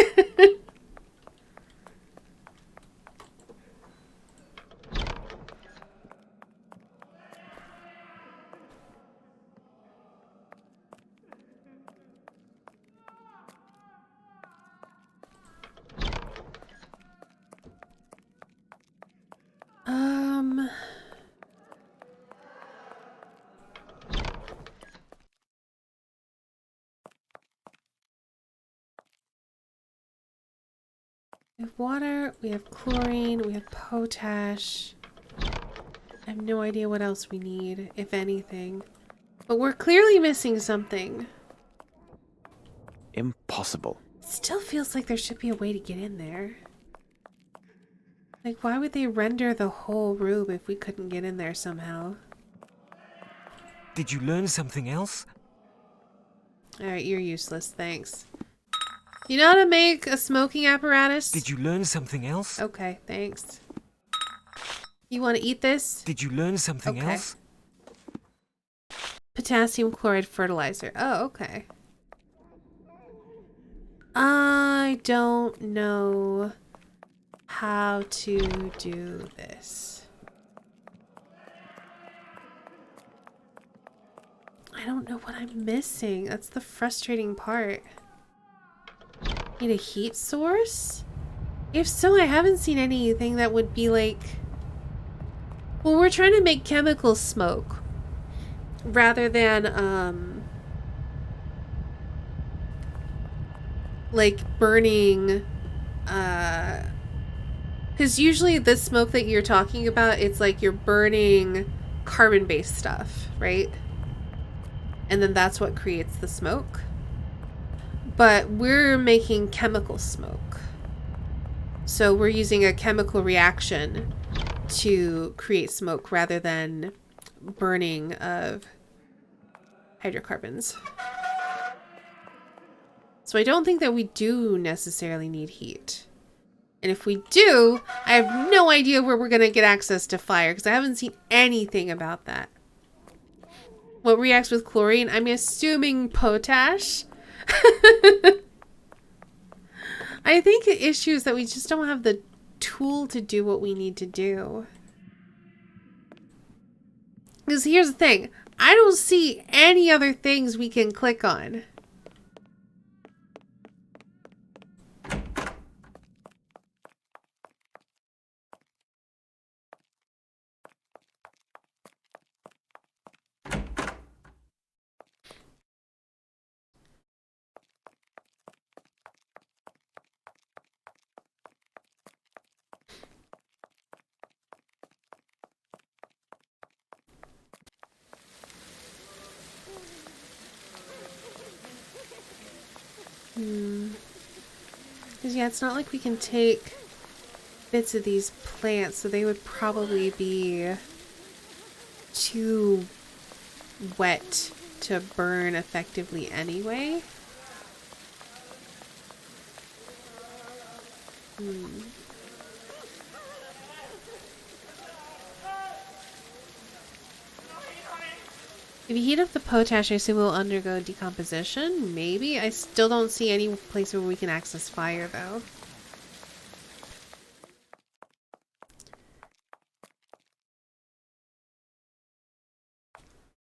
We have water, we have chlorine, we have potash. I have no idea what else we need, if anything. But we're clearly missing something. Impossible. It still feels like there should be a way to get in there. Like, why would they render the whole room if we couldn't get in there somehow? Did you learn something else? Alright, you're useless, thanks. You know how to make a smoking apparatus? Did you learn something else? Okay, thanks. You want to eat this? Did you learn something else? Potassium chloride fertilizer. Oh, okay. I don't know how to do this. I don't know what I'm missing. That's the frustrating part. Need a heat source? If so, I haven't seen anything that would be like... Well, we're trying to make chemical smoke rather than, like burning, because usually the smoke that you're talking about, it's like you're burning carbon-based stuff, right? And then that's what creates the smoke. But we're making chemical smoke. So we're using a chemical reaction to create smoke rather than burning of hydrocarbons. So I don't think that we do necessarily need heat. And if we do, I have no idea where we're going to get access to fire because I haven't seen anything about that. What reacts with chlorine? I'm assuming potash. I think the issue is that we just don't have the tool to do what we need to do. Because here's the thing. I don't see any other things we can click on. Because yeah, it's not like we can take bits of these plants, so they would probably be too wet to burn effectively anyway. If you heat up the potash, I assume it will undergo decomposition. Maybe. I still don't see any place where we can access fire, though.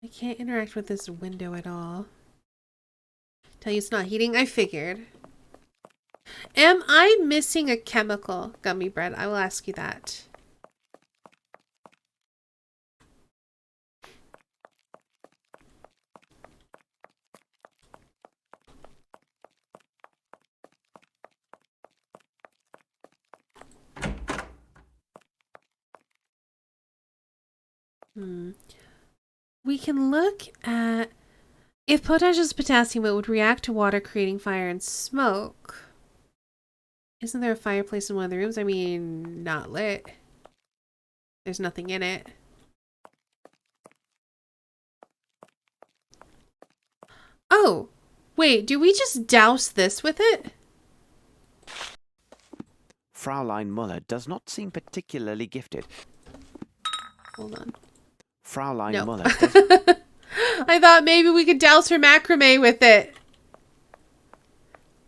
I can't interact with this window at all. Tell you it's not heating? I figured. Am I missing a chemical gummy bread? I will ask you that. We can look at... If potash is potassium, it would react to water, creating fire and smoke. Isn't there a fireplace in one of the rooms? I mean, not lit. There's nothing in it. Oh! Wait, do we just douse this with it? Fraulein Muller does not seem particularly gifted. Hold on. Fraulein No. Muller. I thought maybe we could douse her macrame with it.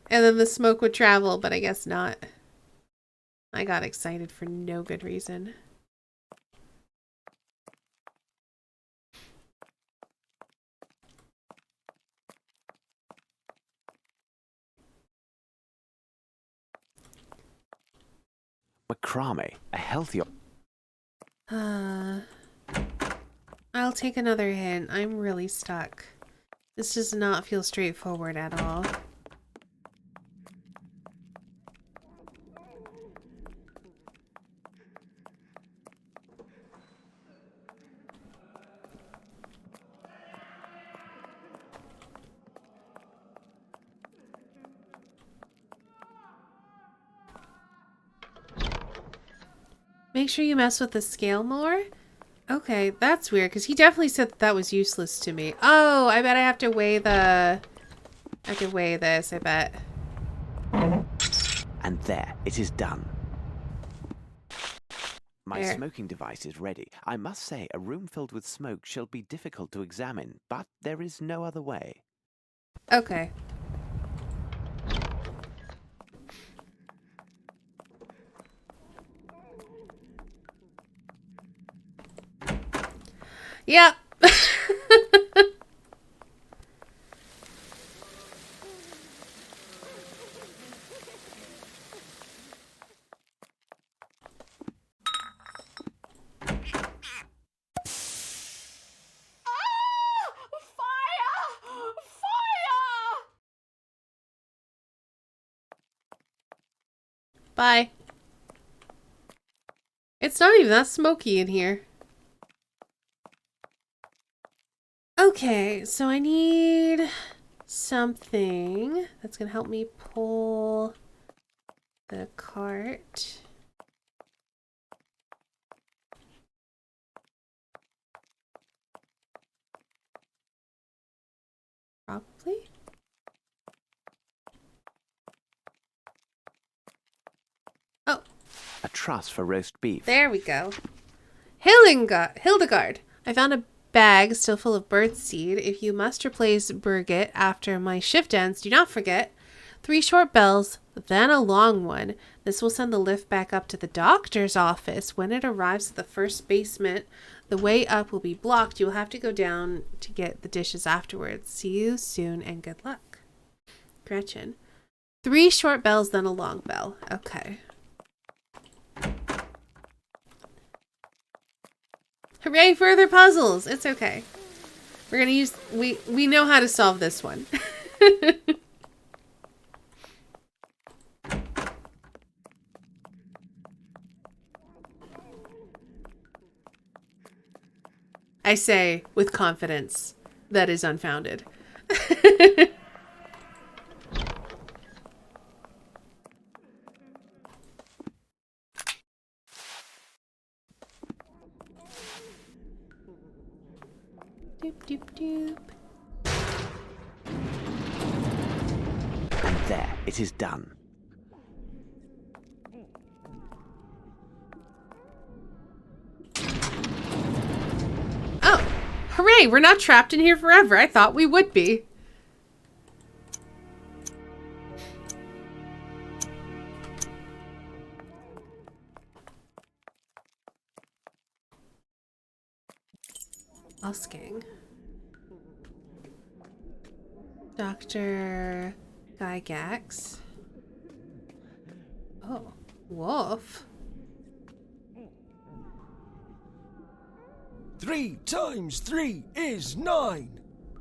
And then the smoke would travel, but I guess not. I got excited for no good reason. Macrame, a healthy... I'll take another hint. I'm really stuck. This does not feel straightforward at all. Make sure you mess with the scale more? Okay, that's weird, because he definitely said that was useless to me. Oh, I bet I have to weigh the... I have to weigh this, I bet. And there, it is done. My There. smoking device is ready. I must say, a room filled with smoke shall be difficult to examine, but there is no other way. Okay. Yep. Bye. It's not even that smoky in here. Okay, so I need something that's gonna help me pull the cart. Probably. Oh. A truss for roast beef. There we go. Hildegard, I found a bag still full of birdseed. If you must replace Birgit after my shift ends, do not forget 3 short bells, then a long one. This will send the lift back up to the doctor's office. When it arrives at the first basement, the way up will be blocked. You will have to go down to get the dishes afterwards. See you soon and good luck. Gretchen. 3 short bells, then a long bell. Okay. Hooray, further puzzles! It's okay. We're gonna use... We know how to solve this one. I say with confidence that is unfounded. Doop, doop, doop. And there, it is done. Oh, hooray! We're not trapped in here forever. I thought we would be. Asking. Dr. Gygax. Oh, wolf. 3 times 3 is 9.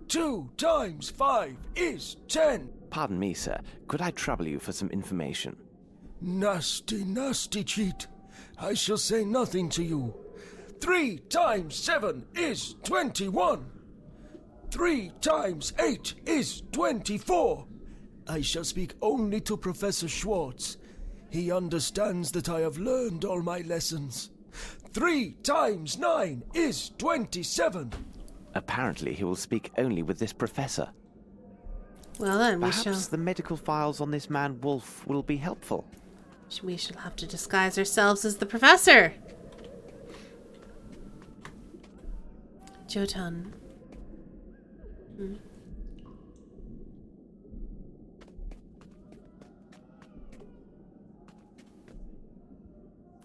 2 times 5 is 10. Pardon me, sir. Could I trouble you for some information? Nasty, nasty cheat. I shall say nothing to you. 3 times 7 is 21. 3 times 8 is 24. I shall speak only to Professor Schwartz. He understands that I have learned all my lessons. 3 times 9 is 27. Apparently he will speak only with this professor. Well then, Perhaps the medical files on this man Wolf will be helpful. We shall have to disguise ourselves as the professor. Jotun.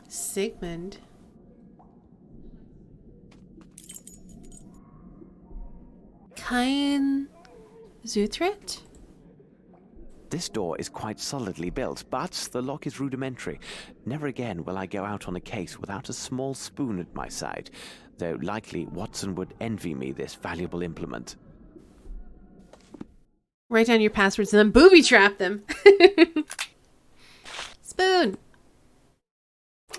Sigmund. Kain Zuthrit? This door is quite solidly built, but the lock is rudimentary. Never again will I go out on a case without a small spoon at my side, though likely Watson would envy me this valuable implement. Write down your passwords and then booby trap them. Spoon.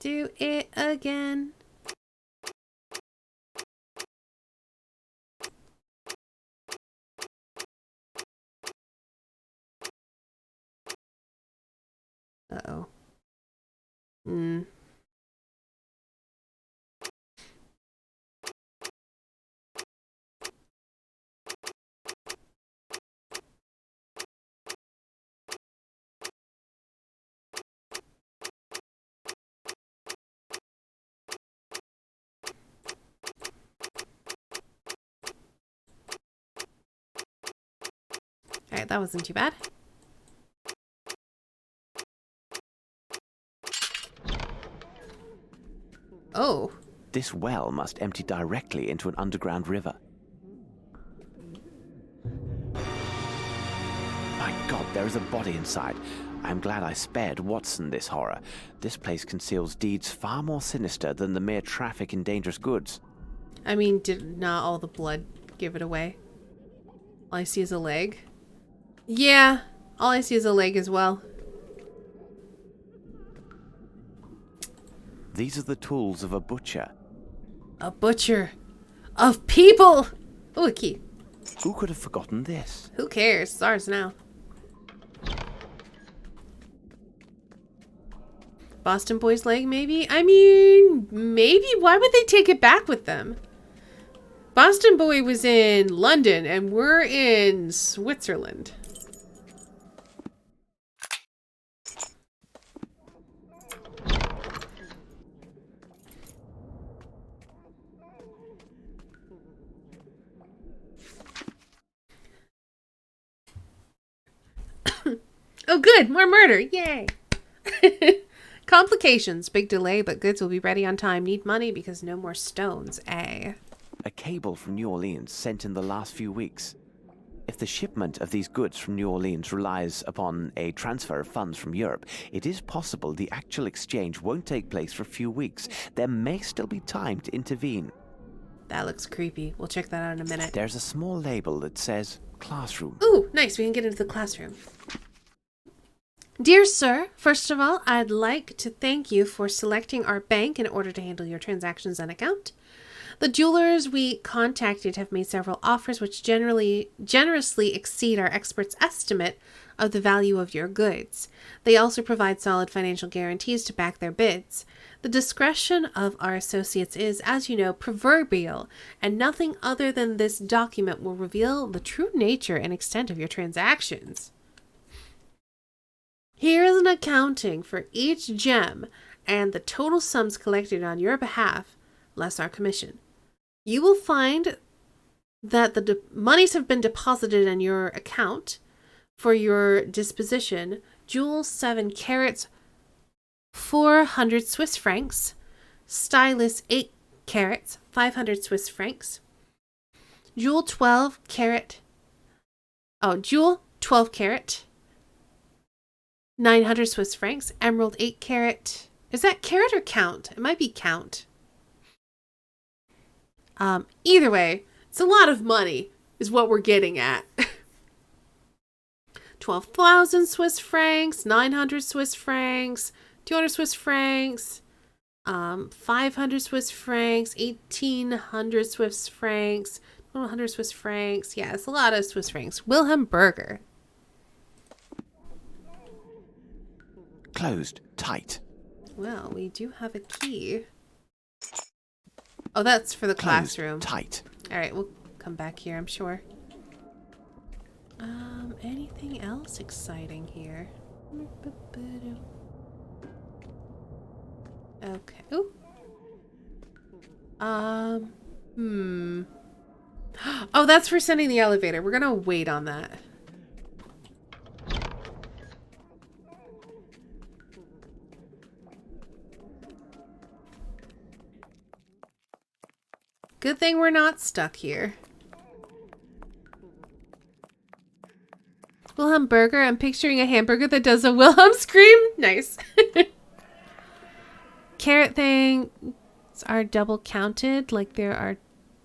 Do it again. Uh-oh. that wasn't too bad. Oh. This well must empty directly into an underground river. My God, there is a body inside. I'm glad I spared Watson this horror. This place conceals deeds far more sinister than the mere traffic in dangerous goods. I mean, did not all the blood give it away? All I see is a leg. Yeah, all I see is a leg as well. These are the tools of a butcher. A butcher of people! Oh, a key. Who could have forgotten this? Who cares? It's ours now. Boston Boy's leg, maybe? I mean, maybe. Why would they take it back with them? Boston Boy was in London, and we're in Switzerland. Oh, good. More murder. Yay. Complications. Big delay, but goods will be ready on time. Need money because no more stones. A cable from New Orleans sent in the last few weeks. If the shipment of these goods from New Orleans relies upon a transfer of funds from Europe, it is possible the actual exchange won't take place for a few weeks. There may still be time to intervene. That looks creepy. We'll check that out in a minute. There's a small label that says classroom. Ooh, nice. We can get into the classroom. Dear sir, first of all, I'd like to thank you for selecting our bank in order to handle your transactions and account. The jewelers we contacted have made several offers which generously exceed our experts' estimate of the value of your goods. They also provide solid financial guarantees to back their bids. The discretion of our associates is, as you know, proverbial, and nothing other than this document will reveal the true nature and extent of your transactions. Here is an accounting for each gem and the total sums collected on your behalf, less our commission. You will find that the monies have been deposited in your account for your disposition. Jewel 7 carats, 400 Swiss francs. Stylus 8 carats, 500 Swiss francs. Jewel 12 carat. Jewel 12 carat. 900 Swiss francs. Emerald 8 carat. Is that carat or count? It might be count. Either way, it's a lot of money is what we're getting at. 12,000 Swiss francs, 900 Swiss francs, 200 Swiss francs, 500 Swiss francs, 1,800 Swiss francs, 100 Swiss francs. Yeah, it's a lot of Swiss francs. Wilhelm Berger. Closed. Tight. Well, we do have a key. Oh, that's for the classroom. Tight. All right, we'll come back here, I'm sure. Anything else exciting here? Okay. Ooh. Oh, that's for sending the elevator. We're gonna wait on that. Good thing we're not stuck here. Wilhelm Burger. I'm picturing a hamburger that does a Wilhelm scream. Nice. Carrot things are double counted, like there are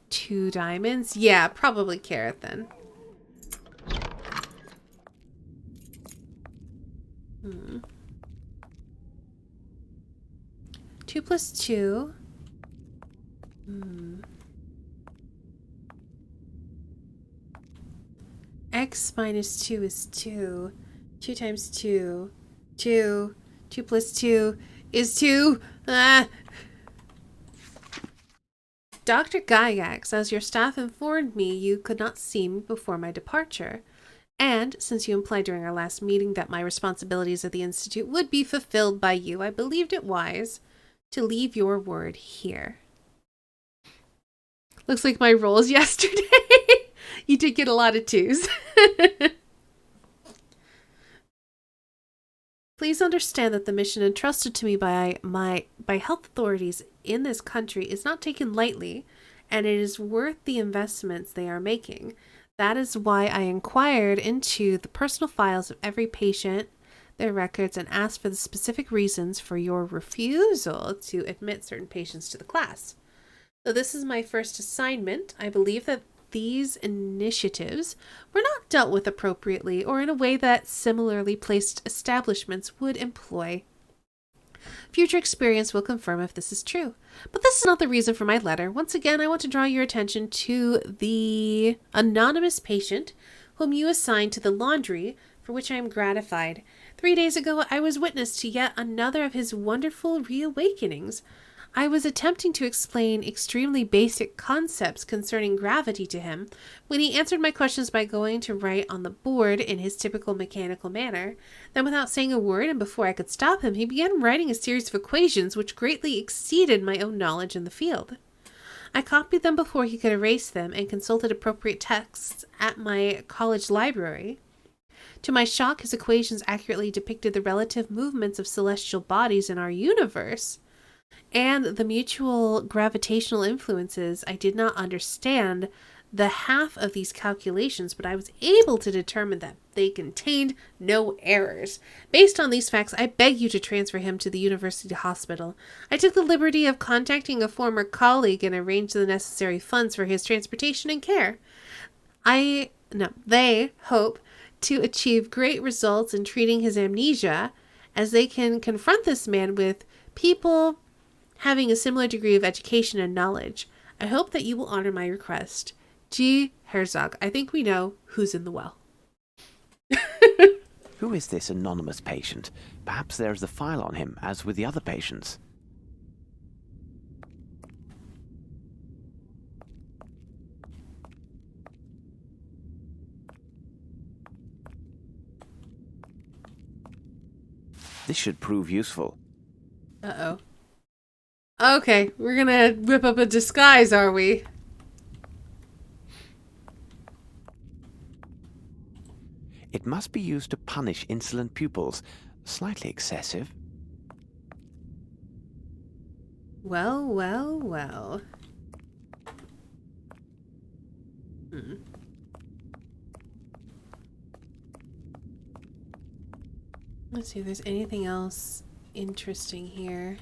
2 diamonds. Yeah, probably carrot then. 2 plus 2. X minus 2 is 2. 2 times 2. 2. 2 plus 2 is 2. Dr. Gygax, as your staff informed me, you could not see me before my departure. And since you implied during our last meeting that my responsibilities at the Institute would be fulfilled by you, I believed it wise to leave your word here. Looks like my rolls yesterday. You did get a lot of 2s. Please understand that the mission entrusted to me by health authorities in this country is not taken lightly, and it is worth the investments they are making. That is why I inquired into the personal files of every patient, their records, and asked for the specific reasons for your refusal to admit certain patients to the class. So this is my first assignment. I believe that these initiatives were not dealt with appropriately or in a way that similarly placed establishments would employ. Future experience will confirm if this is true. But this is not the reason for my letter. Once again, I want to draw your attention to the anonymous patient whom you assigned to the laundry, for which I am gratified. 3 days ago, I was witness to yet another of his wonderful reawakenings. I was attempting to explain extremely basic concepts concerning gravity to him when he answered my questions by going to write on the board in his typical mechanical manner. Then, without saying a word and before I could stop him, he began writing a series of equations which greatly exceeded my own knowledge in the field. I copied them before he could erase them and consulted appropriate texts at my college library. To my shock, his equations accurately depicted the relative movements of celestial bodies in our universe and the mutual gravitational influences. I did not understand the half of these calculations, but I was able to determine that they contained no errors. Based on these facts, I beg you to transfer him to the university hospital. I took the liberty of contacting a former colleague and arranged the necessary funds for his transportation and care. They hope to achieve great results in treating his amnesia, as they can confront this man with people having a similar degree of education and knowledge. I hope that you will honor my request. G. Herzog. I think we know who's in the well. Who is this anonymous patient? Perhaps there is a file on him, as with the other patients. This should prove useful. Uh-oh. Okay, we're gonna whip up a disguise, are we? It must be used to punish insolent pupils. Slightly excessive. Well. Let's see if there's anything else interesting here.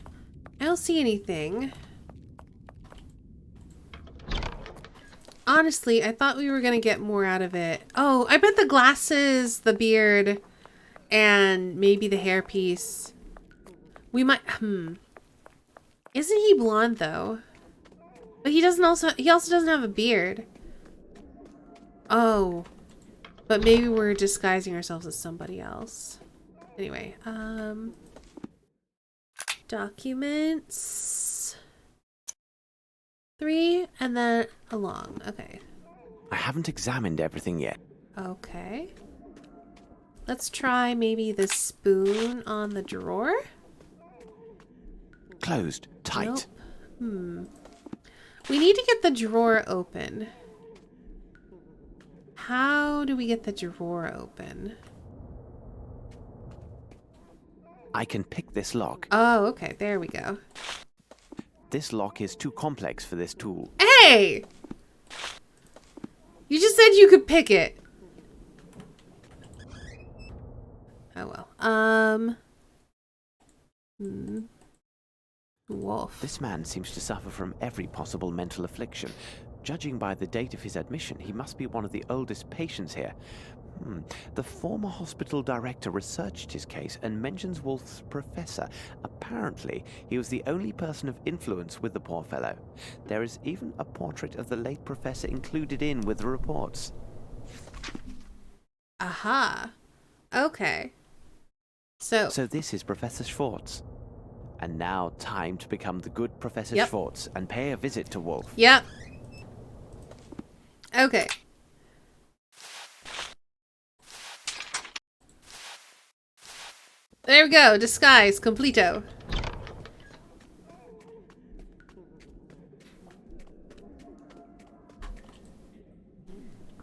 I don't see anything. Honestly, I thought we were going to get more out of it. Oh, I bet the glasses, the beard, and maybe the hairpiece. We might... Isn't he blonde, though? But he also doesn't have a beard. Oh. But maybe we're disguising ourselves as somebody else. Anyway, documents 3 and then along. Okay. I haven't examined everything yet. Okay. Let's try maybe the spoon on the drawer. Closed. Tight. Nope. We need to get the drawer open. How do we get the drawer open? I can pick this lock. Oh, okay. There we go. This lock is too complex for this tool. Hey! You just said you could pick it. Oh well. Wolf. This man seems to suffer from every possible mental affliction. Judging by the date of his admission, he must be one of the oldest patients here. The former hospital director researched his case and mentions Wolf's professor. Apparently, he was the only person of influence with the poor fellow. There is even a portrait of the late professor included in with the reports. Aha. Okay. So this is Professor Schwartz. And now time to become the good Professor Yep. Schwartz and pay a visit to Wolf. Yep. Okay. There we go. Disguise completo.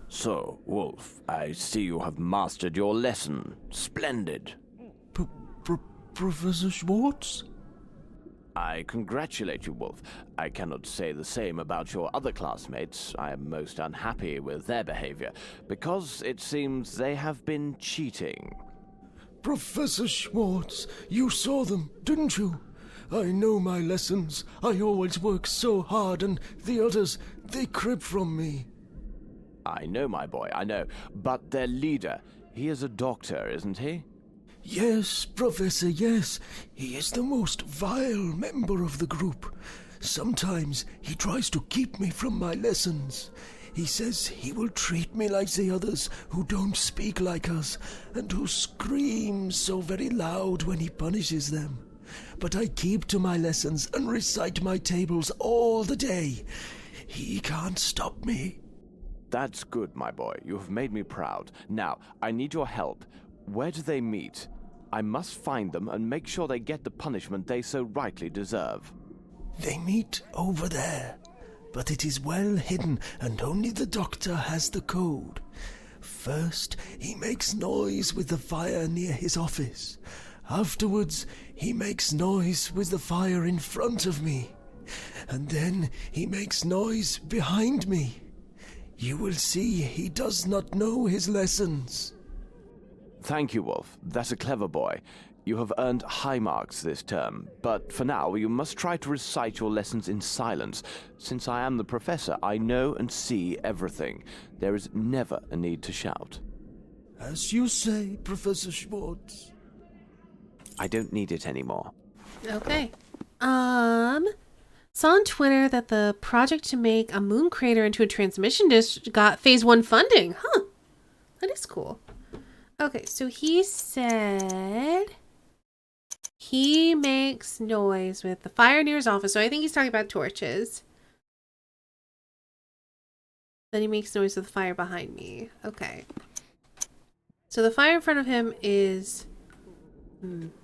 So, Wolf, I see you have mastered your lesson. Splendid. Professor Schwartz? I congratulate you, Wolf. I cannot say the same about your other classmates. I am most unhappy with their behavior, because it seems they have been cheating. Professor Schwartz, you saw them, didn't you? I know my lessons. I always work so hard, and the others, they crib from me. I know, my boy, I know. But their leader, he is a doctor, isn't he? Yes, Professor, yes. He is the most vile member of the group. Sometimes he tries to keep me from my lessons. He says he will treat me like the others who don't speak like us and who scream so very loud when he punishes them. But I keep to my lessons and recite my tables all the day. He can't stop me. That's good, my boy. You have made me proud. Now, I need your help. Where do they meet? I must find them and make sure they get the punishment they so rightly deserve. They meet over there, but it is well hidden and only the doctor has the code. First, he makes noise with the fire near his office. Afterwards, he makes noise with the fire in front of me. And then he makes noise behind me. You will see he does not know his lessons. Thank you, Wolf. That's a clever boy. You have earned high marks this term, but for now you must try to recite your lessons in silence. Since I am the professor, I know and see everything. There is never a need to shout. As you say, Professor Schwartz. I don't need it anymore. Okay. Saw on Twitter that the project to make a moon crater into a transmission dish got phase 1 funding. Huh. That is cool. Okay, so he said he makes noise with the fire near his office. So I think he's talking about torches. Then he makes noise with the fire behind me. Okay. So the fire in front of him is...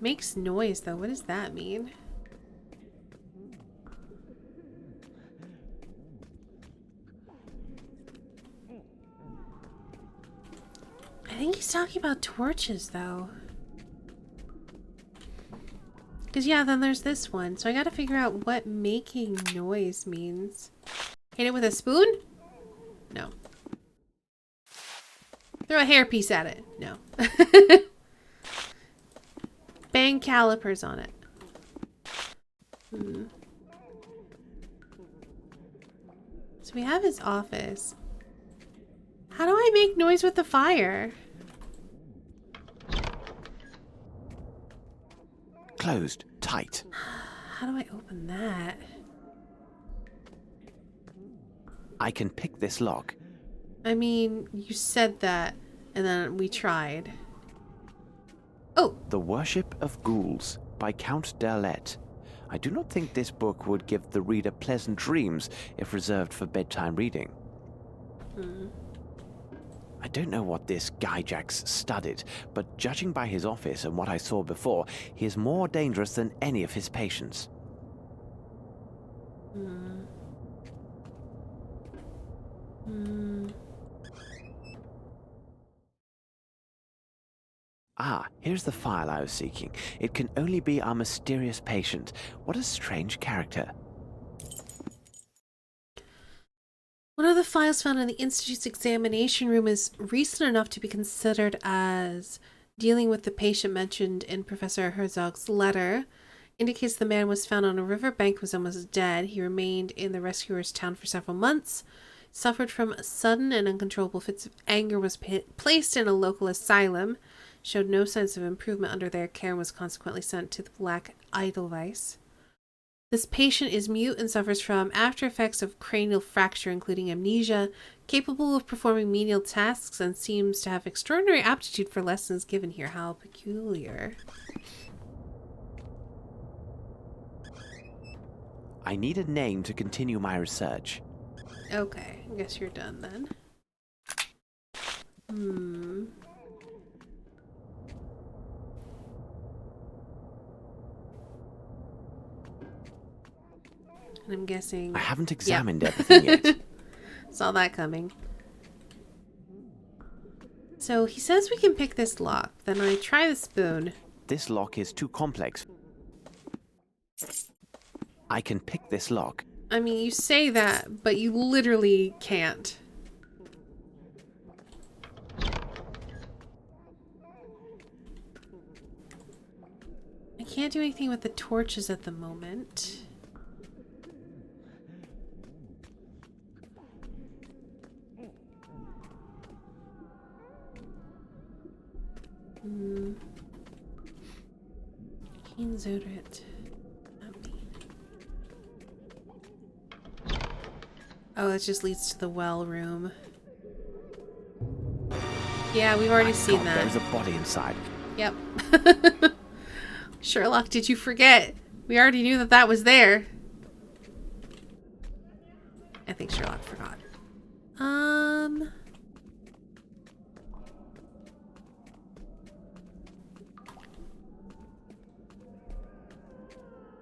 makes noise, though. What does that mean? I think he's talking about torches, though. Because, yeah, then there's this one. So I gotta figure out what making noise means. Hit it with a spoon? No. Throw a hairpiece at it? No. Bang calipers on it. So we have his office. How do I make noise with the fire? Closed. Tight. How do I open that? I can pick this lock. I mean, you said that, and then we tried. Oh! The Worship of Ghouls by Count Derlet. I do not think this book would give the reader pleasant dreams if reserved for bedtime reading. I don't know what this Gyjax studied, but judging by his office and what I saw before, he is more dangerous than any of his patients. Ah, here's the file I was seeking. It can only be our mysterious patient. What a strange character. One of the files found in the Institute's examination room is recent enough to be considered as dealing with the patient mentioned in Professor Herzog's letter. Indicates the man was found on a riverbank, was almost dead. He remained in the rescuer's town for several months, suffered from sudden and uncontrollable fits of anger, was placed in a local asylum, showed no signs of improvement under their care, and was consequently sent to the Black Edelweiss. This patient is mute and suffers from after effects of cranial fracture, including amnesia, capable of performing menial tasks, and seems to have extraordinary aptitude for lessons given here. How peculiar. I need a name to continue my research. Okay, I guess you're done then. And I'm guessing... I haven't examined everything yet. Saw that coming. So he says we can pick this lock. Then I try the spoon. this lock is too complex. I can pick this lock. I mean, you say that, but you literally can't. I can't do anything with the torches at the moment. Keen Zodrit. Oh, it just leads to the well room. Yeah, we've already seen that. There's a body inside. Yep. Sherlock, did you forget? We already knew that that was there. I think Sherlock forgot.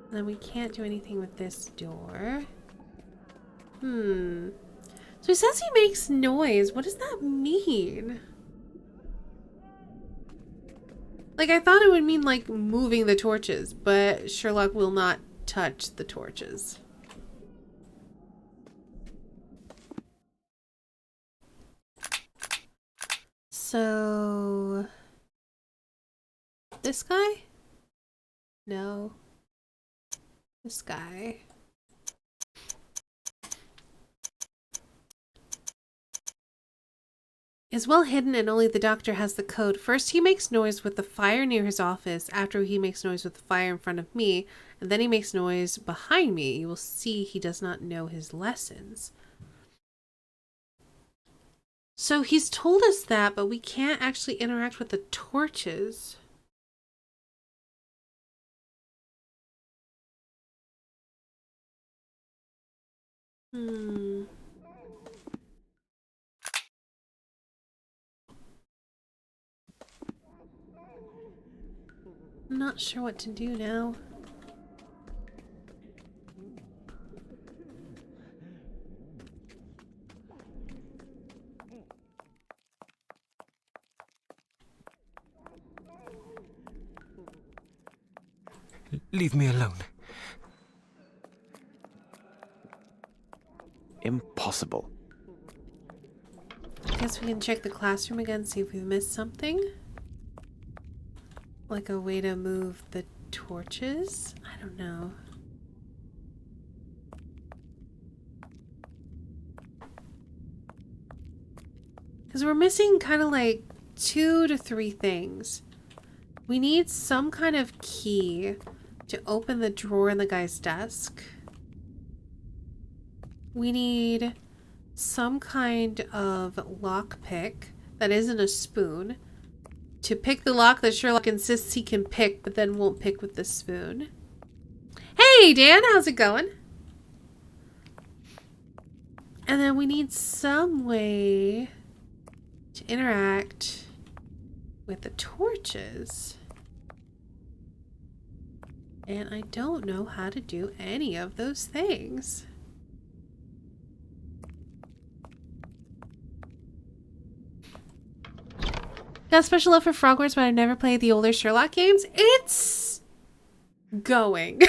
Then we can't do anything with this door. So he says he makes noise. What does that mean? Like, I thought it would mean, like, moving the torches, but Sherlock will not touch the torches. So... this guy? No. This guy. Is well hidden and only the doctor has the code. First he makes noise with the fire near his office, after he makes noise with the fire in front of me, and then he makes noise behind me. You will see he does not know his lessons. So he's told us that, but we can't actually interact with the torches. I'm not sure what to do now. Leave me alone. Impossible. I guess we can check the classroom again, see if we've missed something. Like a way to move the torches? I don't know. Because we're missing kind of like 2 to 3 things. We need some kind of key to open the drawer in the guy's desk. We need some kind of lockpick that isn't a spoon to pick the lock that Sherlock insists he can pick, but then won't pick with the spoon. Hey, Dan, how's it going? And then we need some way to interact with the torches. And I don't know how to do any of those things. Got a special love for Frogwares, but I've never played the older Sherlock games. It's going.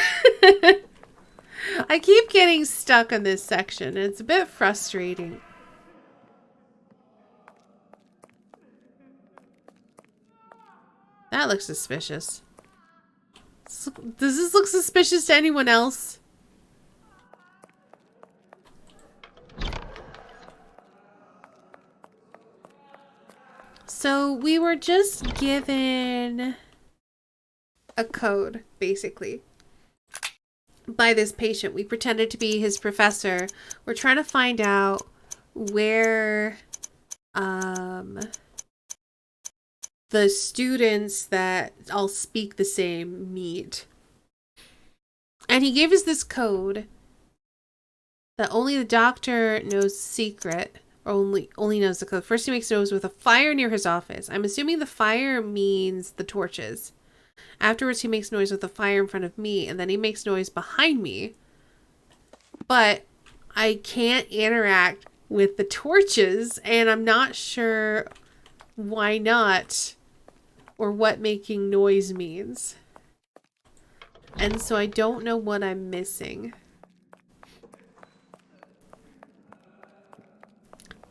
I keep getting stuck on this section. It's a bit frustrating. That looks suspicious. Does this look suspicious to anyone else? So we were just given a code, basically, by this patient. We pretended to be his professor. We're trying to find out where the students that all speak the same meet. And he gave us this code that only the doctor knows secret. Only knows the code. First he makes noise with a fire near his office. I'm assuming the fire means the torches. Afterwards he makes noise with a fire in front of me, and then he makes noise behind me. But I can't interact with the torches, and I'm not sure why not. or what making noise means. And so I don't know what I'm missing.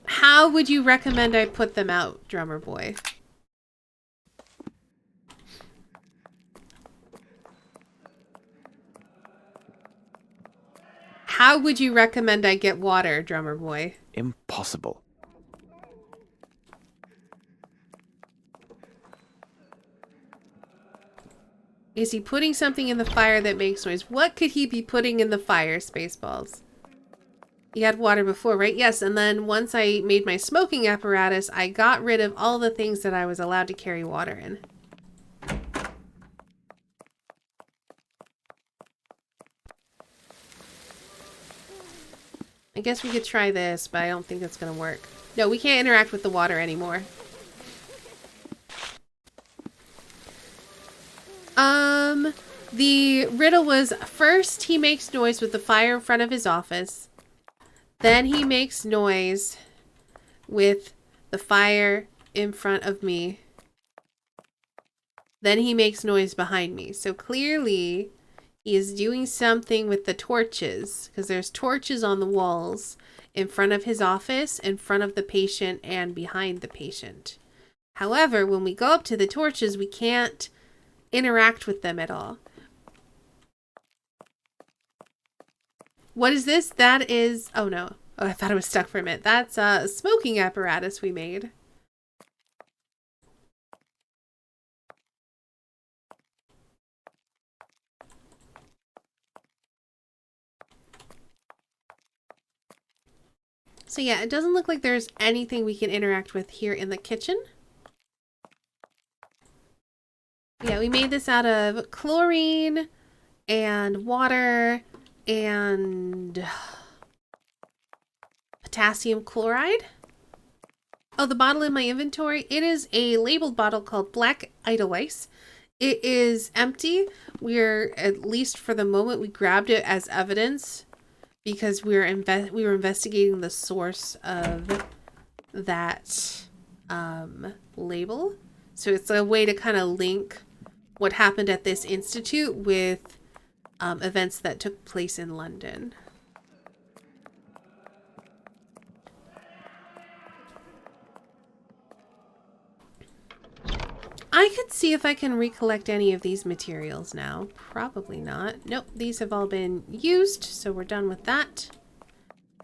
How would you recommend I put them out, drummer boy? How would you recommend I get water, drummer boy? Impossible. Is he putting something in the fire that makes noise? What could he be putting in the fire, Spaceballs? You had water before, right? Yes, and then once I made my smoking apparatus, I got rid of all the things that I was allowed to carry water in. I guess we could try this, but I don't think it's going to work. No, we can't interact with the water anymore. The riddle was, first he makes noise with the fire in front of his office. Then he makes noise with the fire in front of me. Then he makes noise behind me. So clearly he is doing something with the torches, because there's torches on the walls in front of his office, in front of the patient, and behind the patient. However, when we go up to the torches, we can't interact with them at all. What is this? That is... Oh, no. Oh, I thought it was stuck for a minute. That's a smoking apparatus we made. So yeah, it doesn't look like there's anything we can interact with here in the kitchen. Yeah, we made this out of chlorine and water and potassium chloride. Oh, the bottle in my inventory, it is a labeled bottle called Black Edelweiss. It is empty. We're, at least for the moment, we grabbed it as evidence because we were investigating the source of that label. So it's a way to kind of link what happened at this institute with events that took place in London. I could see if I can recollect any of these materials now. Probably not. Nope, these have all been used, so we're done with that.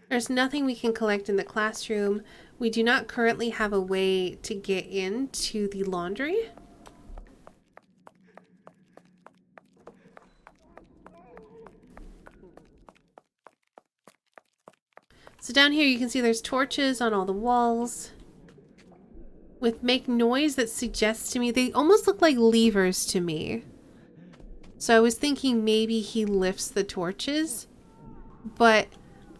There's nothing we can collect in the classroom. We do not currently have a way to get into the laundry. So down here you can see there's torches on all the walls with make noise that suggests to me, they almost look like levers to me. So I was thinking maybe he lifts the torches, but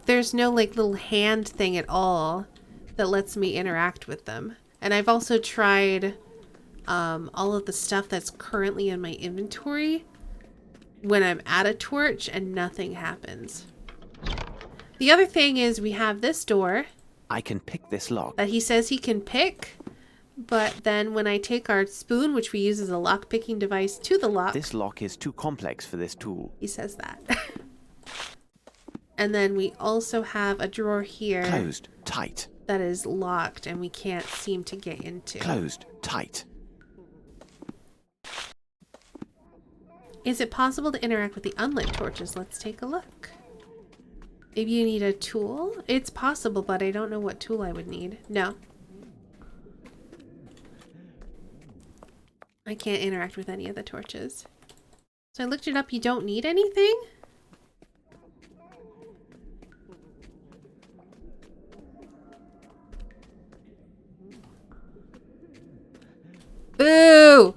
there's no like little hand thing at all that lets me interact with them. And I've also tried all of the stuff that's currently in my inventory when I'm at a torch and nothing happens. The other thing is we have this door. I can pick this lock. That he says he can pick, but then when I take our spoon, which we use as a lock-picking device, to the lock... This lock is too complex for this tool. He says that. And then we also have a drawer here. Closed. Tight. That is locked and we can't seem to get into. Closed. Tight. Is it possible to interact with the unlit torches? Let's take a look. Maybe you need a tool? It's possible, but I don't know what tool I would need. No. I can't interact with any of the torches. So I looked it up. You don't need anything? Boo!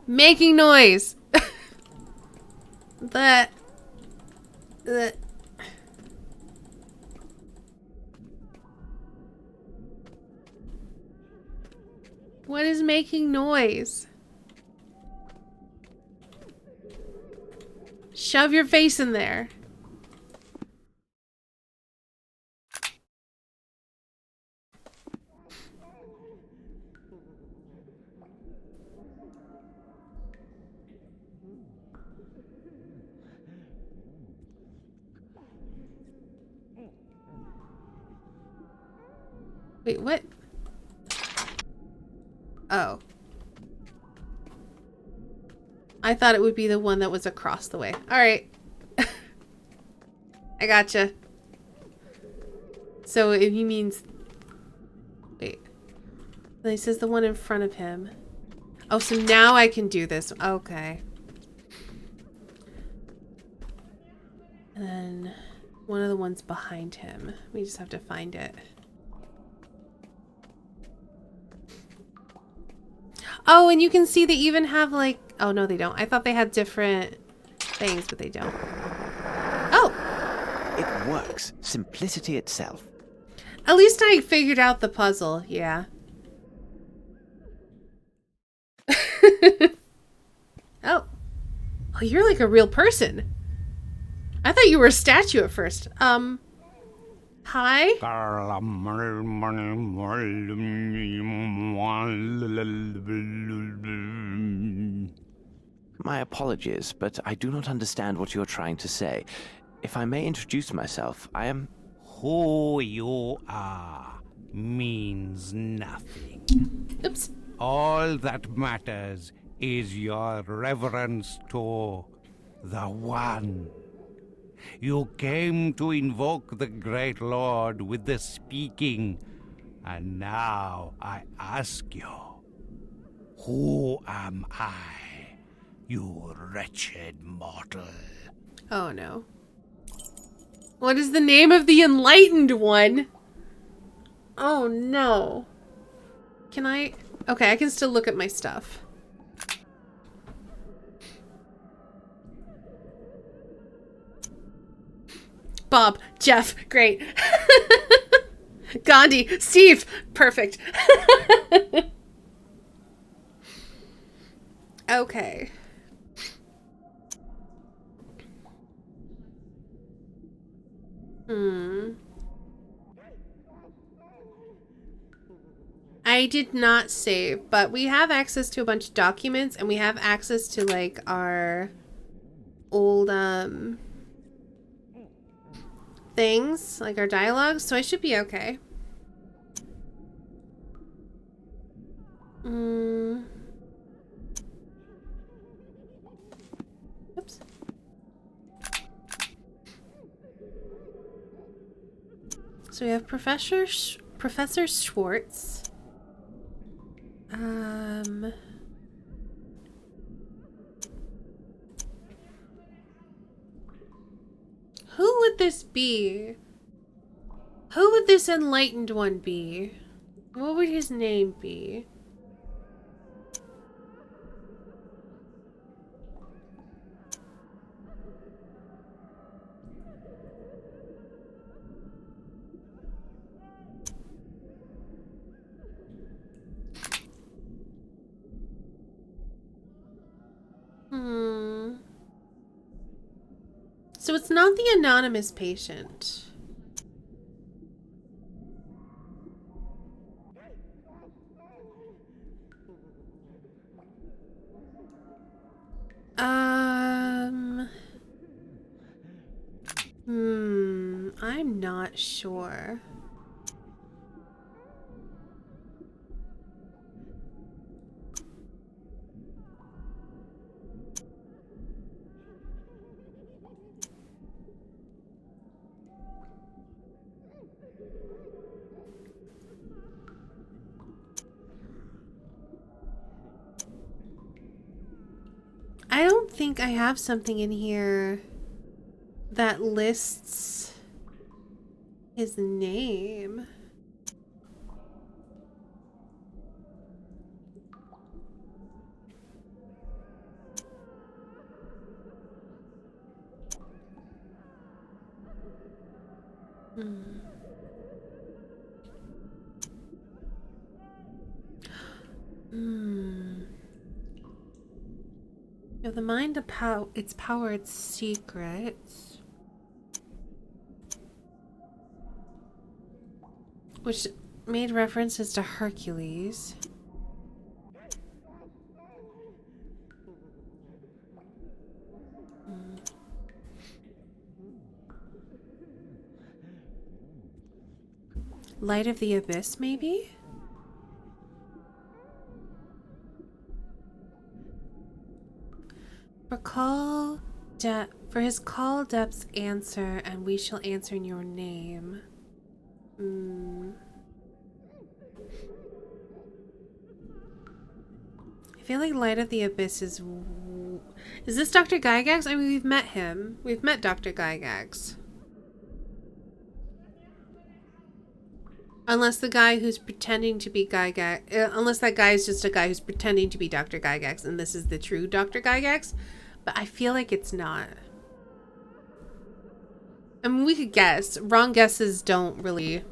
Making noise! The... What is making noise? Shove your face in there. Wait, what? Oh. I thought it would be the one that was across the way. Alright. I gotcha. So if he means... Wait. Then he says the one in front of him. Oh, so now I can do this. Okay. And then one of the ones behind him. We just have to find it. Oh, and you can see they even have like... Oh, no, they don't. I thought they had different things, but they don't. Oh! It works. Simplicity itself. At least I figured out the puzzle. Yeah. Oh. Oh, you're like a real person. I thought you were a statue at first. Hi? My apologies, but I do not understand what you're trying to say. If I may introduce myself, I am... Who you are means nothing. Oops. All that matters is your reverence to the One. You came to invoke the great Lord with the speaking, and now I ask you, who am I, you wretched mortal? Oh no. What is the name of the enlightened one? Oh no. Can I... Okay, I can still look at my stuff. Bob, Jeff, great. Gandhi, Steve, perfect. Okay. I did not save, but we have access to a bunch of documents and we have access to like our old things, like our dialogues, so I should be okay. Oops. So we have Professor Schwartz. Who would this be? Who would this enlightened one be? What would his name be? So it's not the anonymous patient. I'm not sure. I don't think I have something in here that lists his name. If the mind its power, its secrets. Which made references to Hercules. Light of the Abyss, maybe? For his call, depths answer, and we shall answer in your name. I feel like Light of the Abyss is... Is this Dr. Gygax? I mean, we've met him. We've met Dr. Gygax. Unless the guy who's pretending to be Gygax... unless that guy is just a guy who's pretending to be Dr. Gygax, and this is the true Dr. Gygax. But I feel like it's not. I mean, we could guess. Wrong guesses don't really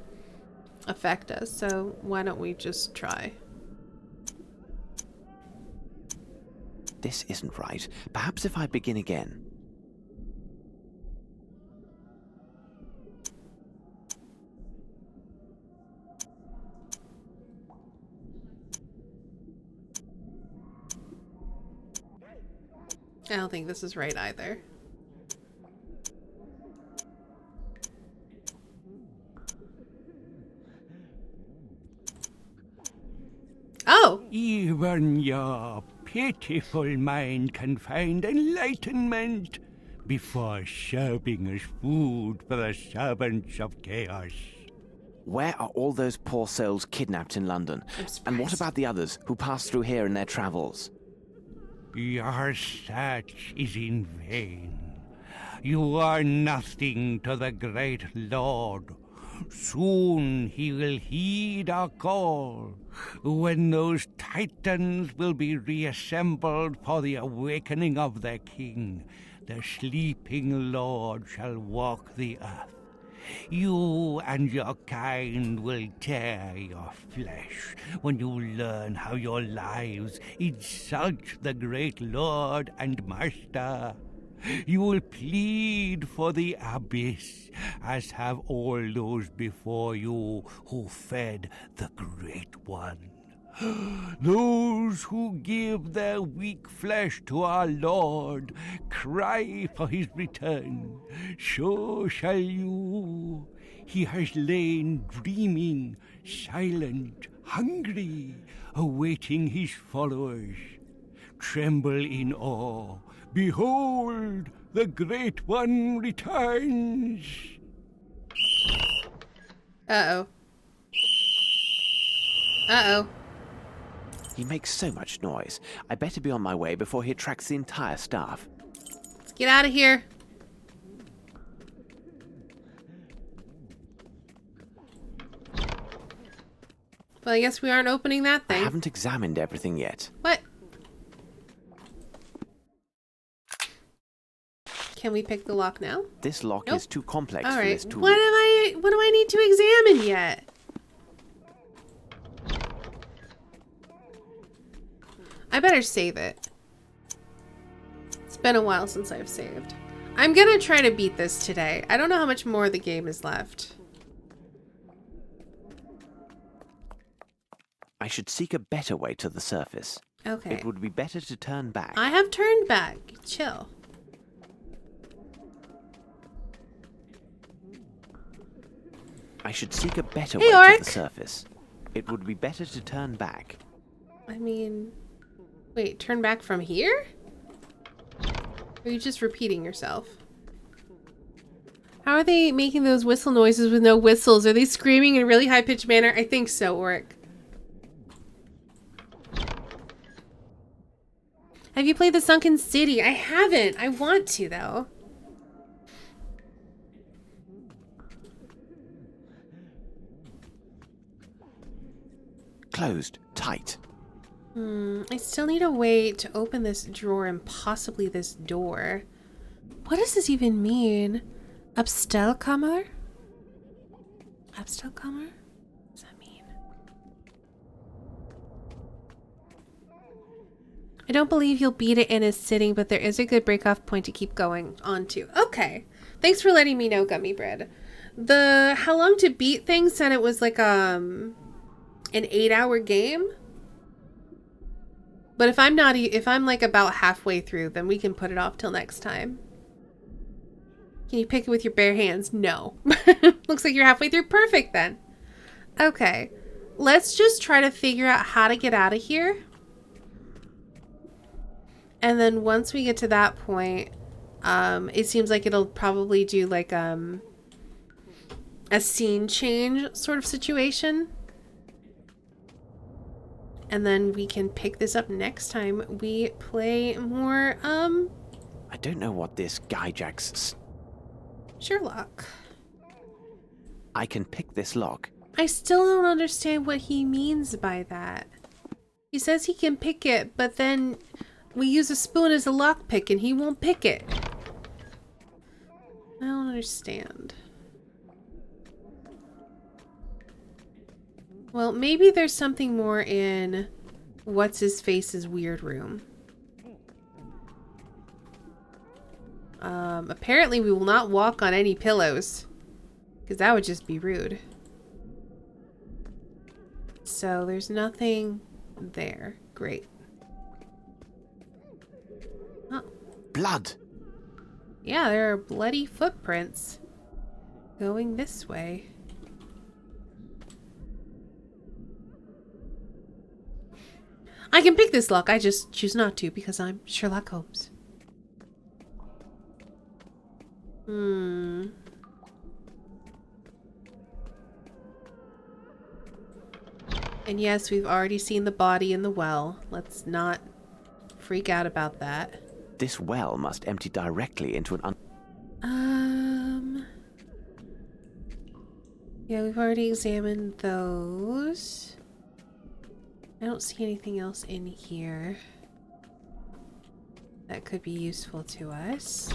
affect us, so why don't we just try? This isn't right. Perhaps if I begin again. I don't think this is right either. Oh! Even your pitiful mind can find enlightenment before serving as food for the servants of chaos. Where are all those poor souls kidnapped in London? And what about the others who passed through here in their travels? Your search is in vain. You are nothing to the great Lord. Soon he will heed our call, when those titans will be reassembled for the awakening of their king. The sleeping Lord shall walk the earth. You and your kind will tear your flesh when you learn how your lives insult the great Lord and Master. You will plead for the abyss, as have all those before you who fed the Great One. Those who give their weak flesh to our Lord cry for his return. So shall you. He has lain dreaming, silent, hungry, awaiting his followers. Tremble in awe. Behold, the Great One returns. Uh-oh. Uh-oh. He makes so much noise. I better be on my way before he attracts the entire staff. Let's get out of here. Well, I guess we aren't opening that thing. I haven't examined everything yet. What? Can we pick the lock now? This lock is too complex for this tool. What do I need to examine yet? I better save it. It's been a while since I've saved. I'm gonna try to beat this today. I don't know how much more of the game is left. I should seek a better way to the surface. Okay. It would be better to turn back. I have turned back. Chill. I should seak a better way to the surface. It would be better to turn back. I mean... Wait, turn back from here? Or are you just repeating yourself? How are they making those whistle noises with no whistles? Are they screaming in a really high-pitched manner? I think so, Oric. Have you played The Sunken City? I haven't. I want to, though. Closed. Tight. I still need a way to open this drawer and possibly this door. What does this even mean? Abstellkammer? Abstellkammer? What does that mean? I don't believe you'll beat it in a sitting, but there is a good break-off point to keep going on to. Okay. Thanks for letting me know, Gummy Bread. The how long to beat thing said it was like an 8-hour game. But if I'm like about halfway through, then we can put it off till next time. Can you pick it with your bare hands? No. Looks like you're halfway through. Perfect then. Okay. Let's just try to figure out how to get out of here. And then once we get to that point, it seems like it'll probably do like a scene change sort of situation. And then we can pick this up next time we play more, I don't know what this Guy Jack's... Sherlock. I can pick this lock. I still don't understand what he means by that. He says he can pick it, but then we use a spoon as a lockpick and he won't pick it. I don't understand. Well, maybe there's something more in What's-His-Face's weird room. Apparently we will not walk on any pillows, because that would just be rude. So there's nothing there. Great. Oh. Blood! Yeah, there are bloody footprints going this way. I can pick this lock, I just choose not to because I'm Sherlock Holmes. And yes, we've already seen the body in the well. Let's not freak out about that. This well must empty directly into an Yeah, we've already examined those. I don't see anything else in here that could be useful to us.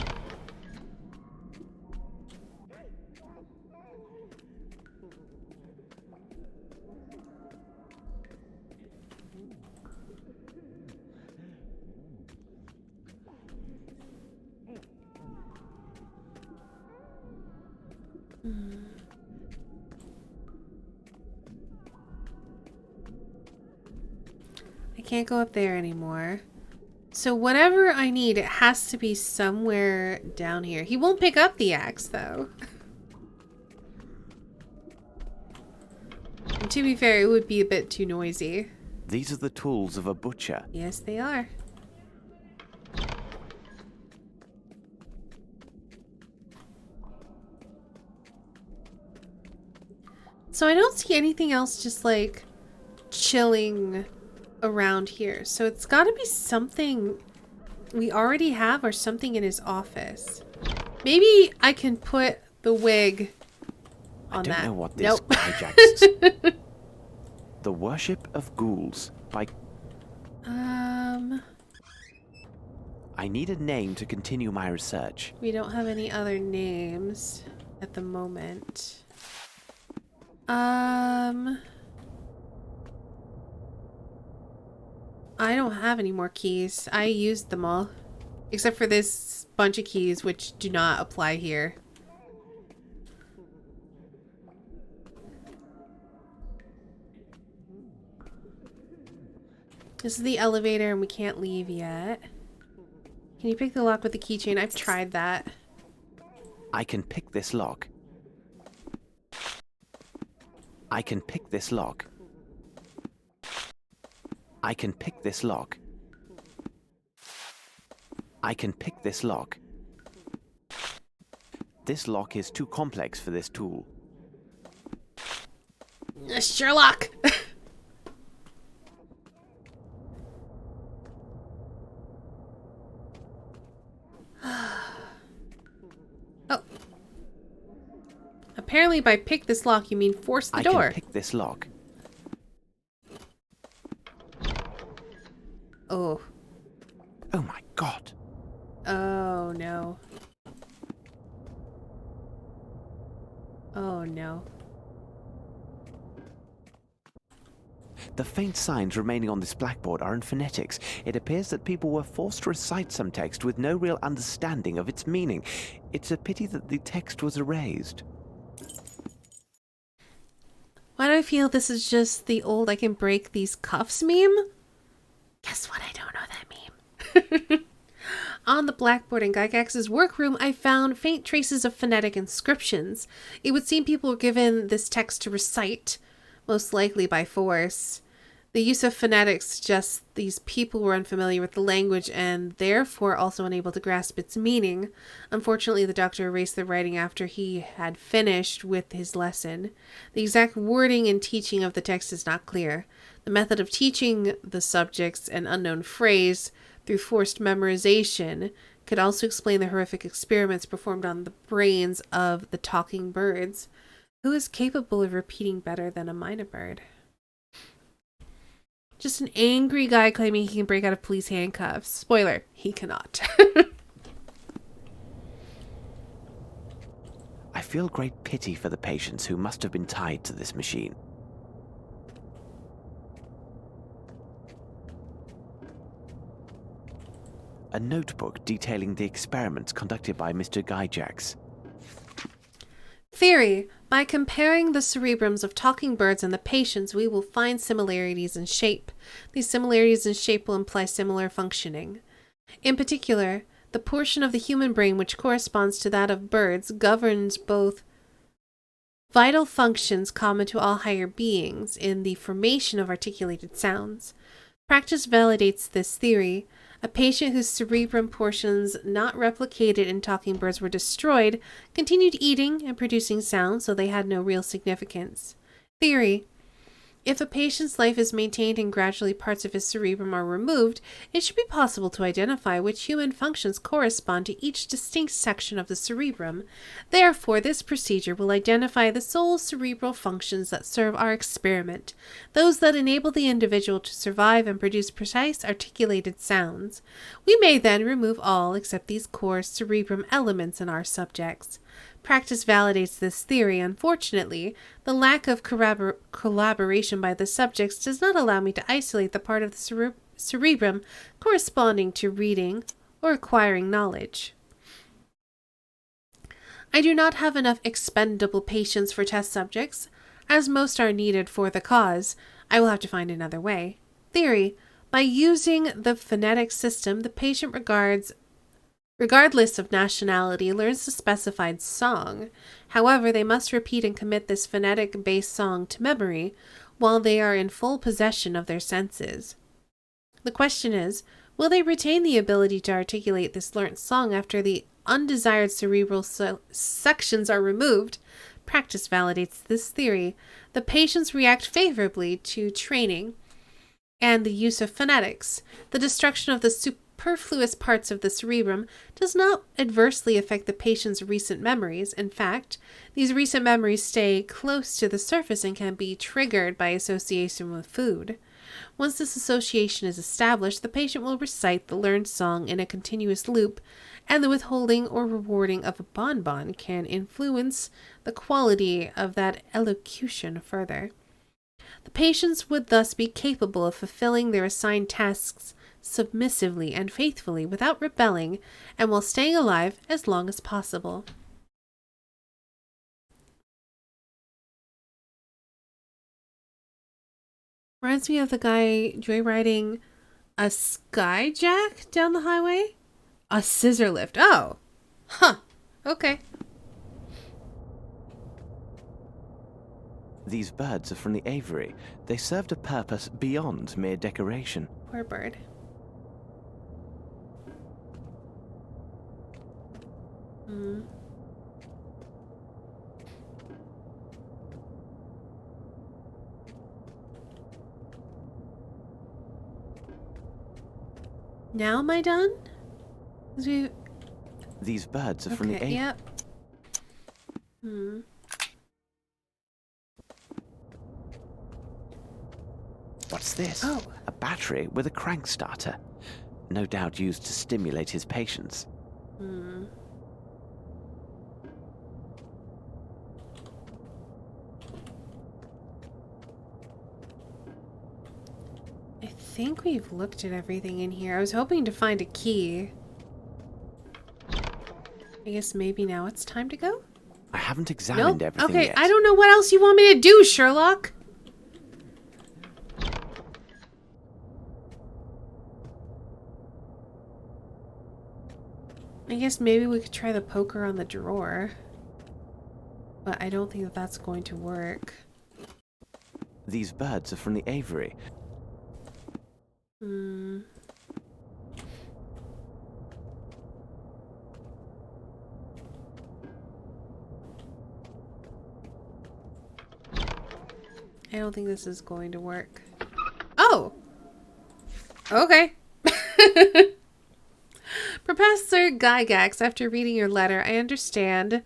I can't go up there anymore. So whatever I need, it has to be somewhere down here. He won't pick up the axe, though. And to be fair, it would be a bit too noisy. These are the tools of a butcher. Yes, they are. So I don't see anything else just like chilling around here. So it's got to be something we already have or something in his office. Maybe I can put the wig on that. I don't know what this hijacks. The Worship of Ghouls by... I need a name to continue my research. We don't have any other names at the moment. I don't have any more keys. I used them all. Except for this bunch of keys, which do not apply here. This is the elevator and we can't leave yet. Can you pick the lock with the keychain? I've tried that. I can pick this lock. I can pick this lock. I can pick this lock. I can pick this lock. This lock is too complex for this tool. Sherlock! Oh. Apparently by pick this lock you mean force the door. I can pick this lock. Oh. Oh my god. Oh no. Oh no. The faint signs remaining on this blackboard are in phonetics. It appears that people were forced to recite some text with no real understanding of its meaning. It's a pity that the text was erased. Why do I feel this is just the old I can break these cuffs meme? Guess what? I don't know that meme. On the blackboard in Gygax's workroom, I found faint traces of phonetic inscriptions. It would seem people were given this text to recite, most likely by force. The use of phonetics suggests these people were unfamiliar with the language and therefore also unable to grasp its meaning. Unfortunately, the doctor erased the writing after he had finished with his lesson. The exact wording and teaching of the text is not clear. The method of teaching the subjects an unknown phrase through forced memorization could also explain the horrific experiments performed on the brains of the talking birds. Who is capable of repeating better than a mynah bird? Just an angry guy claiming he can break out of police handcuffs. Spoiler, he cannot. I feel great pity for the patients who must have been tied to this machine. A notebook detailing the experiments conducted by Mr. Gyjax. Theory. By comparing the cerebrums of talking birds and the patients, we will find similarities in shape. These similarities in shape will imply similar functioning. In particular, the portion of the human brain which corresponds to that of birds governs both vital functions common to all higher beings in the formation of articulated sounds. Practice validates this theory. A patient whose cerebrum portions not replicated in talking birds were destroyed continued eating and producing sounds, so they had no real significance. Theory. If a patient's life is maintained and gradually parts of his cerebrum are removed, it should be possible to identify which human functions correspond to each distinct section of the cerebrum. Therefore, this procedure will identify the sole cerebral functions that serve our experiment, those that enable the individual to survive and produce precise articulated sounds. We may then remove all except these core cerebrum elements in our subjects. Practice validates this theory. Unfortunately, the lack of collaboration by the subjects does not allow me to isolate the part of the cerebrum corresponding to reading or acquiring knowledge. I do not have enough expendable patients for test subjects, as most are needed for the cause. I will have to find another way. Theory. By using the phonetic system, the patient regardless of nationality, learns the specified song. However, they must repeat and commit this phonetic-based song to memory while they are in full possession of their senses. The question is, will they retain the ability to articulate this learnt song after the undesired cerebral sections are removed? Practice validates this theory. The patients react favorably to training and the use of phonetics. The destruction of the superfluous parts of the cerebrum does not adversely affect the patient's recent memories. In fact, these recent memories stay close to the surface and can be triggered by association with food. Once this association is established, the patient will recite the learned song in a continuous loop, and the withholding or rewarding of a bonbon can influence the quality of that elocution further. The patients would thus be capable of fulfilling their assigned tasks submissively and faithfully without rebelling and while staying alive as long as possible. Reminds me of the guy joyriding a skyjack down the highway? A scissor lift. Oh. Huh. Okay. These birds are from the aviary. They served a purpose beyond mere decoration. Poor bird. Now am I done? These birds are from the aviary. Yep. What's this? Oh. A battery with a crank starter. No doubt used to stimulate his patients. I think we've looked at everything in here. I was hoping to find a key. I guess maybe now it's time to go? I haven't examined everything yet. yet. I don't know what else you want me to do, Sherlock. I guess maybe we could try the poker on the drawer. But I don't think that that's going to work. These birds are from the aviary. I don't think this is going to work. Oh! Okay. Professor Gygax, after reading your letter, I understand.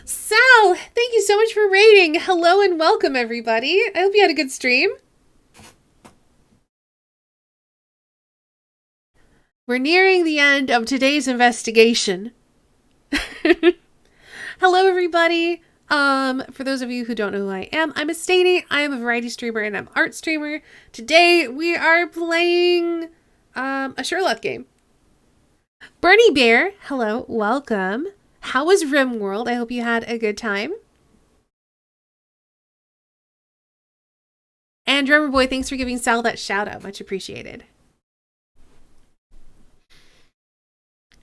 Sal, thank you so much for rating. Hello and welcome, everybody. I hope you had a good stream. We're nearing the end of today's investigation. Hello, everybody. For those of you who don't know who I am, I'm Estanie. I am a variety streamer and I'm an art streamer. Today we are playing a Sherlock game. Bernie Bear, hello, welcome. How was RimWorld? I hope you had a good time. And Drummer Boy, thanks for giving Sal that shout out. Much appreciated.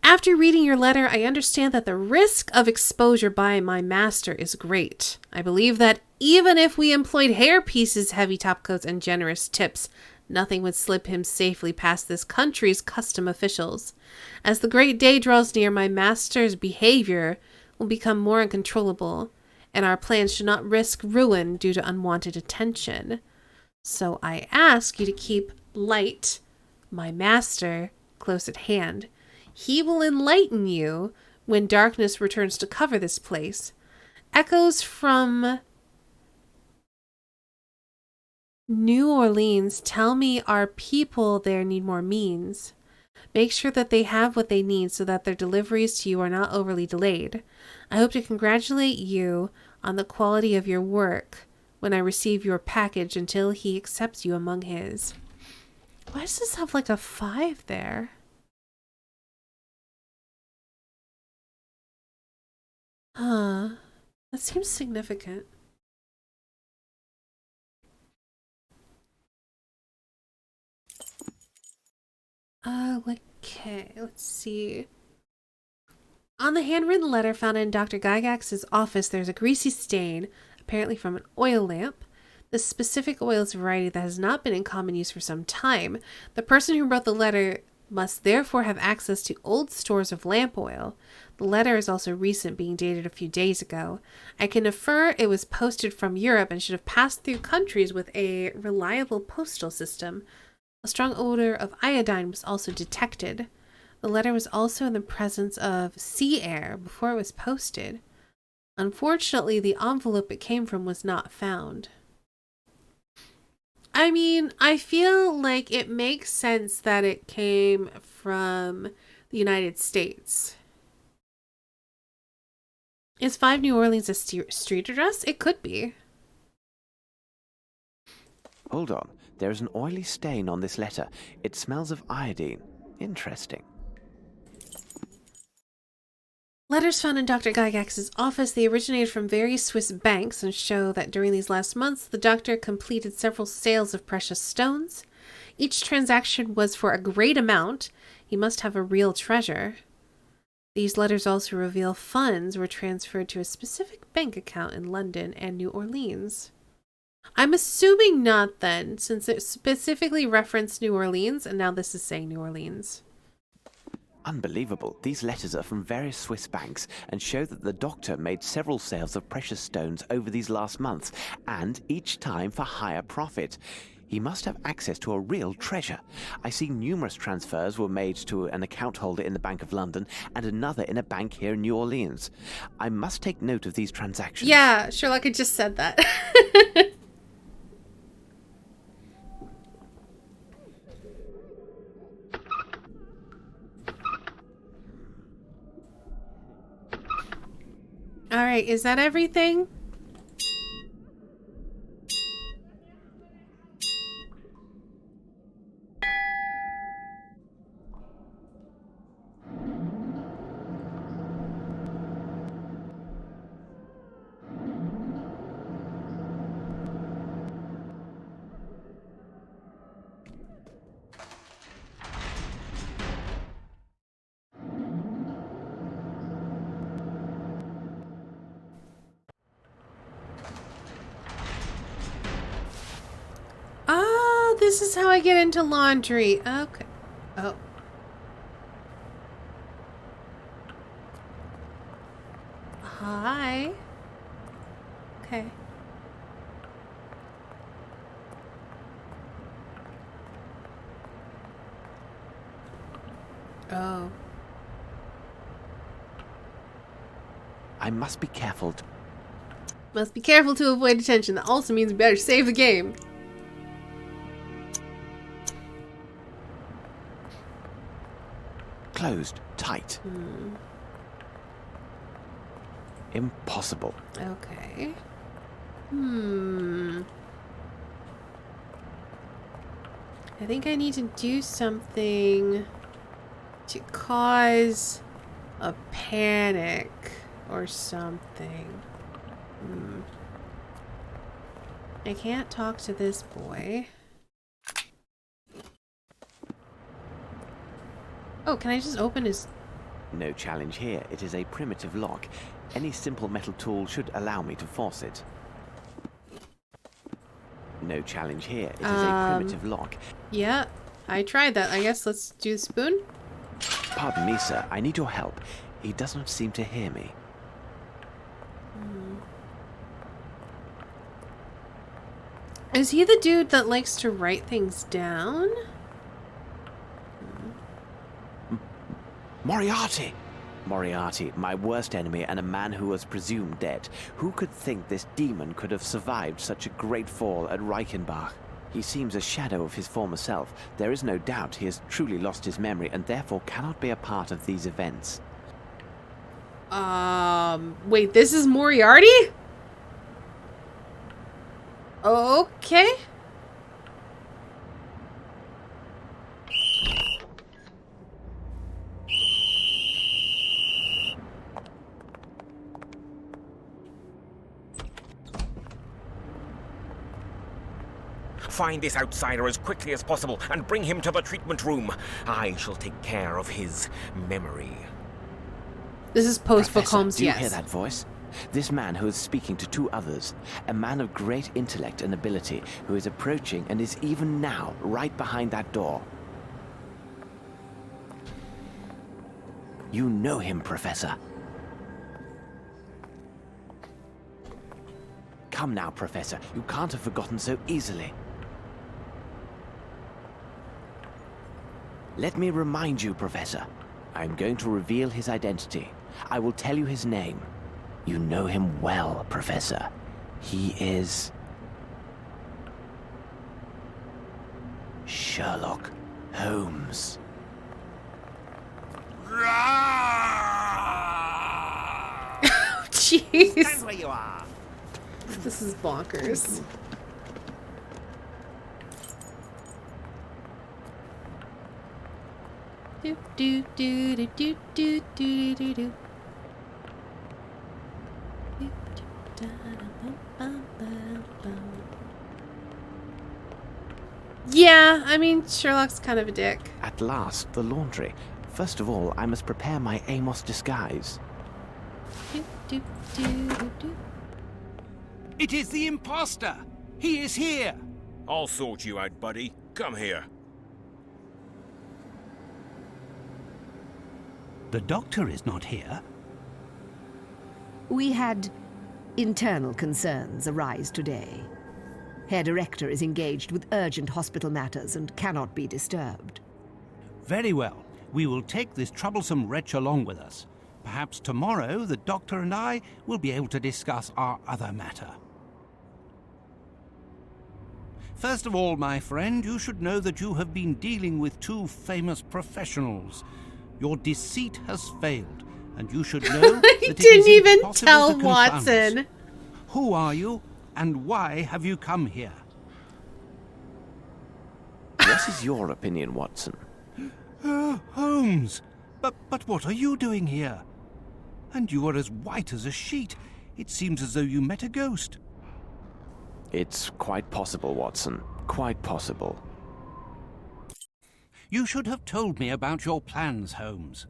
After reading your letter, I understand that the risk of exposure by my master is great. I believe that even if we employed hair pieces, heavy topcoats, and generous tips, nothing would slip him safely past this country's custom officials. As the great day draws near, my master's behavior will become more uncontrollable, and our plans should not risk ruin due to unwanted attention. So I ask you to keep Light, my master, close at hand. He will enlighten you when darkness returns to cover this place. Echoes from New Orleans tell me our people there need more means. Make sure that they have what they need so that their deliveries to you are not overly delayed. I hope to congratulate you on the quality of your work when I receive your package until he accepts you among his. Why does this have like a 5 there? Huh. That seems significant. Okay, let's see. On the handwritten letter found in Dr. Gygax's office, there's a greasy stain, apparently from an oil lamp. This specific oil is a variety that has not been in common use for some time. The person who wrote the letter must therefore have access to old stores of lamp oil. The letter is also recent, being dated a few days ago. I can infer it was posted from Europe and should have passed through countries with a reliable postal system. A strong odor of iodine was also detected. The letter was also in the presence of sea air before it was posted. Unfortunately, the envelope it came from was not found. I mean, I feel like it makes sense that it came from the United States. Is 5 New Orleans a street address? It could be. Hold on. There is an oily stain on this letter. It smells of iodine. Interesting. Letters found in Dr. Gygax's office, they originated from various Swiss banks and show that during these last months, the doctor completed several sales of precious stones. Each transaction was for a great amount. He must have a real treasure. These letters also reveal funds were transferred to a specific bank account in London and New Orleans. I'm assuming not then, since it specifically referenced New Orleans, and now this is saying New Orleans. Unbelievable. These letters are from various Swiss banks and show that the doctor made several sales of precious stones over these last months, and each time for higher profit. He must have access to a real treasure. I see numerous transfers were made to an account holder in the Bank of London and another in a bank here in New Orleans. I must take note of these transactions. Yeah, Sherlock had just said that. All right, is that everything? this is how I get into laundry. Okay. Oh. Hi. Okay. Oh. I must be careful. Must be careful to avoid detention. That also means we better save the game. Closed. Tight. Impossible. Okay. I think I need to do something to cause a panic or something. I can't talk to this boy. Oh, can I just open his... No challenge here. It is a primitive lock. Any simple metal tool should allow me to force it. No challenge here. It is a primitive lock. Yeah, I tried that. I guess let's do the spoon. Pardon me, sir. I need your help. He does not seem to hear me. Is he the dude that likes to write things down? Moriarty! Moriarty, my worst enemy and a man who was presumed dead. Who could think this demon could have survived such a great fall at Reichenbach? He seems a shadow of his former self. There is no doubt he has truly lost his memory and therefore cannot be a part of these events. Wait, this is Moriarty? Okay. Find this outsider as quickly as possible and bring him to the treatment room. I shall take care of his memory. This is post-book Holmes, do you yes. hear that voice? This man who is speaking to two others, a man of great intellect and ability, who is approaching and is even now right behind that door. You know him, Professor. Come now, Professor. You can't have forgotten so easily. Let me remind you, Professor. I'm going to reveal his identity. I will tell you his name. You know him well, Professor. He is... Sherlock Holmes. Jeez. Stand where you are. This is bonkers. Do do do do do do do do do. Yeah, I mean, Sherlock's kind of a dick. At last, the laundry. First of all, I must prepare my Amos disguise. Do, do, do, do, do. It is the imposter! He is here! I'll sort you out, buddy. Come here. The doctor is not here. We had internal concerns arise today. Herr Director is engaged with urgent hospital matters and cannot be disturbed. Very well. We will take this troublesome wretch along with us. Perhaps tomorrow the doctor and I will be able to discuss our other matter. First of all, my friend, you should know that you have been dealing with two famous professionals. Your deceit has failed, and you should know that He it didn't is even impossible tell to confound us. Watson. Who are you, and why have you come here? What is your opinion, Watson? Holmes! But what are you doing here? And you are as white as a sheet. It seems as though you met a ghost. It's quite possible, Watson. Quite possible. You should have told me about your plans, Holmes.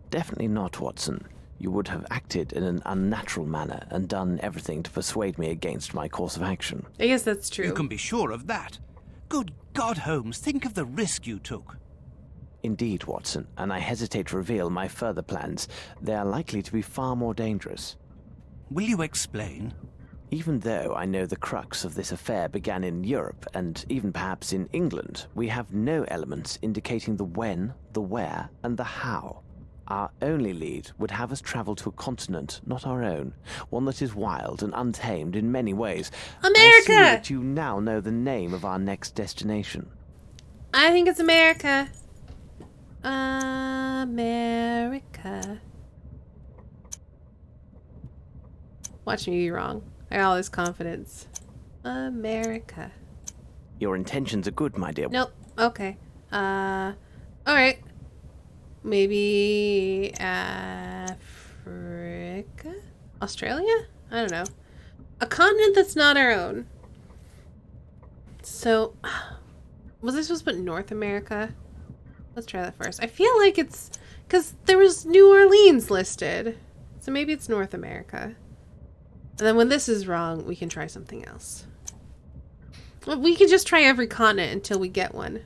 Definitely not, Watson. You would have acted in an unnatural manner and done everything to persuade me against my course of action. I guess that's true. You can be sure of that. Good God, Holmes, think of the risk you took. Indeed, Watson, and I hesitate to reveal my further plans. They are likely to be far more dangerous. Will you explain? Even though I know the crux of this affair began in Europe, and even perhaps in England, we have no elements indicating the when, the where, and the how. Our only lead would have us travel to a continent not our own, one that is wild and untamed in many ways. America! I assume that you now know the name of our next destination. I think it's America. America. Watch me be wrong. I got all this confidence. America. Your intentions are good, my dear. Nope. Okay. Alright. Maybe Africa? Australia? I don't know. A continent that's not our own. So, was I supposed to put North America? Let's try that first. I feel like it's... because there was New Orleans listed. So maybe it's North America. And then when this is wrong, we can try something else. Well, we can just try every continent until we get one.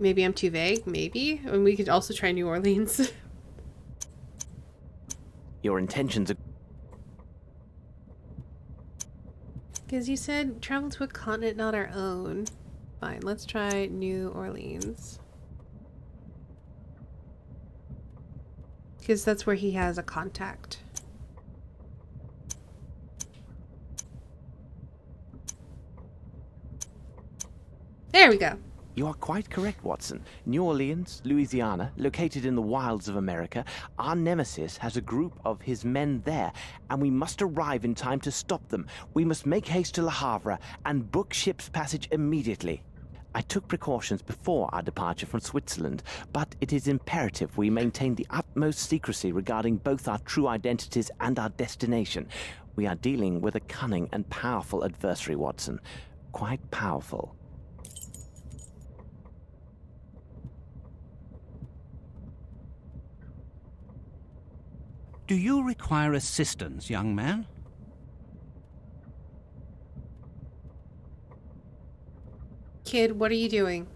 Maybe I'm too vague. Maybe. And we could also try New Orleans. Your intentions are... Because you said travel to a continent not our own. Fine, let's try New Orleans. Because that's where he has a contact. There we go. You are quite correct, Watson. New Orleans, Louisiana, located in the wilds of America, our nemesis has a group of his men there, and we must arrive in time to stop them. We must make haste to Le Havre and book ship's passage immediately. I took precautions before our departure from Switzerland, but it is imperative we maintain the utmost secrecy regarding both our true identities and our destination. We are dealing with a cunning and powerful adversary, Watson. Quite powerful. Do you require assistance, young man? Kid, what are you doing?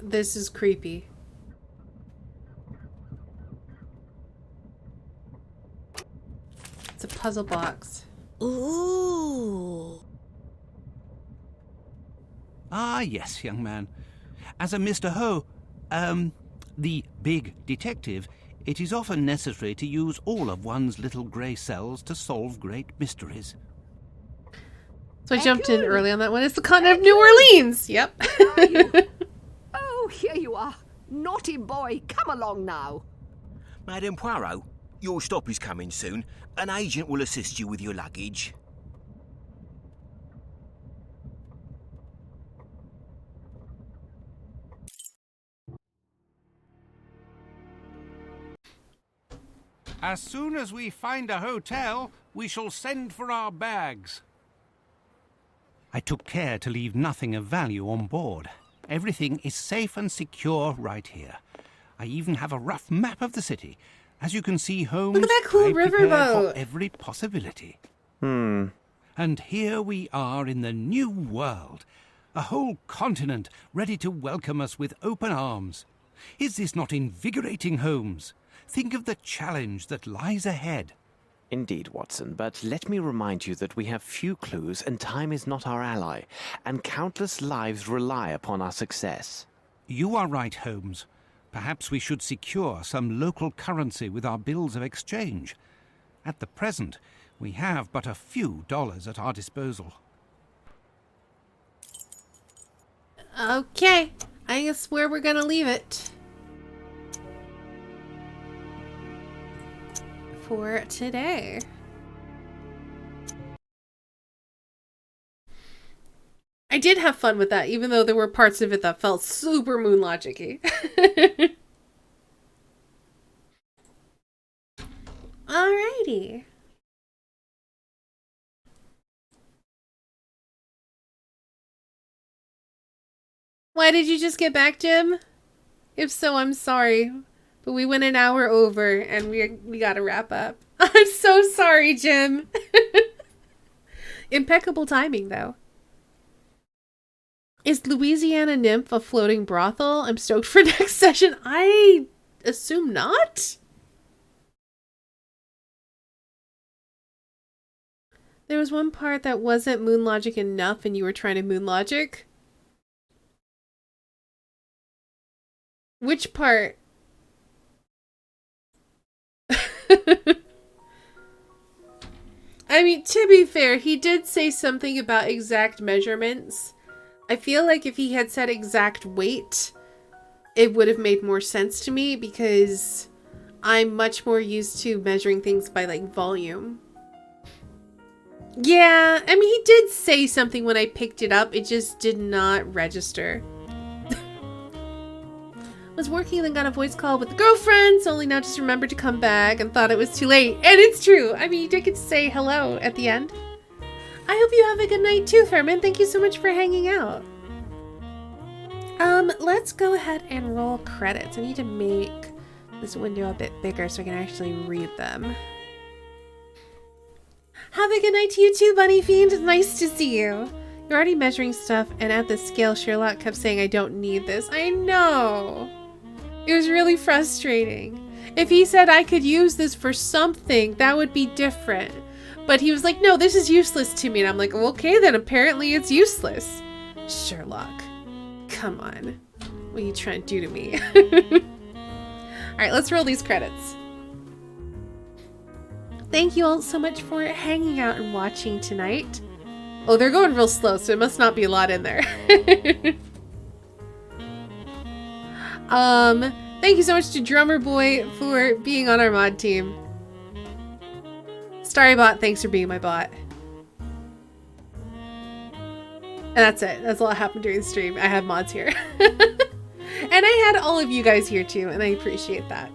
This is creepy. It's a puzzle box. Ooh. Ah, yes, young man. As a Mr. Ho, the big detective, it is often necessary to use all of one's little grey cells to solve great mysteries. So I jumped in early on that one. It's the continent of New Orleans. Yep. Oh, here you are. Naughty boy, come along now. Madame Poirot, your stop is coming soon. An agent will assist you with your luggage. As soon as we find a hotel, we shall send for our bags. I took care to leave nothing of value on board. Everything is safe and secure right here. I even have a rough map of the city. As you can see, Holmes, look at that cool I prepared riverboat. for every possibility. And here we are in the new world. A whole continent ready to welcome us with open arms. Is this not invigorating, Holmes? Think of the challenge that lies ahead. Indeed, Watson, but let me remind you that we have few clues and time is not our ally, and countless lives rely upon our success. You are right, Holmes. Perhaps we should secure some local currency with our bills of exchange. At the present, we have but a few dollars at our disposal. Okay. I guess where we're gonna leave it. For today. I did have fun with that, even though there were parts of it that felt super Moon Logic-y. Alrighty. Why did you just get back, Jim? If so, I'm sorry. But we went an hour over and we gotta wrap up. I'm so sorry, Jim. Impeccable timing, though. Is Louisiana Nymph a floating brothel? I'm stoked for next session. I assume not? There was one part that wasn't moon logic enough and you were trying to moon logic. Which part? I mean, to be fair, he did say something about exact measurements. I feel like if he had said exact weight, it would have made more sense to me because I'm much more used to measuring things by like volume. Yeah, I mean, he did say something when I picked it up. It just did not register. Was working and then got a voice call with the girlfriends, only now just remembered to come back and thought it was too late. And it's true. I mean, you did get to say hello at the end. I hope you have a good night too, Furman. Thank you so much for hanging out. Let's go ahead and roll credits. I need to make this window a bit bigger so I can actually read them. Have a good night to you too, Bunny Fiend. Nice to see you. You're already measuring stuff, and at the scale, Sherlock kept saying I don't need this. I know. It was really frustrating. If he said I could use this for something, that would be different. But he was like, no, this is useless to me. And I'm like, well, okay, then apparently it's useless. Sherlock, come on. What are you trying to do to me? All right, let's roll these credits. Thank you all so much for hanging out and watching tonight. Oh, they're going real slow, so it must not be a lot in there. Thank you so much to Drummer Boy for being on our mod team. Starrybot, thanks for being my bot. And that's it. That's all that happened during the stream. I had mods here. And I had all of you guys here too, and I appreciate that.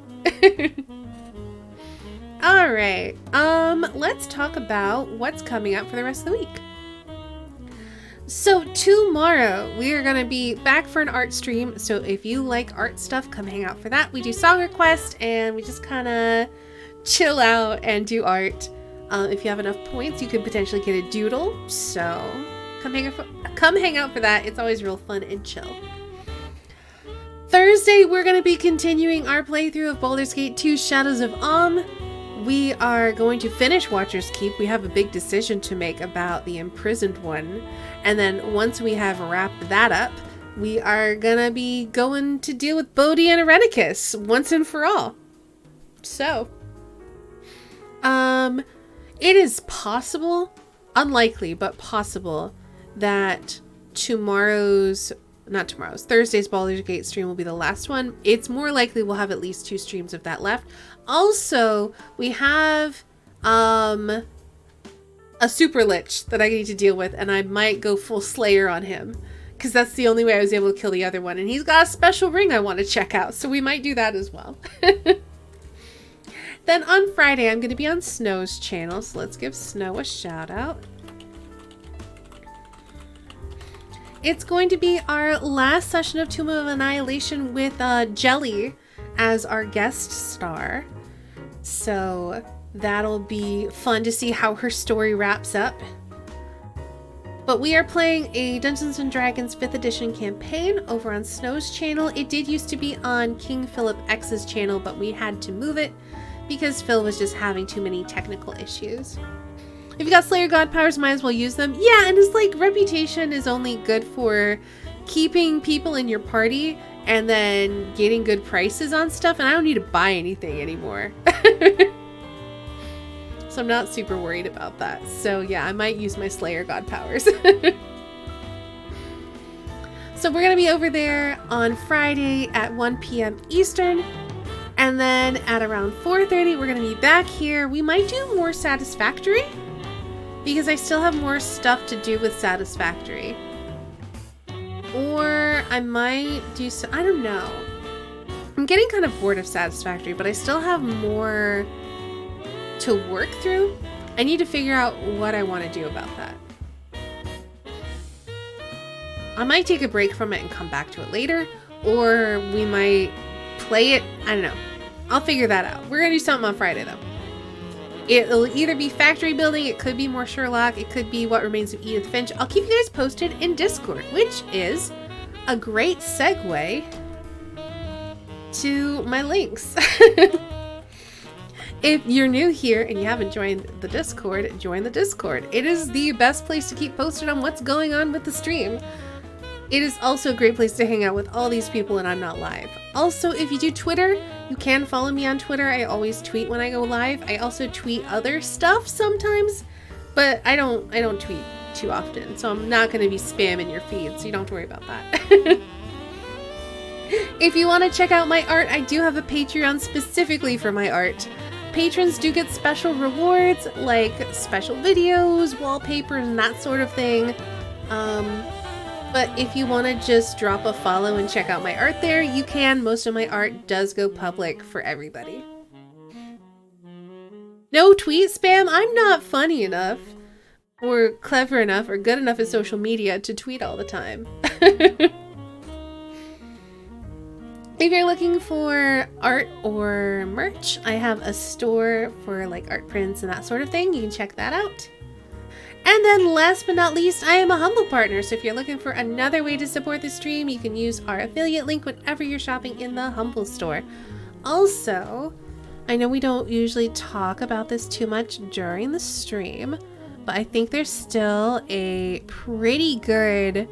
Alright, let's talk about what's coming up for the rest of the week. So tomorrow we are going to be back for an art stream. So if you like art stuff, come hang out for that. We do song requests and we just kind of chill out and do art. If you have enough points, you could potentially get a doodle. So come hang out for that. It's always real fun and chill. Thursday, we're going to be continuing our playthrough of Baldur's Gate 2 Shadows of Amn. We are going to finish Watcher's Keep. We have a big decision to make about the imprisoned one. And then once we have wrapped that up, we are going to be going to deal with Bodhi and Irenicus once and for all. So, it is possible, unlikely, but possible that Thursday's Baldur's Gate stream will be the last one. It's more likely we'll have at least 2 streams of that left. Also, we have a super lich that I need to deal with, and I might go full Slayer on him because that's the only way I was able to kill the other one. And he's got a special ring I want to check out, so we might do that as well. Then on Friday, I'm going to be on Snow's channel, so let's give Snow a shout out. It's going to be our last session of Tomb of Annihilation with Jelly as our guest star. So that'll be fun to see how her story wraps up. But we are playing a Dungeons & Dragons 5th edition campaign over on Snow's channel. It did used to be on King Philip X's channel, but we had to move it because Phil was just having too many technical issues. If you got Slayer God powers, might as well use them. Yeah, and his reputation is only good for keeping people in your party and then getting good prices on stuff, and I don't need to buy anything anymore. So I'm not super worried about that. So yeah, I might use my Slayer God powers. So we're gonna be over there on Friday at 1 p.m. Eastern. And then at around 4:30, we're gonna be back here. We might do more Satisfactory because I still have more stuff to do with Satisfactory. Or I might do some, I don't know. I'm getting kind of bored of Satisfactory, but I still have more to work through. I need to figure out what I want to do about that. I might take a break from it and come back to it later, or we might play it. I don't know. I'll figure that out. We're gonna do something on Friday though. It'll either be factory building, it could be more Sherlock, it could be What Remains of Edith Finch. I'll keep you guys posted in Discord, which is a great segue to my links. If you're new here and you haven't joined the Discord, join the Discord. It is the best place to keep posted on what's going on with the stream. It is also a great place to hang out with all these people and I'm not live. Also, if you do Twitter, you can follow me on Twitter. I always tweet when I go live. I also tweet other stuff sometimes, but I don't tweet too often, so I'm not going to be spamming your feed, so you don't have to worry about that. If you want to check out my art, I do have a Patreon specifically for my art. Patrons do get special rewards like special videos, wallpapers, and that sort of thing. But if you want to just drop a follow and check out my art there, you can. Most of my art does go public for everybody. No tweet spam. I'm not funny enough or clever enough or good enough at social media to tweet all the time. If you're looking for art or merch, I have a store for like art prints and that sort of thing. You can check that out. And then last but not least, I am a Humble partner. So if you're looking for another way to support the stream, you can use our affiliate link whenever you're shopping in the Humble store. Also, I know we don't usually talk about this too much during the stream, but I think there's still a pretty good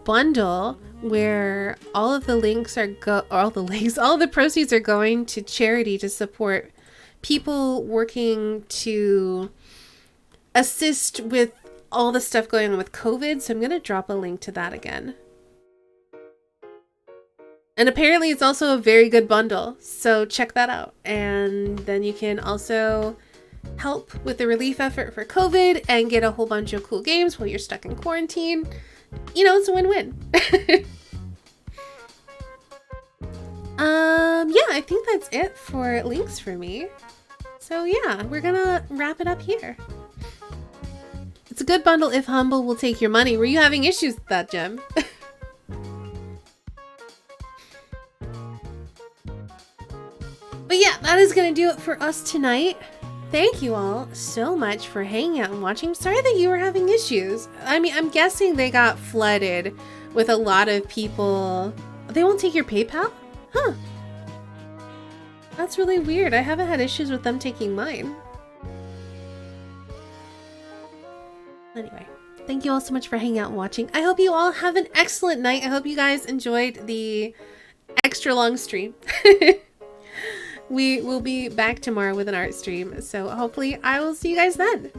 bundle where all of the links are all the proceeds are going to charity to support people working to assist with all the stuff going on with COVID. So I'm going to drop a link to that again. And apparently it's also a very good bundle, so check that out. And then you can also help with the relief effort for COVID and get a whole bunch of cool games while you're stuck in quarantine. You know, it's a win-win. Yeah, I think that's it for links for me. So yeah, we're gonna wrap it up here. It's a good bundle if Humble will take your money. Were you having issues with that, Gem? But yeah, that is gonna do it for us tonight. Thank you all so much for hanging out and watching. Sorry that you were having issues. I mean, I'm guessing they got flooded with a lot of people. They won't take your PayPal? Huh. That's really weird. I haven't had issues with them taking mine. Anyway, thank you all so much for hanging out and watching. I hope you all have an excellent night. I hope you guys enjoyed the extra long stream. We will be back tomorrow with an art stream, so hopefully I will see you guys then.